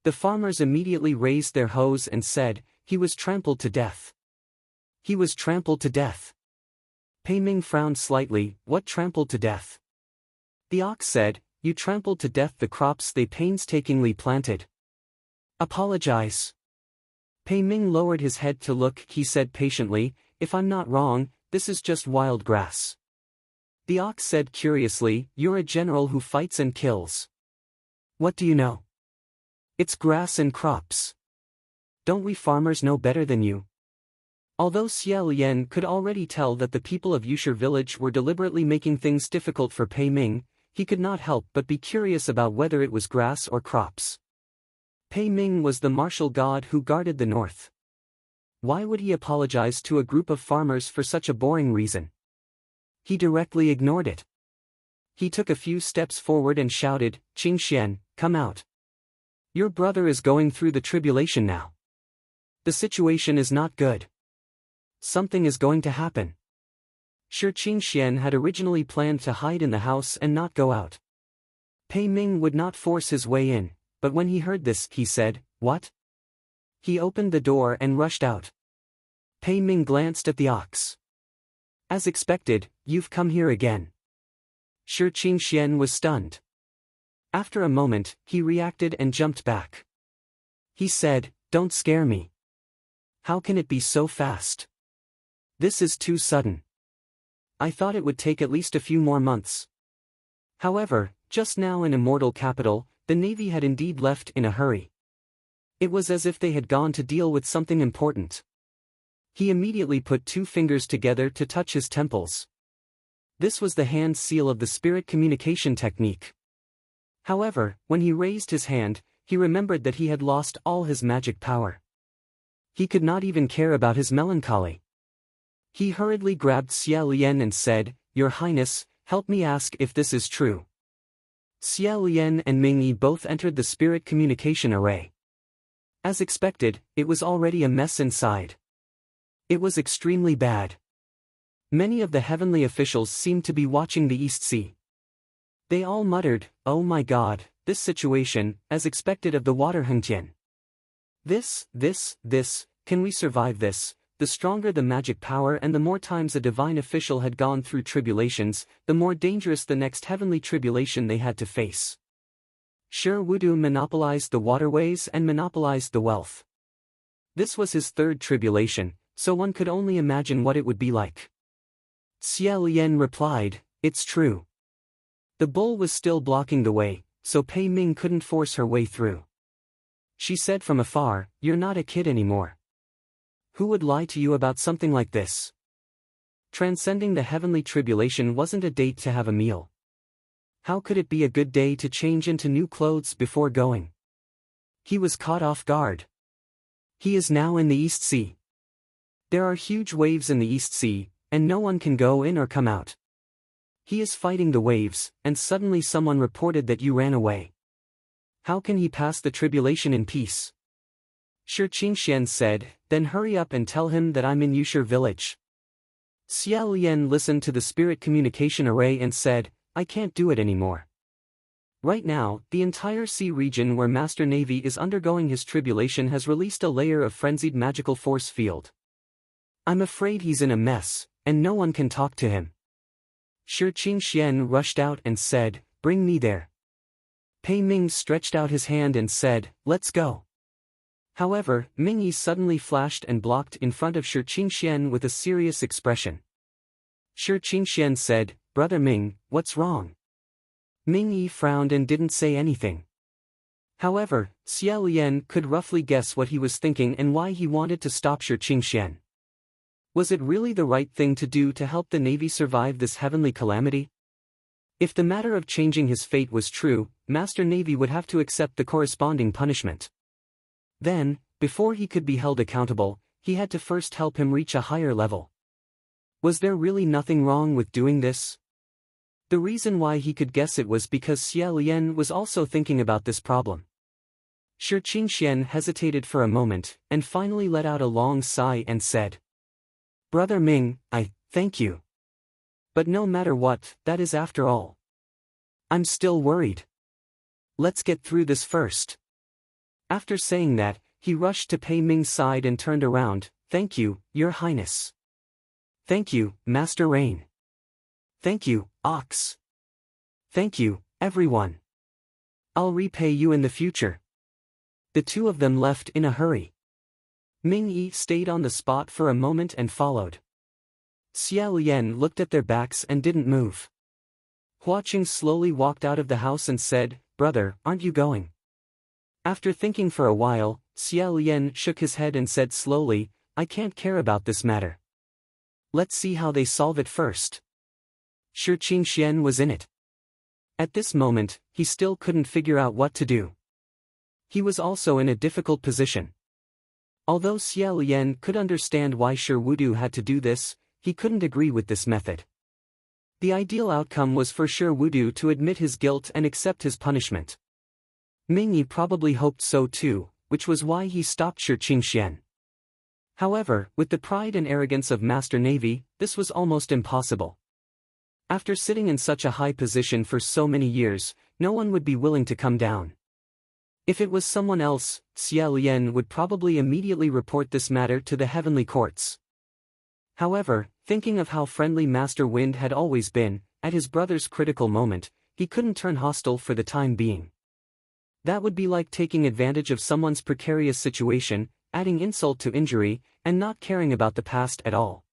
The farmers immediately raised their hoes and said, "He was trampled to death. He was trampled to death." Pei Ming frowned slightly. "What trampled to death?" The ox said, "You trampled to death the crops they painstakingly planted." "Apologize." Pei Ming lowered his head to look. He said patiently, "If I'm not wrong, this is just wild grass." The ox said curiously, "You're a general who fights and kills. What do you know? It's grass and crops. Don't we farmers know better than you?" Although Xie Lian could already tell that the people of Yusher village were deliberately making things difficult for Pei Ming, he could not help but be curious about whether it was grass or crops. Pei Ming was the martial god who guarded the north. Why would he apologize to a group of farmers for such a boring reason? He directly ignored it. He took a few steps forward and shouted, "Qing Xian, come out. Your brother is going through the tribulation now. The situation is not good. Something is going to happen." Sure, Qing Xian had originally planned to hide in the house and not go out. Pei Ming would not force his way in, but when he heard this, he said, "What?" He opened the door and rushed out. Pei Ming glanced at the ox. "As expected, you've come here again." Sure, Qing Xian was stunned. After a moment, he reacted and jumped back. He said, "Don't scare me. How can it be so fast? This is too sudden. I thought it would take at least a few more months." However, just now in Immortal Capital, the Navy had indeed left in a hurry. It was as if they had gone to deal with something important. He immediately put 2 fingers together to touch his temples. This was the hand seal of the spirit communication technique. However, when he raised his hand, he remembered that he had lost all his magic power. He could not even care about his melancholy. He hurriedly grabbed Xie Lian and said, "Your Highness, help me ask if this is true." Xie Lian and Ming Yi both entered the spirit communication array. As expected, it was already a mess inside. It was extremely bad. Many of the heavenly officials seemed to be watching the East Sea. They all muttered, "Oh my God, this situation, as expected of the water Hengtian. This, can we survive this?" The stronger the magic power and the more times a divine official had gone through tribulations, the more dangerous the next heavenly tribulation they had to face. Sure, Wudu monopolized the waterways and monopolized the wealth. This was his 3rd tribulation, so one could only imagine what it would be like. Xie Lian replied, "It's true." The bull was still blocking the way, so Pei Ming couldn't force her way through. She said from afar, "You're not a kid anymore. Who would lie to you about something like this?" Transcending the heavenly tribulation wasn't a date to have a meal. How could it be a good day to change into new clothes before going? He was caught off guard. He is now in the East Sea. There are huge waves in the East Sea, and no one can go in or come out. He is fighting the waves, and suddenly someone reported that you ran away. How can he pass the tribulation in peace? Sure, Qing Xian said, "Then hurry up and tell him that I'm in Yusher village." Xie Lian listened to the spirit communication array and said, "I can't do it anymore. Right now, the entire sea region where Master Navy is undergoing his tribulation has released a layer of frenzied magical force field. I'm afraid he's in a mess, and no one can talk to him." Sure, Qing Xian rushed out and said, "Bring me there." Pei Ming stretched out his hand and said, "Let's go." However, Ming Yi suddenly flashed and blocked in front of Shi Qingxian with a serious expression. Shi Qingxian said, "Brother Ming, what's wrong?" Ming Yi frowned and didn't say anything. However, Xie Lian could roughly guess what he was thinking and why he wanted to stop Shi Qingxian. Was it really the right thing to do to help the Navy survive this heavenly calamity? If the matter of changing his fate was true, Master Navy would have to accept the corresponding punishment. Then, before he could be held accountable, he had to first help him reach a higher level. Was there really nothing wrong with doing this? The reason why he could guess it was because Xie Lian was also thinking about this problem. Shi Qingxian hesitated for a moment, and finally let out a long sigh and said, "Brother Ming, I thank you. But no matter what, that is after all. I'm still worried." Let's get through this first. After saying that, he rushed to Pei Ming's side and turned around. Thank you, Your Highness. Thank you, Master Rain. Thank you, Ox. Thank you, everyone. I'll repay you in the future. The two of them left in a hurry. Ming Yi stayed on the spot for a moment and followed. Xia Lian looked at their backs and didn't move. Hua Qing slowly walked out of the house and said, "Brother, aren't you going?" After thinking for a while, Xia Lian shook his head and said slowly, "I can't care about this matter. Let's see how they solve it first." Shi Qingxian was in it. At this moment, he still couldn't figure out what to do. He was also in a difficult position. Although Xia Lian could understand why Shi Wudu had to do this, he couldn't agree with this method. The ideal outcome was for Shi Wudu to admit his guilt and accept his punishment. Ming Yi probably hoped so too, which was why he stopped Shi Qingxian. However, with the pride and arrogance of Master Navy, this was almost impossible. After sitting in such a high position for so many years, no one would be willing to come down. If it was someone else, Xia Lian would probably immediately report this matter to the heavenly courts. However, thinking of how friendly Master Wind had always been, at his brother's critical moment, he couldn't turn hostile for the time being. That would be like taking advantage of someone's precarious situation, adding insult to injury, and not caring about the past at all.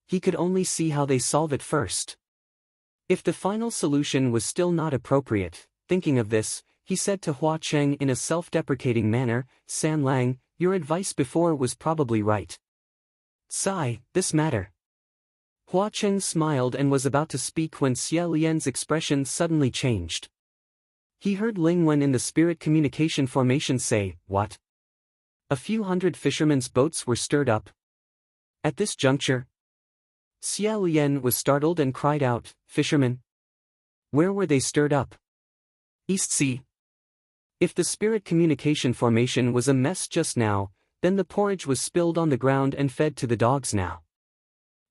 He could only see how they solve it first. If the final solution was still not appropriate, thinking of this, he said to Hua Cheng in a self-deprecating manner, "San Lang, your advice before was probably right. Sigh, this matter." Hua Cheng smiled and was about to speak when Xia Lian's expression suddenly changed. He heard Ling Wen in the spirit communication formation say, "What?" A few hundred fishermen's boats were stirred up. At this juncture, Xia Lian was startled and cried out, "Fishermen? Where were they stirred up?" East Sea. If the spirit communication formation was a mess just now, then the porridge was spilled on the ground and fed to the dogs now.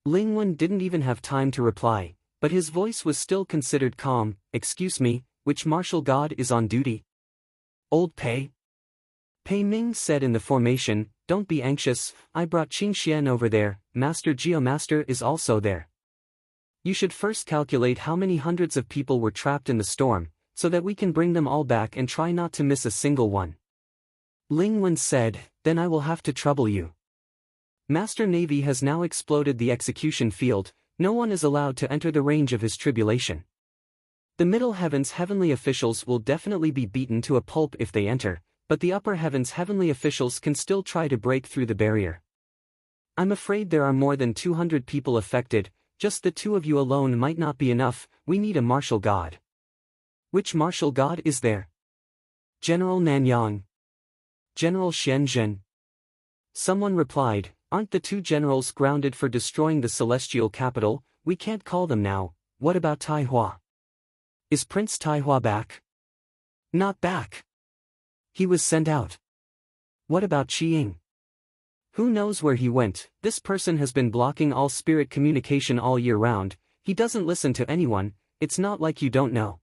Ling Wen didn't even have time to reply, but his voice was still considered calm. "Excuse me, which martial god is on duty?" "Old Pei." Pei Ming said in the formation, "Don't be anxious, I brought Qingxian over there, Master Geomaster is also there. You should first calculate how many hundreds of people were trapped in the storm, so that we can bring them all back and try not to miss a single one." Ling Wen said, "Then I will have to trouble you. Master Navy has now exploded the execution field, no one is allowed to enter the range of his tribulation. The Middle Heavens heavenly officials will definitely be beaten to a pulp if they enter, but the Upper Heavens heavenly officials can still try to break through the barrier. I'm afraid there are more than 200 people affected, just the two of you alone might not be enough, we need a martial god." "Which martial god is there?" "General Nanyang. General Shenzhen." Someone replied, "Aren't the two generals grounded for destroying the celestial capital? We can't call them now. What about Taihua? Is Prince Taihua back?" "Not back. He was sent out." "What about Qiying?" "Who knows where he went? This person has been blocking all spirit communication all year round, he doesn't listen to anyone, it's not like you don't know."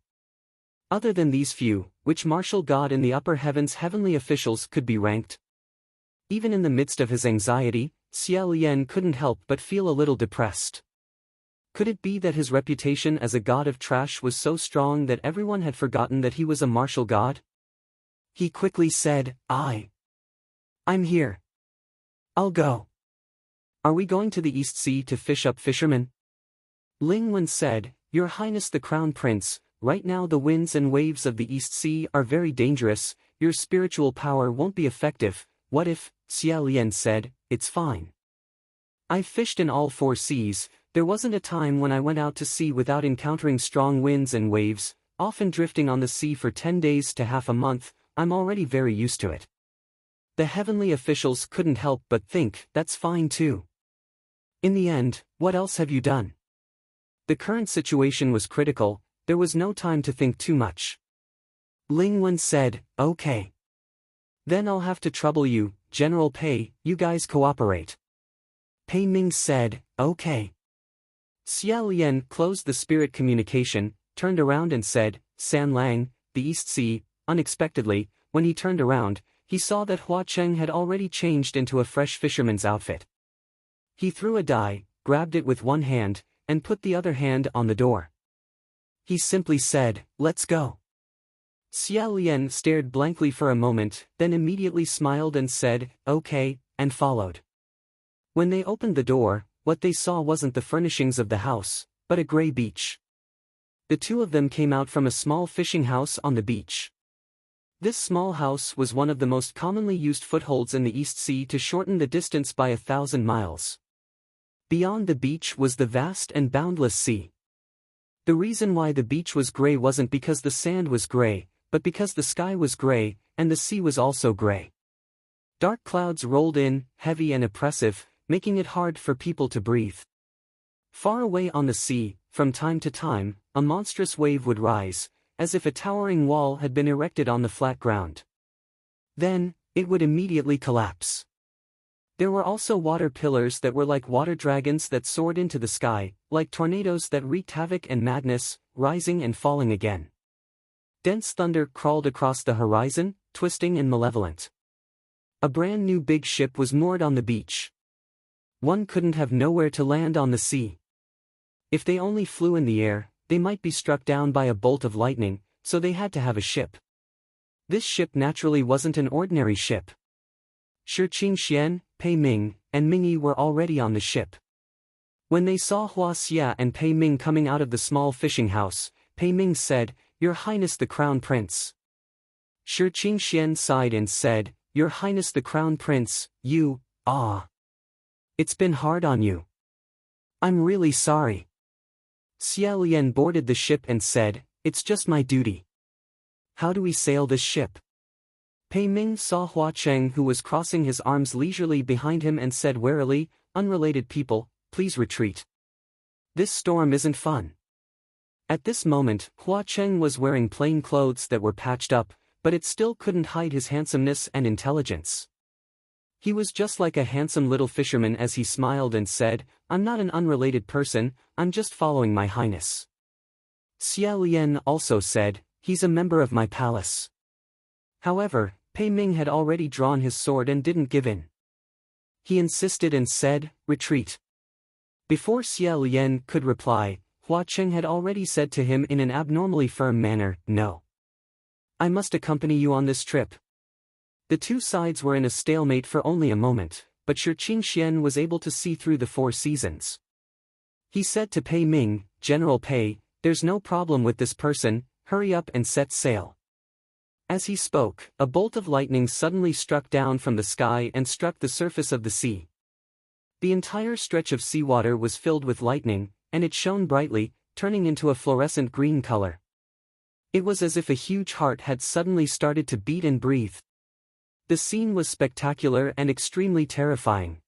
Other than these few, which martial god in the upper heavens heavenly officials could be ranked? Even in the midst of his anxiety, Xia Lian couldn't help but feel a little depressed. Could it be that his reputation as a god of trash was so strong that everyone had forgotten that he was a martial god? He quickly said, I'm here. I'll go." "Are we going to the East Sea to fish up fishermen?" Ling Wen said, "Your Highness the Crown Prince, right now the winds and waves of the East Sea are very dangerous, your spiritual power won't be effective." "What if?" Xia Lian said, "It's fine. I've fished in all 4 seas, there wasn't a time when I went out to sea without encountering strong winds and waves, often drifting on the sea for 10 days to half a month, I'm already very used to it." The heavenly officials couldn't help but think, that's fine too. In the end, what else have you done? The current situation was critical, there was no time to think too much. Ling Wen said, "Okay. Then I'll have to trouble you, General Pei, you guys cooperate." Pei Ming said, "Okay." Xia Lian closed the spirit communication, turned around and said, "San Lang, the East Sea. Unexpectedly, when he turned around, he saw that Hua Cheng had already changed into a fresh fisherman's outfit. He threw a die, grabbed it with one hand, and put the other hand on the door. He simply said, "Let's go." Xia Lian stared blankly for a moment, then immediately smiled and said, "Okay," and followed. When they opened the door, what they saw wasn't the furnishings of the house, but a gray beach. The two of them came out from a small fishing house on the beach. This small house was one of the most commonly used footholds in the East Sea to shorten the distance by 1,000 miles. Beyond the beach was the vast and boundless sea. The reason why the beach was gray wasn't because the sand was gray, but because the sky was gray, and the sea was also gray. Dark clouds rolled in, heavy and oppressive, making it hard for people to breathe. Far away on the sea, from time to time, a monstrous wave would rise, as if a towering wall had been erected on the flat ground. Then, it would immediately collapse. There were also water pillars that were like water dragons that soared into the sky, like tornadoes that wreaked havoc and madness, rising and falling again. Dense thunder crawled across the horizon, twisting and malevolent. A brand new big ship was moored on the beach. One couldn't have nowhere to land on the sea. If they only flew in the air, they might be struck down by a bolt of lightning, so they had to have a ship. This ship naturally wasn't an ordinary ship. Shi Qingxian, Pei Ming, and Ming Yi were already on the ship. When they saw Hua Xia and Pei Ming coming out of the small fishing house, Pei Ming said, "Your Highness the Crown Prince." Shi Qingxian sighed and said, "Your Highness the Crown Prince, it's been hard on you. I'm really sorry." Xia Lian boarded the ship and said, "It's just my duty." "How do we sail this ship?" Pei Ming saw Hua Cheng, who was crossing his arms leisurely behind him, and said warily, "Unrelated people, please retreat. This storm isn't fun." At this moment, Hua Cheng was wearing plain clothes that were patched up, but it still couldn't hide his handsomeness and intelligence. He was just like a handsome little fisherman as he smiled and said, "I'm not an unrelated person, I'm just following my highness." Xia Lian also said, "He's a member of my palace." However, Pei Ming had already drawn his sword and didn't give in. He insisted and said, "Retreat." Before Xia Lian could reply, Hua Cheng had already said to him in an abnormally firm manner, "No. I must accompany you on this trip." The two sides were in a stalemate for only a moment, but Shi Qingxian was able to see through the four seasons. He said to Pei Ming, "General Pei, there's no problem with this person, hurry up and set sail." As he spoke, a bolt of lightning suddenly struck down from the sky and struck the surface of the sea. The entire stretch of seawater was filled with lightning, and it shone brightly, turning into a fluorescent green color. It was as if a huge heart had suddenly started to beat and breathe. The scene was spectacular and extremely terrifying.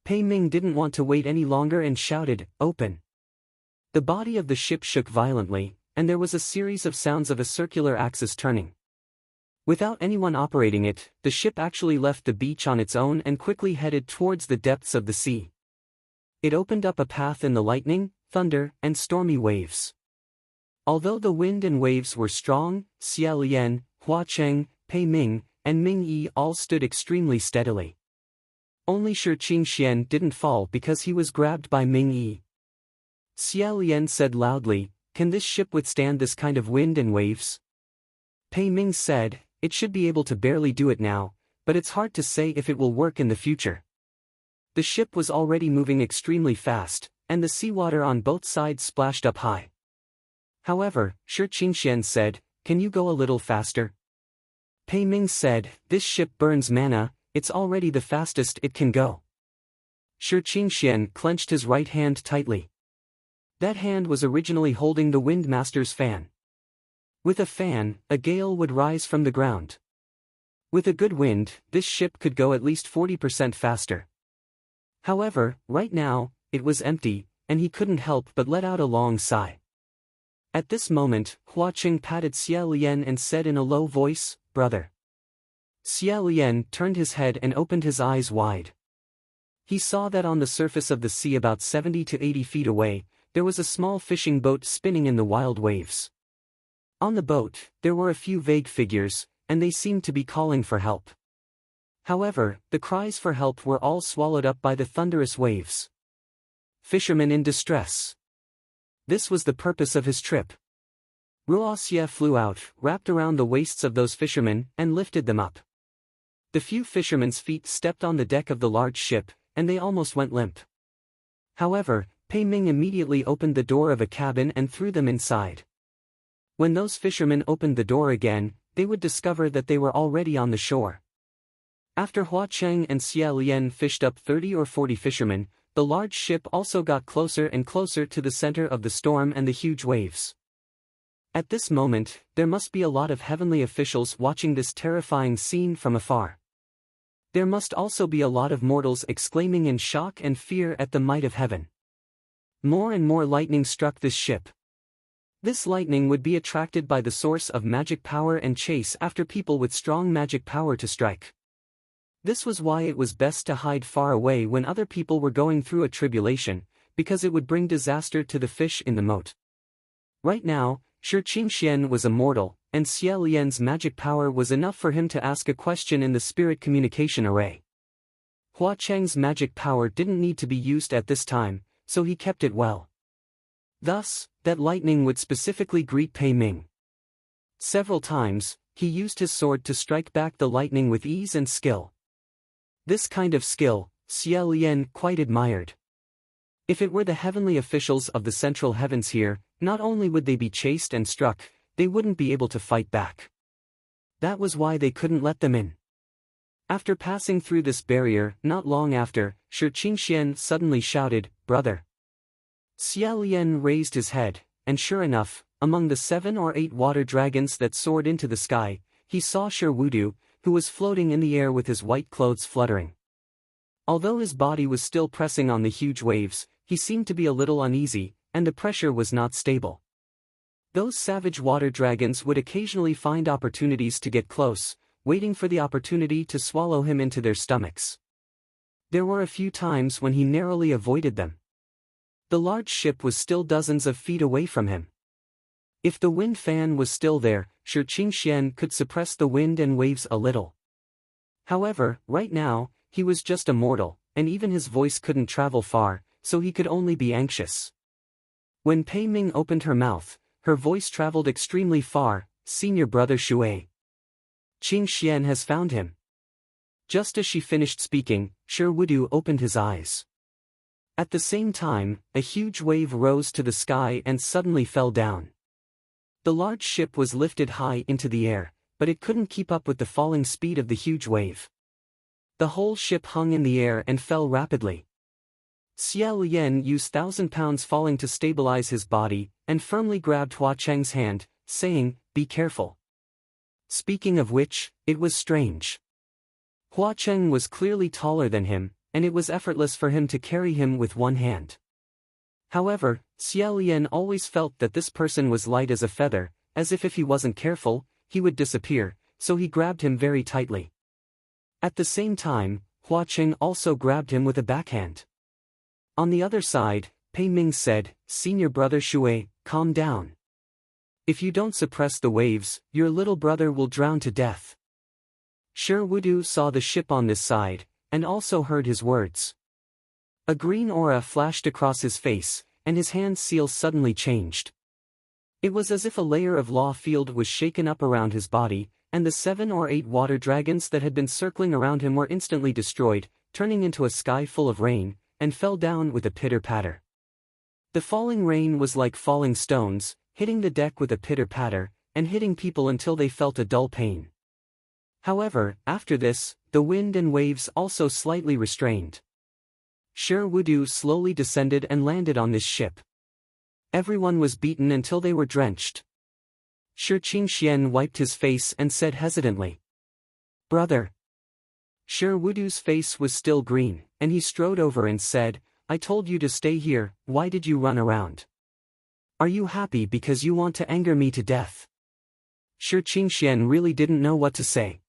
Pei Ming didn't want to wait any longer and shouted, "Open!" The body of the ship shook violently, and there was a series of sounds of a circular axis turning. Without anyone operating it, the ship actually left the beach on its own and quickly headed towards the depths of the sea. It opened up a path in the lightning, thunder, and stormy waves. Although the wind and waves were strong, Xia Lian, Hua Cheng, Pei Ming, and Ming Yi all stood extremely steadily. Only Shi Qingxian didn't fall because he was grabbed by Ming Yi. Xia Lian said loudly, "Can this ship withstand this kind of wind and waves?" Pei Ming said, "It should be able to barely do it now, but it's hard to say if it will work in the future." The ship was already moving extremely fast, and the seawater on both sides splashed up high. However, Shi Qingxian said, "Can you go a little faster?" Pei Ming said, "This ship burns mana, it's already the fastest it can go." Shi Qingxian clenched his right hand tightly. That hand was originally holding the Windmaster's fan. With a fan, a gale would rise from the ground. With a good wind, this ship could go at least 40% faster. However, right now, it was empty, and he couldn't help but let out a long sigh. At this moment, Hua Cheng patted Xia Lian and said in a low voice, "Brother." Xia Lian turned his head and opened his eyes wide. He saw that on the surface of the sea about 70 to 80 feet away, there was a small fishing boat spinning in the wild waves. On the boat, there were a few vague figures, and they seemed to be calling for help. However, the cries for help were all swallowed up by the thunderous waves. Fishermen in distress. This was the purpose of his trip. Ruasia flew out, wrapped around the waists of those fishermen, and lifted them up. The few fishermen's feet stepped on the deck of the large ship, and they almost went limp. However, Pei Ming immediately opened the door of a cabin and threw them inside. When those fishermen opened the door again, they would discover that they were already on the shore. After Hua Cheng and Xia Lian fished up 30 or 40 fishermen, the large ship also got closer and closer to the center of the storm and the huge waves. At this moment, there must be a lot of heavenly officials watching this terrifying scene from afar. There must also be a lot of mortals exclaiming in shock and fear at the might of heaven. More and more lightning struck this ship. This lightning would be attracted by the source of magic power and chase after people with strong magic power to strike. This was why it was best to hide far away when other people were going through a tribulation, because it would bring disaster to the fish in the moat. Right now, Shi Qingxian was a mortal, and Xia Lian's magic power was enough for him to ask a question in the spirit communication array. Hua Cheng's magic power didn't need to be used at this time, so he kept it well. Thus, that lightning would specifically greet Pei Ming. Several times, he used his sword to strike back the lightning with ease and skill. This kind of skill, Xia Lian quite admired. If it were the heavenly officials of the central heavens here, not only would they be chased and struck, they wouldn't be able to fight back. That was why they couldn't let them in. After passing through this barrier, not long after, Shi Qingxian suddenly shouted, "Brother!" Xia Lian raised his head, and sure enough, among the 7 or 8 water dragons that soared into the sky, he saw Shi Wudu, who was floating in the air with his white clothes fluttering. Although his body was still pressing on the huge waves, he seemed to be a little uneasy, and the pressure was not stable. Those savage water dragons would occasionally find opportunities to get close, waiting for the opportunity to swallow him into their stomachs. There were a few times when he narrowly avoided them. The large ship was still dozens of feet away from him. If the wind fan was still there, Shi Qingxian could suppress the wind and waves a little. However, right now, he was just a mortal, and even his voice couldn't travel far, so he could only be anxious. When Pei Ming opened her mouth, her voice traveled extremely far. "Senior brother Shui. Qingxian has found him." Just as she finished speaking, Shi Wudu opened his eyes. At the same time, a huge wave rose to the sky and suddenly fell down. The large ship was lifted high into the air, but it couldn't keep up with the falling speed of the huge wave. The whole ship hung in the air and fell rapidly. Xia Lian used 1,000 pounds falling to stabilize his body, and firmly grabbed Hua Cheng's hand, saying, "Be careful." Speaking of which, it was strange. Hua Cheng was clearly taller than him, and it was effortless for him to carry him with one hand. However, Xia Lian always felt that this person was light as a feather, as if he wasn't careful, he would disappear, so he grabbed him very tightly. At the same time, Hua Cheng also grabbed him with a backhand. On the other side, Pei Ming said, "Senior brother Shui, calm down. If you don't suppress the waves, your little brother will drown to death." Shi Wudu saw the ship on this side, and also heard his words. A green aura flashed across his face, and his hand's seal suddenly changed. It was as if a layer of law field was shaken up around his body, and the 7 or 8 water dragons that had been circling around him were instantly destroyed, turning into a sky full of rain, and fell down with a pitter-patter. The falling rain was like falling stones, hitting the deck with a pitter-patter, and hitting people until they felt a dull pain. However, after this, the wind and waves also slightly restrained. Shi Wudu slowly descended and landed on this ship. Everyone was beaten until they were drenched. Shi Qingxian wiped his face and said hesitantly, "Brother." Shi Wudu's face was still green, and he strode over and said, "I told you to stay here, why did you run around? Are you happy because you want to anger me to death?" Shi Qingxian really didn't know what to say.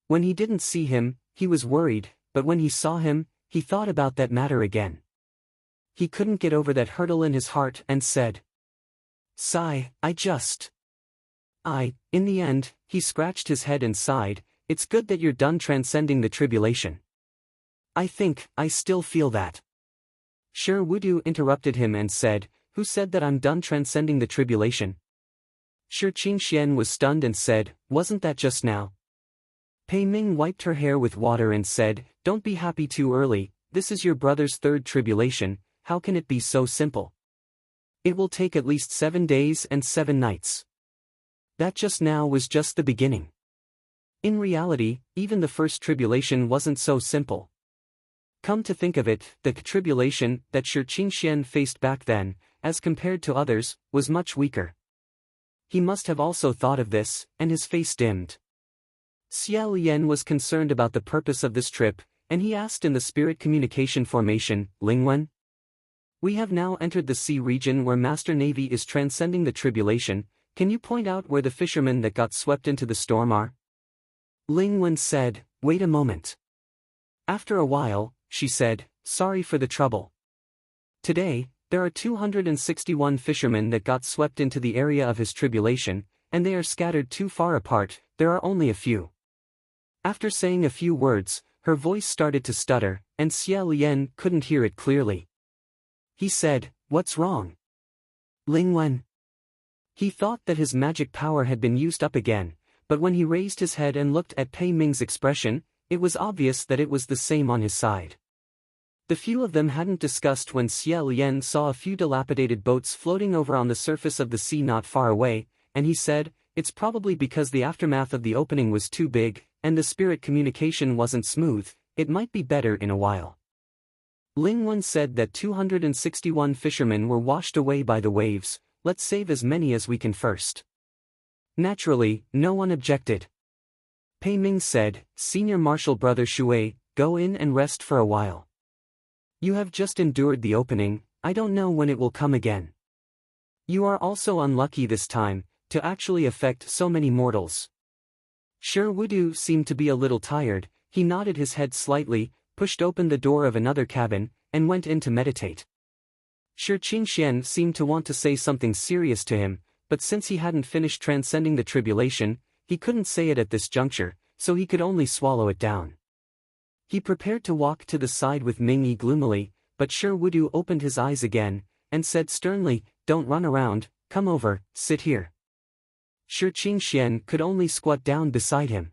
When he didn't see him, he was worried, but when he saw him, he thought about that matter again. He couldn't get over that hurdle in his heart and said, "Sigh, I just In the end, he scratched his head and sighed, it's good that you're done transcending the tribulation. I still feel that. Sher Wudu interrupted him and said, who said that I'm done transcending the tribulation? Shi Qingxian was stunned and said, wasn't that just now? Pei Ming wiped her hair with water and said, don't be happy too early, this is your brother's third tribulation, how can it be so simple? It will take at least 7 days and 7 nights. That just now was just the beginning. In reality, even the first tribulation wasn't so simple. Come to think of it, the tribulation that Shi Qingxian faced back then, as compared to others, was much weaker. He must have also thought of this, and his face dimmed. Xia Lian was concerned about the purpose of this trip, and he asked in the spirit communication formation, Lingwen? We have now entered the sea region where Master Navy is transcending the tribulation, can you point out where the fishermen that got swept into the storm are? Lingwen said, wait a moment. After a while, she said, sorry for the trouble. Today, there are 261 fishermen that got swept into the area of his tribulation, and they are scattered too far apart, there are only a few. After saying a few words, her voice started to stutter, and Xia Lian couldn't hear it clearly. He said, what's wrong? Lingwen. He thought that his magic power had been used up again, but when he raised his head and looked at Pei Ming's expression, it was obvious that it was the same on his side. The few of them hadn't discussed when Xia Lian saw a few dilapidated boats floating over on the surface of the sea not far away, and he said, it's probably because the aftermath of the opening was too big, and the spirit communication wasn't smooth, it might be better in a while. Lingwen said that 261 fishermen were washed away by the waves, let's save as many as we can first. Naturally, no one objected. Pei Ming said, Senior Marshal Brother Shui, go in and rest for a while. You have just endured the opening, I don't know when it will come again. You are also unlucky this time, to actually affect so many mortals. Shi Wudu seemed to be a little tired, he nodded his head slightly, pushed open the door of another cabin, and went in to meditate. Shi Qingxian seemed to want to say something serious to him, but since he hadn't finished transcending the tribulation, he couldn't say it at this juncture, so he could only swallow it down. He prepared to walk to the side with Ming Yi gloomily, but Shi Wudu opened his eyes again, and said sternly, don't run around, come over, sit here. Shi Qingxian could only squat down beside him.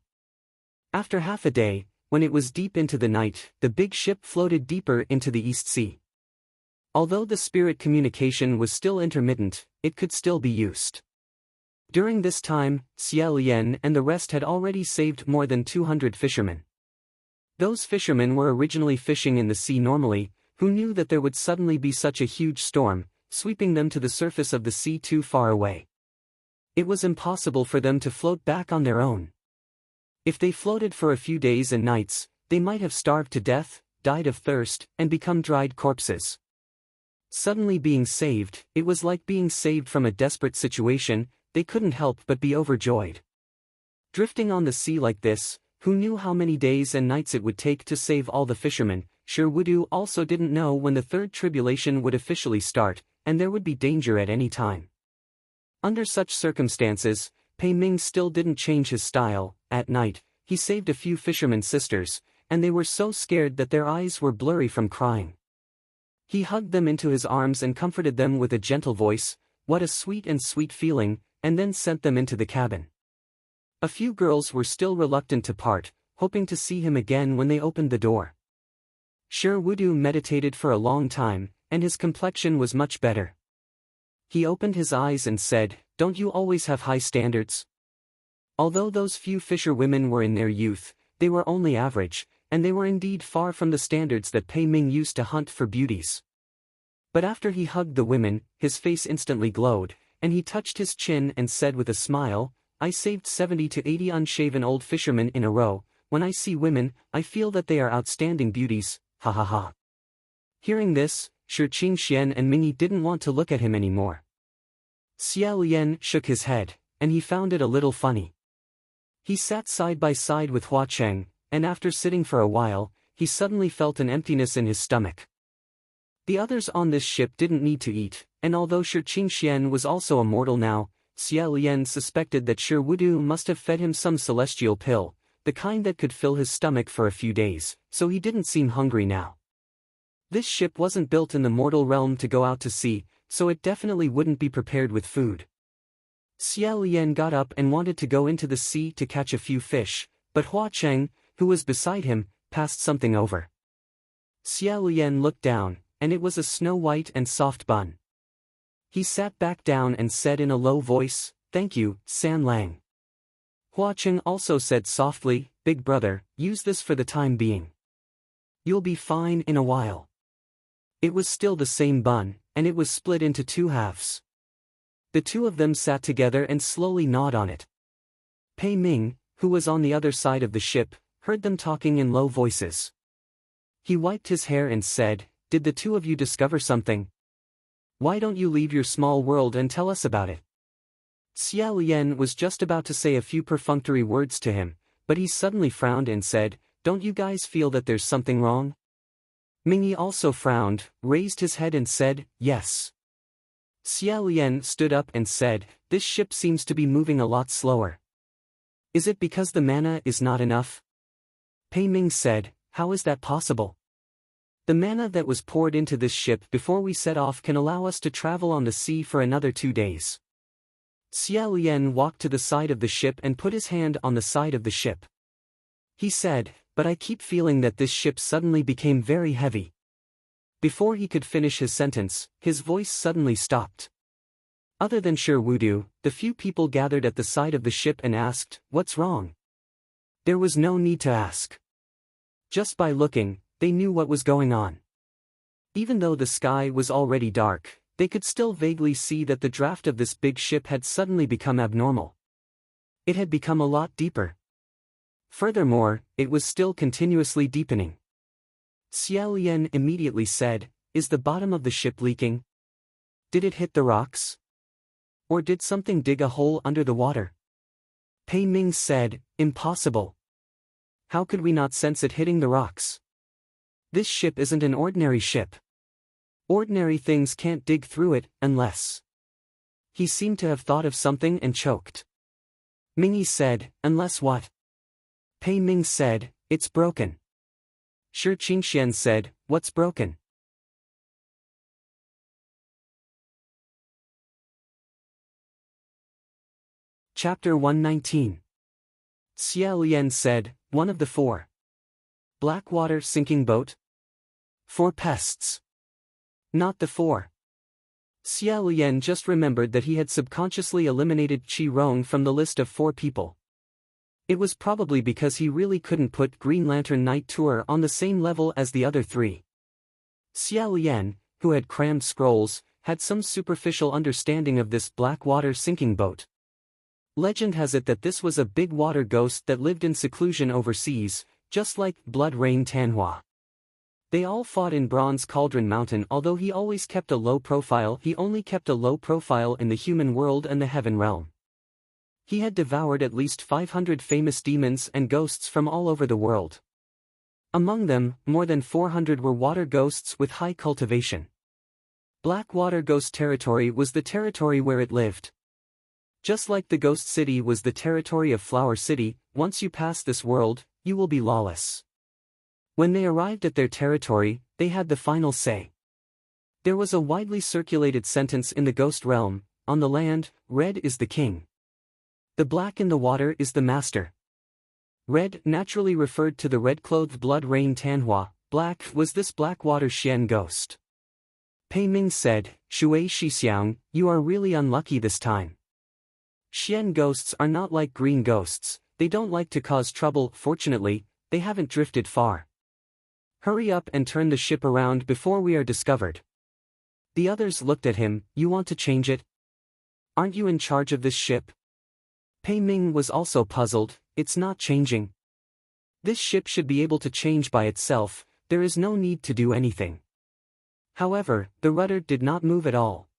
After half a day, when it was deep into the night, the big ship floated deeper into the East Sea. Although the spirit communication was still intermittent, it could still be used. During this time, Xia Lian and the rest had already saved more than 200 fishermen. Those fishermen were originally fishing in the sea normally, who knew that there would suddenly be such a huge storm, sweeping them to the surface of the sea too far away. It was impossible for them to float back on their own. If they floated for a few days and nights, they might have starved to death, died of thirst, and become dried corpses. Suddenly being saved, it was like being saved from a desperate situation, they couldn't help but be overjoyed. Drifting on the sea like this, who knew how many days and nights it would take to save all the fishermen? Shi Wudu also didn't know when the third tribulation would officially start, and there would be danger at any time. Under such circumstances, Pei Ming still didn't change his style. At night, he saved a few fishermen sisters, and they were so scared that their eyes were blurry from crying. He hugged them into his arms and comforted them with a gentle voice, what a sweet feeling, and then sent them into the cabin. A few girls were still reluctant to part, hoping to see him again when they opened the door. Shi Wudu meditated for a long time, and his complexion was much better. He opened his eyes and said, don't you always have high standards? Although those few fisher women were in their youth, they were only average, and they were indeed far from the standards that Pei Ming used to hunt for beauties. But after he hugged the women, his face instantly glowed, and he touched his chin and said with a smile, I saved 70 to 80 unshaven old fishermen in a row, when I see women, I feel that they are outstanding beauties, ha ha ha. Hearing this, Shi Qingxian and Ming Yi didn't want to look at him anymore. Xia Lian shook his head, and he found it a little funny. He sat side by side with Hua Cheng, and after sitting for a while, he suddenly felt an emptiness in his stomach. The others on this ship didn't need to eat, and although Shi Qingxian was also a mortal now, Xia Lian suspected that Shi Wudu must have fed him some celestial pill, the kind that could fill his stomach for a few days, so he didn't seem hungry now. This ship wasn't built in the mortal realm to go out to sea, so it definitely wouldn't be prepared with food. Xia Lian got up and wanted to go into the sea to catch a few fish, but Hua Cheng, who was beside him, passed something over. Xia Lian looked down, and it was a snow-white and soft bun. He sat back down and said in a low voice, "Thank you, San Lang." Hua Cheng also said softly, "Big brother, use this for the time being. You'll be fine in a while." It was still the same bun, and it was split into two halves. The two of them sat together and slowly gnawed on it. Pei Ming, who was on the other side of the ship, heard them talking in low voices. He wiped his hair and said, "Did the two of you discover something? Why don't you leave your small world and tell us about it?" Xia Lian was just about to say a few perfunctory words to him, but he suddenly frowned and said, "Don't you guys feel that there's something wrong?" Mingyi also frowned, raised his head and said, "Yes." Xia Lian stood up and said, "This ship seems to be moving a lot slower. Is it because the mana is not enough?" Pei Ming said, "How is that possible? The mana that was poured into this ship before we set off can allow us to travel on the sea for another 2 days." Xia Lian walked to the side of the ship and put his hand on the side of the ship. He said, "But I keep feeling that this ship suddenly became very heavy." Before he could finish his sentence, his voice suddenly stopped. Other than Shi Wudu, the few people gathered at the side of the ship and asked, "What's wrong?" There was no need to ask. Just by looking, they knew what was going on. Even though the sky was already dark, they could still vaguely see that the draft of this big ship had suddenly become abnormal. It had become a lot deeper. Furthermore, it was still continuously deepening. Xia Lian immediately said, "Is the bottom of the ship leaking? Did it hit the rocks? Or did something dig a hole under the water?" Pei Ming said, "Impossible. How could we not sense it hitting the rocks? This ship isn't an ordinary ship. Ordinary things can't dig through it, unless..." He seemed to have thought of something and choked. Mingyi said, "Unless what?" Pei Ming said, "It's broken." Shi Qingxian said, "What's broken?" Chapter 119. Xia Lian said, "One of the 4. Blackwater sinking boat? 4 pests. Not the 4. Xia Lian just remembered that he had subconsciously eliminated Qi Rong from the list of 4 people. It was probably because he really couldn't put Green Lantern Night Tour on the same level as the other 3. Xia Lian, who had crammed scrolls, had some superficial understanding of this Blackwater sinking boat. Legend has it that this was a big water ghost that lived in seclusion overseas, just like Blood Rain Tanhua. They all fought in Bronze Cauldron Mountain. Although he always kept a low profile, he only kept a low profile in the human world and the heaven realm. He had devoured at least 500 famous demons and ghosts from all over the world. Among them, more than 400 were water ghosts with high cultivation. Blackwater Ghost Territory was the territory where it lived. Just like the Ghost City was the territory of Flower City, once you pass this world, you will be lawless. When they arrived at their territory, they had the final say. There was a widely circulated sentence in the ghost realm: on the land, red is the king. The black in the water is the master. Red naturally referred to the red-clothed Blood Rain Tanhua. Black was this Blackwater Xian ghost. Pei Ming said, "Shui Shixiang, you are really unlucky this time. Xian ghosts are not like green ghosts, they don't like to cause trouble. Fortunately, they haven't drifted far. Hurry up and turn the ship around before we are discovered." The others looked at him. "You want to change it? Aren't you in charge of this ship?" Pei Ming was also puzzled. "It's not changing. This ship should be able to change by itself, there is no need to do anything." However, the rudder did not move at all.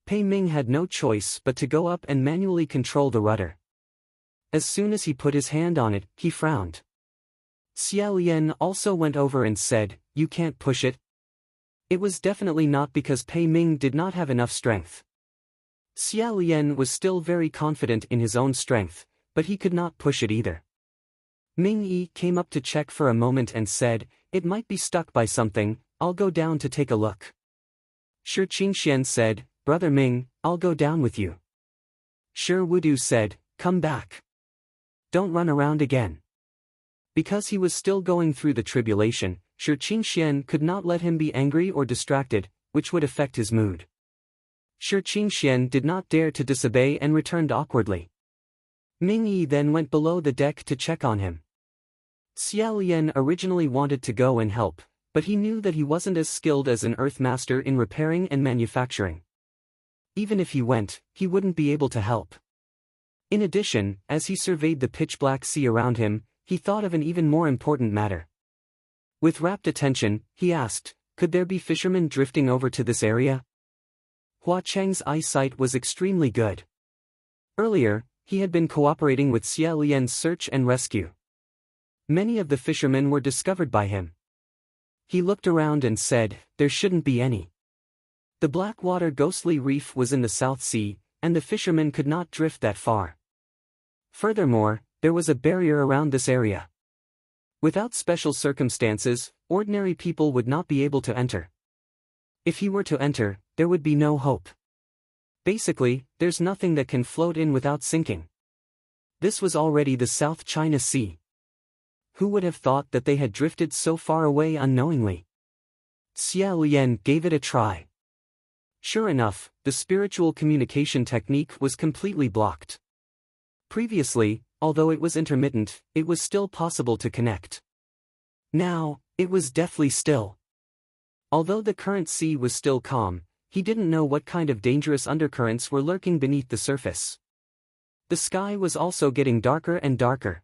Pei Ming had no choice but to go up and manually control the rudder. As soon as he put his hand on it, he frowned. Xia Lian also went over and said, "You can't push it." It was definitely not because Pei Ming did not have enough strength. Xia Lian was still very confident in his own strength, but he could not push it either. Ming Yi came up to check for a moment and said, "It might be stuck by something, I'll go down to take a look." Shi Qingxian said, "Brother Ming, I'll go down with you." Shi Wudu said, "Come back. Don't run around again." Because he was still going through the tribulation, Shi Qingxian could not let him be angry or distracted, which would affect his mood. Shi Qingxian did not dare to disobey and returned awkwardly. Ming Yi then went below the deck to check on him. Xia Lian originally wanted to go and help, but he knew that he wasn't as skilled as an Earth Master in repairing and manufacturing. Even if he went, he wouldn't be able to help. In addition, as he surveyed the pitch-black sea around him, he thought of an even more important matter. With rapt attention, he asked, "Could there be fishermen drifting over to this area?" Hua Cheng's eyesight was extremely good. Earlier, he had been cooperating with Xia Lian's search and rescue. Many of the fishermen were discovered by him. He looked around and said, "There shouldn't be any." The Blackwater Ghostly Reef was in the South Sea, and the fishermen could not drift that far. Furthermore, there was a barrier around this area. Without special circumstances, ordinary people would not be able to enter. If he were to enter, there would be no hope. Basically, there's nothing that can float in without sinking. This was already the South China Sea. Who would have thought that they had drifted so far away unknowingly? Xia Lian gave it a try. Sure enough, the spiritual communication technique was completely blocked. Previously, although it was intermittent, it was still possible to connect. Now, it was deathly still. Although the current sea was still calm, he didn't know what kind of dangerous undercurrents were lurking beneath the surface. The sky was also getting darker and darker.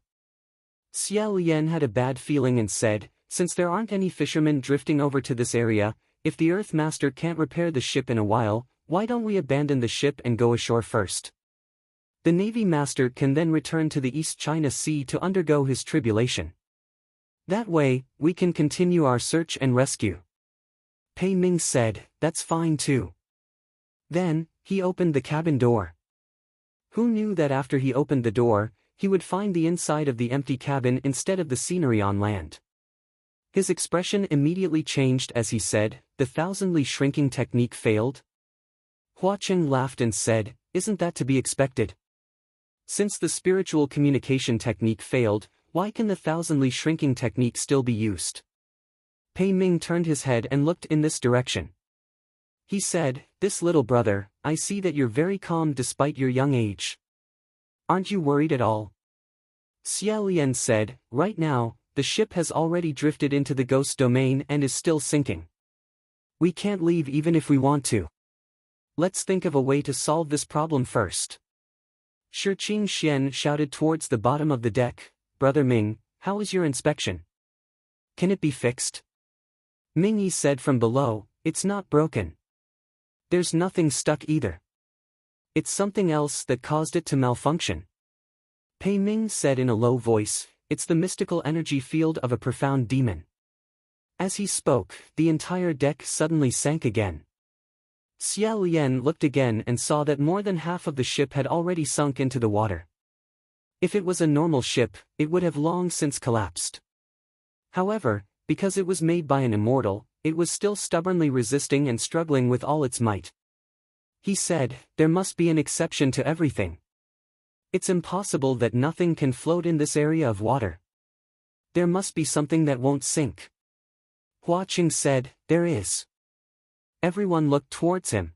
Xia Lian had a bad feeling and said, "Since there aren't any fishermen drifting over to this area, if the Earth Master can't repair the ship in a while, why don't we abandon the ship and go ashore first? The Navy Master can then return to the East China Sea to undergo his tribulation. That way, we can continue our search and rescue." Pei Ming said, "That's fine too." Then, he opened the cabin door. Who knew that after he opened the door, he would find the inside of the empty cabin instead of the scenery on land? His expression immediately changed as he said, "The thousandly shrinking technique failed?" Hua Cheng laughed and said, "Isn't that to be expected? Since the spiritual communication technique failed, why can the thousandly shrinking technique still be used?" Pei Ming turned his head and looked in this direction. He said, "This little brother, I see that you're very calm despite your young age. Aren't you worried at all?" Xia Lian said, "Right now, the ship has already drifted into the ghost domain and is still sinking. We can't leave even if we want to. Let's think of a way to solve this problem first." Shi Qingxian shouted towards the bottom of the deck, "Brother Ming, how is your inspection? Can it be fixed?" Ming Yi said from below, "It's not broken. There's nothing stuck either. It's something else that caused it to malfunction." Pei Ming said in a low voice, "It's the mystical energy field of a profound demon." As he spoke, the entire deck suddenly sank again. Xia Lian looked again and saw that more than half of the ship had already sunk into the water. If it was a normal ship, it would have long since collapsed. However, because it was made by an immortal, it was still stubbornly resisting and struggling with all its might. He said, "There must be an exception to everything. It's impossible that nothing can float in this area of water. There must be something that won't sink." Hua Cheng said, "There is." Everyone looked towards him.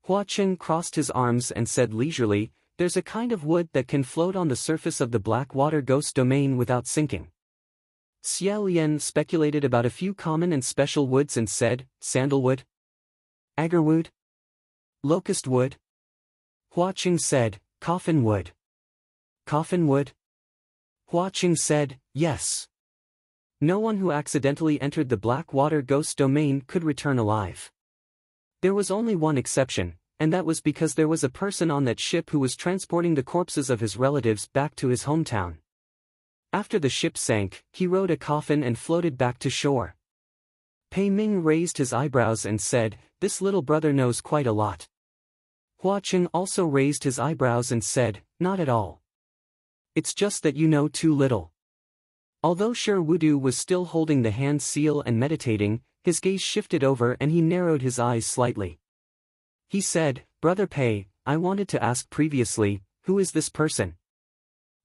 Hua Cheng crossed his arms and said leisurely, "There's a kind of wood that can float on the surface of the Blackwater Ghost domain without sinking." Xia Lian speculated about a few common and special woods and said, "Sandalwood? Agarwood? Locust wood?" Hua Cheng said, "Coffin wood." "Coffin wood?" Hua Cheng said, "Yes." No one who accidentally entered the Blackwater Ghost domain could return alive. There was only one exception, and that was because there was a person on that ship who was transporting the corpses of his relatives back to his hometown. After the ship sank, he rode a coffin and floated back to shore. Pei Ming raised his eyebrows and said, "This little brother knows quite a lot." Hua Cheng also raised his eyebrows and said, "Not at all. It's just that you know too little." Although Sher Wudu was still holding the hand seal and meditating, his gaze shifted over and he narrowed his eyes slightly. He said, "Brother Pei, I wanted to ask previously, who is this person?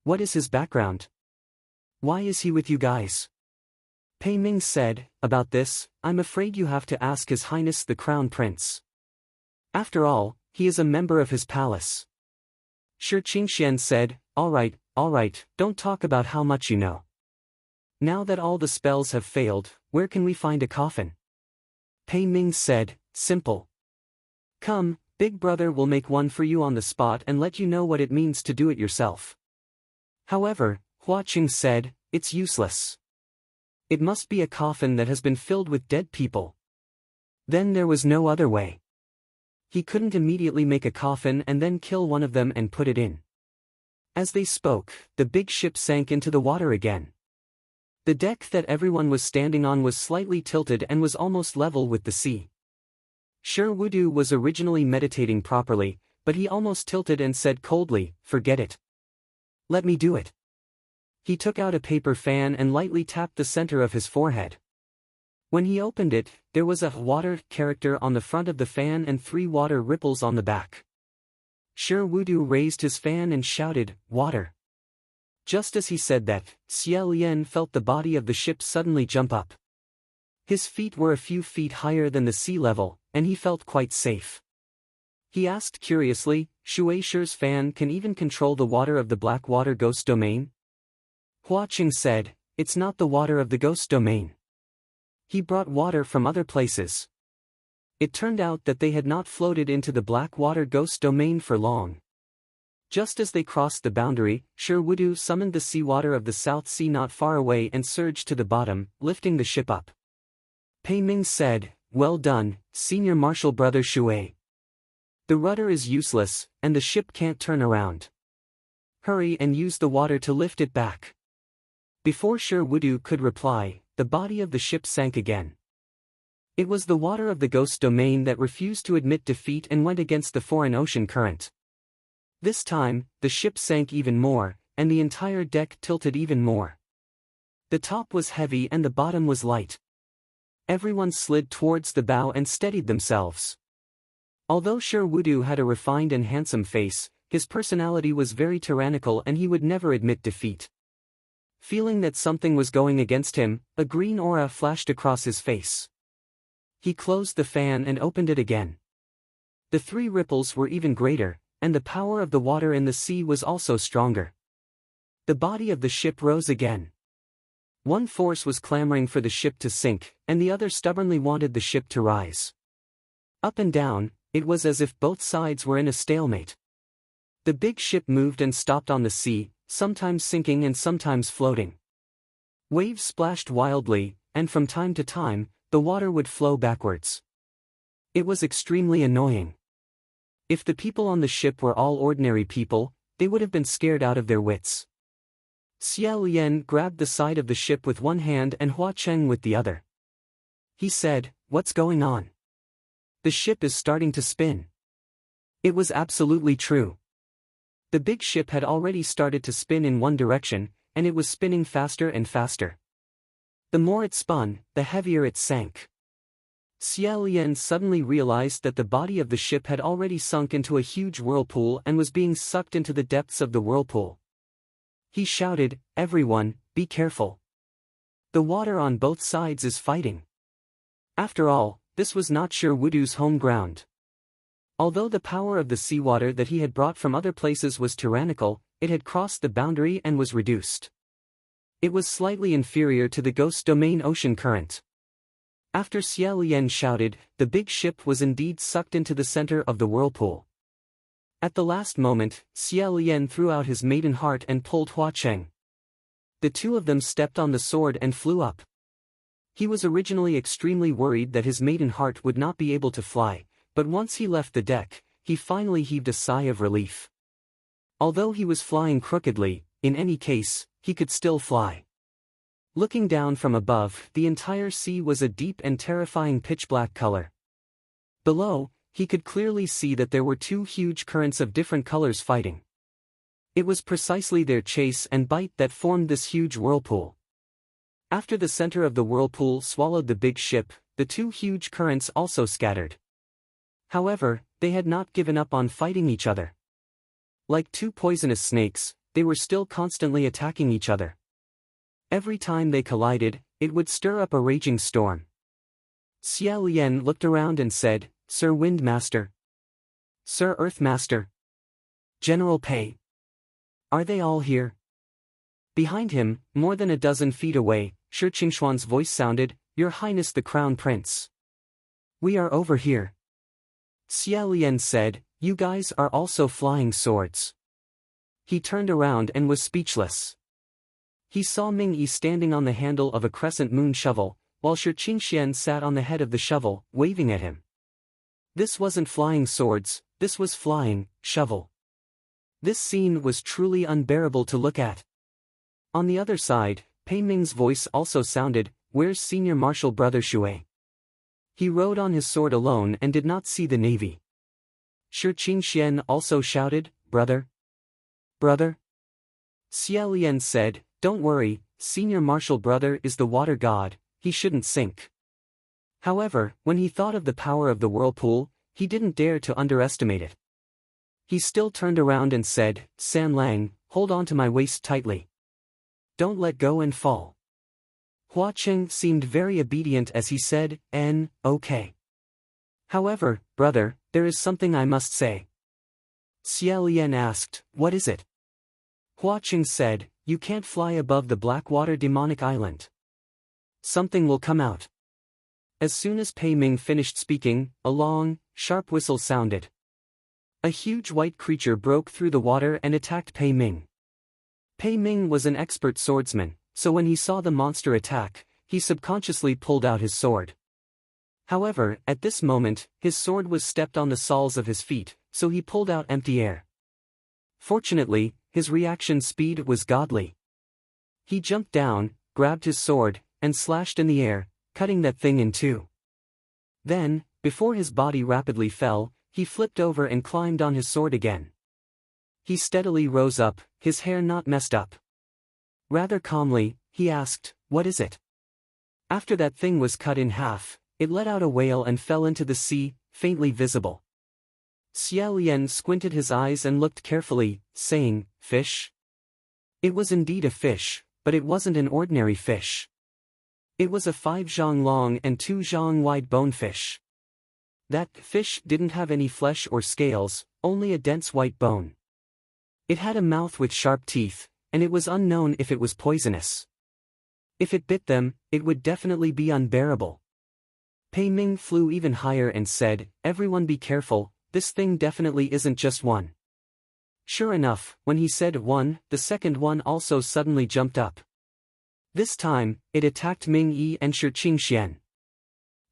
What is his background? Why is he with you guys?" Pei Ming said, "About this, I'm afraid you have to ask His Highness the Crown Prince. After all, he is a member of his palace." Shi Qingxian said, all right, don't talk about how much you know. Now that all the spells have failed, where can we find a coffin?" Pei Ming said, "Simple. Come, Big Brother will make one for you on the spot and let you know what it means to do it yourself." However, Hua Cheng said, "It's useless. It must be a coffin that has been filled with dead people." Then there was no other way. He couldn't immediately make a coffin and then kill one of them and put it in. As they spoke, the big ship sank into the water again. The deck that everyone was standing on was slightly tilted and was almost level with the sea. Sher Wudu was originally meditating properly, but he almost tilted and said coldly, "Forget it. Let me do it." He took out a paper fan and lightly tapped the center of his forehead. When he opened it, there was a water character on the front of the fan and 3 water ripples on the back. Sher Wudu raised his fan and shouted, "Water." Just as he said that, Xie Lian felt the body of the ship suddenly jump up. His feet were a few feet higher than the sea level, and he felt quite safe. He asked curiously, "Shui Shi's fan can even control the water of the black water ghost domain?" Hua Cheng said, "It's not the water of the ghost domain. He brought water from other places." It turned out that they had not floated into the black water ghost domain for long. Just as they crossed the boundary, Sher Wudu summoned the seawater of the South Sea not far away and surged to the bottom, lifting the ship up. Pei Ming said, "Well done, Senior Marshal Brother Shui. The rudder is useless, and the ship can't turn around. Hurry and use the water to lift it back." Before Sher Wudu could reply, the body of the ship sank again. It was the water of the ghost domain that refused to admit defeat and went against the foreign ocean current. This time, the ship sank even more, and the entire deck tilted even more. The top was heavy and the bottom was light. Everyone slid towards the bow and steadied themselves. Although Sher Wudu had a refined and handsome face, his personality was very tyrannical and he would never admit defeat. Feeling that something was going against him, a green aura flashed across his face. He closed the fan and opened it again. The 3 ripples were even greater, and the power of the water in the sea was also stronger. The body of the ship rose again. One force was clamoring for the ship to sink, and the other stubbornly wanted the ship to rise. Up and down, it was as if both sides were in a stalemate. The big ship moved and stopped on the sea, sometimes sinking and sometimes floating. Waves splashed wildly, and from time to time, the water would flow backwards. It was extremely annoying. If the people on the ship were all ordinary people, they would have been scared out of their wits. Xie Lian grabbed the side of the ship with one hand and Hua Cheng with the other. He said, "What's going on? The ship is starting to spin." It was absolutely true. The big ship had already started to spin in one direction, and it was spinning faster and faster. The more it spun, the heavier it sank. Xie Lian suddenly realized that the body of the ship had already sunk into a huge whirlpool and was being sucked into the depths of the whirlpool. He shouted, "Everyone, be careful. The water on both sides is fighting." After all, this was not Sher Wudu's home ground. Although the power of the seawater that he had brought from other places was tyrannical, it had crossed the boundary and was reduced. It was slightly inferior to the ghost domain ocean current. After Xie Lian shouted, the big ship was indeed sucked into the center of the whirlpool. At the last moment, Xie Lian threw out his maiden heart and pulled Hua Cheng. The 2 of them stepped on the sword and flew up. He was originally extremely worried that his maiden heart would not be able to fly, but once he left the deck, he finally heaved a sigh of relief. Although he was flying crookedly, in any case, he could still fly. Looking down from above, the entire sea was a deep and terrifying pitch-black color. Below, he could clearly see that there were two huge currents of different colors fighting. It was precisely their chase and bite that formed this huge whirlpool. After the center of the whirlpool swallowed the big ship, the two huge currents also scattered. However, they had not given up on fighting each other. Like two poisonous snakes, they were still constantly attacking each other. Every time they collided, it would stir up a raging storm. Xia Lian looked around and said, "Sir Windmaster. Sir Earthmaster. General Pei. Are they all here?" Behind him, more than a dozen feet away, Shi Qingshuan's voice sounded, "Your Highness the Crown Prince. We are over here." Xia Lian said, "You guys are also flying swords." He turned around and was speechless. He saw Ming Yi standing on the handle of a crescent moon shovel, while Shi Qingxian sat on the head of the shovel, waving at him. This wasn't flying swords, this was flying shovel. This scene was truly unbearable to look at. On the other side, Pei Ming's voice also sounded, "Where's Senior Marshal Brother Shui?" He rode on his sword alone and did not see the navy. Shi Qingxian also shouted, "Brother? Brother?" Xia Lian said, "Don't worry, Senior Marshal Brother is the water god, he shouldn't sink." However, when he thought of the power of the whirlpool, he didn't dare to underestimate it. He still turned around and said, "San Lang, hold on to my waist tightly. Don't let go and fall." Hua Cheng seemed very obedient as he said, "Okay. However, brother, there is something I must say." Xia Lian asked, "What is it?" Hua Cheng said, "You can't fly above the Blackwater demonic island. Something will come out." As soon as Pei Ming finished speaking, a long, sharp whistle sounded. A huge white creature broke through the water and attacked Pei Ming. Pei Ming was an expert swordsman, so when he saw the monster attack, he subconsciously pulled out his sword. However, at this moment, his sword was stepped on the soles of his feet, so he pulled out empty air. Fortunately, his reaction speed was godly. He jumped down, grabbed his sword, and slashed in the air, cutting that thing in two. Then, before his body rapidly fell, he flipped over and climbed on his sword again. He steadily rose up, his hair not messed up. Rather calmly, he asked, "What is it?" After that thing was cut in half, it let out a wail and fell into the sea, faintly visible. Xia Lian squinted his eyes and looked carefully, saying, "Fish?" It was indeed a fish, but it wasn't an ordinary fish. It was a 5 zhang long and 2 zhang wide bonefish. That fish didn't have any flesh or scales, only a dense white bone. It had a mouth with sharp teeth, and it was unknown if it was poisonous. If it bit them, it would definitely be unbearable. Pei Ming flew even higher and said, "Everyone be careful, this thing definitely isn't just one." Sure enough, when he said one, the second one also suddenly jumped up. This time, it attacked Ming Yi and Shi Qingxian.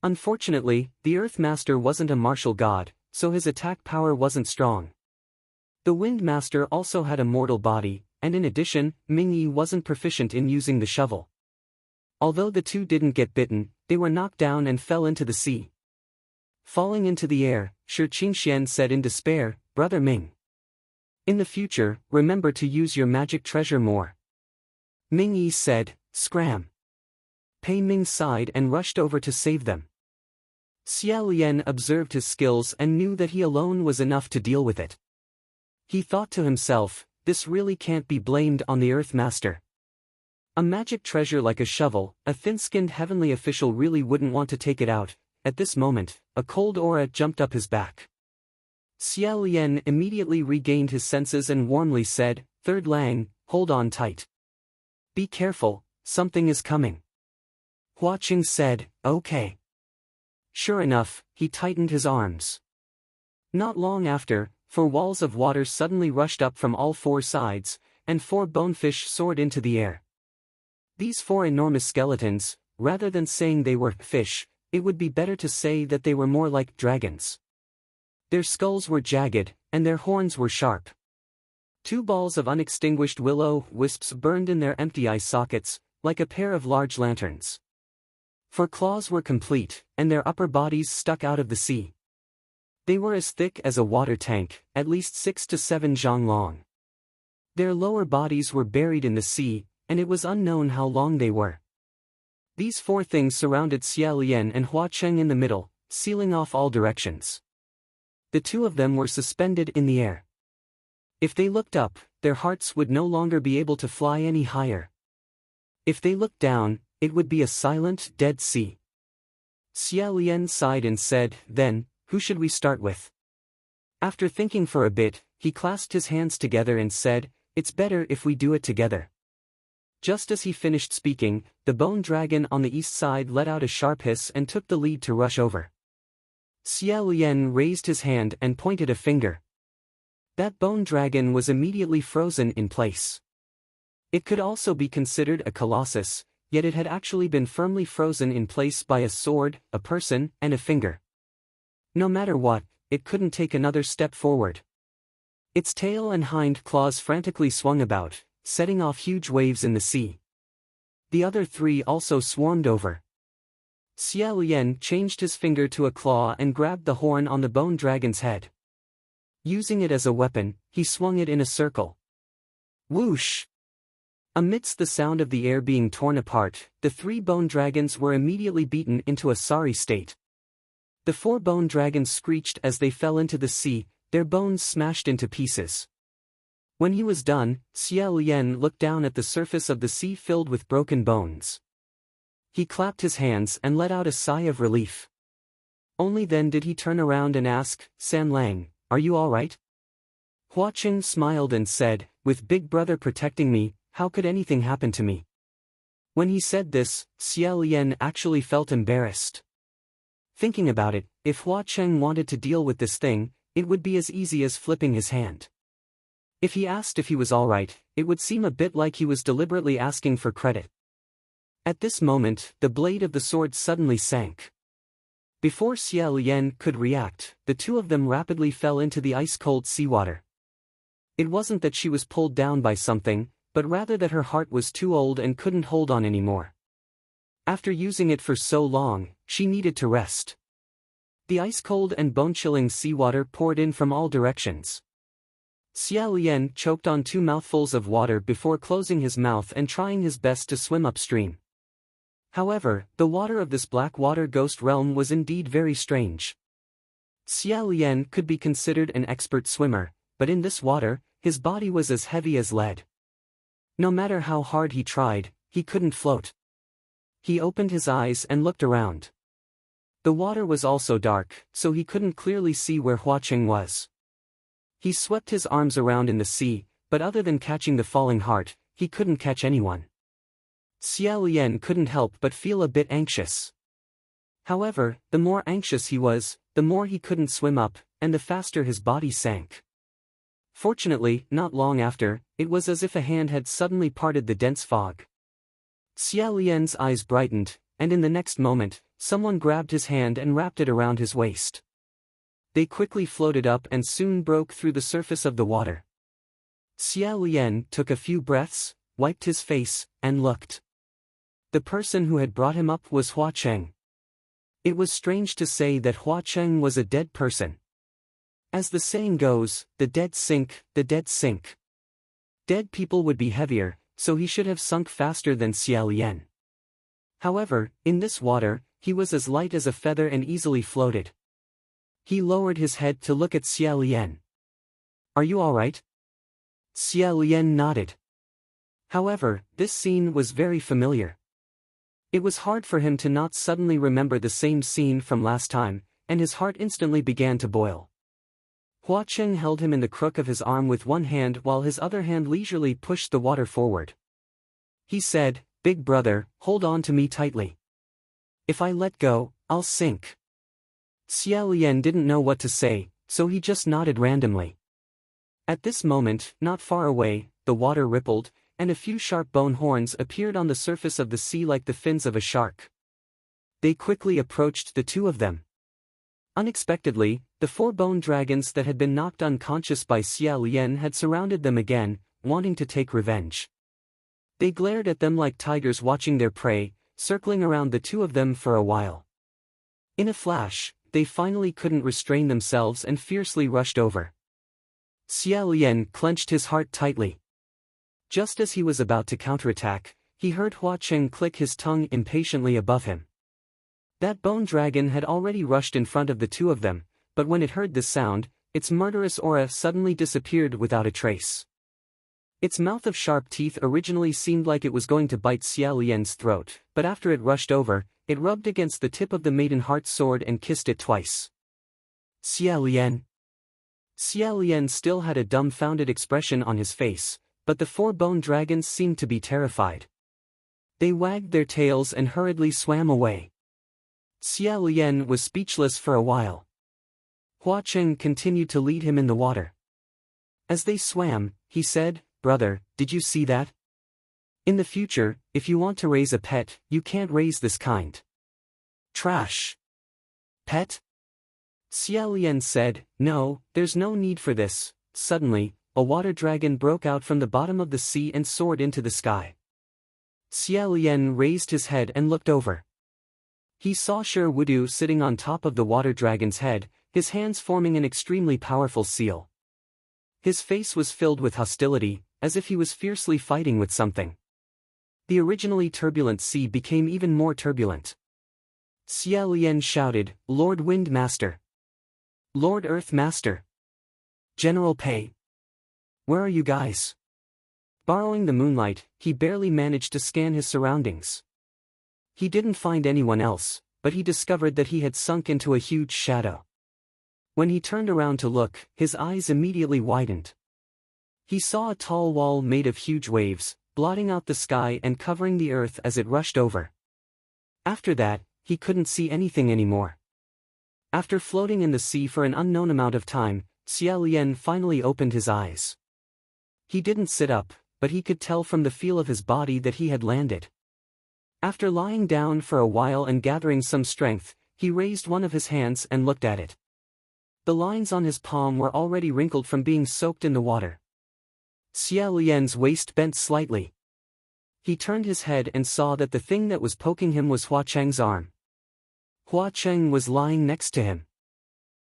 Unfortunately, the Earthmaster wasn't a martial god, so his attack power wasn't strong. The Windmaster also had a mortal body, and in addition, Ming Yi wasn't proficient in using the shovel. Although the two didn't get bitten, they were knocked down and fell into the sea. Falling into the air, Shi Qingxian said in despair, "Brother Ming. In the future, remember to use your magic treasure more." Ming Yi said, "Scram." Pei Ming sighed and rushed over to save them. Xia Lian observed his skills and knew that he alone was enough to deal with it. He thought to himself, this really can't be blamed on the Earthmaster. A magic treasure like a shovel, a thin-skinned heavenly official really wouldn't want to take it out. At this moment, a cold aura jumped up his back. Xia Lian immediately regained his senses and warmly said, "Third Lang, hold on tight. Be careful, something is coming." Hua Qing said, "Okay." Sure enough, he tightened his arms. Not long after, 4 walls of water suddenly rushed up from all 4 sides, and 4 bonefish soared into the air. These 4 enormous skeletons, rather than saying they were fish, it would be better to say that they were more like dragons. Their skulls were jagged, and their horns were sharp. 2 balls of unextinguished will-o-wisps burned in their empty eye sockets, like a pair of large lanterns. 4 claws were complete, and their upper bodies stuck out of the sea. They were as thick as a water tank, at least 6 to 7 zhang long. Their lower bodies were buried in the sea, and it was unknown how long they were. These four things surrounded Xia Lian and Hua Cheng in the middle, sealing off all directions. The two of them were suspended in the air. If they looked up, their hearts would no longer be able to fly any higher. If they looked down, it would be a silent, dead sea. Xia Lian sighed and said, "Then, who should we start with?" After thinking for a bit, he clasped his hands together and said, "It's better if we do it together." Just as he finished speaking, the bone dragon on the east side let out a sharp hiss and took the lead to rush over. Xia Lian raised his hand and pointed a finger. That bone dragon was immediately frozen in place. It could also be considered a colossus, yet it had actually been firmly frozen in place by a sword, a person, and a finger. No matter what, it couldn't take another step forward. Its tail and hind claws frantically swung about, setting off huge waves in the sea. The other three also swarmed over. Xia Lian changed his finger to a claw and grabbed the horn on the bone dragon's head. Using it as a weapon, he swung it in a circle. Whoosh! Amidst the sound of the air being torn apart, the three bone dragons were immediately beaten into a sorry state. The four bone dragons screeched as they fell into the sea, their bones smashed into pieces. When he was done, Xia Lian looked down at the surface of the sea filled with broken bones. He clapped his hands and let out a sigh of relief. Only then did he turn around and ask, "San Lang, are you all right?" Hua Cheng smiled and said, "With Big Brother protecting me, how could anything happen to me?" When he said this, Xia Lian actually felt embarrassed. Thinking about it, if Hua Cheng wanted to deal with this thing, it would be as easy as flipping his hand. If he asked if he was all right, it would seem a bit like he was deliberately asking for credit. At this moment, the blade of the sword suddenly sank. Before Xia Lian could react, the two of them rapidly fell into the ice-cold seawater. It wasn't that she was pulled down by something, but rather that her heart was too old and couldn't hold on anymore. After using it for so long, she needed to rest. The ice-cold and bone-chilling seawater poured in from all directions. Xia Lian choked on 2 mouthfuls of water before closing his mouth and trying his best to swim upstream. However, the water of this black water ghost realm was indeed very strange. Xia Lian could be considered an expert swimmer, but in this water, his body was as heavy as lead. No matter how hard he tried, he couldn't float. He opened his eyes and looked around. The water was also dark, so he couldn't clearly see where Hua Cheng was. He swept his arms around in the sea, but other than catching the falling heart, he couldn't catch anyone. Xia Lian couldn't help but feel a bit anxious. However, the more anxious he was, the more he couldn't swim up, and the faster his body sank. Fortunately, not long after, it was as if a hand had suddenly parted the dense fog. Xia Lian's eyes brightened, and in the next moment, someone grabbed his hand and wrapped it around his waist. They quickly floated up and soon broke through the surface of the water. Xia Lian took a few breaths, wiped his face, and looked. The person who had brought him up was Hua Cheng. It was strange to say that Hua Cheng was a dead person. As the saying goes, the dead sink, the dead sink. Dead people would be heavier, so he should have sunk faster than Xia Lian. However, in this water, he was as light as a feather and easily floated. He lowered his head to look at Xia Lian. "Are you all right?" Xia Lian nodded. However, this scene was very familiar. It was hard for him to not suddenly remember the same scene from last time, and his heart instantly began to boil. Hua Cheng held him in the crook of his arm with one hand while his other hand leisurely pushed the water forward. He said, "Big brother, hold on to me tightly. If I let go, I'll sink." Xia Lian didn't know what to say, so he just nodded randomly. At this moment, not far away, the water rippled, and a few sharp bone horns appeared on the surface of the sea like the fins of a shark. They quickly approached the two of them. Unexpectedly, the 4 bone dragons that had been knocked unconscious by Xia Lian had surrounded them again, wanting to take revenge. They glared at them like tigers watching their prey, circling around the two of them for a while. In a flash, they finally couldn't restrain themselves and fiercely rushed over. Xia Lian clenched his heart tightly. Just as he was about to counterattack, he heard Hua Cheng click his tongue impatiently above him. That bone dragon had already rushed in front of the two of them, but when it heard this sound, its murderous aura suddenly disappeared without a trace. Its mouth of sharp teeth originally seemed like it was going to bite Xia Lian's throat, but after it rushed over, it rubbed against the tip of the maiden heart sword and kissed it twice. Xia Lian. Xia Lian still had a dumbfounded expression on his face, but the four bone dragons seemed to be terrified. They wagged their tails and hurriedly swam away. Xia Lian was speechless for a while. Hua Cheng continued to lead him in the water. As they swam, he said, "Brother, did you see that? In the future, if you want to raise a pet, you can't raise this kind. Trash. Pet?" Xia Lian said, "No, there's no need for this." Suddenly, a water dragon broke out from the bottom of the sea and soared into the sky. Xia Lian raised his head and looked over. He saw Shi Wudu sitting on top of the water dragon's head, his hands forming an extremely powerful seal. His face was filled with hostility, as if he was fiercely fighting with something. The originally turbulent sea became even more turbulent. Xia Lian shouted, "Lord Wind Master! Lord Earth Master! General Pei! Where are you guys?" Borrowing the moonlight, he barely managed to scan his surroundings. He didn't find anyone else, but he discovered that he had sunk into a huge shadow. When he turned around to look, his eyes immediately widened. He saw a tall wall made of huge waves, blotting out the sky and covering the earth as it rushed over. After that, he couldn't see anything anymore. After floating in the sea for an unknown amount of time, Xia Lian finally opened his eyes. He didn't sit up, but he could tell from the feel of his body that he had landed. After lying down for a while and gathering some strength, he raised one of his hands and looked at it. The lines on his palm were already wrinkled from being soaked in the water. Xia Lian's waist bent slightly. He turned his head and saw that the thing that was poking him was Hua Cheng's arm. Hua Cheng was lying next to him.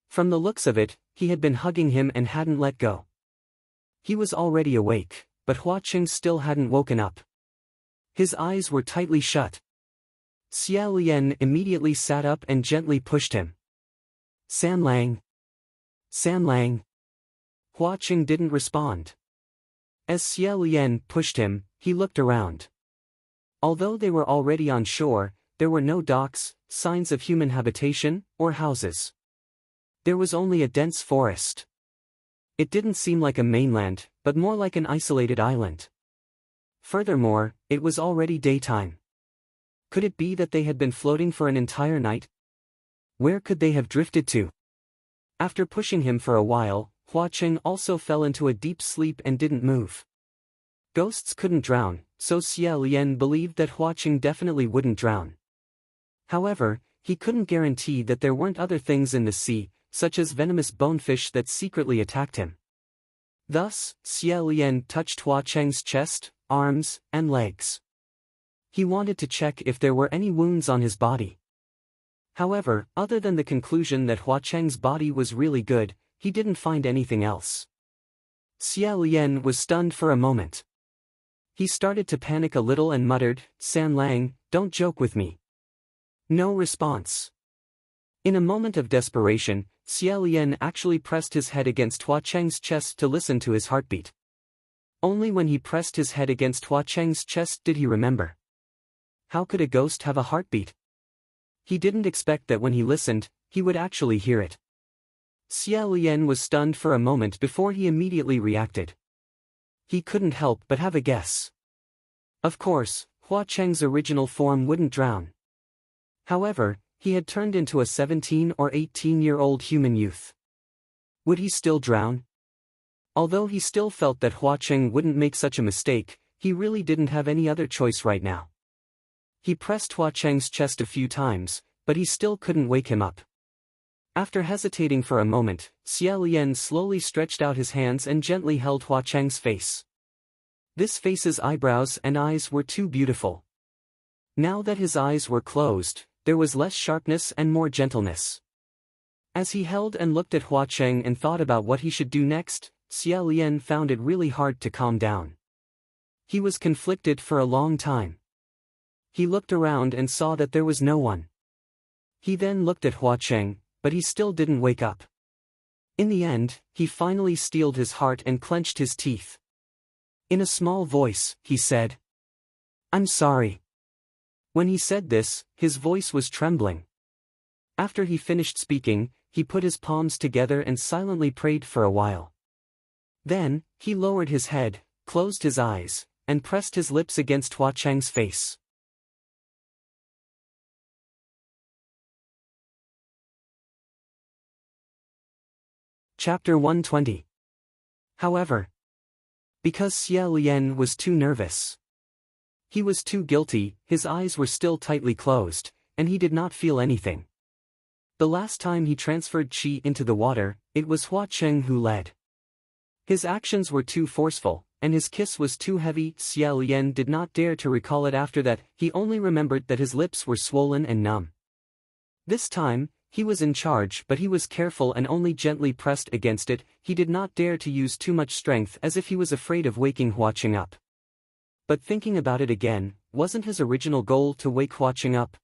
From the looks of it, he had been hugging him and hadn't let go. He was already awake, but Hua Cheng still hadn't woken up. His eyes were tightly shut. Xia Lian immediately sat up and gently pushed him. "San Lang! San Lang!" Hua Cheng didn't respond. As Xia Lian pushed him, he looked around. Although they were already on shore, there were no docks, signs of human habitation, or houses. There was only a dense forest. It didn't seem like a mainland, but more like an isolated island. Furthermore, it was already daytime. Could it be that they had been floating for an entire night? Where could they have drifted to? After pushing him for a while, Hua Cheng also fell into a deep sleep and didn't move. Ghosts couldn't drown, so Xia Lian believed that Hua Cheng definitely wouldn't drown. However, he couldn't guarantee that there weren't other things in the sea, such as venomous bonefish that secretly attacked him. Thus, Xia Lian touched Hua Cheng's chest, arms, and legs. He wanted to check if there were any wounds on his body. However, other than the conclusion that Hua Cheng's body was really good, he didn't find anything else. Xia Lian was stunned for a moment. He started to panic a little and muttered, "San Lang, don't joke with me." No response. In a moment of desperation, Xia Lian actually pressed his head against Hua Cheng's chest to listen to his heartbeat. Only when he pressed his head against Hua Cheng's chest did he remember. How could a ghost have a heartbeat? He didn't expect that when he listened, he would actually hear it. Xia Lian was stunned for a moment before he immediately reacted. He couldn't help but have a guess. Of course, Hua Cheng's original form wouldn't drown. However, he had turned into a 17 or 18-year-old human youth. Would he still drown? Although he still felt that Hua Cheng wouldn't make such a mistake, he really didn't have any other choice right now. He pressed Hua Cheng's chest a few times, but he still couldn't wake him up. After hesitating for a moment, Xia Lian slowly stretched out his hands and gently held Hua Cheng's face. This face's eyebrows and eyes were too beautiful. Now that his eyes were closed, there was less sharpness and more gentleness. As he held and looked at Hua Cheng and thought about what he should do next, Xia Lian found it really hard to calm down. He was conflicted for a long time. He looked around and saw that there was no one. He then looked at Hua Cheng, but he still didn't wake up. In the end, he finally steeled his heart and clenched his teeth. In a small voice, he said, "I'm sorry." When he said this, his voice was trembling. After he finished speaking, he put his palms together and silently prayed for a while. Then, he lowered his head, closed his eyes, and pressed his lips against Hua Cheng's face. Chapter 120. However, because Xia Lian was too nervous. He was too guilty, his eyes were still tightly closed, and he did not feel anything. The last time he transferred qi into the water, it was Hua Cheng who led. His actions were too forceful, and his kiss was too heavy. Xia Lian did not dare to recall it after that, he only remembered that his lips were swollen and numb. This time, he was in charge, but he was careful and only gently pressed against it. He did not dare to use too much strength as if he was afraid of waking Hua Cheng up. But thinking about it again, wasn't his original goal to wake Hua Cheng up?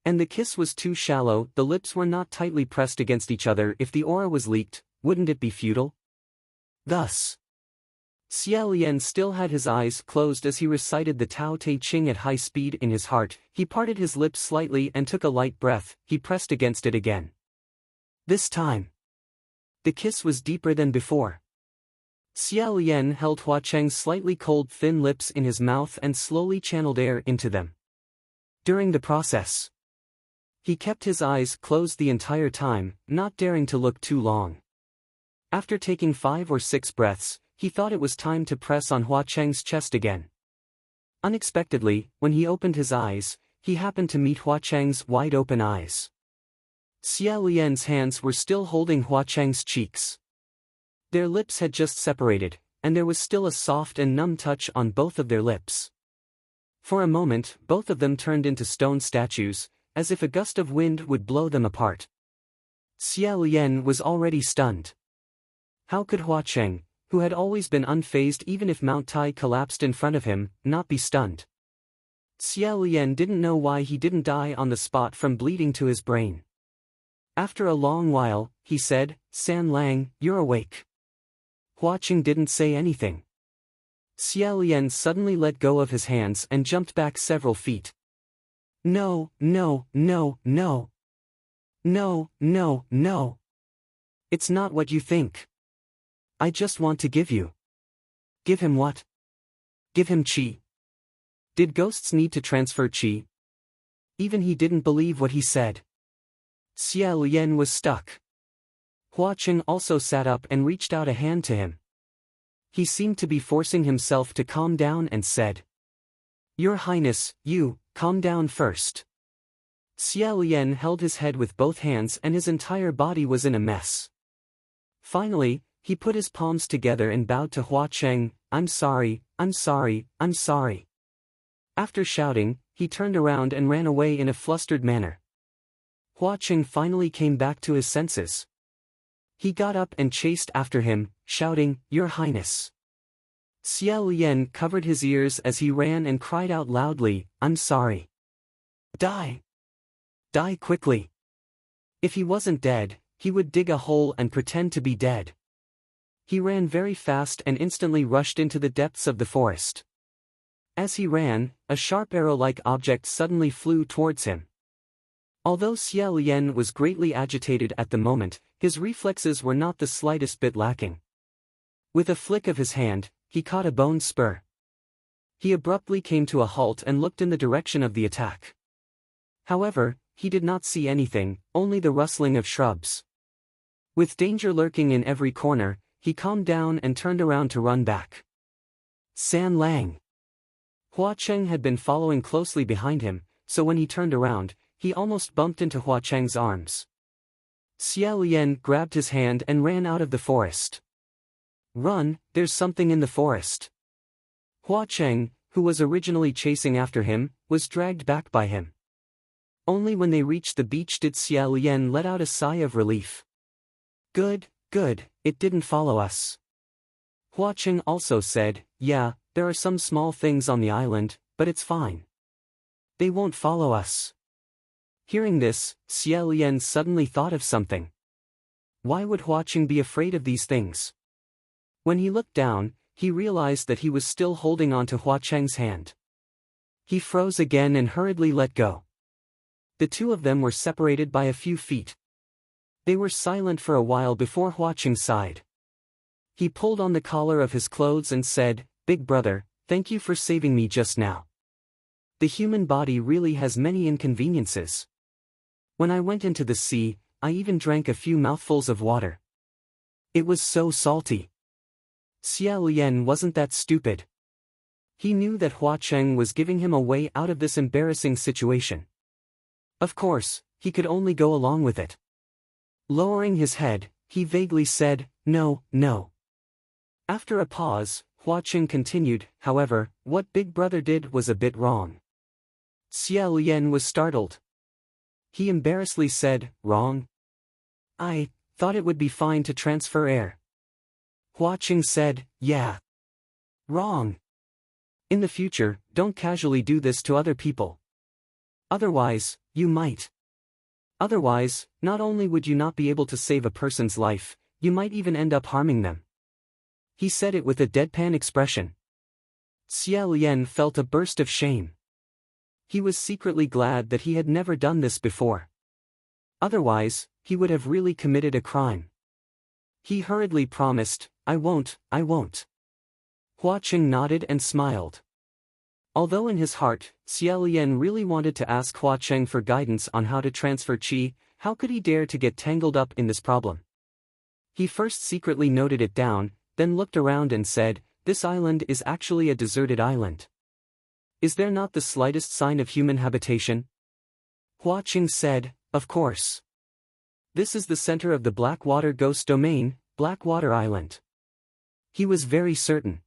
And the kiss was too shallow, the lips were not tightly pressed against each other. If the aura was leaked, wouldn't it be futile? Thus, Xia Lian still had his eyes closed as he recited the Tao Te Ching at high speed in his heart. He parted his lips slightly and took a light breath. He pressed against it again. This time, the kiss was deeper than before. Xia Lian held Hua Cheng's slightly cold thin lips in his mouth and slowly channeled air into them. During the process, he kept his eyes closed the entire time, not daring to look too long. After taking 5 or 6 breaths, he thought it was time to press on Hua Cheng's chest again. Unexpectedly, when he opened his eyes, he happened to meet Hua Cheng's wide-open eyes. Xia Lian's hands were still holding Hua Cheng's cheeks. Their lips had just separated, and there was still a soft and numb touch on both of their lips. For a moment, both of them turned into stone statues, as if a gust of wind would blow them apart. Xia Lian was already stunned. How could Hua Cheng, who had always been unfazed even if Mount Tai collapsed in front of him, not be stunned? Xia Lian didn't know why he didn't die on the spot from bleeding to his brain. After a long while, he said, "San Lang, you're awake." Hua Cheng didn't say anything. Xia Lian suddenly let go of his hands and jumped back several feet. "No, no, no, no. No, no, no. It's not what you think. I just want to give you." Give him what? Give him qi. Did ghosts need to transfer qi? Even he didn't believe what he said. Xia Lian was stuck. Hua Cheng also sat up and reached out a hand to him. He seemed to be forcing himself to calm down and said, "Your Highness, you, calm down first." Xia Lian held his head with both hands and his entire body was in a mess. Finally, he put his palms together and bowed to Hua Cheng, "I'm sorry, I'm sorry, I'm sorry." After shouting, he turned around and ran away in a flustered manner. Hua Cheng finally came back to his senses. He got up and chased after him, shouting, "Your Highness." Xia Lian covered his ears as he ran and cried out loudly, "I'm sorry. Die. Die quickly." If he wasn't dead, he would dig a hole and pretend to be dead. He ran very fast and instantly rushed into the depths of the forest. As he ran, a sharp arrow-like object suddenly flew towards him. Although Xia Lian was greatly agitated at the moment, his reflexes were not the slightest bit lacking. With a flick of his hand, he caught a bone spur. He abruptly came to a halt and looked in the direction of the attack. However, he did not see anything, only the rustling of shrubs. With danger lurking in every corner, he calmed down and turned around to run back. San Lang. Hua Cheng had been following closely behind him, so when he turned around, he almost bumped into Hua Cheng's arms. Xia Lian grabbed his hand and ran out of the forest. "Run, there's something in the forest." Hua Cheng, who was originally chasing after him, was dragged back by him. Only when they reached the beach did Xia Lian let out a sigh of relief. Good, good, it didn't follow us. Hua Cheng also said, yeah, there are some small things on the island, but it's fine. They won't follow us. Hearing this, Xia Lian suddenly thought of something. Why would Hua Cheng be afraid of these things? When he looked down, he realized that he was still holding on to Hua Cheng's hand. He froze again and hurriedly let go. The two of them were separated by a few feet. They were silent for a while before Hua Cheng sighed. He pulled on the collar of his clothes and said, Big brother, thank you for saving me just now. The human body really has many inconveniences. When I went into the sea, I even drank a few mouthfuls of water. It was so salty. Xia Lian wasn't that stupid. He knew that Hua Cheng was giving him a way out of this embarrassing situation. Of course, he could only go along with it. Lowering his head, he vaguely said, No, no. After a pause, Hua Cheng continued, however, what Big Brother did was a bit wrong. Xia Lian was startled. He embarrassedly said, Wrong? I thought it would be fine to transfer air. Hua Cheng said, Yeah. Wrong. In the future, don't casually do this to other people. Otherwise, you might. Otherwise, not only would you not be able to save a person's life, you might even end up harming them. He said it with a deadpan expression. Xia Lian felt a burst of shame. He was secretly glad that he had never done this before. Otherwise, he would have really committed a crime. He hurriedly promised, I won't. Hua Cheng nodded and smiled. Although in his heart, Xia Lian really wanted to ask Hua Cheng for guidance on how to transfer qi, how could he dare to get tangled up in this problem? He first secretly noted it down, then looked around and said, This island is actually a deserted island. Is there not the slightest sign of human habitation? Hua Cheng said, Of course. This is the center of the Blackwater Ghost Domain, Blackwater Island. He was very certain.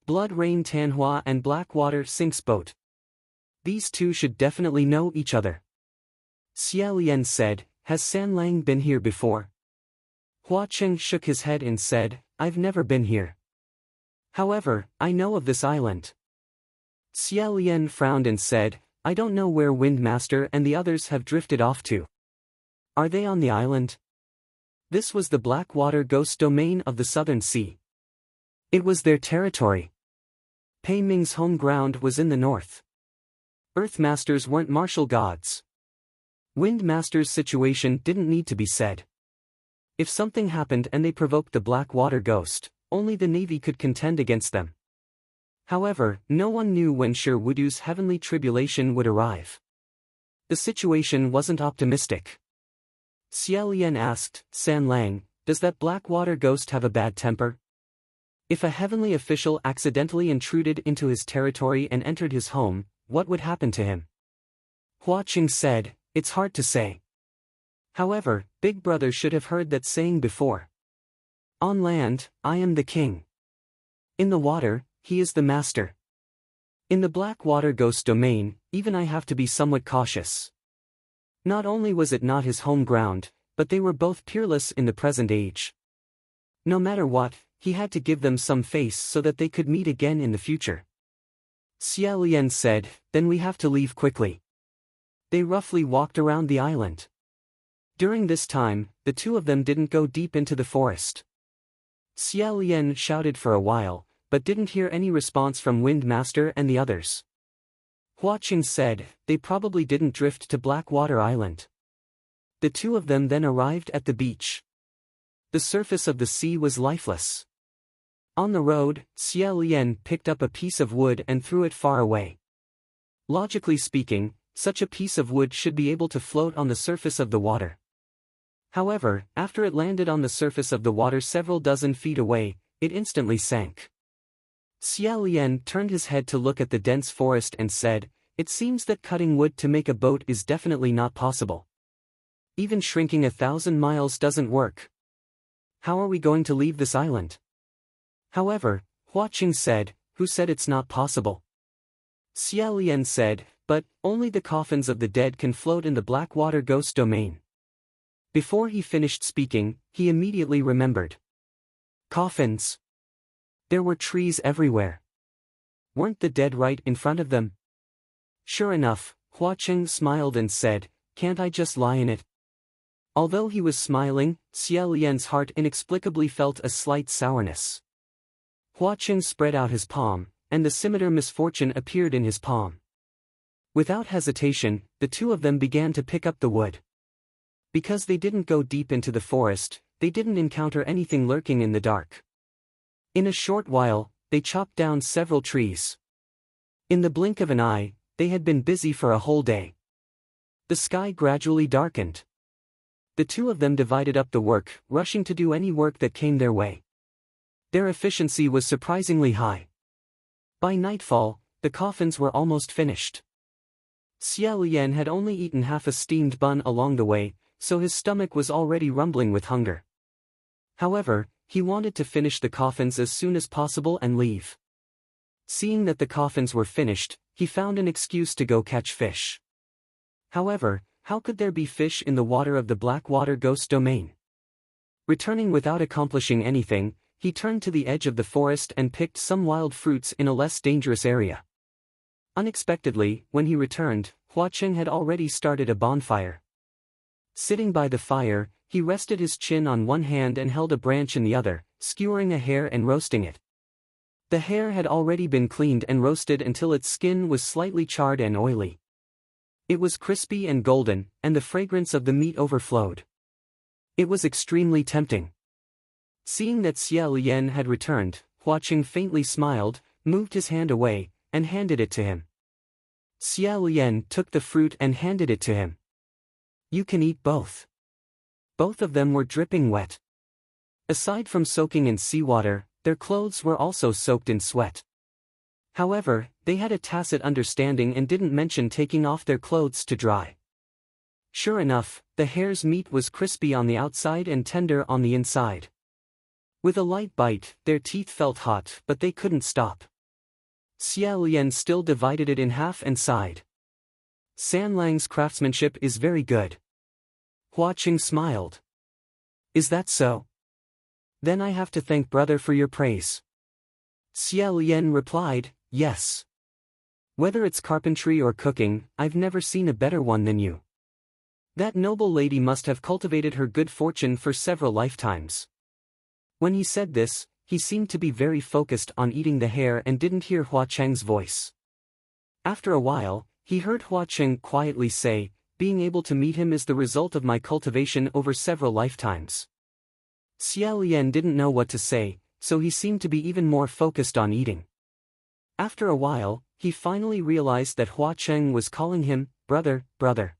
Blood Rain Tanhua and Blackwater Sinks Boat. These two should definitely know each other. Xia Lian said, Has San Lang been here before? Hua Cheng shook his head and said, I've never been here. However, I know of this island. Xia Lian frowned and said, I don't know where Windmaster and the others have drifted off to. Are they on the island? This was the Blackwater Ghost Domain of the Southern Sea. It was their territory. Pei Ming's home ground was in the north. Earthmasters weren't martial gods. Windmaster's situation didn't need to be said. If something happened and they provoked the Blackwater Ghost, only the Navy could contend against them. However, no one knew when Sher Wudu's heavenly tribulation would arrive. The situation wasn't optimistic. Xia Lian asked, San Lang, does that Blackwater Ghost have a bad temper? If a heavenly official accidentally intruded into his territory and entered his home, what would happen to him? Hua Cheng said, It's hard to say. However, Big Brother should have heard that saying before. On land, I am the king. In the water, he is the master. In the Blackwater Ghost Domain, even I have to be somewhat cautious. Not only was it not his home ground, but they were both peerless in the present age. No matter what, he had to give them some face so that they could meet again in the future. Xia Lian said, Then we have to leave quickly. They roughly walked around the island. During this time, the two of them didn't go deep into the forest. Xia Lian shouted for a while, but didn't hear any response from Windmaster and the others. Hua Cheng said, They probably didn't drift to Blackwater Island. The two of them then arrived at the beach. The surface of the sea was lifeless. On the road, Xia Lian picked up a piece of wood and threw it far away. Logically speaking, such a piece of wood should be able to float on the surface of the water. However, after it landed on the surface of the water several dozen feet away, it instantly sank. Xia Lian turned his head to look at the dense forest and said, It seems that cutting wood to make a boat is definitely not possible. Even shrinking 1,000 miles doesn't work. How are we going to leave this island? However, Hua Cheng said, Who said it's not possible? Xia Lian said, but only the coffins of the dead can float in the Blackwater ghost domain. Before he finished speaking, he immediately remembered. Coffins. There were trees everywhere. Weren't the dead right in front of them? Sure enough, Hua Cheng smiled and said, can't I just lie in it? Although he was smiling, Xia Lian's heart inexplicably felt a slight sourness. Hua Cheng spread out his palm, and the scimitar misfortune appeared in his palm. Without hesitation, the two of them began to pick up the wood. Because they didn't go deep into the forest, they didn't encounter anything lurking in the dark. In a short while, they chopped down several trees. In the blink of an eye, they had been busy for a whole day. The sky gradually darkened. The two of them divided up the work, rushing to do any work that came their way. Their efficiency was surprisingly high. By nightfall, the coffins were almost finished. Xia Lian had only eaten half a steamed bun along the way, so his stomach was already rumbling with hunger. However, he wanted to finish the coffins as soon as possible and leave. Seeing that the coffins were finished, he found an excuse to go catch fish. However, how could there be fish in the water of the Blackwater ghost domain? Returning without accomplishing anything, he turned to the edge of the forest and picked some wild fruits in a less dangerous area. Unexpectedly, when he returned, Hua Cheng had already started a bonfire. Sitting by the fire, he rested his chin on one hand and held a branch in the other, skewering a hare and roasting it. The hare had already been cleaned and roasted until its skin was slightly charred and oily. It was crispy and golden, and the fragrance of the meat overflowed. It was extremely tempting. Seeing that Xia Lian had returned, Hua Cheng faintly smiled, moved his hand away, and handed it to him. Xia Lian took the fruit and handed it to him. You can eat both. Both of them were dripping wet. Aside from soaking in seawater, their clothes were also soaked in sweat. However, they had a tacit understanding and didn't mention taking off their clothes to dry. Sure enough, the hare's meat was crispy on the outside and tender on the inside. With a light bite, their teeth felt hot, but they couldn't stop. Xia Lian still divided it in half and sighed. San Lang's craftsmanship is very good. Hua Cheng smiled. Is that so? Then I have to thank brother for your praise. Xia Lian replied, yes. Whether it's carpentry or cooking, I've never seen a better one than you. That noble lady must have cultivated her good fortune for several lifetimes. When he said this, he seemed to be very focused on eating the hare and didn't hear Hua Cheng's voice. After a while, he heard Hua Cheng quietly say, being able to meet him is the result of my cultivation over several lifetimes. Xia Lian didn't know what to say, so he seemed to be even more focused on eating. After a while, he finally realized that Hua Cheng was calling him, brother, brother.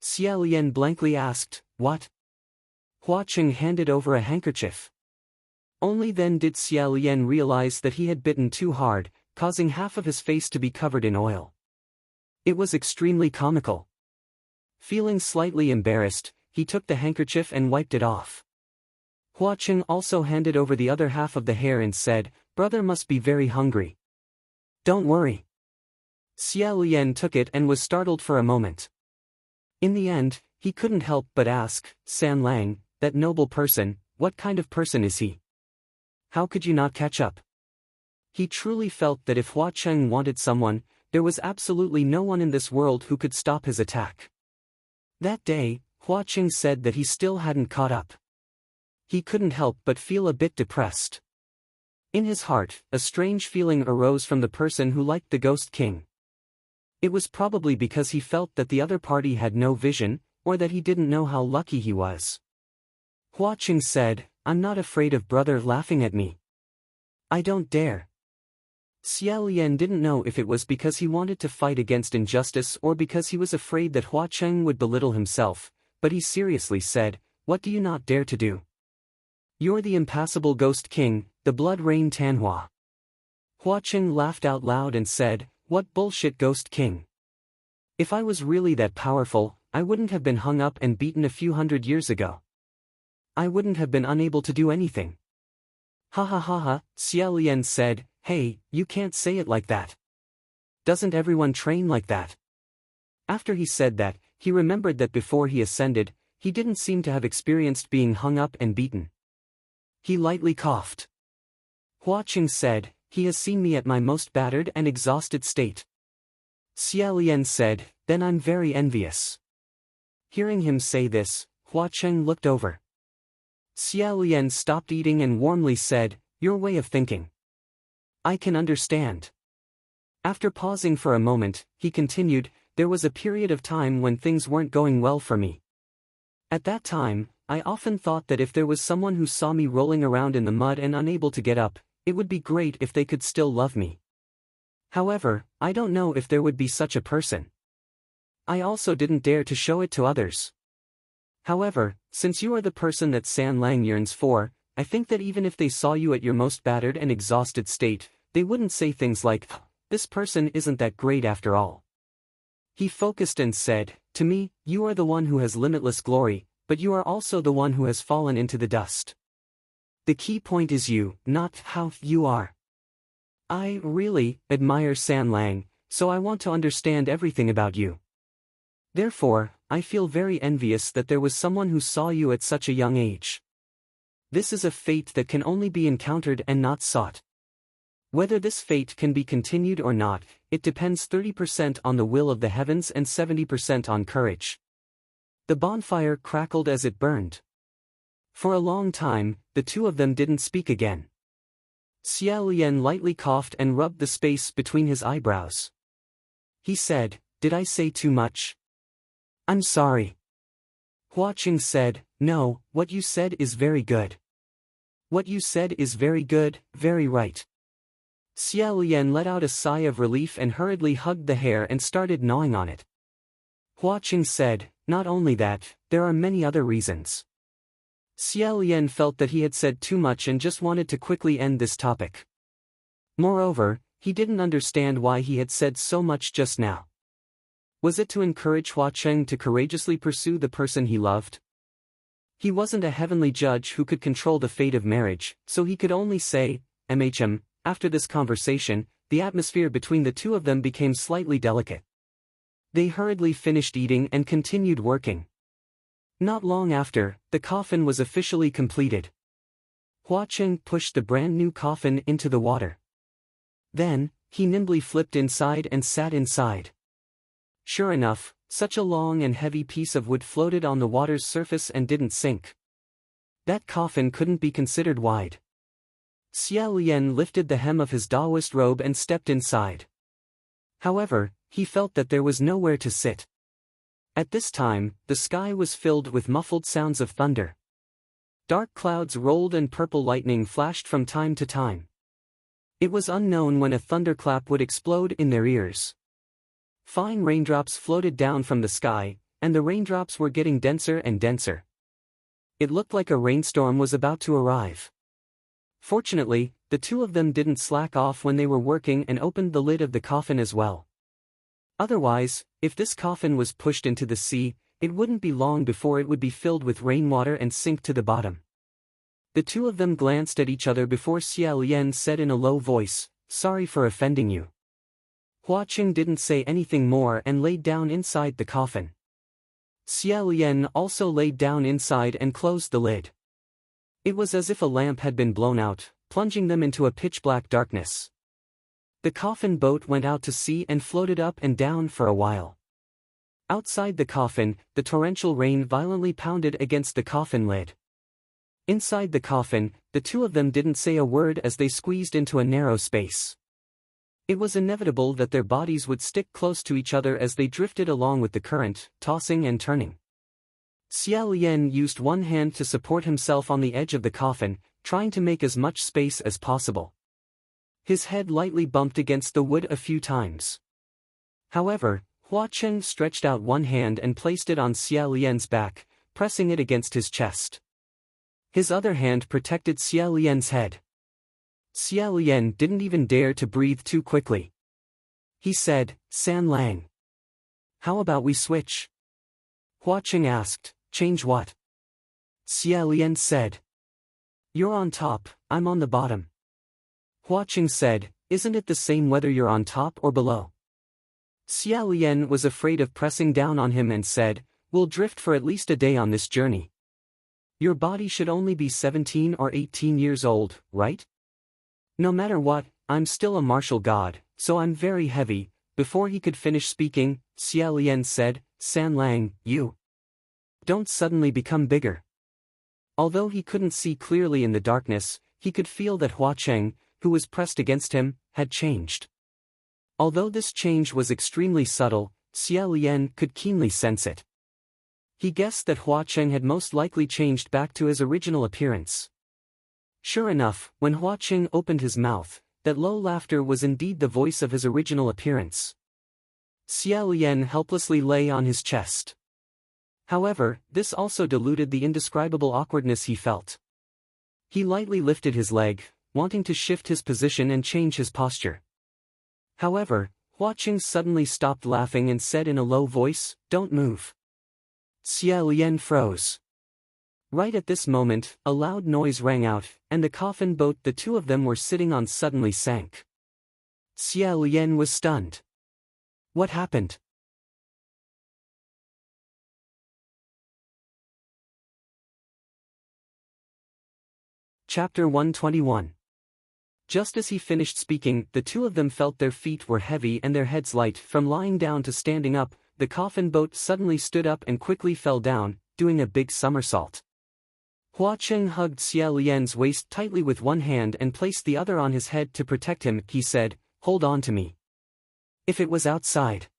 Xia Lian blankly asked, what? Hua Cheng handed over a handkerchief. Only then did Xia Lian realize that he had bitten too hard, causing half of his face to be covered in oil. It was extremely comical. Feeling slightly embarrassed, he took the handkerchief and wiped it off. Hua Cheng also handed over the other half of the hare and said, brother must be very hungry. Don't worry. Xia Lian took it and was startled for a moment. In the end, he couldn't help but ask, San Lang, that noble person, what kind of person is he? How could you not catch up? He truly felt that if Hua Cheng wanted someone, there was absolutely no one in this world who could stop his attack. That day, Hua Cheng said that he still hadn't caught up. He couldn't help but feel a bit depressed. In his heart, a strange feeling arose from the person who liked the Ghost King. It was probably because he felt that the other party had no vision, or that he didn't know how lucky he was. Hua Cheng said, I'm not afraid of brother laughing at me. I don't dare. Xia Lian didn't know if it was because he wanted to fight against injustice or because he was afraid that Hua Cheng would belittle himself, but he seriously said, what do you not dare to do? You're the impassible Ghost King, the Blood Rain Tanhua. Hua Cheng laughed out loud and said, what bullshit Ghost King? If I was really that powerful, I wouldn't have been hung up and beaten a few hundred years ago. I wouldn't have been unable to do anything. Ha ha ha ha, Xia Lian said, hey, you can't say it like that. Doesn't everyone train like that? After he said that, he remembered that before he ascended, he didn't seem to have experienced being hung up and beaten. He lightly coughed. Hua Qing said, "He has seen me at my most battered and exhausted state." Xia Lian said, "Then I'm very envious." Hearing him say this, Hua Qing looked over. Xia Lian stopped eating and warmly said, "Your way of thinking. I can understand." After pausing for a moment, he continued, "There was a period of time when things weren't going well for me. At that time, I often thought that if there was someone who saw me rolling around in the mud and unable to get up, it would be great if they could still love me. However, I don't know if there would be such a person. I also didn't dare to show it to others. However, since you are the person that San Lang yearns for, I think that even if they saw you at your most battered and exhausted state, they wouldn't say things like, 'This person isn't that great after all.'" He focused and said, "To me, you are the one who has limitless glory, but you are also the one who has fallen into the dust. The key point is you, not how you are. I really admire San Lang, so I want to understand everything about you. Therefore, I feel very envious that there was someone who saw you at such a young age. This is a fate that can only be encountered and not sought. Whether this fate can be continued or not, it depends 30% on the will of the heavens and 70% on courage." The bonfire crackled as it burned. For a long time, the two of them didn't speak again. Xia Lian lightly coughed and rubbed the space between his eyebrows. He said, "Did I say too much? I'm sorry." Hua Qing said, "No, what you said is very good. What you said is very good, very right." Xia Lian let out a sigh of relief and hurriedly hugged the hair and started gnawing on it. Hua Qing said, "Not only that, there are many other reasons." Xia Lian felt that he had said too much and just wanted to quickly end this topic. Moreover, he didn't understand why he had said so much just now. Was it to encourage Hua Qing to courageously pursue the person he loved? He wasn't a heavenly judge who could control the fate of marriage, so he could only say, "MHM." After this conversation, the atmosphere between the two of them became slightly delicate. They hurriedly finished eating and continued working. Not long after, the coffin was officially completed. Hua Qing pushed the brand new coffin into the water. Then, he nimbly flipped inside and sat inside. Sure enough, such a long and heavy piece of wood floated on the water's surface and didn't sink. That coffin couldn't be considered wide. Xia Lian lifted the hem of his Daoist robe and stepped inside. However, he felt that there was nowhere to sit. At this time, the sky was filled with muffled sounds of thunder. Dark clouds rolled and purple lightning flashed from time to time. It was unknown when a thunderclap would explode in their ears. Fine raindrops floated down from the sky, and the raindrops were getting denser and denser. It looked like a rainstorm was about to arrive. Fortunately, the two of them didn't slack off when they were working and opened the lid of the coffin as well. Otherwise, if this coffin was pushed into the sea, it wouldn't be long before it would be filled with rainwater and sink to the bottom. The two of them glanced at each other before Xia Lian said in a low voice, "Sorry for offending you." Hua Qing didn't say anything more and laid down inside the coffin. Xia Lian also laid down inside and closed the lid. It was as if a lamp had been blown out, plunging them into a pitch-black darkness. The coffin boat went out to sea and floated up and down for a while. Outside the coffin, the torrential rain violently pounded against the coffin lid. Inside the coffin, the two of them didn't say a word as they squeezed into a narrow space. It was inevitable that their bodies would stick close to each other as they drifted along with the current, tossing and turning. Xia Lian used one hand to support himself on the edge of the coffin, trying to make as much space as possible. His head lightly bumped against the wood a few times. However, Hua Qing stretched out one hand and placed it on Xia Lian's back, pressing it against his chest. His other hand protected Xia Lian's head. Xia Lian didn't even dare to breathe too quickly. He said, "San Lang. How about we switch?" Hua Qing asked, "Change what?" Xia Lian said, "You're on top, I'm on the bottom." Hua Qing said, "Isn't it the same whether you're on top or below? Xia Lian was afraid of pressing down on him and said, "We'll drift for at least a day on this journey. Your body should only be 17 or 18 years old, right? No matter what, I'm still a martial god, so I'm very heavy." Before he could finish speaking, Xia Lian said, "San Lang, you don't suddenly become bigger." Although he couldn't see clearly in the darkness, he could feel that Hua Cheng, who was pressed against him, had changed. Although this change was extremely subtle, Xia Lian could keenly sense it. He guessed that Hua Cheng had most likely changed back to his original appearance. Sure enough, when Hua Cheng opened his mouth, that low laughter was indeed the voice of his original appearance. Xia Lian helplessly lay on his chest. However, this also diluted the indescribable awkwardness he felt. He lightly lifted his leg, wanting to shift his position and change his posture. However, Hua Cheng suddenly stopped laughing and said in a low voice, "Don't move." Xia Lian froze. Right at this moment, a loud noise rang out, and the coffin boat the two of them were sitting on suddenly sank. Xia Lian was stunned. What happened? Chapter 121. Just as he finished speaking, the two of them felt their feet were heavy and their heads light. From lying down to standing up, the coffin boat suddenly stood up and quickly fell down, doing a big somersault. Hua Cheng hugged Xia Lian's waist tightly with one hand and placed the other on his head to protect him. He said, "Hold on to me. If it was outside,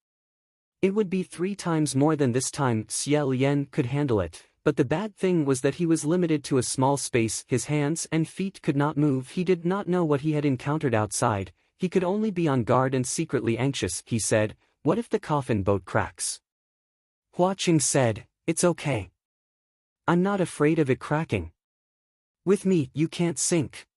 it would be 3 times more than this time." Xia Lian could handle it, but the bad thing was that he was limited to a small space. His hands and feet could not move. He did not know what he had encountered outside. He could only be on guard and secretly anxious. He said, "What if the coffin boat cracks?" Hua Cheng said, "It's okay. I'm not afraid of it cracking. With me, you can't sink."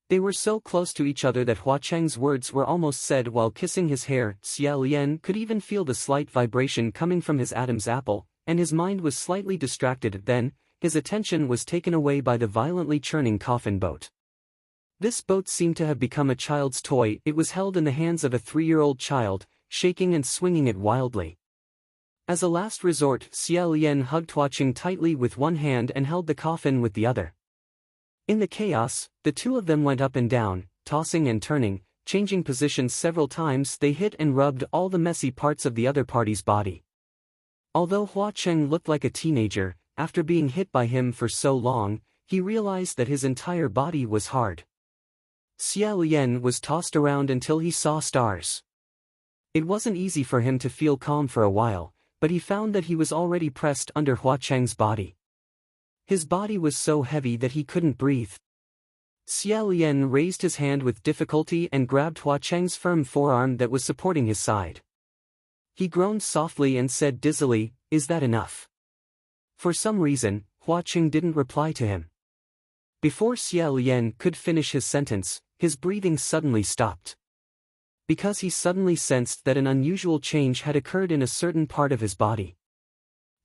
They were so close to each other that Hua Cheng's words were almost said while kissing his hair. Xia Lian could even feel the slight vibration coming from his Adam's apple, and his mind was slightly distracted. Then, his attention was taken away by the violently churning coffin boat. This boat seemed to have become a child's toy. It was held in the hands of a 3-year-old child, shaking and swinging it wildly. As a last resort, Xia Lian hugged Hua Cheng tightly with one hand and held the coffin with the other. In the chaos, the two of them went up and down, tossing and turning, changing positions several times. They hit and rubbed all the messy parts of the other party's body. Although Hua Cheng looked like a teenager, after being hit by him for so long, he realized that his entire body was hard. Xia Lian was tossed around until he saw stars. It wasn't easy for him to feel calm for a while, but he found that he was already pressed under Hua Cheng's body. His body was so heavy that he couldn't breathe. Xia Lian raised his hand with difficulty and grabbed Hua Cheng's firm forearm that was supporting his side. He groaned softly and said dizzily, "Is that enough?" For some reason, Hua Cheng didn't reply to him. Before Xia Lian could finish his sentence, his breathing suddenly stopped. Because he suddenly sensed that an unusual change had occurred in a certain part of his body.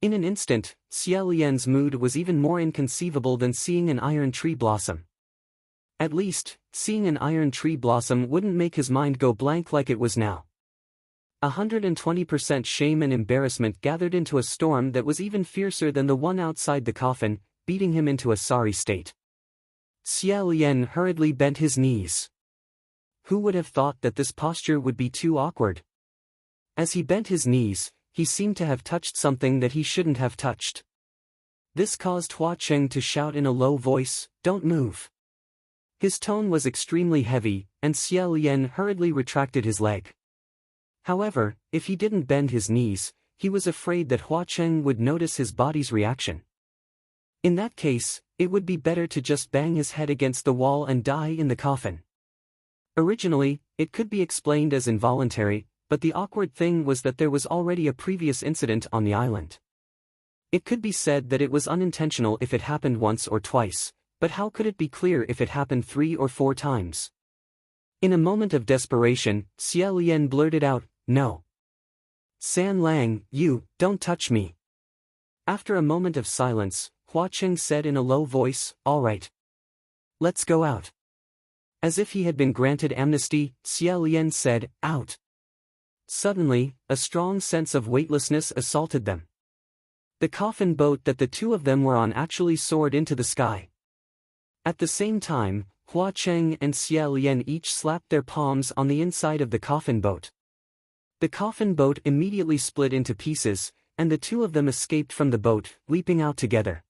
In an instant, Xia Lian's mood was even more inconceivable than seeing an iron tree blossom. At least, seeing an iron tree blossom wouldn't make his mind go blank like it was now. 120% shame and embarrassment gathered into a storm that was even fiercer than the one outside the coffin, beating him into a sorry state. Xia Lian hurriedly bent his knees. Who would have thought that this posture would be too awkward? As he bent his knees, he seemed to have touched something that he shouldn't have touched. This caused Hua Cheng to shout in a low voice, "Don't move." His tone was extremely heavy, and Xia Lian hurriedly retracted his leg. However, if he didn't bend his knees, he was afraid that Hua Cheng would notice his body's reaction. In that case, it would be better to just bang his head against the wall and die in the coffin. Originally, it could be explained as involuntary, but the awkward thing was that there was already a previous incident on the island. It could be said that it was unintentional if it happened once or twice, but how could it be clear if it happened 3 or 4 times? In a moment of desperation, Xia Lian blurted out, "No. San Lang, you, don't touch me." After a moment of silence, Hua Cheng said in a low voice, "All right. Let's go out." As if he had been granted amnesty, Xia Lian said, "Out." Suddenly, a strong sense of weightlessness assaulted them. The coffin boat that the two of them were on actually soared into the sky. At the same time, Hua Cheng and Xia Lian each slapped their palms on the inside of the coffin boat. The coffin boat immediately split into pieces, and the two of them escaped from the boat, leaping out together.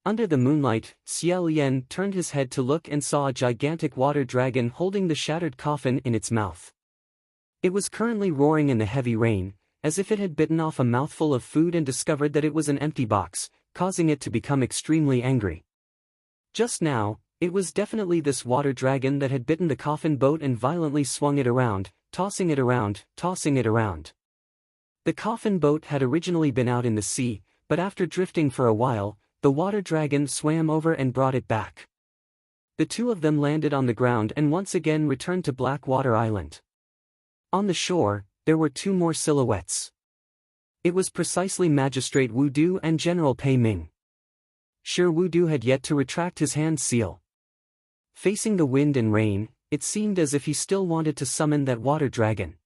Under the moonlight, Xia Lian turned his head to look and saw a gigantic water dragon holding the shattered coffin in its mouth. It was currently roaring in the heavy rain, as if it had bitten off a mouthful of food and discovered that it was an empty box, causing it to become extremely angry. Just now, it was definitely this water dragon that had bitten the coffin boat and violently swung it around, tossing it around, tossing it around. The coffin boat had originally been out in the sea, but after drifting for a while, the water dragon swam over and brought it back. The two of them landed on the ground and once again returned to Blackwater Island. On the shore, there were two more silhouettes. It was precisely Magistrate Wu Du and General Pei Ming. Sure, Wu Du had yet to retract his hand seal. Facing the wind and rain, it seemed as if he still wanted to summon that water dragon.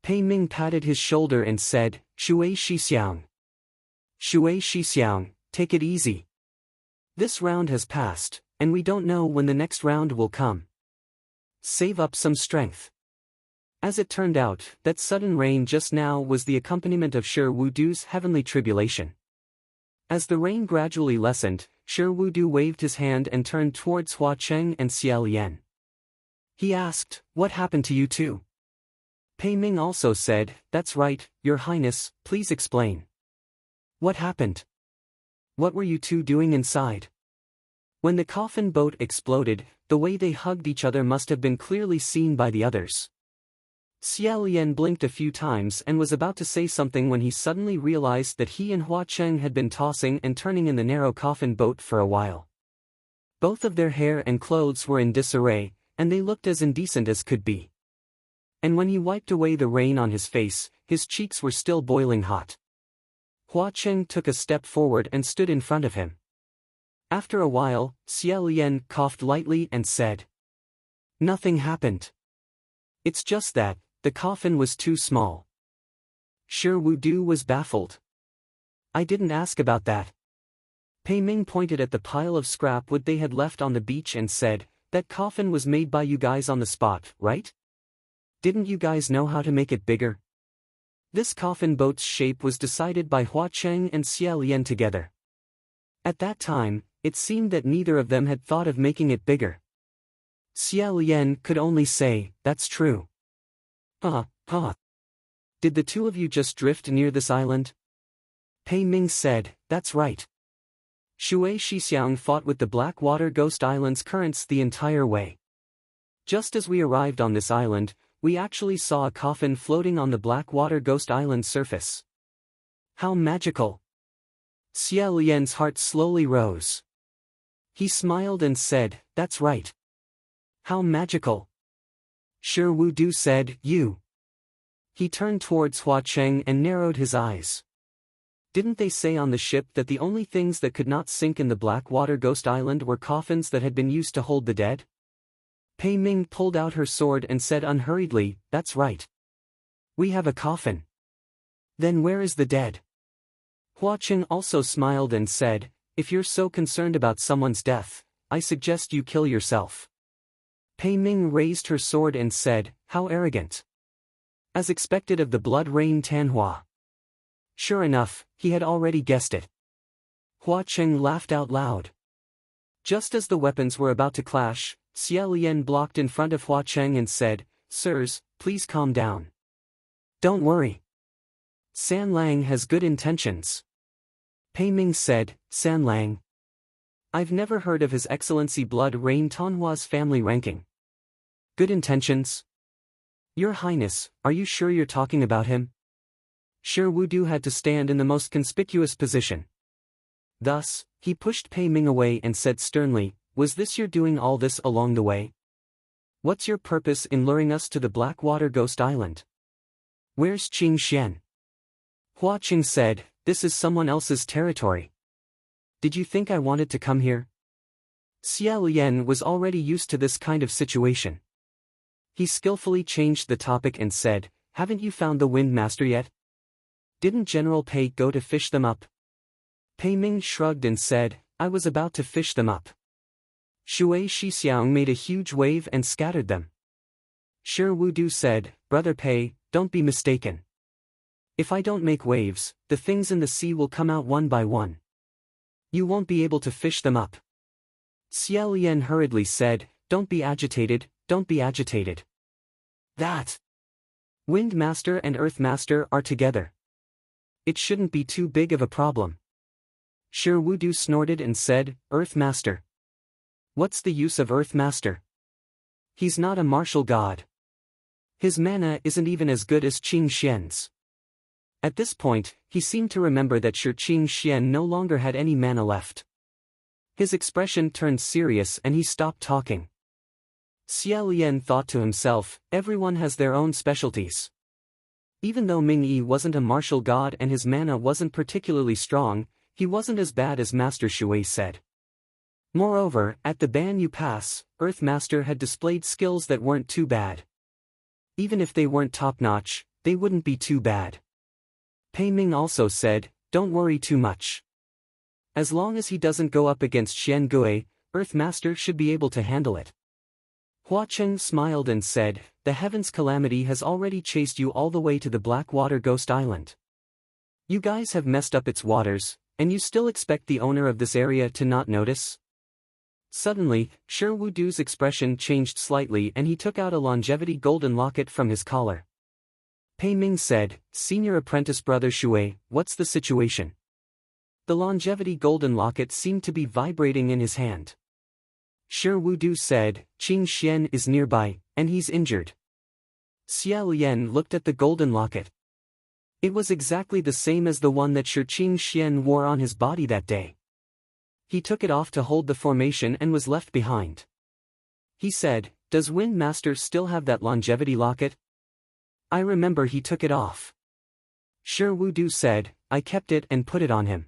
Pei Ming patted his shoulder and said, "Shui Shixiang. Shui Shixiang, take it easy. This round has passed, and we don't know when the next round will come. Save up some strength." As it turned out, that sudden rain just now was the accompaniment of Shi Wu Du's heavenly tribulation. As the rain gradually lessened, Shi Wu Du waved his hand and turned towards Hua Cheng and Xia Lian. He asked, "What happened to you two?" Pei Ming also said, "That's right, Your Highness, please explain. What happened? What were you two doing inside?" When the coffin boat exploded, the way they hugged each other must have been clearly seen by the others. Xia Lian blinked a few times and was about to say something when he suddenly realized that he and Hua Cheng had been tossing and turning in the narrow coffin boat for a while. Both of their hair and clothes were in disarray, and they looked as indecent as could be. And when he wiped away the rain on his face, his cheeks were still boiling hot. Hua Cheng took a step forward and stood in front of him. After a while, Xia Lian coughed lightly and said, "Nothing happened. It's just that the coffin was too small." Shi Wu Du was baffled. "I didn't ask about that." Pei Ming pointed at the pile of scrap wood they had left on the beach and said, "That coffin was made by you guys on the spot, right? Didn't you guys know how to make it bigger?" This coffin boat's shape was decided by Hua Cheng and Xia Lian together. At that time, it seemed that neither of them had thought of making it bigger. Xia Lian could only say, "That's true." Did the two of you just drift near this island?" Pei Ming said, "That's right. Shui Shixiang fought with the Blackwater Ghost Island's currents the entire way. Just as we arrived on this island, we actually saw a coffin floating on the Blackwater Ghost Island surface." "How magical!" Xia Lian's heart slowly rose. He smiled and said, "That's right. How magical." Shi Wu Du said, "You." He turned towards Hua Cheng and narrowed his eyes. "Didn't they say on the ship that the only things that could not sink in the Blackwater Ghost Island were coffins that had been used to hold the dead?" Pei Ming pulled out her sword and said unhurriedly, "That's right. We have a coffin. Then where is the dead?" Hua Cheng also smiled and said, "If you're so concerned about someone's death, I suggest you kill yourself." Pei Ming raised her sword and said, "How arrogant." As expected of the blood rain Tanhua. Sure enough, he had already guessed it. Hua Cheng laughed out loud. Just as the weapons were about to clash, Xia Lian blocked in front of Hua Cheng and said, "Sirs, please calm down. Don't worry. San Lang has good intentions." Pei Ming said, "San Lang? I've never heard of His Excellency Blood Rain Tanhua's family ranking. Good intentions? Your Highness, are you sure you're talking about him?" Shi Wu Du had to stand in the most conspicuous position. Thus, he pushed Pei Ming away and said sternly, "Was this your doing all this along the way? What's your purpose in luring us to the Blackwater Ghost Island? Where's Qing Xian?" Hua Cheng said, "This is someone else's territory. Did you think I wanted to come here?" Xia Lian was already used to this kind of situation. He skillfully changed the topic and said, haven't you found the Wind Master yet? Didn't General Pei go to fish them up? Pei Ming shrugged and said, I was about to fish them up. Shui Shixiang made a huge wave and scattered them. Shi Wudu said, Brother Pei, don't be mistaken. If I don't make waves, the things in the sea will come out one by one. You won't be able to fish them up. Xie Lian hurriedly said, Don't be agitated, don't be agitated. That Wind Master and Earth Master are together. It shouldn't be too big of a problem. Shi Wudu snorted and said, Earth Master. What's the use of Earth Master? He's not a martial god. His mana isn't even as good as Qing Xian's. At this point, he seemed to remember that Shi Qing Xian no longer had any mana left. His expression turned serious and he stopped talking. Xie Lian thought to himself, everyone has their own specialties. Even though Ming Yi wasn't a martial god and his mana wasn't particularly strong, he wasn't as bad as Master Shui said. Moreover, at the Banyu Pass, Earth Master had displayed skills that weren't too bad. Even if they weren't top-notch, they wouldn't be too bad. Pei Ming also said, don't worry too much. As long as he doesn't go up against Xian Gui, Earth Master should be able to handle it. Hua Cheng smiled and said, the Heaven's Calamity has already chased you all the way to the Blackwater Ghost Island. You guys have messed up its waters, and you still expect the owner of this area to not notice? Suddenly, Shi Wudu's expression changed slightly and he took out a longevity golden locket from his collar. Pei Ming said, Senior Apprentice Brother Shui, what's the situation? The longevity golden locket seemed to be vibrating in his hand. Shi Wudu said, Qing Xian is nearby, and he's injured. Xie Lian looked at the golden locket. It was exactly the same as the one that Shi Qing Xian wore on his body that day. He took it off to hold the formation and was left behind. He said, does Wind Master still have that longevity locket? I remember he took it off. Shi Wudu said, I kept it and put it on him.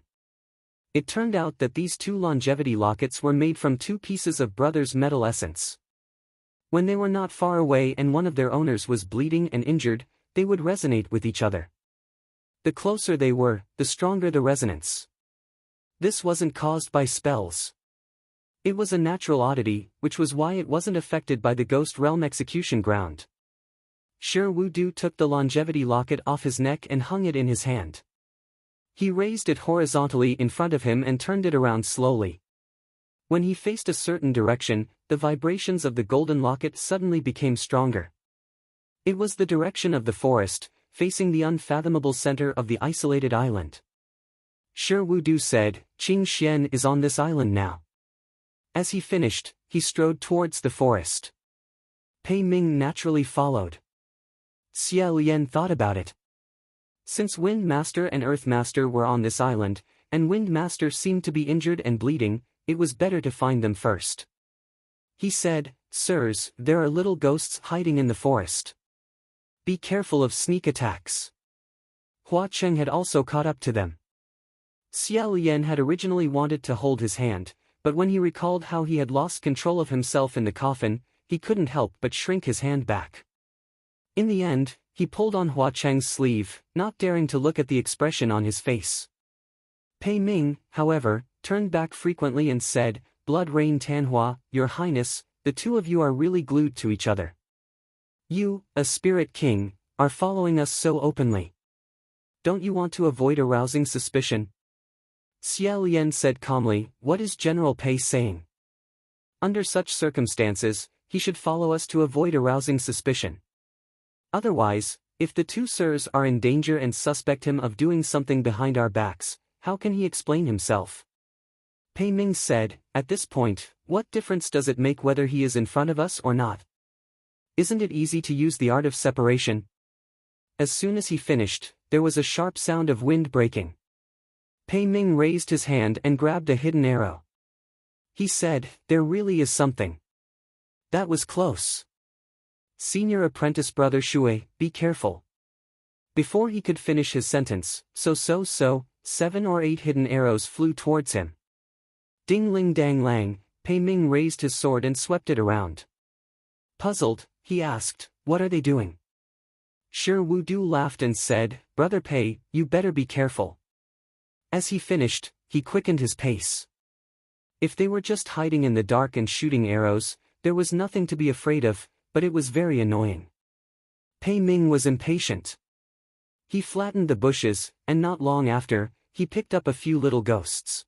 It turned out that these two longevity lockets were made from two pieces of brother's metal essence. When they were not far away and one of their owners was bleeding and injured, they would resonate with each other. The closer they were, the stronger the resonance. This wasn't caused by spells. It was a natural oddity, which was why it wasn't affected by the Ghost Realm execution ground. Shi Wudu took the longevity locket off his neck and hung it in his hand. He raised it horizontally in front of him and turned it around slowly. When he faced a certain direction, the vibrations of the golden locket suddenly became stronger. It was the direction of the forest, facing the unfathomable center of the isolated island. Shi Wudu said, Qing Xian is on this island now. As he finished, he strode towards the forest. Pei Ming naturally followed. Xie Lian thought about it. Since Wind Master and Earth Master were on this island, and Wind Master seemed to be injured and bleeding, it was better to find them first. He said, Sirs, there are little ghosts hiding in the forest. Be careful of sneak attacks. Hua Cheng had also caught up to them. Xie Lian had originally wanted to hold his hand, but when he recalled how he had lost control of himself in the coffin, he couldn't help but shrink his hand back. In the end, he pulled on Hua Cheng's sleeve, not daring to look at the expression on his face. Pei Ming, however, turned back frequently and said, Blood Rain Tanhua, Your Highness, the two of you are really glued to each other. You, a spirit king, are following us so openly. Don't you want to avoid arousing suspicion? Xie Lian said calmly, what is General Pei saying? Under such circumstances, he should follow us to avoid arousing suspicion. Otherwise, if the two sirs are in danger and suspect him of doing something behind our backs, how can he explain himself? Pei Ming said, at this point, what difference does it make whether he is in front of us or not? Isn't it easy to use the art of separation? As soon as he finished, there was a sharp sound of wind breaking. Pei Ming raised his hand and grabbed a hidden arrow. He said, there really is something. That was close. Senior Apprentice Brother Shui, be careful. Before he could finish his sentence, 7 or 8 hidden arrows flew towards him. Ding ling dang lang, Pei Ming raised his sword and swept it around. Puzzled, he asked, what are they doing? Shi Wudu laughed and said, "Brother Pei, you better be careful." As he finished, he quickened his pace. If they were just hiding in the dark and shooting arrows, there was nothing to be afraid of, but it was very annoying. Pei Ming was impatient. He flattened the bushes, and not long after, he picked up a few little ghosts.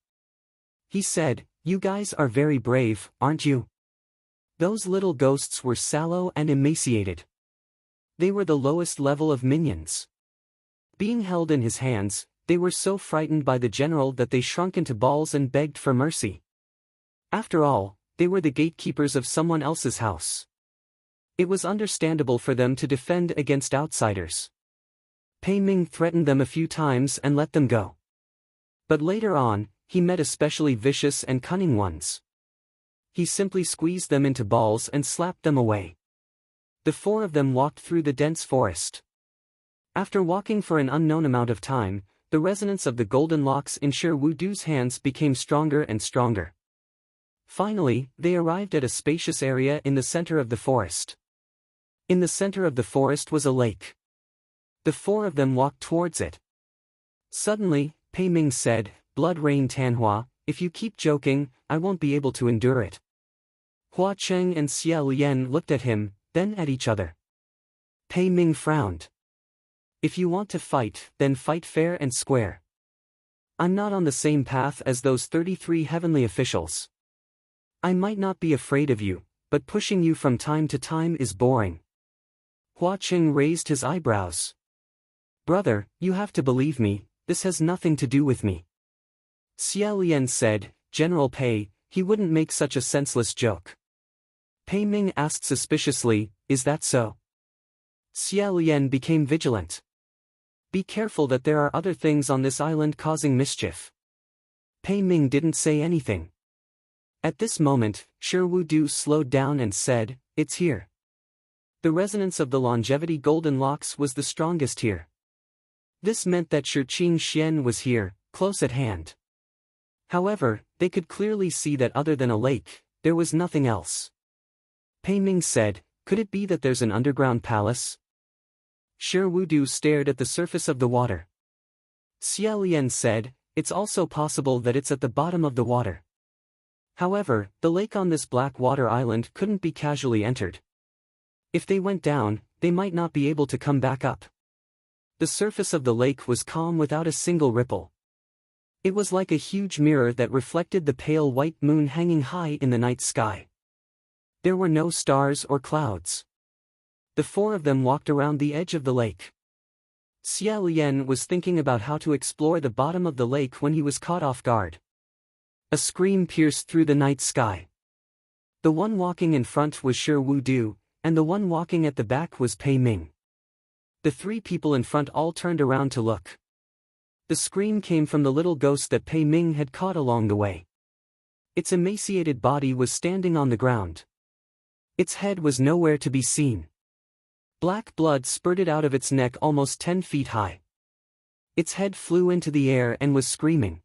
He said, "You guys are very brave, aren't you?" Those little ghosts were sallow and emaciated. They were the lowest level of minions. Being held in his hands, they were so frightened by the general that they shrunk into balls and begged for mercy. After all, they were the gatekeepers of someone else's house. It was understandable for them to defend against outsiders. Pei Ming threatened them a few times and let them go. But later on, he met especially vicious and cunning ones. He simply squeezed them into balls and slapped them away. The four of them walked through the dense forest. After walking for an unknown amount of time, the resonance of the golden locks in Shi Wudu's hands became stronger and stronger. Finally, they arrived at a spacious area in the center of the forest. In the center of the forest was a lake. The four of them walked towards it. Suddenly, Pei Ming said, "Blood Rain Tanhua, if you keep joking, I won't be able to endure it." Hua Cheng and Xia Lian looked at him, then at each other. Pei Ming frowned. "If you want to fight, then fight fair and square. I'm not on the same path as those 33 heavenly officials. I might not be afraid of you, but pushing you from time to time is boring." Hua Cheng raised his eyebrows. "Brother, you have to believe me, this has nothing to do with me." Xia Lian said, "General Pei, he wouldn't make such a senseless joke." Pei Ming asked suspiciously, "Is that so?" Xia Lian became vigilant. "Be careful that there are other things on this island causing mischief." Pei Ming didn't say anything. At this moment, Shi Wudu slowed down and said, "It's here." The resonance of the longevity golden locks was the strongest here. This meant that Shi Qingxian was here, close at hand. However, they could clearly see that other than a lake, there was nothing else. Pei Ming said, "Could it be that there's an underground palace?" Shi Wudu stared at the surface of the water. Xia Lian said, "It's also possible that it's at the bottom of the water." However, the lake on this black water island couldn't be casually entered. If they went down, they might not be able to come back up. The surface of the lake was calm without a single ripple. It was like a huge mirror that reflected the pale white moon hanging high in the night sky. There were no stars or clouds. The four of them walked around the edge of the lake. Xia Lian was thinking about how to explore the bottom of the lake when he was caught off guard. A scream pierced through the night sky. The one walking in front was Shi Wudu, and the one walking at the back was Pei Ming. The three people in front all turned around to look. The scream came from the little ghost that Pei Ming had caught along the way. Its emaciated body was standing on the ground. Its head was nowhere to be seen. Black blood spurted out of its neck almost 10 feet high. Its head flew into the air and was screaming.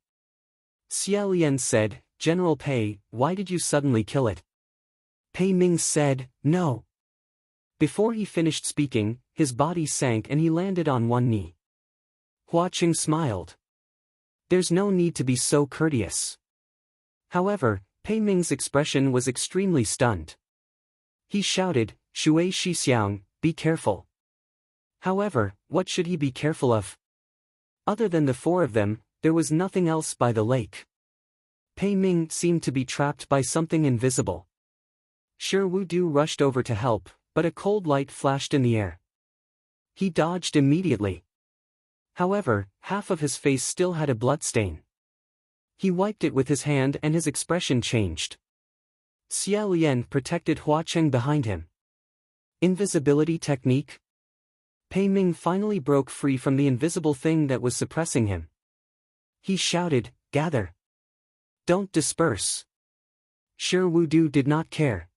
Xia Lian said, "General Pei, why did you suddenly kill it?" Pei Ming said, "No." Before he finished speaking, his body sank and he landed on one knee. Hua Cheng smiled. "There's no need to be so courteous." However, Pei Ming's expression was extremely stunned. He shouted, "Shui Shixiang, be careful." However, what should he be careful of? Other than the four of them, there was nothing else by the lake. Pei Ming seemed to be trapped by something invisible. Shi Wudu rushed over to help, but a cold light flashed in the air. He dodged immediately. However, half of his face still had a bloodstain. He wiped it with his hand and his expression changed. Xia Lian protected Hua Cheng behind him. Invisibility technique? Pei Ming finally broke free from the invisible thing that was suppressing him. He shouted, "Gather! Don't disperse!" Shi Wudu did not care.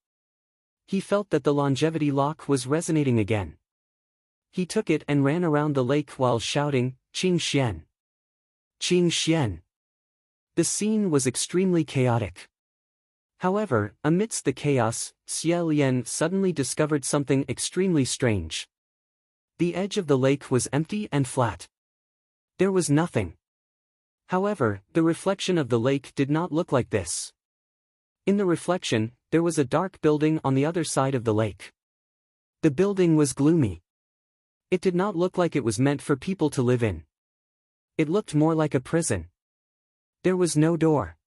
He felt that the longevity lock was resonating again. He took it and ran around the lake while shouting, "Qingxian! Qingxian!" The scene was extremely chaotic. However, amidst the chaos, Xia Lian suddenly discovered something extremely strange. The edge of the lake was empty and flat. There was nothing. However, the reflection of the lake did not look like this. In the reflection, there was a dark building on the other side of the lake. The building was gloomy. It did not look like it was meant for people to live in. It looked more like a prison. There was no door.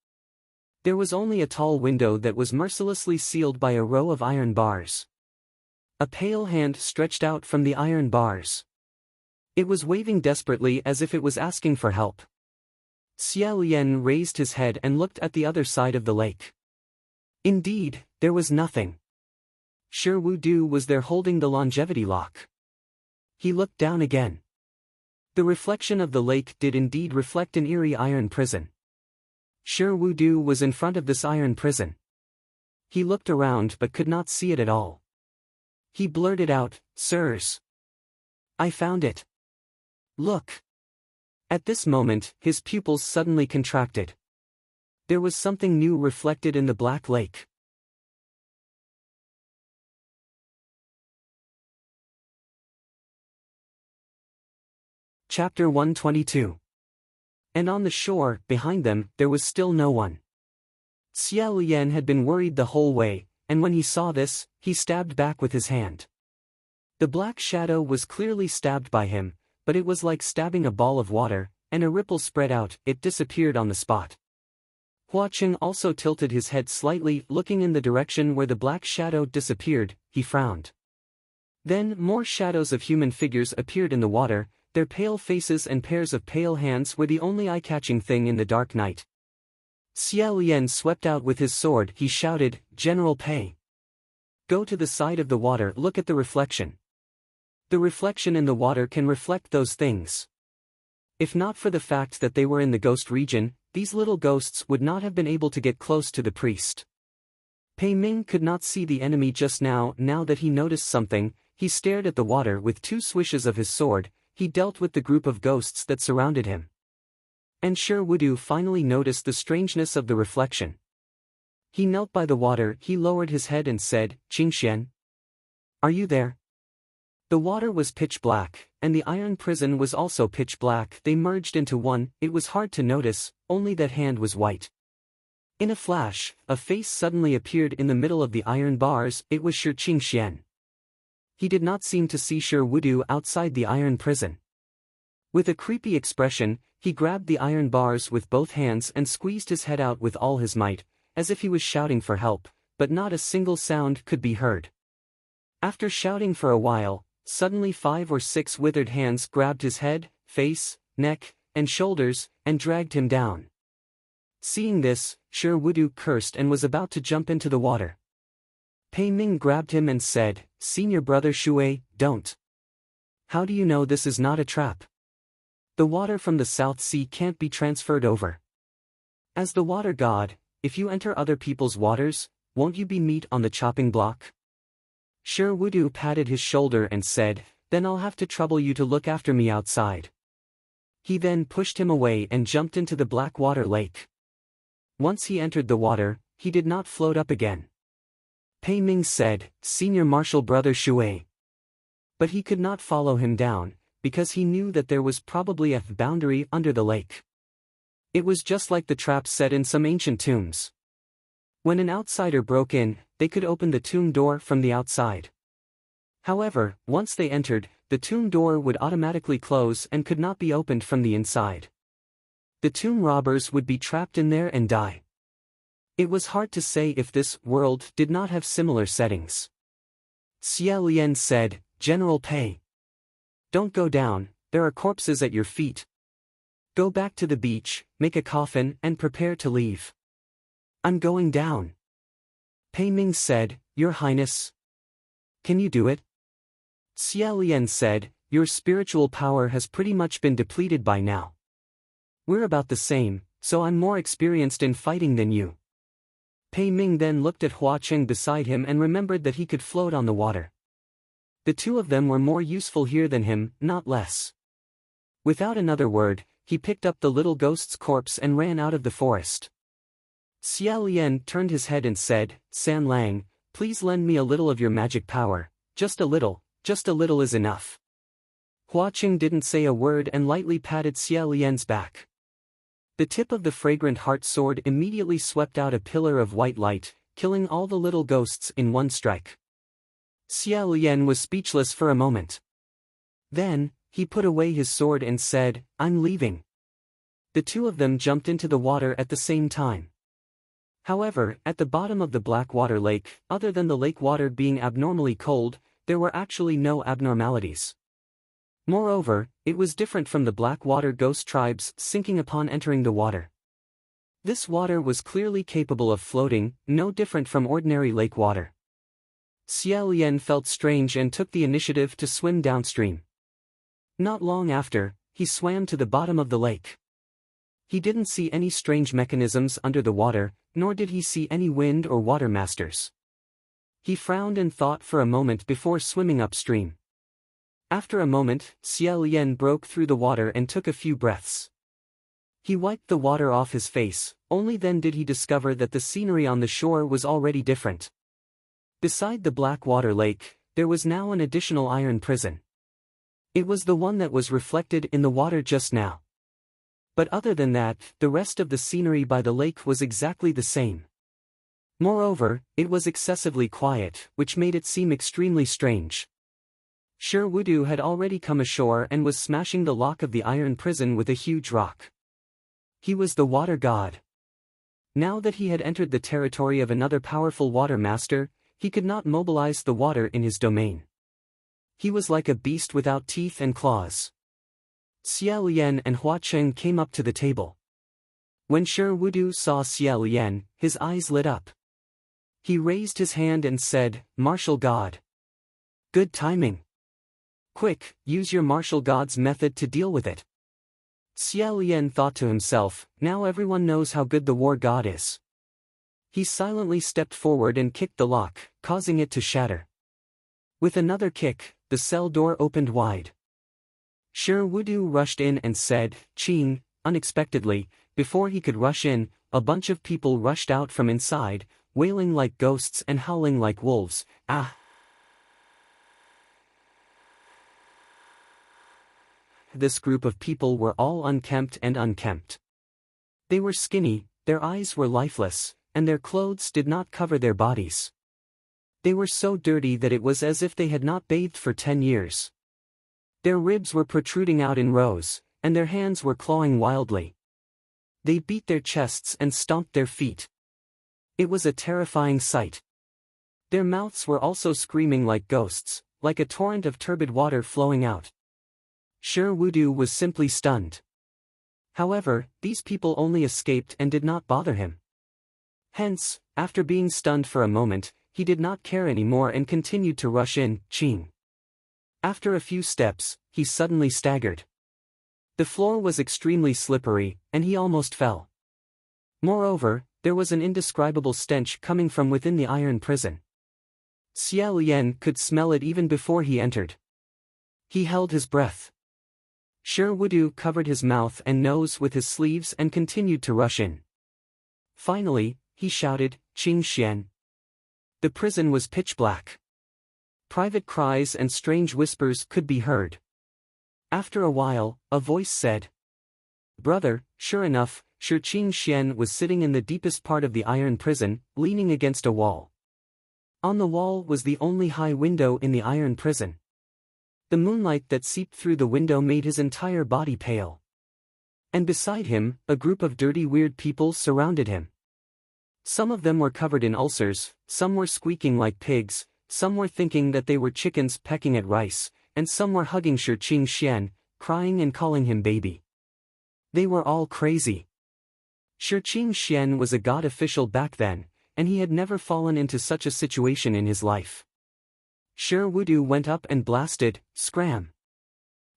There was only a tall window that was mercilessly sealed by a row of iron bars. A pale hand stretched out from the iron bars. It was waving desperately as if it was asking for help. Xia Lian raised his head and looked at the other side of the lake. Indeed, there was nothing. Shi Wudu was there holding the longevity lock. He looked down again. The reflection of the lake did indeed reflect an eerie iron prison. Shi Wudu was in front of this iron prison. He looked around but could not see it at all. He blurted out, "Sirs, I found it. Look." At this moment, his pupils suddenly contracted. There was something new reflected in the black lake. Chapter 122. And on the shore, behind them, there was still no one. Xia Lian had been worried the whole way, and when he saw this, he stabbed back with his hand. The black shadow was clearly stabbed by him, but it was like stabbing a ball of water, and a ripple spread out, it disappeared on the spot. Hua Qing also tilted his head slightly, looking in the direction where the black shadow disappeared. He frowned. Then more shadows of human figures appeared in the water. Their pale faces and pairs of pale hands were the only eye-catching thing in the dark night. Xia Lian swept out with his sword. He shouted, "General Pei! Go to the side of the water, look at the reflection. The reflection in the water can reflect those things." If not for the fact that they were in the ghost region, these little ghosts would not have been able to get close to the priest. Pei Ming could not see the enemy just now. Now that he noticed something, he stared at the water with two swishes of his sword. He dealt with the group of ghosts that surrounded him. And Shi Wudu finally noticed the strangeness of the reflection. He knelt by the water. He lowered his head and said, "Qingxian, are you there?" The water was pitch black, and the iron prison was also pitch black. They merged into one. It was hard to notice, only that hand was white. In a flash, a face suddenly appeared in the middle of the iron bars. It was Shi Qingxian. He did not seem to see Shi Wudu outside the iron prison. With a creepy expression, he grabbed the iron bars with both hands and squeezed his head out with all his might, as if he was shouting for help, but not a single sound could be heard. After shouting for a while, suddenly 5 or 6 withered hands grabbed his head, face, neck, and shoulders, and dragged him down. Seeing this, Shi Wudu cursed and was about to jump into the water. Pei Ming grabbed him and said, "Senior brother Shui, don't. How do you know this is not a trap? The water from the South Sea can't be transferred over. As the water god, if you enter other people's waters, won't you be meat on the chopping block?" Shi Wudu patted his shoulder and said, "Then I'll have to trouble you to look after me outside." He then pushed him away and jumped into the black water lake. Once he entered the water, he did not float up again. Pei Ming said, "Senior martial brother Shui." But he could not follow him down, because he knew that there was probably a boundary under the lake. It was just like the traps set in some ancient tombs. When an outsider broke in, they could open the tomb door from the outside. However, once they entered, the tomb door would automatically close and could not be opened from the inside. The tomb robbers would be trapped in there and die. It was hard to say if this world did not have similar settings. Xia Lian said, "General Pei, don't go down, there are corpses at your feet. Go back to the beach, make a coffin, and prepare to leave." "I'm going down." Pei Ming said, "Your Highness, can you do it?" Xia Lian said, "Your spiritual power has pretty much been depleted by now. We're about the same, so I'm more experienced in fighting than you." Pei Ming then looked at Hua Qing beside him and remembered that he could float on the water. The two of them were more useful here than him, not less. Without another word, he picked up the little ghost's corpse and ran out of the forest. Xia Lian turned his head and said, "San Lang, please lend me a little of your magic power, just a little is enough." Hua Qing didn't say a word and lightly patted Xia Lian's back. The tip of the fragrant heart sword immediately swept out a pillar of white light, killing all the little ghosts in one strike. Xia Lian was speechless for a moment. Then, he put away his sword and said, "I'm leaving." The two of them jumped into the water at the same time. However, at the bottom of the Blackwater Lake, other than the lake water being abnormally cold, there were actually no abnormalities. Moreover, it was different from the Blackwater ghost tribes sinking upon entering the water. This water was clearly capable of floating, no different from ordinary lake water. Xia Lian felt strange and took the initiative to swim downstream. Not long after, he swam to the bottom of the lake. He didn't see any strange mechanisms under the water, nor did he see any wind or water masters. He frowned and thought for a moment before swimming upstream. After a moment, Xia Lian broke through the water and took a few breaths. He wiped the water off his face, only then did he discover that the scenery on the shore was already different. Beside the Blackwater Lake, there was now an additional iron prison. It was the one that was reflected in the water just now. But other than that, the rest of the scenery by the lake was exactly the same. Moreover, it was excessively quiet, which made it seem extremely strange. Shi Wudu had already come ashore and was smashing the lock of the iron prison with a huge rock. He was the water god. Now that he had entered the territory of another powerful water master, he could not mobilize the water in his domain. He was like a beast without teeth and claws. Xia Lian and Hua Qing came up to the table. When Shi Wudu saw Xia Lian, his eyes lit up. He raised his hand and said, "Martial God." "Good timing. Quick, use your martial god's method to deal with it." Xia Lian thought to himself, now everyone knows how good the war god is. He silently stepped forward and kicked the lock, causing it to shatter. With another kick, the cell door opened wide. Shi Wudu rushed in and said, "Qing," unexpectedly. Before he could rush in, a bunch of people rushed out from inside, wailing like ghosts and howling like wolves. "Ah!" This group of people were all unkempt and unkempt. They were skinny, their eyes were lifeless, and their clothes did not cover their bodies. They were so dirty that it was as if they had not bathed for 10 years. Their ribs were protruding out in rows, and their hands were clawing wildly. They beat their chests and stomped their feet. It was a terrifying sight. Their mouths were also screaming like ghosts, like a torrent of turbid water flowing out. Shi Wudu was simply stunned. However, these people only escaped and did not bother him. Hence, after being stunned for a moment, he did not care anymore and continued to rush in. "Qing." After a few steps, he suddenly staggered. The floor was extremely slippery, and he almost fell. Moreover, there was an indescribable stench coming from within the iron prison. Xia Lian could smell it even before he entered. He held his breath. Shi Wudu covered his mouth and nose with his sleeves and continued to rush in. Finally, he shouted, "Qing Xian." The prison was pitch black. Private cries and strange whispers could be heard. After a while, a voice said, "Brother." Sure enough, Shi Qing Xian was sitting in the deepest part of the iron prison, leaning against a wall. On the wall was the only high window in the iron prison. The moonlight that seeped through the window made his entire body pale. And beside him, a group of dirty weird people surrounded him. Some of them were covered in ulcers, some were squeaking like pigs, some were thinking that they were chickens pecking at rice, and some were hugging Shi Qing Xian, crying and calling him baby. They were all crazy. Shi Qing Xian was a god official back then, and he had never fallen into such a situation in his life. Shi Wudu went up and blasted, "Scram!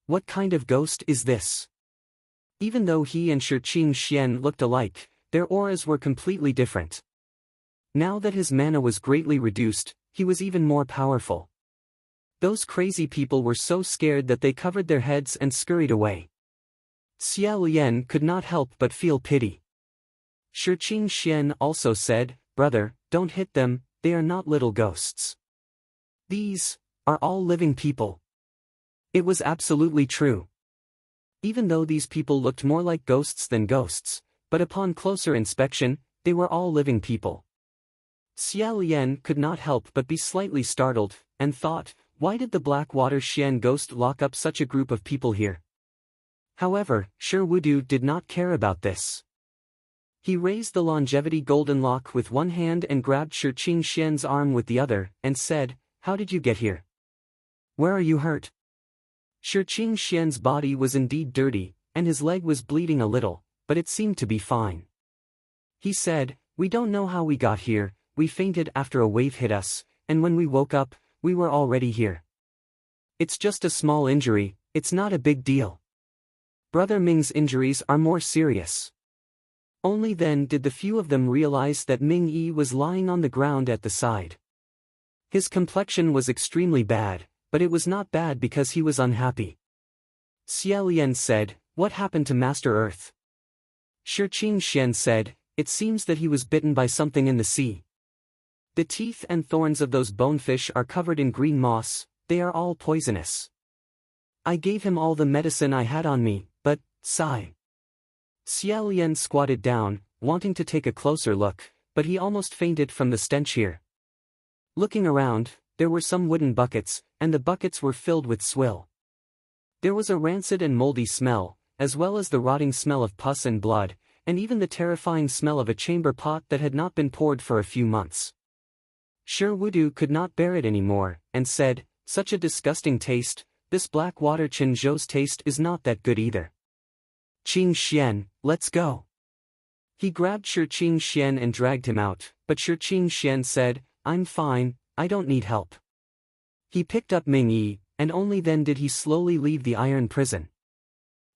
What kind of ghost is this?" Even though he and Shi Qing Xian looked alike, their auras were completely different. Now that his mana was greatly reduced, he was even more powerful. Those crazy people were so scared that they covered their heads and scurried away. Xia Lian could not help but feel pity. Shi Qing Xian also said, "Brother, don't hit them, they are not little ghosts. These are all living people." It was absolutely true. Even though these people looked more like ghosts than ghosts, but upon closer inspection, they were all living people. Xia Lian could not help but be slightly startled, and thought, why did the Blackwater Xian ghost lock up such a group of people here? However, Shi Wudu did not care about this. He raised the longevity golden lock with one hand and grabbed Shi Qingxian's arm with the other, and said, how did you get here? Where are you hurt? Shi Qingxian's body was indeed dirty, and his leg was bleeding a little, but it seemed to be fine. He said, we don't know how we got here, we fainted after a wave hit us, and when we woke up, we were already here. It's just a small injury, it's not a big deal. Brother Ming's injuries are more serious. Only then did the few of them realize that Ming Yi was lying on the ground at the side. His complexion was extremely bad, but it was not bad because he was unhappy. Xia Lian said, what happened to Master Earth? Shi Qingxian said, it seems that he was bitten by something in the sea. The teeth and thorns of those bonefish are covered in green moss, they are all poisonous. I gave him all the medicine I had on me, but, sigh. Xia Lian squatted down, wanting to take a closer look, but he almost fainted from the stench here. Looking around, there were some wooden buckets, and the buckets were filled with swill. There was a rancid and moldy smell, as well as the rotting smell of pus and blood, and even the terrifying smell of a chamber pot that had not been poured for a few months. Shi Wudu could not bear it anymore, and said, such a disgusting taste, this black water Qinzhou's taste is not that good either. Qingxian, let's go. He grabbed Shi Qingxian and dragged him out, but Shi Qingxian said, I'm fine, I don't need help. He picked up Ming Yi, and only then did he slowly leave the iron prison.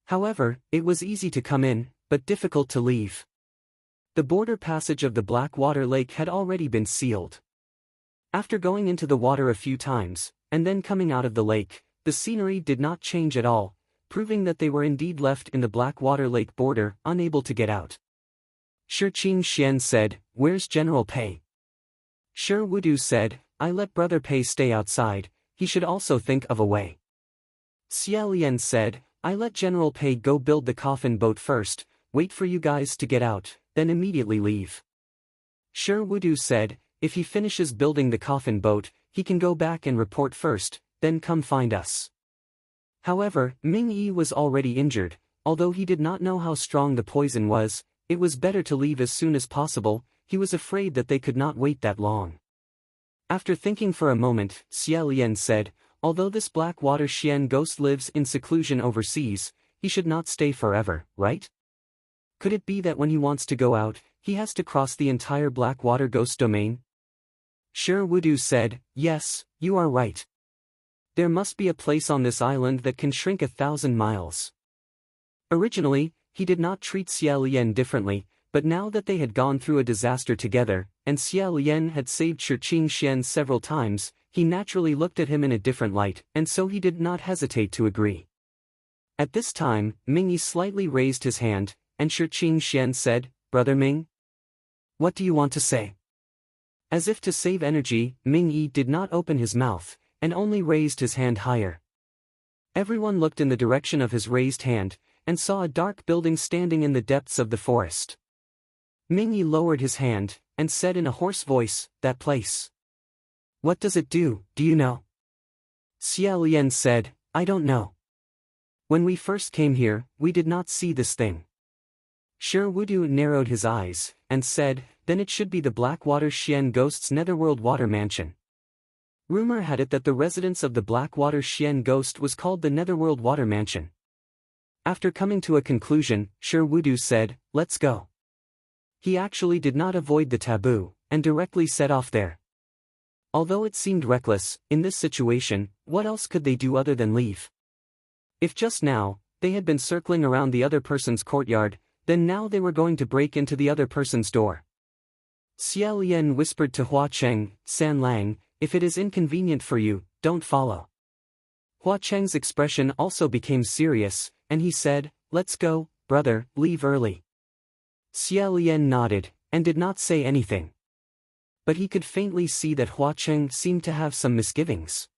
However, it was easy to come in, but difficult to leave. The border passage of the Blackwater Lake had already been sealed. After going into the water a few times, and then coming out of the lake, the scenery did not change at all, proving that they were indeed left in the Blackwater Lake border, unable to get out. Shi Qingxian said, where's General Pei? Shi Wudu said, I let Brother Pei stay outside, he should also think of a way. Xia Lian said, I let General Pei go build the coffin boat first, wait for you guys to get out, then immediately leave. Shi Wudu said, if he finishes building the coffin boat, he can go back and report first, then come find us. However, Ming Yi was already injured, although he did not know how strong the poison was, it was better to leave as soon as possible, he was afraid that they could not wait that long. After thinking for a moment, Xia Lian said, although this Blackwater Xian ghost lives in seclusion overseas, he should not stay forever, right? Could it be that when he wants to go out, he has to cross the entire Blackwater ghost domain? Shi Wudu said, yes, you are right. There must be a place on this island that can shrink 1,000 miles. Originally, he did not treat Xia Lian differently, but now that they had gone through a disaster together, and Xia Lian had saved Shi Qingxian several times, he naturally looked at him in a different light, and so he did not hesitate to agree. At this time, Ming Yi slightly raised his hand, and Shi Qingxian said, Brother Ming? What do you want to say? As if to save energy, Ming Yi did not open his mouth, and only raised his hand higher. Everyone looked in the direction of his raised hand, and saw a dark building standing in the depths of the forest. Ming Yi lowered his hand, and said in a hoarse voice, that place. What does it do, do you know? Xia Lian said, I don't know. When we first came here, we did not see this thing. Shi Wudu narrowed his eyes, and said, then it should be the Blackwater Xian Ghost's Netherworld Water Mansion. Rumor had it that the residence of the Blackwater Xian Ghost was called the Netherworld Water Mansion. After coming to a conclusion, Shi Wudu said, let's go. He actually did not avoid the taboo, and directly set off there. Although it seemed reckless, in this situation, what else could they do other than leave? If just now, they had been circling around the other person's courtyard, then now they were going to break into the other person's door. Xia Lian whispered to Hua Cheng, San Lang, if it is inconvenient for you, don't follow. Hua Cheng's expression also became serious, and he said, let's go, brother, leave early. Xia Lian nodded, and did not say anything. But he could faintly see that Hua Cheng seemed to have some misgivings.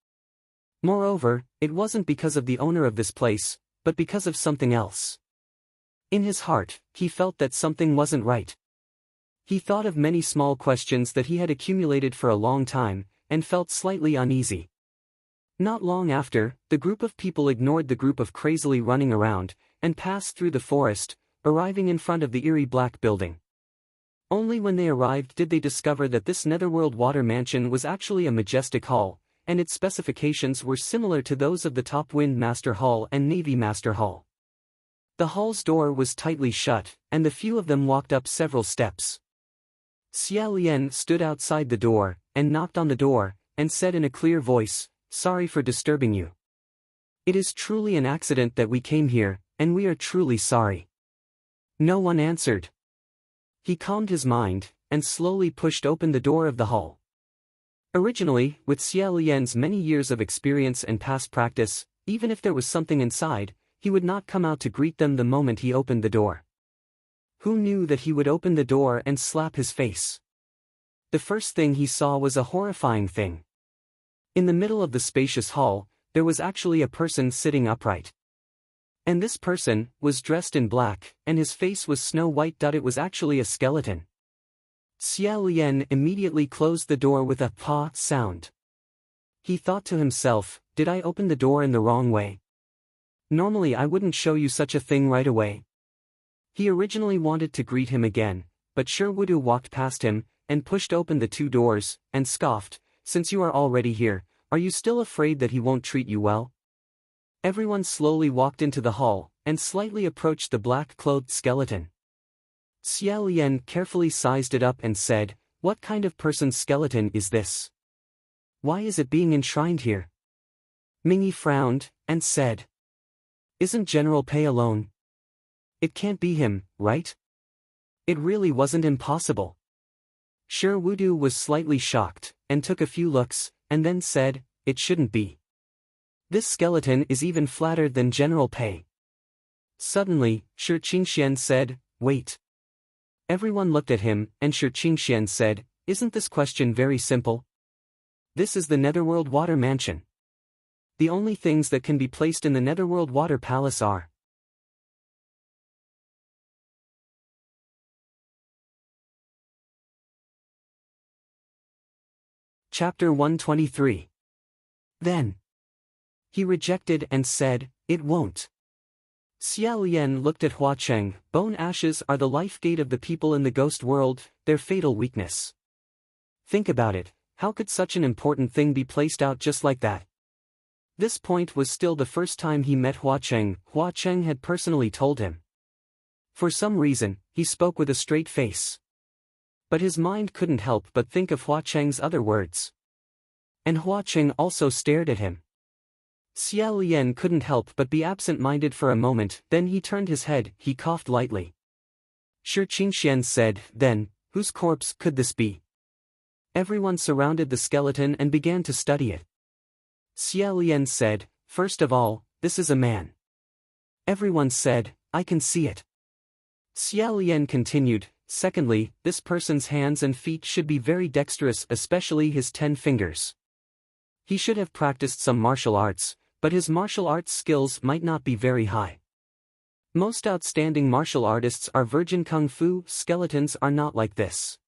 Moreover, it wasn't because of the owner of this place, but because of something else. In his heart, he felt that something wasn't right. He thought of many small questions that he had accumulated for a long time, and felt slightly uneasy. Not long after, the group of people ignored the group of crazily running around, and passed through the forest, arriving in front of the eerie black building. Only when they arrived did they discover that this netherworld water mansion was actually a majestic hall, and its specifications were similar to those of the top Wind Master Hall and Navy Master Hall. The hall's door was tightly shut, and the few of them walked up several steps. Xia Lian stood outside the door, and knocked on the door, and said in a clear voice, "Sorry for disturbing you. It is truly an accident that we came here, and we are truly sorry." No one answered. He calmed his mind, and slowly pushed open the door of the hall. Originally, with Xia Lian's many years of experience and past practice, even if there was something inside, he would not come out to greet them the moment he opened the door. Who knew that he would open the door and slap his face? The first thing he saw was a horrifying thing. In the middle of the spacious hall, there was actually a person sitting upright. And this person was dressed in black, and his face was snow-white. It was actually a skeleton. Xia Lian immediately closed the door with a "pa" sound. He thought to himself, "Did I open the door in the wrong way? Normally I wouldn't show you such a thing right away." He originally wanted to greet him again, but Sherwudu walked past him, and pushed open the two doors, and scoffed, "Since you are already here, are you still afraid that he won't treat you well?" Everyone slowly walked into the hall, and slightly approached the black-clothed skeleton. Xia Lian carefully sized it up and said, "What kind of person's skeleton is this? Why is it being enshrined here?" Mingyi frowned, and said, "Isn't General Pei alone? It can't be him, right? It really wasn't impossible." Sherwudu was slightly shocked, and took a few looks, and then said, "It shouldn't be. This skeleton is even flatter than General Pei." Suddenly, Shi Qingxian said, "Wait." Everyone looked at him, and Shi Qingxian said, "Isn't this question very simple? This is the Netherworld Water Mansion. The only things that can be placed in the Netherworld Water Palace are Chapter 123. Then he rejected and said, "It won't." Xia Lian looked at Hua Cheng. Bone ashes are the life gate of the people in the ghost world, their fatal weakness. Think about it, how could such an important thing be placed out just like that? This point was still the first time he met Hua Cheng. Hua Cheng had personally told him. For some reason, he spoke with a straight face. But his mind couldn't help but think of Hua Cheng's other words. And Hua Cheng also stared at him. Xia Lian couldn't help but be absent-minded for a moment, then he turned his head, he coughed lightly. Shi Qingxian said, "Then, whose corpse could this be?" Everyone surrounded the skeleton and began to study it. Xia Lian said, "First of all, this is a man." Everyone said, "I can see it." Xia Lian continued, "Secondly, this person's hands and feet should be very dexterous, especially his 10 fingers. He should have practiced some martial arts, but his martial arts skills might not be very high. Most outstanding martial artists are virgin kung fu, skeletons are not like this."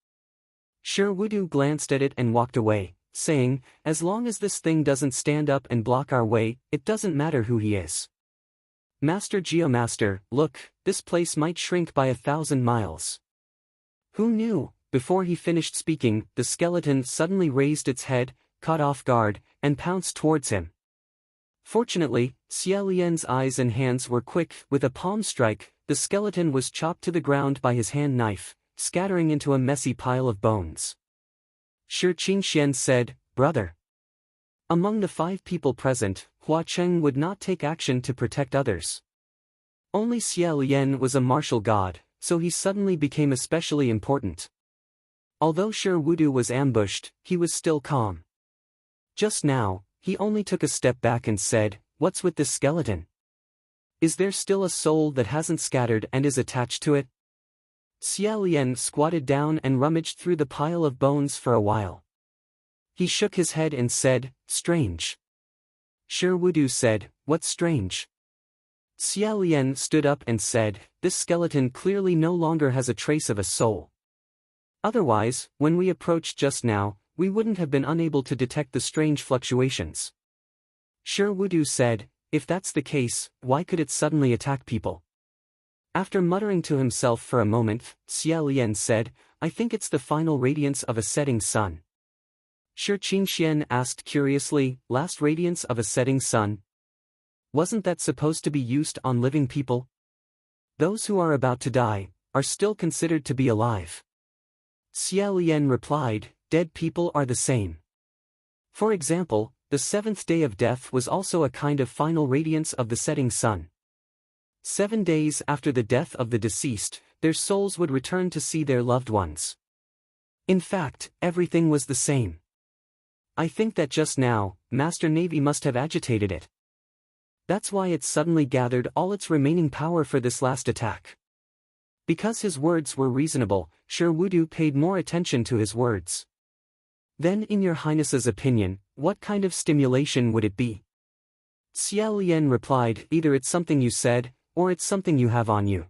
Sherwudu glanced at it and walked away, saying, "As long as this thing doesn't stand up and block our way, it doesn't matter who he is. Master Geomaster, look, this place might shrink by 1,000 miles. Who knew?" Before he finished speaking, the skeleton suddenly raised its head, caught off guard, and pounced towards him. Fortunately, Xia Lian's eyes and hands were quick. With a palm strike, the skeleton was chopped to the ground by his hand knife, scattering into a messy pile of bones. Shi Qingxian said, "Brother." Among the 5 people present, Hua Cheng would not take action to protect others. Only Xia Lian was a martial god, so he suddenly became especially important. Although Sherwudu was ambushed, he was still calm. Just now, he only took a step back and said, "What's with this skeleton? Is there still a soul that hasn't scattered and is attached to it?" Xia Lian squatted down and rummaged through the pile of bones for a while. He shook his head and said, "Strange. Shi Wudu said, "What's strange?" Xia Lian stood up and said, "This skeleton clearly no longer has a trace of a soul. Otherwise, when we approached just now, we wouldn't have been unable to detect the strange fluctuations." Shi Wudu said, "If that's the case, why could it suddenly attack people?" After muttering to himself for a moment, Xia Lian said, "I think it's the final radiance of a setting sun." Shi Qingxian asked curiously, "Last radiance of a setting sun? Wasn't that supposed to be used on living people? Those who are about to die are still considered to be alive." Xia Lian replied, "Dead people are the same. For example, the seventh day of death was also a kind of final radiance of the setting sun. 7 days after the death of the deceased, their souls would return to see their loved ones. In fact, everything was the same. I think that just now, Master Navy must have agitated it. That's why it suddenly gathered all its remaining power for this last attack." Because his words were reasonable, Shi Wudu paid more attention to his words. "Then in your highness's opinion, what kind of stimulation would it be?" Xia Lian replied, "Either it's something you said, or it's something you have on you."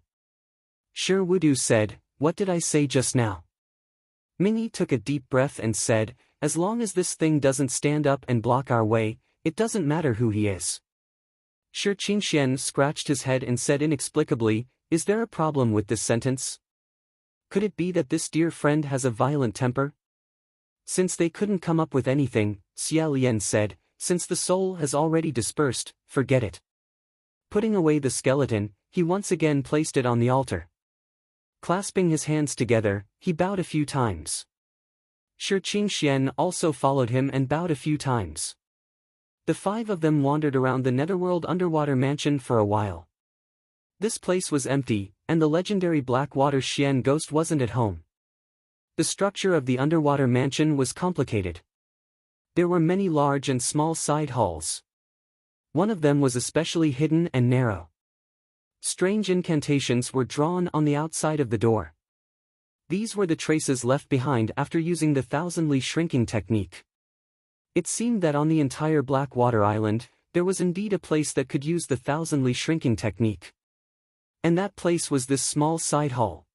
Shi Wudu said, "What did I say just now?" Mingyi took a deep breath and said, "As long as this thing doesn't stand up and block our way, it doesn't matter who he is." Shi Qingxian scratched his head and said inexplicably, "Is there a problem with this sentence? Could it be that this dear friend has a violent temper?" Since they couldn't come up with anything, Xia Lian said, "Since the soul has already dispersed, forget it." Putting away the skeleton, he once again placed it on the altar. Clasping his hands together, he bowed a few times. Shi Qingxian also followed him and bowed a few times. The 5 of them wandered around the Netherworld underwater mansion for a while. This place was empty, and the legendary Blackwater Xian ghost wasn't at home. The structure of the underwater mansion was complicated. There were many large and small side halls. One of them was especially hidden and narrow. Strange incantations were drawn on the outside of the door. These were the traces left behind after using the thousandly shrinking technique. It seemed that on the entire Blackwater Island, there was indeed a place that could use the thousandly shrinking technique. And that place was this small side hall.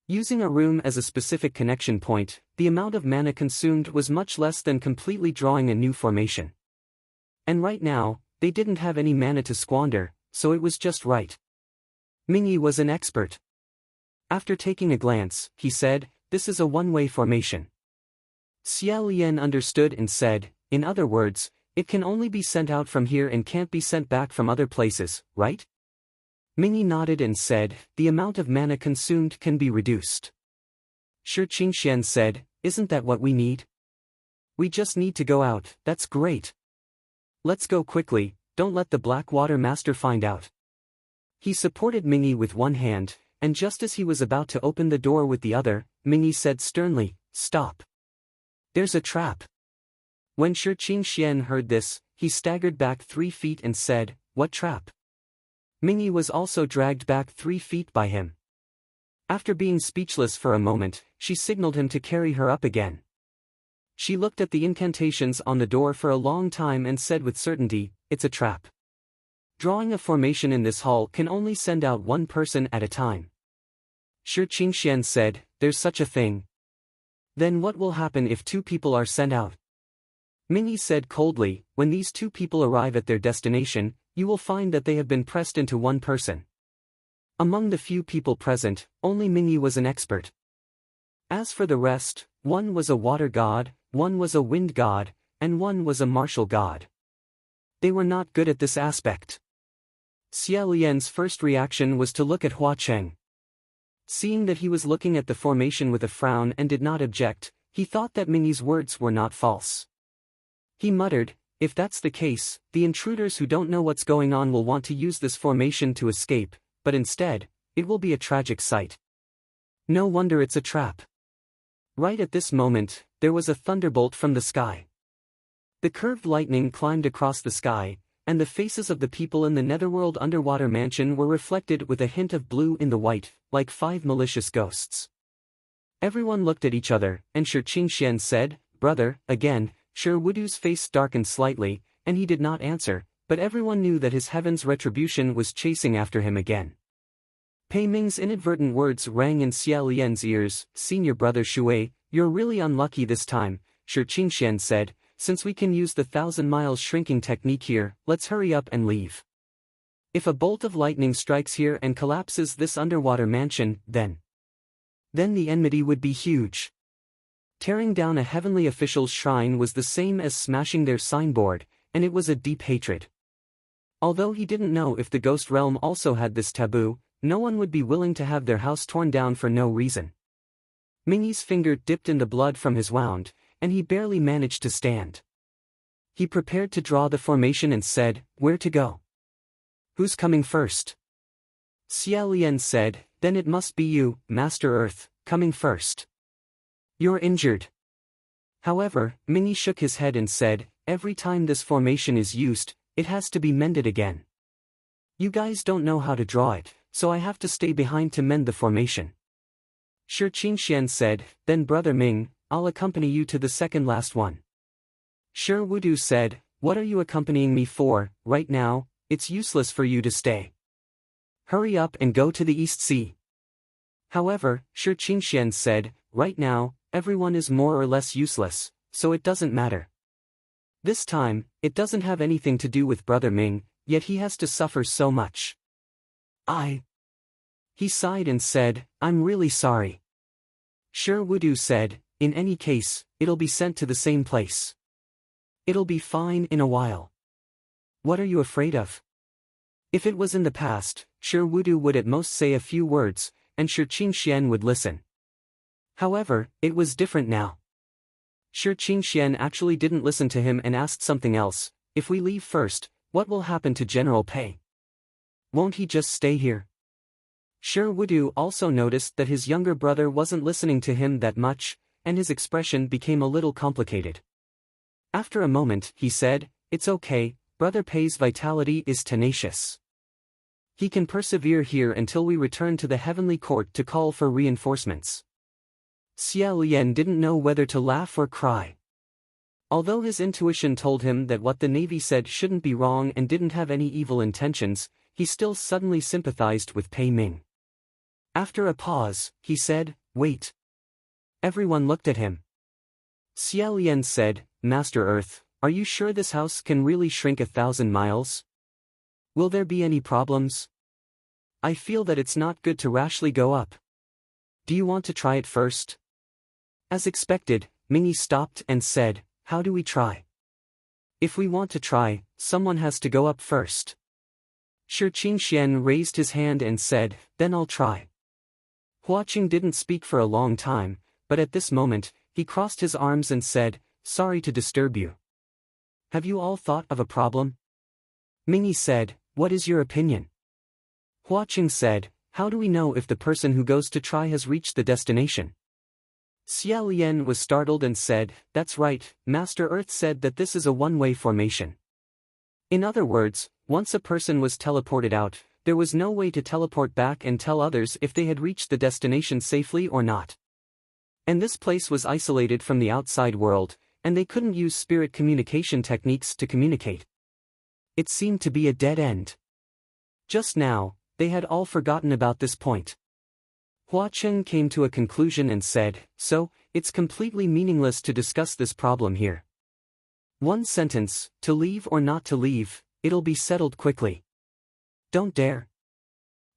Using a room as a specific connection point, the amount of mana consumed was much less than completely drawing a new formation. And right now, they didn't have any mana to squander, so it was just right. Mingyi was an expert. After taking a glance, he said, "This is a one-way formation." Xia Lian understood and said, "In other words, it can only be sent out from here and can't be sent back from other places, right?" Mingyi nodded and said, "The amount of mana consumed can be reduced." Shi Qingxian said, "Isn't that what we need? We just need to go out, that's great. Let's go quickly, don't let the Blackwater Master find out." He supported Mingyi with one hand, and just as he was about to open the door with the other, Mingyi said sternly, "Stop. There's a trap." When Shi Qingxian heard this, he staggered back 3 feet and said, "What trap?" Mingyi was also dragged back 3 feet by him. After being speechless for a moment, she signaled him to carry her up again. She looked at the incantations on the door for a long time and said with certainty, "It's a trap. Drawing a formation in this hall can only send out one person at a time." Shi Qingxian said, "There's such a thing. Then what will happen if 2 people are sent out?" Mingyi said coldly, "When these 2 people arrive at their destination, you will find that they have been pressed into one person." Among the few people present, only Mingyi was an expert. As for the rest, one was a water god, one was a wind god, and one was a martial god. They were not good at this aspect. Xia Lian's first reaction was to look at Hua Cheng. Seeing that he was looking at the formation with a frown and did not object, he thought that Mingyi's words were not false. He muttered, "If that's the case, the intruders who don't know what's going on will want to use this formation to escape, but instead, it will be a tragic sight. No wonder it's a trap." Right at this moment, there was a thunderbolt from the sky. The curved lightning climbed across the sky, and the faces of the people in the Netherworld underwater mansion were reflected with a hint of blue in the white, like 5 malicious ghosts. Everyone looked at each other, and Shi Qingxian said, "Brother," again. Shi Wudu's face darkened slightly, and he did not answer, but everyone knew that his heaven's retribution was chasing after him again. Pei Ming's inadvertent words rang in Xia Lian's ears. "Senior brother Shui, you're really unlucky this time," Shi Qingxian said. "Since we can use the 1,000 miles shrinking technique here, let's hurry up and leave. If a bolt of lightning strikes here and collapses this underwater mansion, then the enmity would be huge." Tearing down a heavenly official's shrine was the same as smashing their signboard, and it was a deep hatred. Although he didn't know if the ghost realm also had this taboo, no one would be willing to have their house torn down for no reason. Mingyi's finger dipped in the blood from his wound, and he barely managed to stand. He prepared to draw the formation and said, "Where to go? Who's coming first?" Xia Lian said, "Then it must be you, Master Earth, coming first. You're injured." However, Mingyi shook his head and said, "Every time this formation is used, it has to be mended again. You guys don't know how to draw it, so I have to stay behind to mend the formation." Shi Qingxian said, "Then Brother Ming, I'll accompany you to the second last one." Shi Wudu said, "What are you accompanying me for? Right now, it's useless for you to stay. Hurry up and go to the East Sea." However, Shi Qingxian said, "Right now, everyone is more or less useless, so it doesn't matter. This time, it doesn't have anything to do with Brother Ming, yet he has to suffer so much. He sighed and said, "I'm really sorry." Shi Wudu said, "In any case, it'll be sent to the same place. It'll be fine in a while. What are you afraid of?" If it was in the past, Shi Wudu would at most say a few words, and Shi Qingxian would listen. However, it was different now. Shi Qingxian actually didn't listen to him and asked something else. "If we leave first, what will happen to General Pei? Won't he just stay here?" Shi Wudu also noticed that his younger brother wasn't listening to him that much, and his expression became a little complicated. After a moment, he said, "It's okay, Brother Pei's vitality is tenacious. He can persevere here until we return to the heavenly court to call for reinforcements." Xia Lian didn't know whether to laugh or cry. Although his intuition told him that what the Navy said shouldn't be wrong and didn't have any evil intentions, he still suddenly sympathized with Pei Ming. After a pause, he said, "Wait." Everyone looked at him. Xia Lian said, "Master Earth, are you sure this house can really shrink 1,000 miles? Will there be any problems? I feel that it's not good to rashly go up. Do you want to try it first?" As expected, Mingyi stopped and said, "How do we try? If we want to try, someone has to go up first." Shi Qingxian raised his hand and said, "Then I'll try." Hua Qing didn't speak for a long time, but at this moment, he crossed his arms and said, "Sorry to disturb you. Have you all thought of a problem?" Mingyi said, "What is your opinion?" Hua Qing said, "How do we know if the person who goes to try has reached the destination?" Xia Lian was startled and said, "That's right, Master Earth said that this is a one-way formation. In other words, once a person was teleported out, there was no way to teleport back and tell others if they had reached the destination safely or not. And this place was isolated from the outside world, and they couldn't use spirit communication techniques to communicate. It seemed to be a dead end. Just now, they had all forgotten about this point." Hua Qing came to a conclusion and said, "So, it's completely meaningless to discuss this problem here. One sentence, to leave or not to leave, it'll be settled quickly. Don't dare.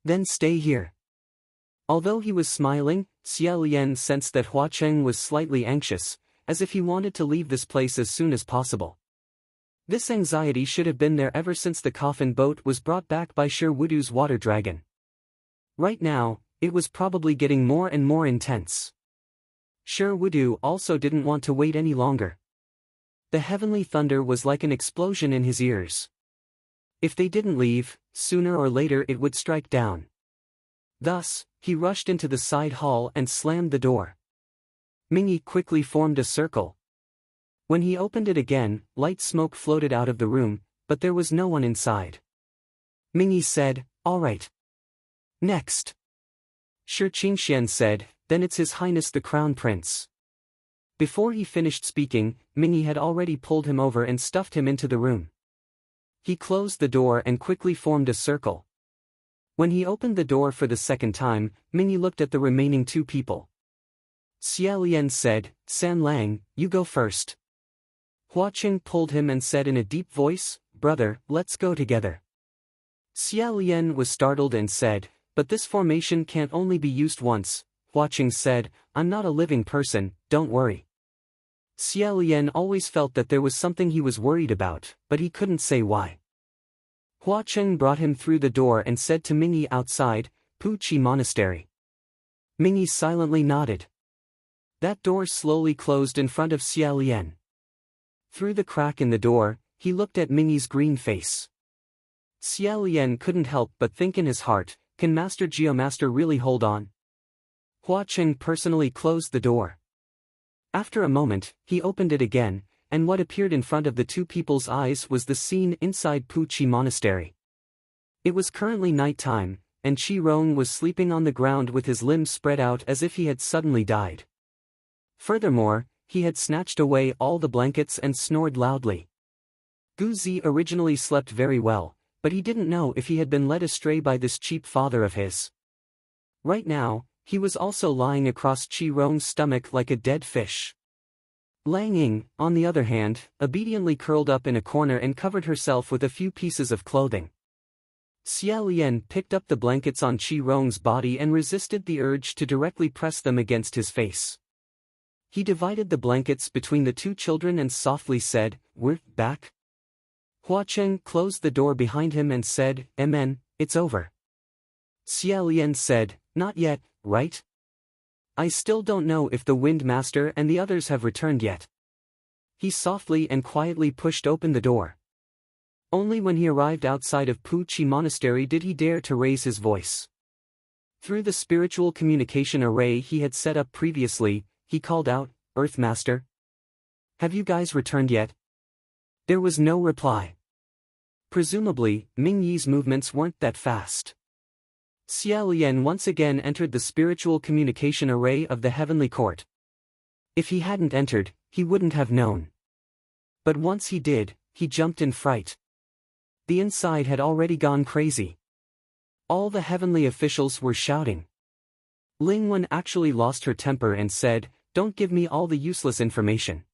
Then stay here." Although he was smiling, Xia Lian sensed that Hua Qing was slightly anxious, as if he wanted to leave this place as soon as possible. This anxiety should have been there ever since the coffin boat was brought back by Shi Wudu's water dragon. Right now, it was probably getting more and more intense. Shi Wudu also didn't want to wait any longer. The heavenly thunder was like an explosion in his ears. If they didn't leave, sooner or later it would strike down. Thus, he rushed into the side hall and slammed the door. Mingyi quickly formed a circle. When he opened it again, light smoke floated out of the room, but there was no one inside. Mingyi said, "All right. Next." Shi Qingxian said, "Then it's His Highness the Crown Prince." Before he finished speaking, Mingyi had already pulled him over and stuffed him into the room. He closed the door and quickly formed a circle. When he opened the door for the second time, Mingyi looked at the remaining two people. Xia Lian said, "San Lang, you go first." Hua Qing pulled him and said in a deep voice, "Brother, let's go together." Xia Lian was startled and said, "But this formation can't only be used once." Hua Qing said, "I'm not a living person, don't worry." Xia Lian always felt that there was something he was worried about, but he couldn't say why. Hua Qing brought him through the door and said to Mingyi outside, "Pu Chi Monastery." Mingyi silently nodded. That door slowly closed in front of Xia Lian. Through the crack in the door, he looked at Mingyi's green face. Xia Lian couldn't help but think in his heart, can Master Geomaster really hold on? Hua Qing personally closed the door. After a moment, he opened it again, and what appeared in front of the two people's eyes was the scene inside Pu Chi Monastery. It was currently night time, and Qi Rong was sleeping on the ground with his limbs spread out as if he had suddenly died. Furthermore, he had snatched away all the blankets and snored loudly. Gu Zi originally slept very well, but he didn't know if he had been led astray by this cheap father of his. Right now, he was also lying across Qi Rong's stomach like a dead fish. Lang Ying, on the other hand, obediently curled up in a corner and covered herself with a few pieces of clothing. Xia Lian picked up the blankets on Qi Rong's body and resisted the urge to directly press them against his face. He divided the blankets between the two children and softly said, "We're back." Hua Qing closed the door behind him and said, "Amen, it's over." Xia Lian said, "Not yet, right? I still don't know if the Wind Master and the others have returned yet." He softly and quietly pushed open the door. Only when he arrived outside of Pu Chi Monastery did he dare to raise his voice. Through the spiritual communication array he had set up previously, he called out, "Earth Master? Have you guys returned yet?" There was no reply. Presumably, Ming Yi's movements weren't that fast. Xia Lian once again entered the spiritual communication array of the heavenly court. If he hadn't entered, he wouldn't have known. But once he did, he jumped in fright. The inside had already gone crazy. All the heavenly officials were shouting. Ling Wen actually lost her temper and said, "Don't give me all the useless information.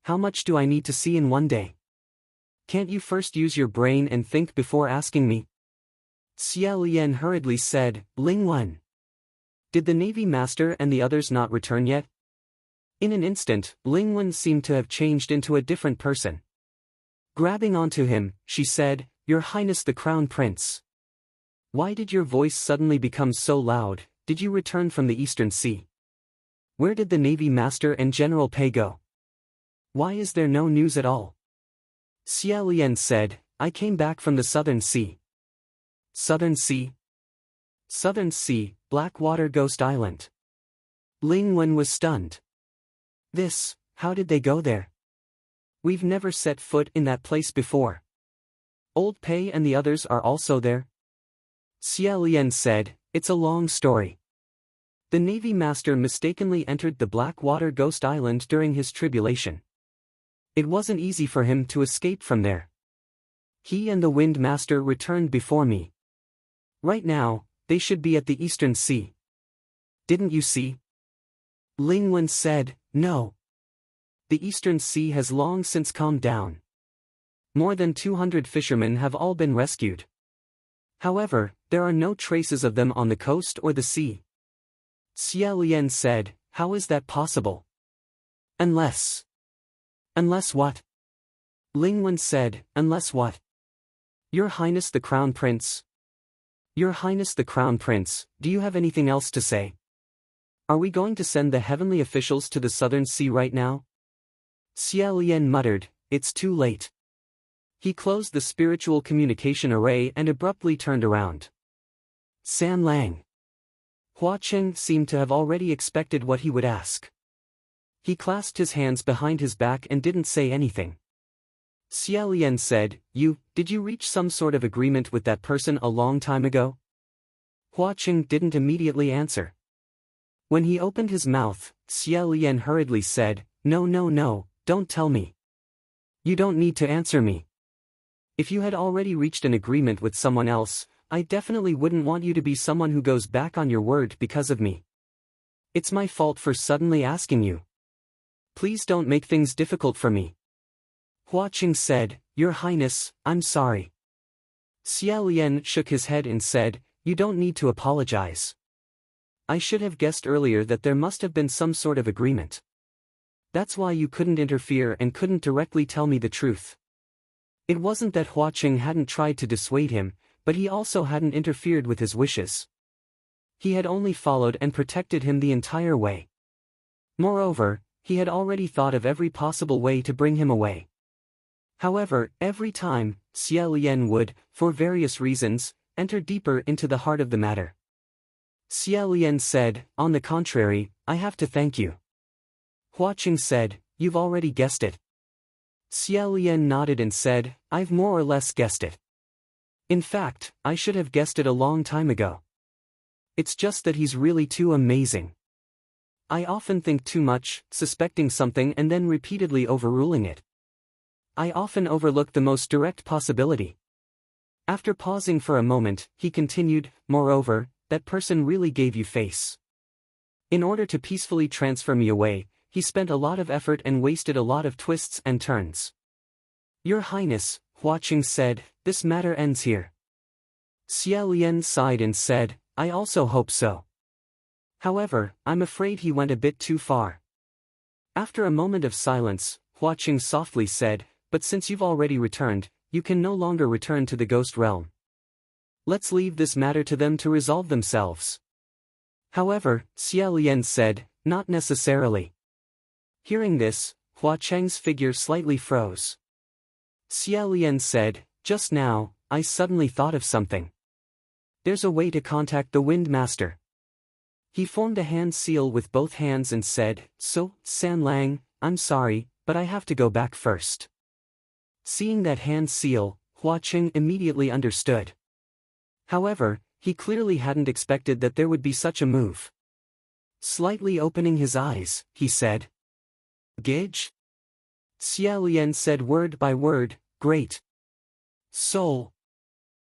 How much do I need to see in one day? Can't you first use your brain and think before asking me?" Xia Lian hurriedly said, "Ling Wen. Did the Navy Master and the others not return yet?" In an instant, Ling Wen seemed to have changed into a different person. Grabbing onto him, she said, "Your Highness the Crown Prince. Why did your voice suddenly become so loud? Did you return from the Eastern Sea? Where did the Navy Master and General Pei go? Why is there no news at all?" Xia Lian said, "I came back from the Southern Sea." Southern Sea? Southern Sea, Blackwater Ghost Island. Ling Wen was stunned. How did they go there? We've never set foot in that place before. Old Pei and the others are also there? Xia Lian said, "It's a long story. The Navy Master mistakenly entered the Blackwater Ghost Island during his tribulation. It wasn't easy for him to escape from there. He and the Wind Master returned before me. Right now, they should be at the Eastern Sea. Didn't you see?" Ling Wen said, "No. The Eastern Sea has long since calmed down. More than 200 fishermen have all been rescued. However, there are no traces of them on the coast or the sea." Xia Lian said, "How is that possible? Unless what?" Ling Wen said, "Unless what? Your Highness the Crown Prince? Your Highness the Crown Prince, do you have anything else to say? Are we going to send the heavenly officials to the Southern Sea right now?" Xia Lian muttered, "It's too late." He closed the spiritual communication array and abruptly turned around. "San Lang." Hua Qing seemed to have already expected what he would ask. He clasped his hands behind his back and didn't say anything. Xia Lian said, Did you reach some sort of agreement with that person a long time ago?" Hua Qing didn't immediately answer. When he opened his mouth, Xia Lian hurriedly said, No, don't tell me. You don't need to answer me. If you had already reached an agreement with someone else, I definitely wouldn't want you to be someone who goes back on your word because of me. It's my fault for suddenly asking you. Please don't make things difficult for me. Hua Qing said, Your Highness, I'm sorry. Xia Lian shook his head and said, You don't need to apologize. I should have guessed earlier that there must have been some sort of agreement. That's why you couldn't interfere and couldn't directly tell me the truth. It wasn't that Hua Qing hadn't tried to dissuade him, but he also hadn't interfered with his wishes. He had only followed and protected him the entire way. Moreover, he had already thought of every possible way to bring him away. However, every time, Xia Lian would, for various reasons, enter deeper into the heart of the matter. Xia Lian said, On the contrary, I have to thank you. Hua Qing said, You've already guessed it. Xia Lian nodded and said, I've more or less guessed it. In fact, I should have guessed it a long time ago. It's just that he's really too amazing. I often think too much, suspecting something and then repeatedly overruling it. I often overlook the most direct possibility. After pausing for a moment, he continued, Moreover, that person really gave you face. In order to peacefully transfer me away, he spent a lot of effort and wasted a lot of twists and turns. Your Highness, Hua Qing said, this matter ends here. Xia Lian sighed and said, I also hope so. However, I'm afraid he went a bit too far. After a moment of silence, Hua Qing softly said, But since you've already returned, you can no longer return to the ghost realm. Let's leave this matter to them to resolve themselves. However, Xia Lian said, Not necessarily. Hearing this, Hua Cheng's figure slightly froze. Xia Lian said, Just now, I suddenly thought of something. There's a way to contact the Wind Master. He formed a hand seal with both hands and said, So, San Lang, I'm sorry, but I have to go back first. Seeing that hand seal, Hua Qing immediately understood. However, he clearly hadn't expected that there would be such a move. Slightly opening his eyes, he said, Gage? Xia Lian said word by word, Great. Soul.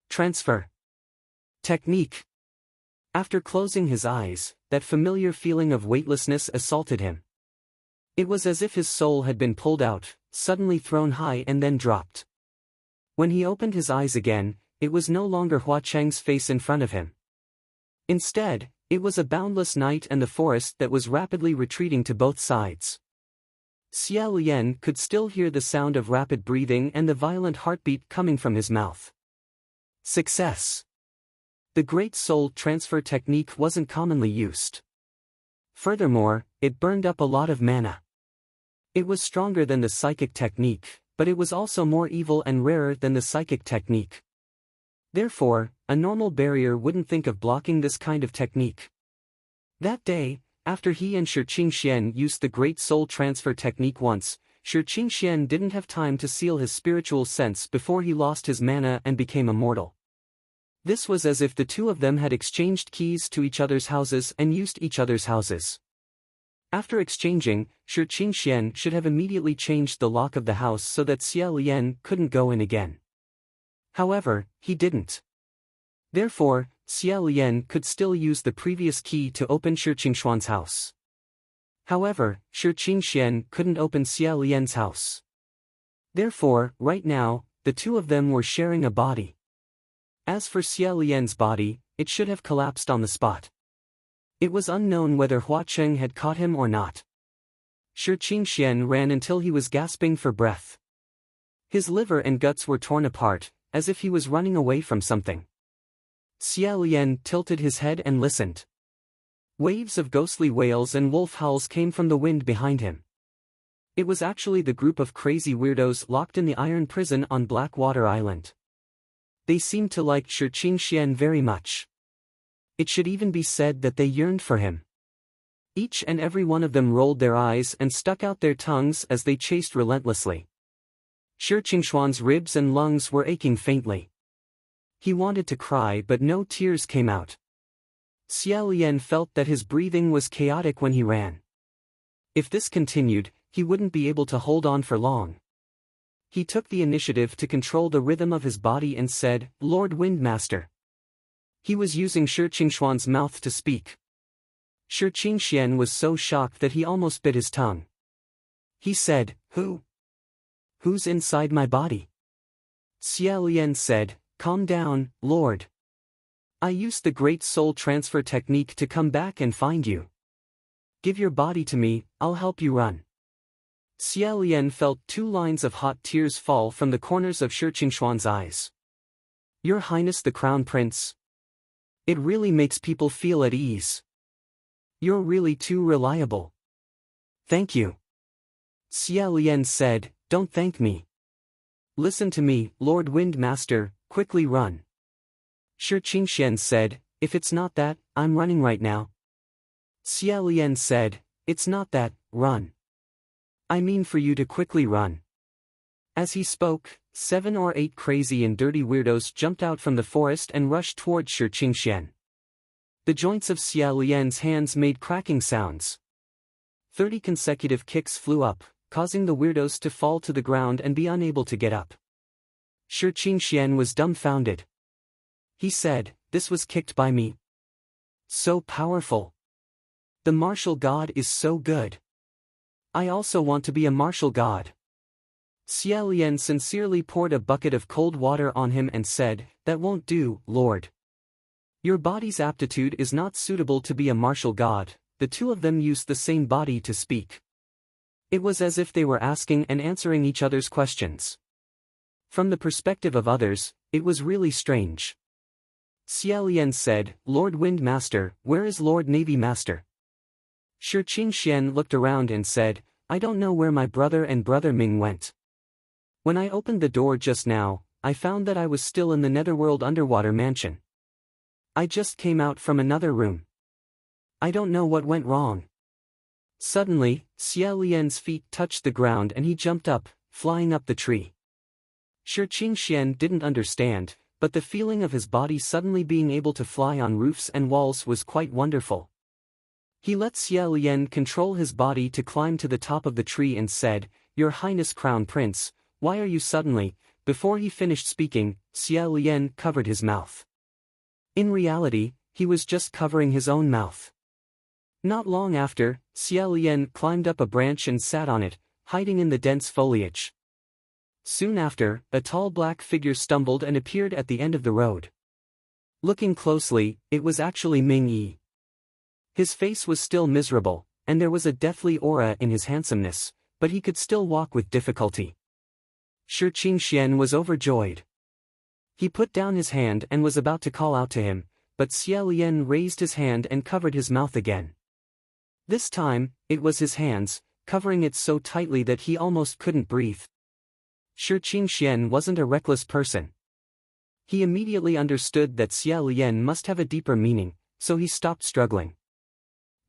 Transfer. Technique. After closing his eyes, that familiar feeling of weightlessness assaulted him. It was as if his soul had been pulled out, suddenly thrown high and then dropped. When he opened his eyes again, it was no longer Hua Cheng's face in front of him. Instead, it was a boundless night and the forest that was rapidly retreating to both sides. Xia Lian could still hear the sound of rapid breathing and the violent heartbeat coming from his mouth. Success. The Great Soul Transfer technique wasn't commonly used. Furthermore, it burned up a lot of mana. It was stronger than the psychic technique, but it was also more evil and rarer than the psychic technique. Therefore, a normal barrier wouldn't think of blocking this kind of technique. That day, after he and Shi Qingxian used the Great Soul Transfer technique once, Shi Qingxian didn't have time to seal his spiritual sense before he lost his mana and became immortal. This was as if the two of them had exchanged keys to each other's houses and used each other's houses. After exchanging, Shi Qingxian should have immediately changed the lock of the house so that Xia Lian couldn't go in again. However, he didn't. Therefore, Xia Lian could still use the previous key to open Shi Qingshuan's house. However, Shi Qingxian couldn't open Xia Lian's house. Therefore, right now, the two of them were sharing a body. As for Xia Lian's body, it should have collapsed on the spot. It was unknown whether Hua Qing had caught him or not. Shi Qingxian ran until he was gasping for breath. His liver and guts were torn apart, as if he was running away from something. Xia Lian tilted his head and listened. Waves of ghostly wails and wolf howls came from the wind behind him. It was actually the group of crazy weirdos locked in the iron prison on Blackwater Island. They seemed to like Shi Qingxian very much. It should even be said that they yearned for him. Each and every one of them rolled their eyes and stuck out their tongues as they chased relentlessly. Shi Qingshuan's ribs and lungs were aching faintly. He wanted to cry but no tears came out. Xia Lian felt that his breathing was chaotic when he ran. If this continued, he wouldn't be able to hold on for long. He took the initiative to control the rhythm of his body and said, "Lord Windmaster." He was using Shi Qingshuan's mouth to speak. Shi Qingxian was so shocked that he almost bit his tongue. He said, Who's inside my body?" Xia Lian said, "Calm down, Lord. I used the great soul transfer technique to come back and find you. Give your body to me, I'll help you run." Xia Lian felt 2 lines of hot tears fall from the corners of Shi Qingshuan's eyes. "Your Highness the Crown Prince. It really makes people feel at ease. You're really too reliable. Thank you." Xia Lian said, "Don't thank me. Listen to me, Lord Windmaster, quickly run." Shi Qingxian said, "If it's not that, I'm running right now." Xia Lian said, "It's not that, run. I mean for you to quickly run." As he spoke, 7 or 8 crazy and dirty weirdos jumped out from the forest and rushed toward Shi Qingxian. The joints of Xia Lian's hands made cracking sounds. 30 consecutive kicks flew up, causing the weirdos to fall to the ground and be unable to get up. Shi Qingxian was dumbfounded. He said, "This was kicked by me. So powerful. The martial god is so good. I also want to be a martial god." Xia Lian sincerely poured a bucket of cold water on him and said, "That won't do, Lord. Your body's aptitude is not suitable to be a martial god." The 2 of them used the same body to speak. It was as if they were asking and answering each other's questions. From the perspective of others, it was really strange. Xia Lian said, "Lord Windmaster, where is Lord Navy Master?" Shi Qingxian looked around and said, "I don't know where my brother and brother Ming went. When I opened the door just now, I found that I was still in the Netherworld underwater mansion. I just came out from another room. I don't know what went wrong." Suddenly, Xia Lian's feet touched the ground and he jumped up, flying up the tree. Shi Qingxian didn't understand, but the feeling of his body suddenly being able to fly on roofs and walls was quite wonderful. He let Xia Lian control his body to climb to the top of the tree and said, "Your Highness Crown Prince, why are you suddenly?" Before he finished speaking, Xia Lian covered his mouth. In reality, he was just covering his own mouth. Not long after, Xia Lian climbed up a branch and sat on it, hiding in the dense foliage. Soon after, a tall black figure stumbled and appeared at the end of the road. Looking closely, it was actually Ming Yi. His face was still miserable, and there was a deathly aura in his handsomeness, but he could still walk with difficulty. Shi Qingxian was overjoyed. He put down his hand and was about to call out to him, but Xia Lian raised his hand and covered his mouth again. This time, it was his hands, covering it so tightly that he almost couldn't breathe. Shi Qingxian wasn't a reckless person. He immediately understood that Xia Lian must have a deeper meaning, so he stopped struggling.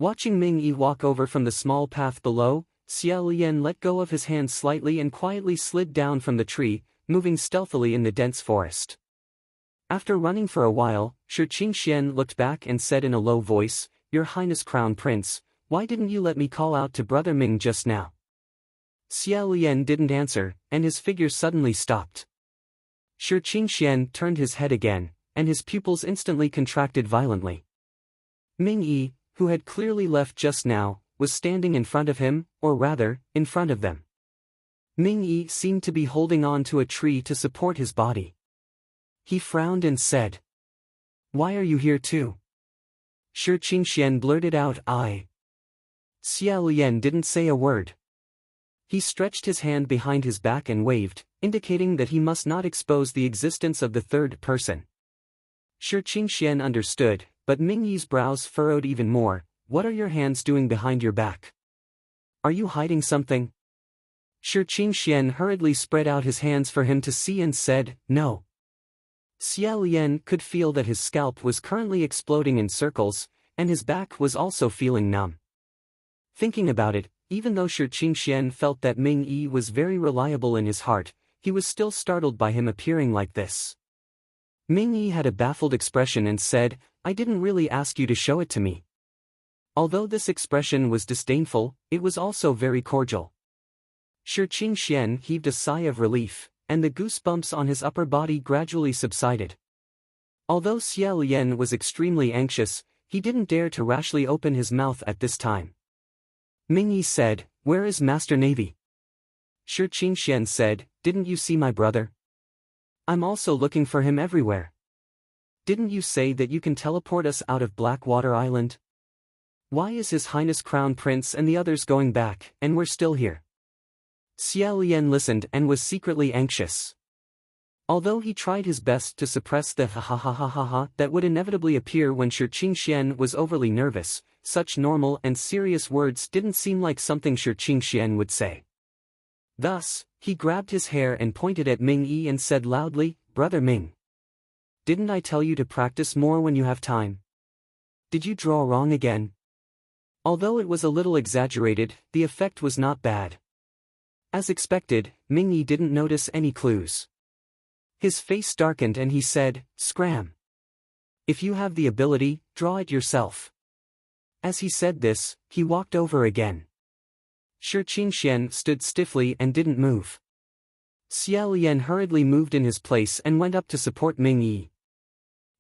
Watching Ming Yi walk over from the small path below, Xia Lian let go of his hand slightly and quietly slid down from the tree, moving stealthily in the dense forest. After running for a while, Shi Qingxian looked back and said in a low voice, "Your Highness Crown Prince, why didn't you let me call out to Brother Ming just now?" Xia Lian didn't answer, and his figure suddenly stopped. Shi Qingxian turned his head again, and his pupils instantly contracted violently. Ming Yi, who had clearly left just now, was standing in front of him, or rather, in front of them. Ming Yi seemed to be holding on to a tree to support his body. He frowned and said, "Why are you here too?" Shi Qingxian blurted out, "I." Xia Lian didn't say a word. He stretched his hand behind his back and waved, indicating that he must not expose the existence of the third person. Shi Qingxian understood, but Ming Yi's brows furrowed even more. "What are your hands doing behind your back? Are you hiding something?" Shi Qingxian hurriedly spread out his hands for him to see and said, "No." Xia Lian could feel that his scalp was currently exploding in circles, and his back was also feeling numb. Thinking about it, even though Shi Qingxian felt that Ming Yi was very reliable in his heart, he was still startled by him appearing like this. Ming Yi had a baffled expression and said, "I didn't really ask you to show it to me." Although this expression was disdainful, it was also very cordial. Shi Qingxian heaved a sigh of relief, and the goosebumps on his upper body gradually subsided. Although Xie Lian was extremely anxious, he didn't dare to rashly open his mouth at this time. Ming Yi said, "Where is Master Navy?" Shi Qingxian said, "Didn't you see my brother? I'm also looking for him everywhere. Didn't you say that you can teleport us out of Blackwater Island? Why is His Highness Crown Prince and the others going back, and we're still here?" Xie Lian listened and was secretly anxious. Although he tried his best to suppress the ha that would inevitably appear when Shi Qingxian was overly nervous, such normal and serious words didn't seem like something Shi Qingxian would say. Thus, he grabbed his hair and pointed at Ming Yi and said loudly, "Brother Ming. Didn't I tell you to practice more when you have time? Did you draw wrong again?" Although it was a little exaggerated, the effect was not bad. As expected, Ming Yi didn't notice any clues. His face darkened and he said, "Scram. If you have the ability, draw it yourself." As he said this, he walked over again. Shi Qingxian stood stiffly and didn't move. Xie Lian hurriedly moved in his place and went up to support Ming Yi.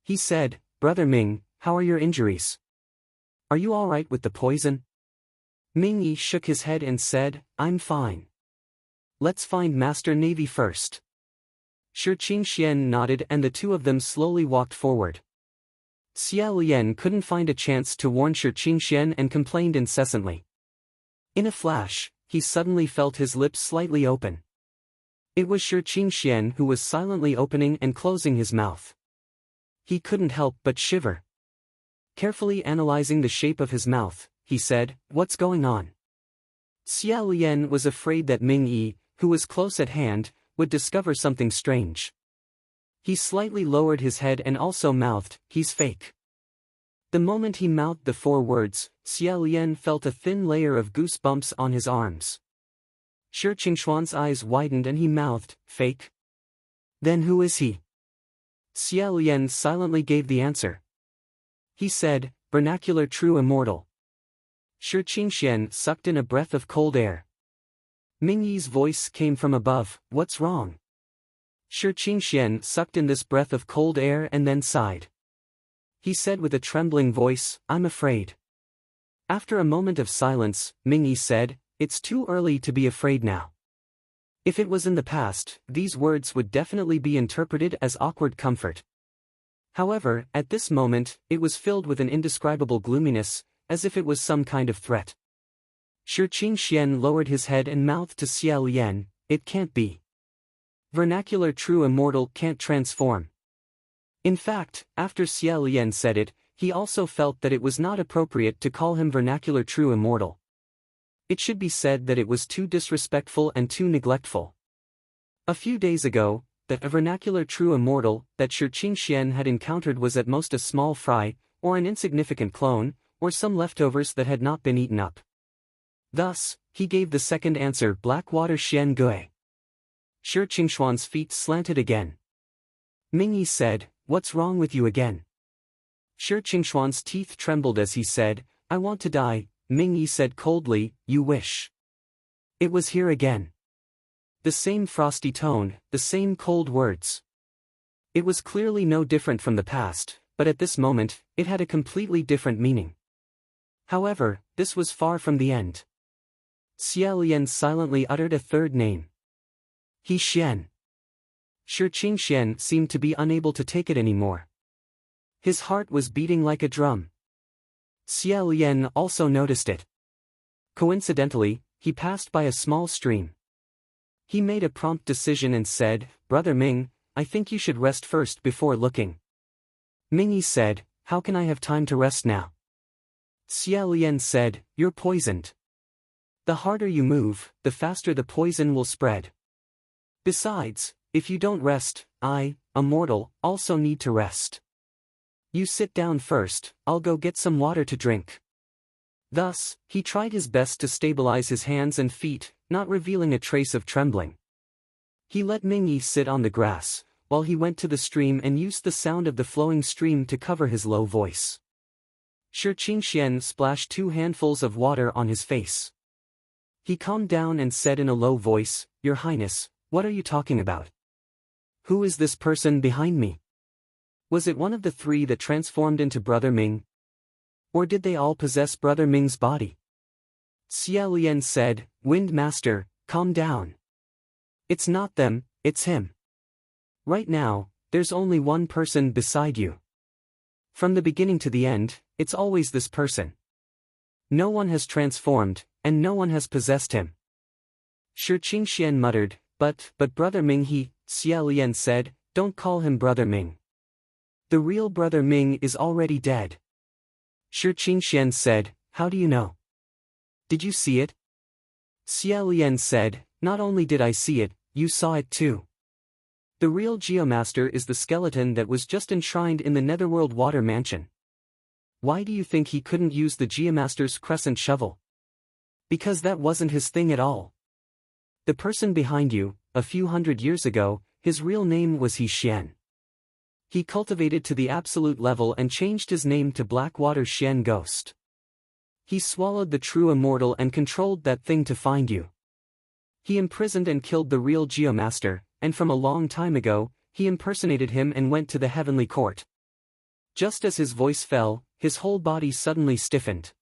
He said, "Brother Ming, how are your injuries? Are you all right with the poison?" Ming Yi shook his head and said, "I'm fine. Let's find Master Navy first." Shi Qingxian nodded and the two of them slowly walked forward. Xie Lian couldn't find a chance to warn Shi Qingxian and complained incessantly. In a flash, he suddenly felt his lips slightly open. It was Shi Qingxian who was silently opening and closing his mouth. He couldn't help but shiver. Carefully analyzing the shape of his mouth, he said, "What's going on?" Xie Lian was afraid that Ming Yi, who was close at hand, would discover something strange. He slightly lowered his head and also mouthed, "He's fake." The moment he mouthed the 4 words, Xie Lian felt a thin layer of goosebumps on his arms. Shi Qingxuan's eyes widened and he mouthed, "Fake? Then who is he?" Xie Lian silently gave the answer. He said, "Vernacular true immortal." Shi Qingxian sucked in a breath of cold air. Ming Yi's voice came from above, "What's wrong?" Shi Qingxian sucked in this breath of cold air and then sighed. He said with a trembling voice, "I'm afraid." After a moment of silence, Ming Yi said, "It's too early to be afraid now." If it was in the past, these words would definitely be interpreted as awkward comfort. However, at this moment, it was filled with an indescribable gloominess, as if it was some kind of threat. Shi Qingxian lowered his head and mouthed to Xie Lian, "It can't be. Vernacular true immortal can't transform." In fact, after Xie Lian said it, he also felt that it was not appropriate to call him vernacular true immortal. It should be said that it was too disrespectful and too neglectful. A few days ago, the vernacular true immortal that Shi Qingxian had encountered was at most a small fry, or an insignificant clone, or some leftovers that had not been eaten up. Thus, he gave the second answer, Blackwater Xian Gui. Shi Qingxuan's feet slanted again. Ming Yi said, "What's wrong with you again?" Shi Qingxuan's teeth trembled as he said, "I want to die." Ming Yi said coldly, "You wish." It was here again. The same frosty tone, the same cold words. It was clearly no different from the past, but at this moment, it had a completely different meaning. However, this was far from the end. Xie Lian silently uttered a third name. He Xian. Shi Qingxian seemed to be unable to take it anymore. His heart was beating like a drum. Xie Lian also noticed it. Coincidentally, he passed by a small stream. He made a prompt decision and said, "Brother Ming, I think you should rest first before looking." Ming Yi said, "How can I have time to rest now?" Xie Lian said, "You're poisoned. The harder you move, the faster the poison will spread. Besides, if you don't rest, I, a mortal, also need to rest. You sit down first, I'll go get some water to drink." Thus, he tried his best to stabilize his hands and feet, not revealing a trace of trembling. He let Ming Yi sit on the grass, while he went to the stream and used the sound of the flowing stream to cover his low voice. Shi Qingxian splashed 2 handfuls of water on his face. He calmed down and said in a low voice, "Your Highness, what are you talking about? Who is this person behind me? Was it one of the three that transformed into Brother Ming? Or did they all possess Brother Ming's body?" Xie Lian said, "Wind Master, calm down. It's not them, it's him. Right now, there's only one person beside you. From the beginning to the end, it's always this person. No one has transformed, and no one has possessed him." Shi Qingxian muttered, But Brother Ming Xie Lian said, "Don't call him Brother Ming. The real Brother Ming is already dead." Shi Qingxian said, "How do you know? Did you see it?" Xie Lian said, "Not only did I see it, you saw it too. The real Geomaster is the skeleton that was just enshrined in the Netherworld Water Mansion. Why do you think he couldn't use the Geomaster's crescent shovel? Because that wasn't his thing at all. The person behind you, a few hundred years ago, his real name was He Xian. He cultivated to the absolute level and changed his name to Blackwater Xian Ghost. He swallowed the true immortal and controlled that thing to find you. He imprisoned and killed the real Geomaster, and from a long time ago, he impersonated him and went to the heavenly court." Just as his voice fell, his whole body suddenly stiffened.